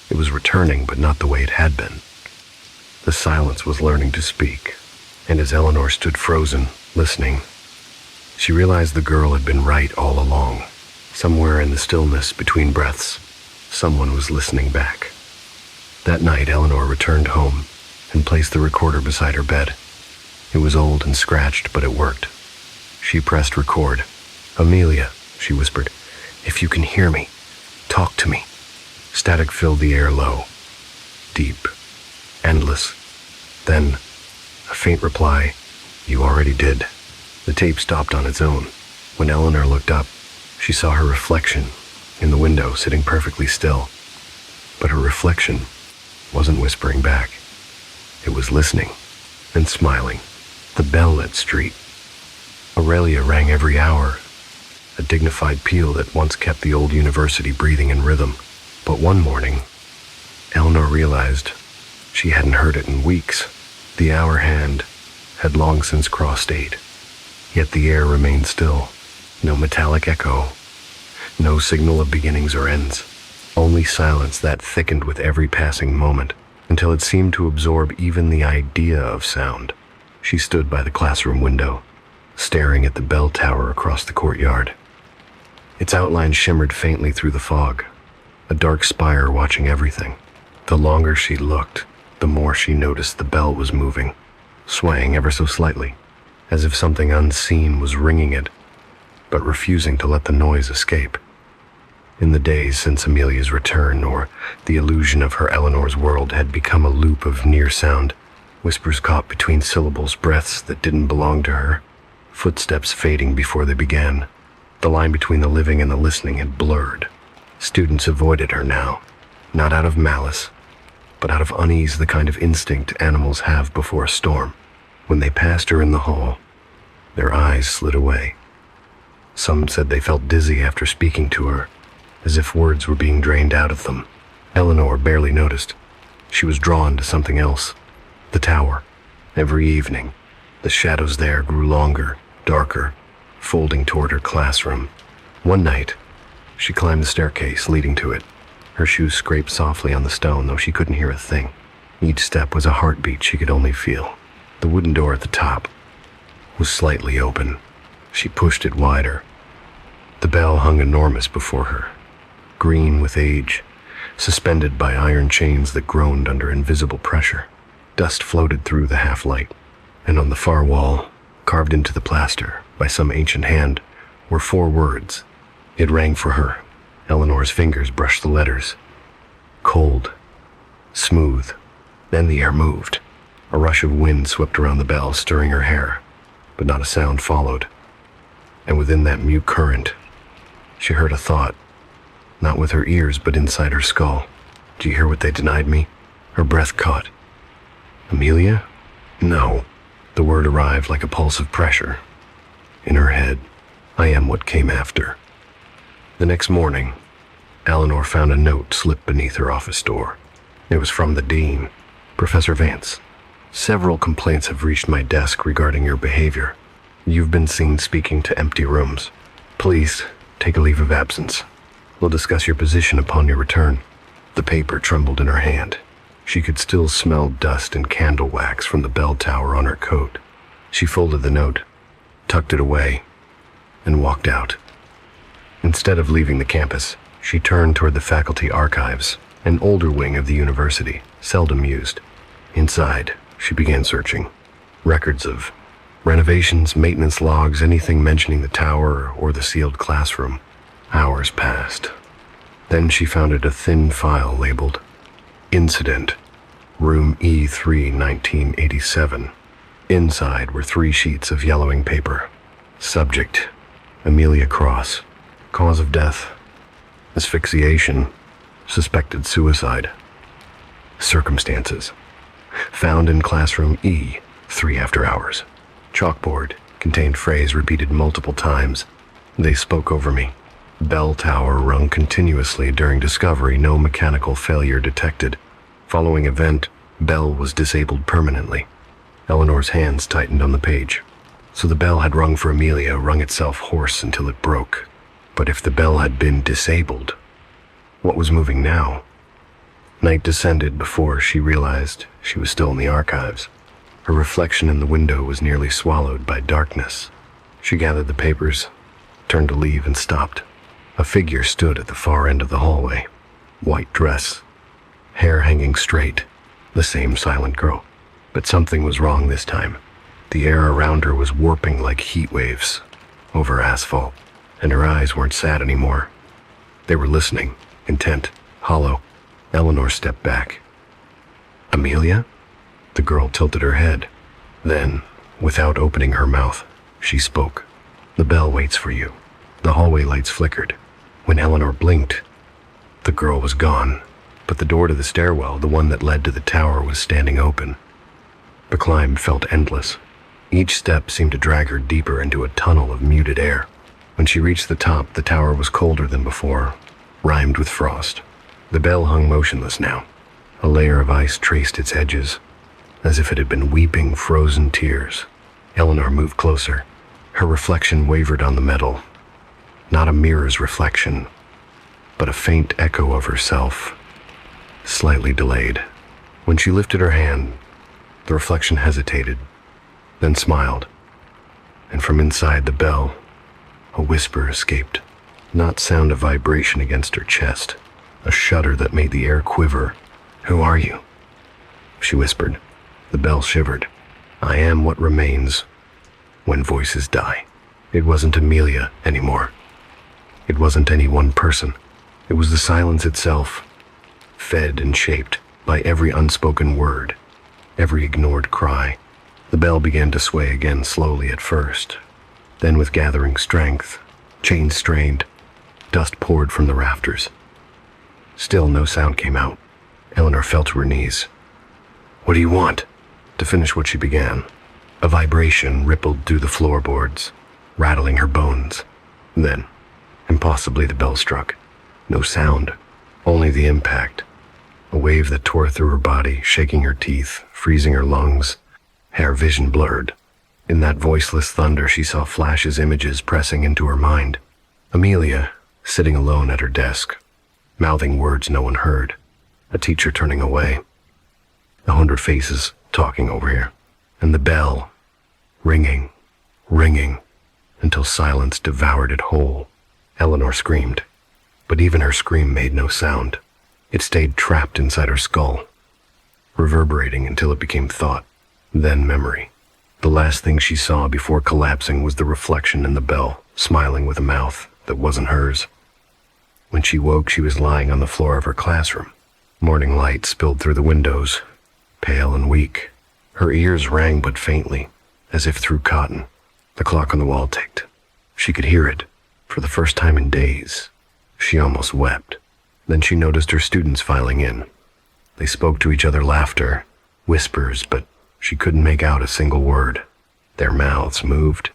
It was returning, but not the way it had been. The silence was learning to speak, and as Eleanor stood frozen, listening, she realized the girl had been right all along. Somewhere in the stillness between breaths, someone was listening back. That night, Eleanor returned home and placed the recorder beside her bed. It was old and scratched, but it worked. She pressed record. "Amelia," she whispered, "if you can hear me, talk to me." Static filled the air, low, deep, endless. Then, a faint reply, "You already did." The tape stopped on its own. When Eleanor looked up, she saw her reflection in the window, sitting perfectly still. But her reflection wasn't whispering back. It was listening and smiling. The bell-lit street. Aurelia rang every hour, a dignified peal that once kept the old university breathing in rhythm. But one morning, Eleanor realized she hadn't heard it in weeks. The hour hand had long since crossed 8, yet the air remained still. No metallic echo, no signal of beginnings or ends, only silence that thickened with every passing moment until it seemed to absorb even the idea of sound. She stood by the classroom window, staring at the bell tower across the courtyard. Its outline shimmered faintly through the fog, a dark spire watching everything. The longer she looked, the more she noticed the bell was moving, swaying ever so slightly, as if something unseen was ringing it, but refusing to let the noise escape. In the days since Amelia's return, or the illusion of her Eleanor's world had become a loop of near sound, whispers caught between syllables, breaths that didn't belong to her, footsteps fading before they began. The line between the living and the listening had blurred. Students avoided her now, not out of malice, but out of unease, the kind of instinct animals have before a storm. When they passed her in the hall, their eyes slid away. Some said they felt dizzy after speaking to her, as if words were being drained out of them. Eleanor barely noticed. She was drawn to something else. The tower. Every evening, the shadows there grew longer, darker, folding toward her classroom. One night, she climbed the staircase leading to it. Her shoes scraped softly on the stone, though she couldn't hear a thing. Each step was a heartbeat she could only feel. The wooden door at the top was slightly open. She pushed it wider. The bell hung enormous before her, green with age, suspended by iron chains that groaned under invisible pressure. Dust floated through the half-light, and on the far wall, carved into the plaster by some ancient hand, were 4 words. It rang for her. Eleanor's fingers brushed the letters. Cold. Smooth. Then the air moved. A rush of wind swept around the bell, stirring her hair, but not a sound followed. And within that mute current, she heard a thought, not with her ears, but inside her skull. Do you hear what they denied me? Her breath caught. Amelia? No. The word arrived like a pulse of pressure. In her head, I am what came after. The next morning, Eleanor found a note slipped beneath her office door. It was from the dean, Professor Vance. Several complaints have reached my desk regarding your behavior. You've been seen speaking to empty rooms. Please, take a leave of absence. We'll discuss your position upon your return. The paper trembled in her hand. She could still smell dust and candle wax from the bell tower on her coat. She folded the note, tucked it away, and walked out. Instead of leaving the campus, she turned toward the faculty archives, an older wing of the university, seldom used. Inside, she began searching. Records of renovations, maintenance logs, anything mentioning the tower or the sealed classroom. Hours passed. Then she found a thin file labeled Incident, Room E3, 1987. Inside were 3 sheets of yellowing paper. Subject, Amelia Cross. Cause of death, asphyxiation. Suspected suicide. Circumstances, found in classroom E, 3 after hours. Chalkboard contained phrase repeated multiple times. They spoke over me. Bell tower rung continuously during discovery, no mechanical failure detected. Following event, bell was disabled permanently. Eleanor's hands tightened on the page. So the bell had rung for Amelia, rung itself hoarse until it broke. But if the bell had been disabled, what was moving now? Night descended before she realized she was still in the archives. Her reflection in the window was nearly swallowed by darkness. She gathered the papers, turned to leave, and stopped. A figure stood at the far end of the hallway. White dress, hair hanging straight, the same silent girl. But something was wrong this time. The air around her was warping like heat waves over asphalt, and her eyes weren't sad anymore. They were listening, intent, hollow. Eleanor stepped back. Amelia? The girl tilted her head. Then, without opening her mouth, she spoke. The bell waits for you. The hallway lights flickered. When Eleanor blinked, the girl was gone, but the door to the stairwell, the one that led to the tower, was standing open. The climb felt endless. Each step seemed to drag her deeper into a tunnel of muted air. When she reached the top, the tower was colder than before, rimed with frost. The bell hung motionless now. A layer of ice traced its edges, as if it had been weeping frozen tears. Eleanor moved closer. Her reflection wavered on the metal. Not a mirror's reflection, but a faint echo of herself, slightly delayed. When she lifted her hand, the reflection hesitated, then smiled. And from inside the bell, a whisper escaped. Not sound of vibration against her chest, a shudder that made the air quiver. "Who are you?" she whispered. The bell shivered. "I am what remains when voices die." It wasn't Amelia anymore. It wasn't any one person. It was the silence itself, fed and shaped by every unspoken word, every ignored cry. The bell began to sway again, slowly at first. Then with gathering strength, chains strained, dust poured from the rafters. Still no sound came out. Eleanor fell to her knees. "What do you want?" To finish what she began, a vibration rippled through the floorboards, rattling her bones. Then, impossibly, the bell struck. No sound, only the impact. A wave that tore through her body, shaking her teeth, freezing her lungs. Her vision blurred. In that voiceless thunder, she saw flashes, images pressing into her mind. Amelia, sitting alone at her desk, mouthing words no one heard. A teacher turning away. 100 faces talking over here. And the bell, ringing, ringing, until silence devoured it whole. Eleanor screamed, but even her scream made no sound. It stayed trapped inside her skull, reverberating until it became thought, then memory. The last thing she saw before collapsing was the reflection in the bell, smiling with a mouth that wasn't hers. When she woke, she was lying on the floor of her classroom. Morning light spilled through the windows, pale and weak. Her ears rang but faintly, as if through cotton. The clock on the wall ticked. She could hear it, for the first time in days. She almost wept. Then she noticed her students filing in. They spoke to each other, laughter, whispers, but she couldn't make out a single word. Their mouths moved.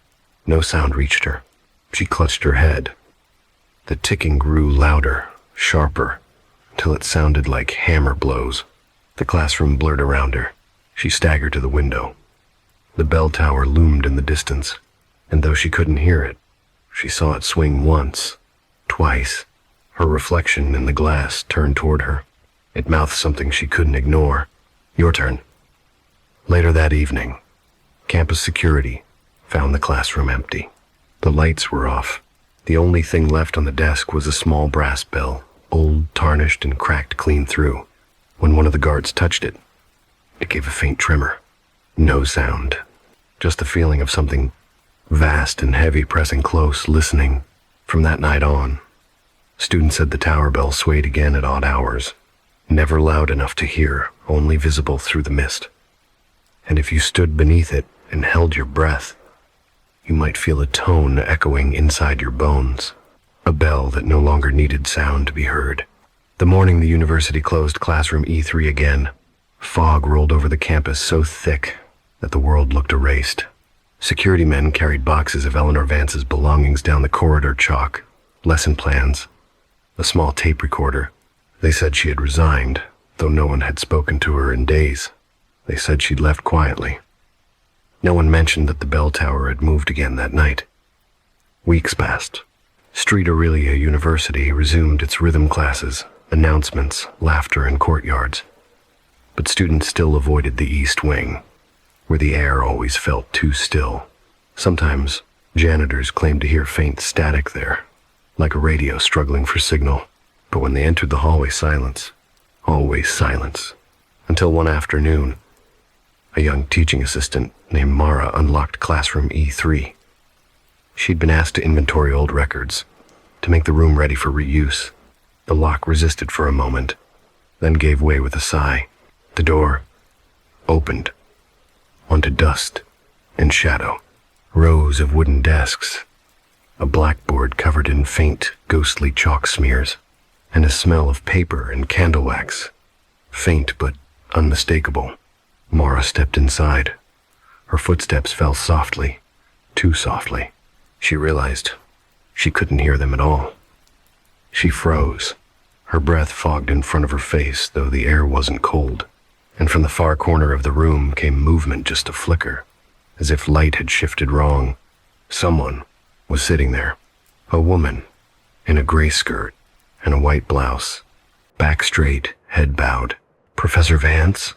No sound reached her. She clutched her head. The ticking grew louder, sharper, until it sounded like hammer blows. The classroom blurred around her. She staggered to the window. The bell tower loomed in the distance, and though she couldn't hear it, she saw it swing once, twice. Her reflection in the glass turned toward her. It mouthed something she couldn't ignore. "Your turn." Later that evening, campus security found the classroom empty. The lights were off. The only thing left on the desk was a small brass bell, old, tarnished, and cracked clean through. When one of the guards touched it, it gave a faint tremor. No sound, just the feeling of something vast and heavy pressing close, listening. From that night on, students said the tower bell swayed again at odd hours, never loud enough to hear, only visible through the mist. And if you stood beneath it and held your breath, you might feel a tone echoing inside your bones, a bell that no longer needed sound to be heard. The morning the university closed classroom E3 again, fog rolled over the campus so thick that the world looked erased. Security men carried boxes of Eleanor Vance's belongings down the corridor, chalk, lesson plans, a small tape recorder. They said she had resigned, though no one had spoken to her in days. They said she'd left quietly. No one mentioned that the bell tower had moved again that night. Weeks passed. Street Aurelia University resumed its rhythm classes, announcements, laughter, and courtyards. But students still avoided the East Wing, where the air always felt too still. Sometimes, janitors claimed to hear faint static there, like a radio struggling for signal. But when they entered the hallway, silence. Always silence. Until one afternoon, a young teaching assistant named Mara unlocked classroom E3. She'd been asked to inventory old records, to make the room ready for reuse. The lock resisted for a moment, then gave way with a sigh. The door opened onto dust and shadow. Rows of wooden desks, a blackboard covered in faint, ghostly chalk smears, and a smell of paper and candle wax, faint but unmistakable. Mara stepped inside. Her footsteps fell softly, too softly. She realized she couldn't hear them at all. She froze. Her breath fogged in front of her face, though the air wasn't cold. And from the far corner of the room came movement, just a flicker, as if light had shifted wrong. Someone was sitting there. A woman, in a gray skirt and a white blouse, back straight, head bowed. "Professor Vance?"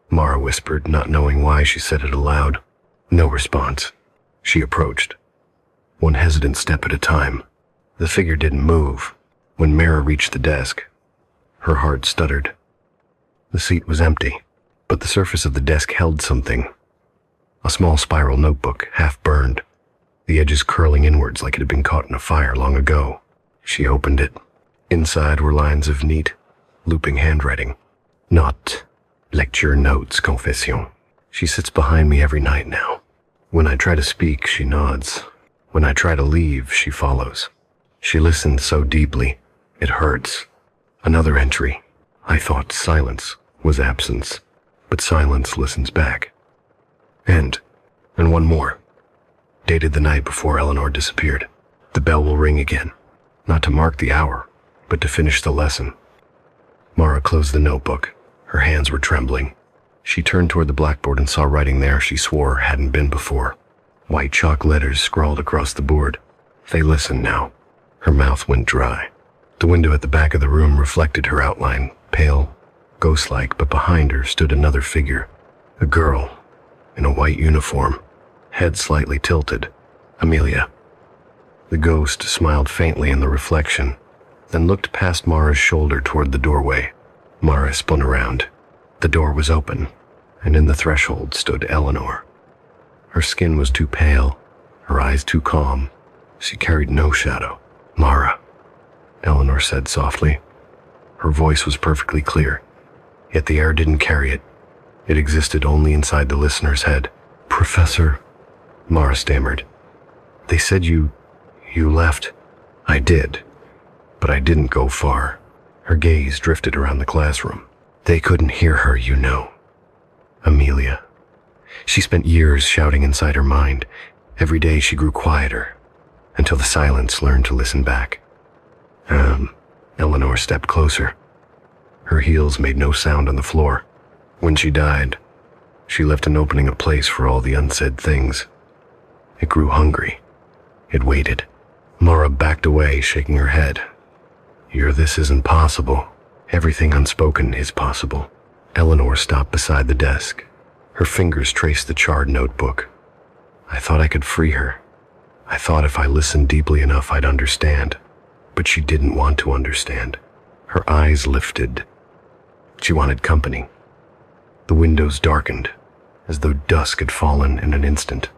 Mara whispered, not knowing why she said it aloud. No response. She approached, one hesitant step at a time. The figure didn't move. When Mara reached the desk, her heart stuttered. The seat was empty, but the surface of the desk held something. A small spiral notebook, half burned, the edges curling inwards like it had been caught in a fire long ago. She opened it. Inside were lines of neat, looping handwriting. Not lecture notes, confession. She sits behind me every night now. When I try to speak, she nods. When I try to leave, she follows. She listened so deeply, it hurts. Another entry. I thought silence was absence, but silence listens back. And one more. Dated the night before Eleanor disappeared. The bell will ring again, not to mark the hour, but to finish the lesson. Mara closed the notebook. Her hands were trembling. She turned toward the blackboard and saw writing there she swore hadn't been before. White chalk letters scrawled across the board. They listened now. Her mouth went dry. The window at the back of the room reflected her outline, pale, ghost-like, but behind her stood another figure. A girl, in a white uniform, head slightly tilted. Amelia. The ghost smiled faintly in the reflection, then looked past Mara's shoulder toward the doorway. Mara spun around. The door was open, and in the threshold stood Eleanor. Her skin was too pale, her eyes too calm. She carried no shadow. "Mara," Eleanor said softly. Her voice was perfectly clear, yet the air didn't carry it. It existed only inside the listener's head. "Professor," Mara stammered. "They said you left." "I did, but I didn't go far." Her gaze drifted around the classroom. "They couldn't hear her, you know. Amelia. She spent years shouting inside her mind. Every day she grew quieter, until the silence learned to listen back. Eleanor stepped closer. Her heels made no sound on the floor. When she died, she left an opening a place for all the unsaid things. It grew hungry. It waited. Mara backed away, shaking her head. This isn't possible. Everything unspoken is possible. Eleanor stopped beside the desk. Her fingers traced the charred notebook. I thought I could free her. I thought if I listened deeply enough I'd understand. But she didn't want to understand. Her eyes lifted. She wanted company. The windows darkened, as though dusk had fallen in an instant.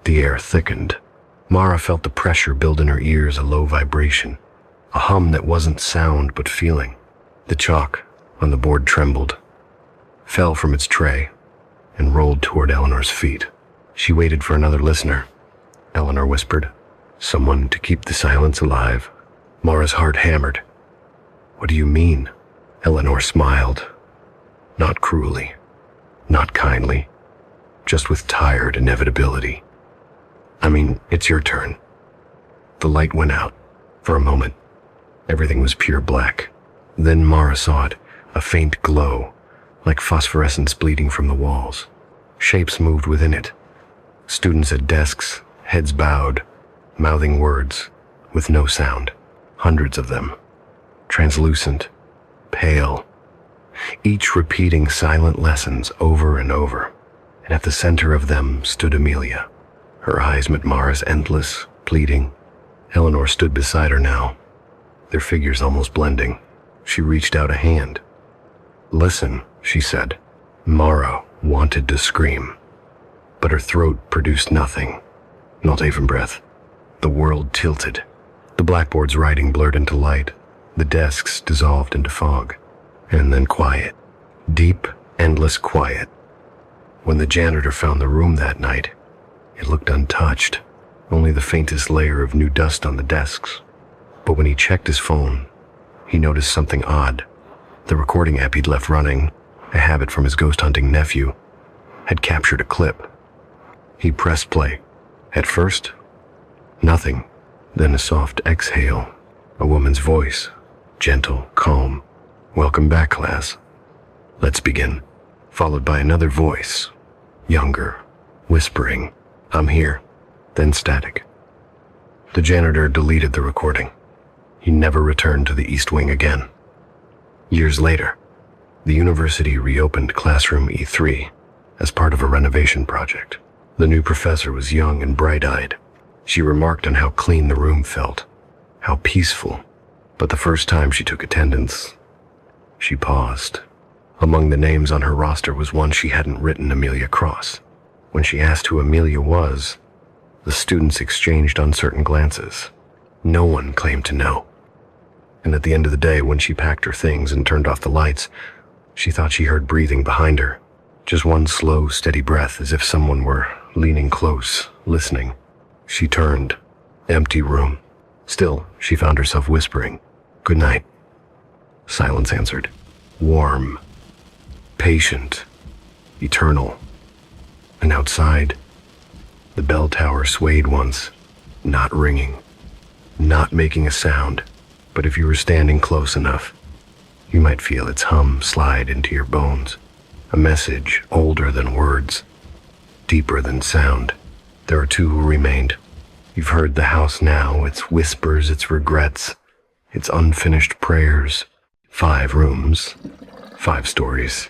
The air thickened. Mara felt the pressure build in her ears, a low vibration, a hum that wasn't sound but feeling. The chalk on the board trembled, fell from its tray, and rolled toward Eleanor's feet. She waited for another listener. Eleanor whispered, "Someone to keep the silence alive." Mara's heart hammered. "What do you mean?" Eleanor smiled. Not cruelly, not kindly, just with tired inevitability. "I mean, it's your turn." The light went out. For a moment, everything was pure black. Then Mara saw it, a faint glow, like phosphorescence bleeding from the walls. Shapes moved within it. Students at desks, heads bowed, mouthing words, with no sound. Hundreds of them. Translucent, pale, each repeating silent lessons over and over. And at the center of them stood Amelia. Her eyes met Mara's, endless, pleading. Eleanor stood beside her now, their figures almost blending. She reached out a hand. "Listen," she said. Mara wanted to scream, but her throat produced nothing, not even breath. The world tilted. The blackboard's writing blurred into light. The desks dissolved into fog. And then quiet. Deep, endless quiet. When the janitor found the room that night, it looked untouched, only the faintest layer of new dust on the desks. But when he checked his phone, he noticed something odd. The recording app he'd left running, a habit from his ghost-hunting nephew, had captured a clip. He pressed play. At first, nothing. Then a soft exhale, a woman's voice, gentle, calm. "Welcome back, class. Let's begin." Followed by another voice, younger, whispering, "I'm here." Then static. The janitor deleted the recording. He never returned to the East Wing again. Years later, the university reopened Classroom E3 as part of a renovation project. The new professor was young and bright-eyed. She remarked on how clean the room felt, how peaceful. But the first time she took attendance, she paused. Among the names on her roster was one she hadn't written, Amelia Cross. When she asked who Amelia was, the students exchanged uncertain glances. No one claimed to know. And at the end of the day, when she packed her things and turned off the lights, she thought she heard breathing behind her. Just one slow, steady breath, as if someone were leaning close, listening. She turned. Empty room. Still, she found herself whispering, "Good night." Silence answered. Warm. Patient. Eternal. And outside, the bell tower swayed once, not ringing, not making a sound, but if you were standing close enough, you might feel its hum slide into your bones. A message older than words, deeper than sound. There are two who remained. You've heard the house now, its whispers, its regrets, its unfinished prayers. 5 rooms, 5 stories,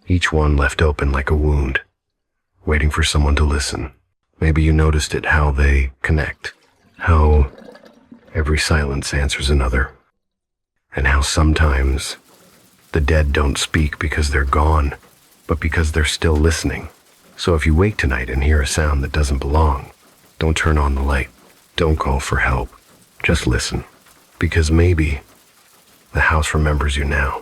each one left open like a wound, waiting for someone to listen. Maybe you noticed it, how they connect, how every silence answers another, and how sometimes the dead don't speak because they're gone, but because they're still listening. So if you wake tonight and hear a sound that doesn't belong, don't turn on the light. Don't call for help. Just listen. Because maybe the house remembers you now.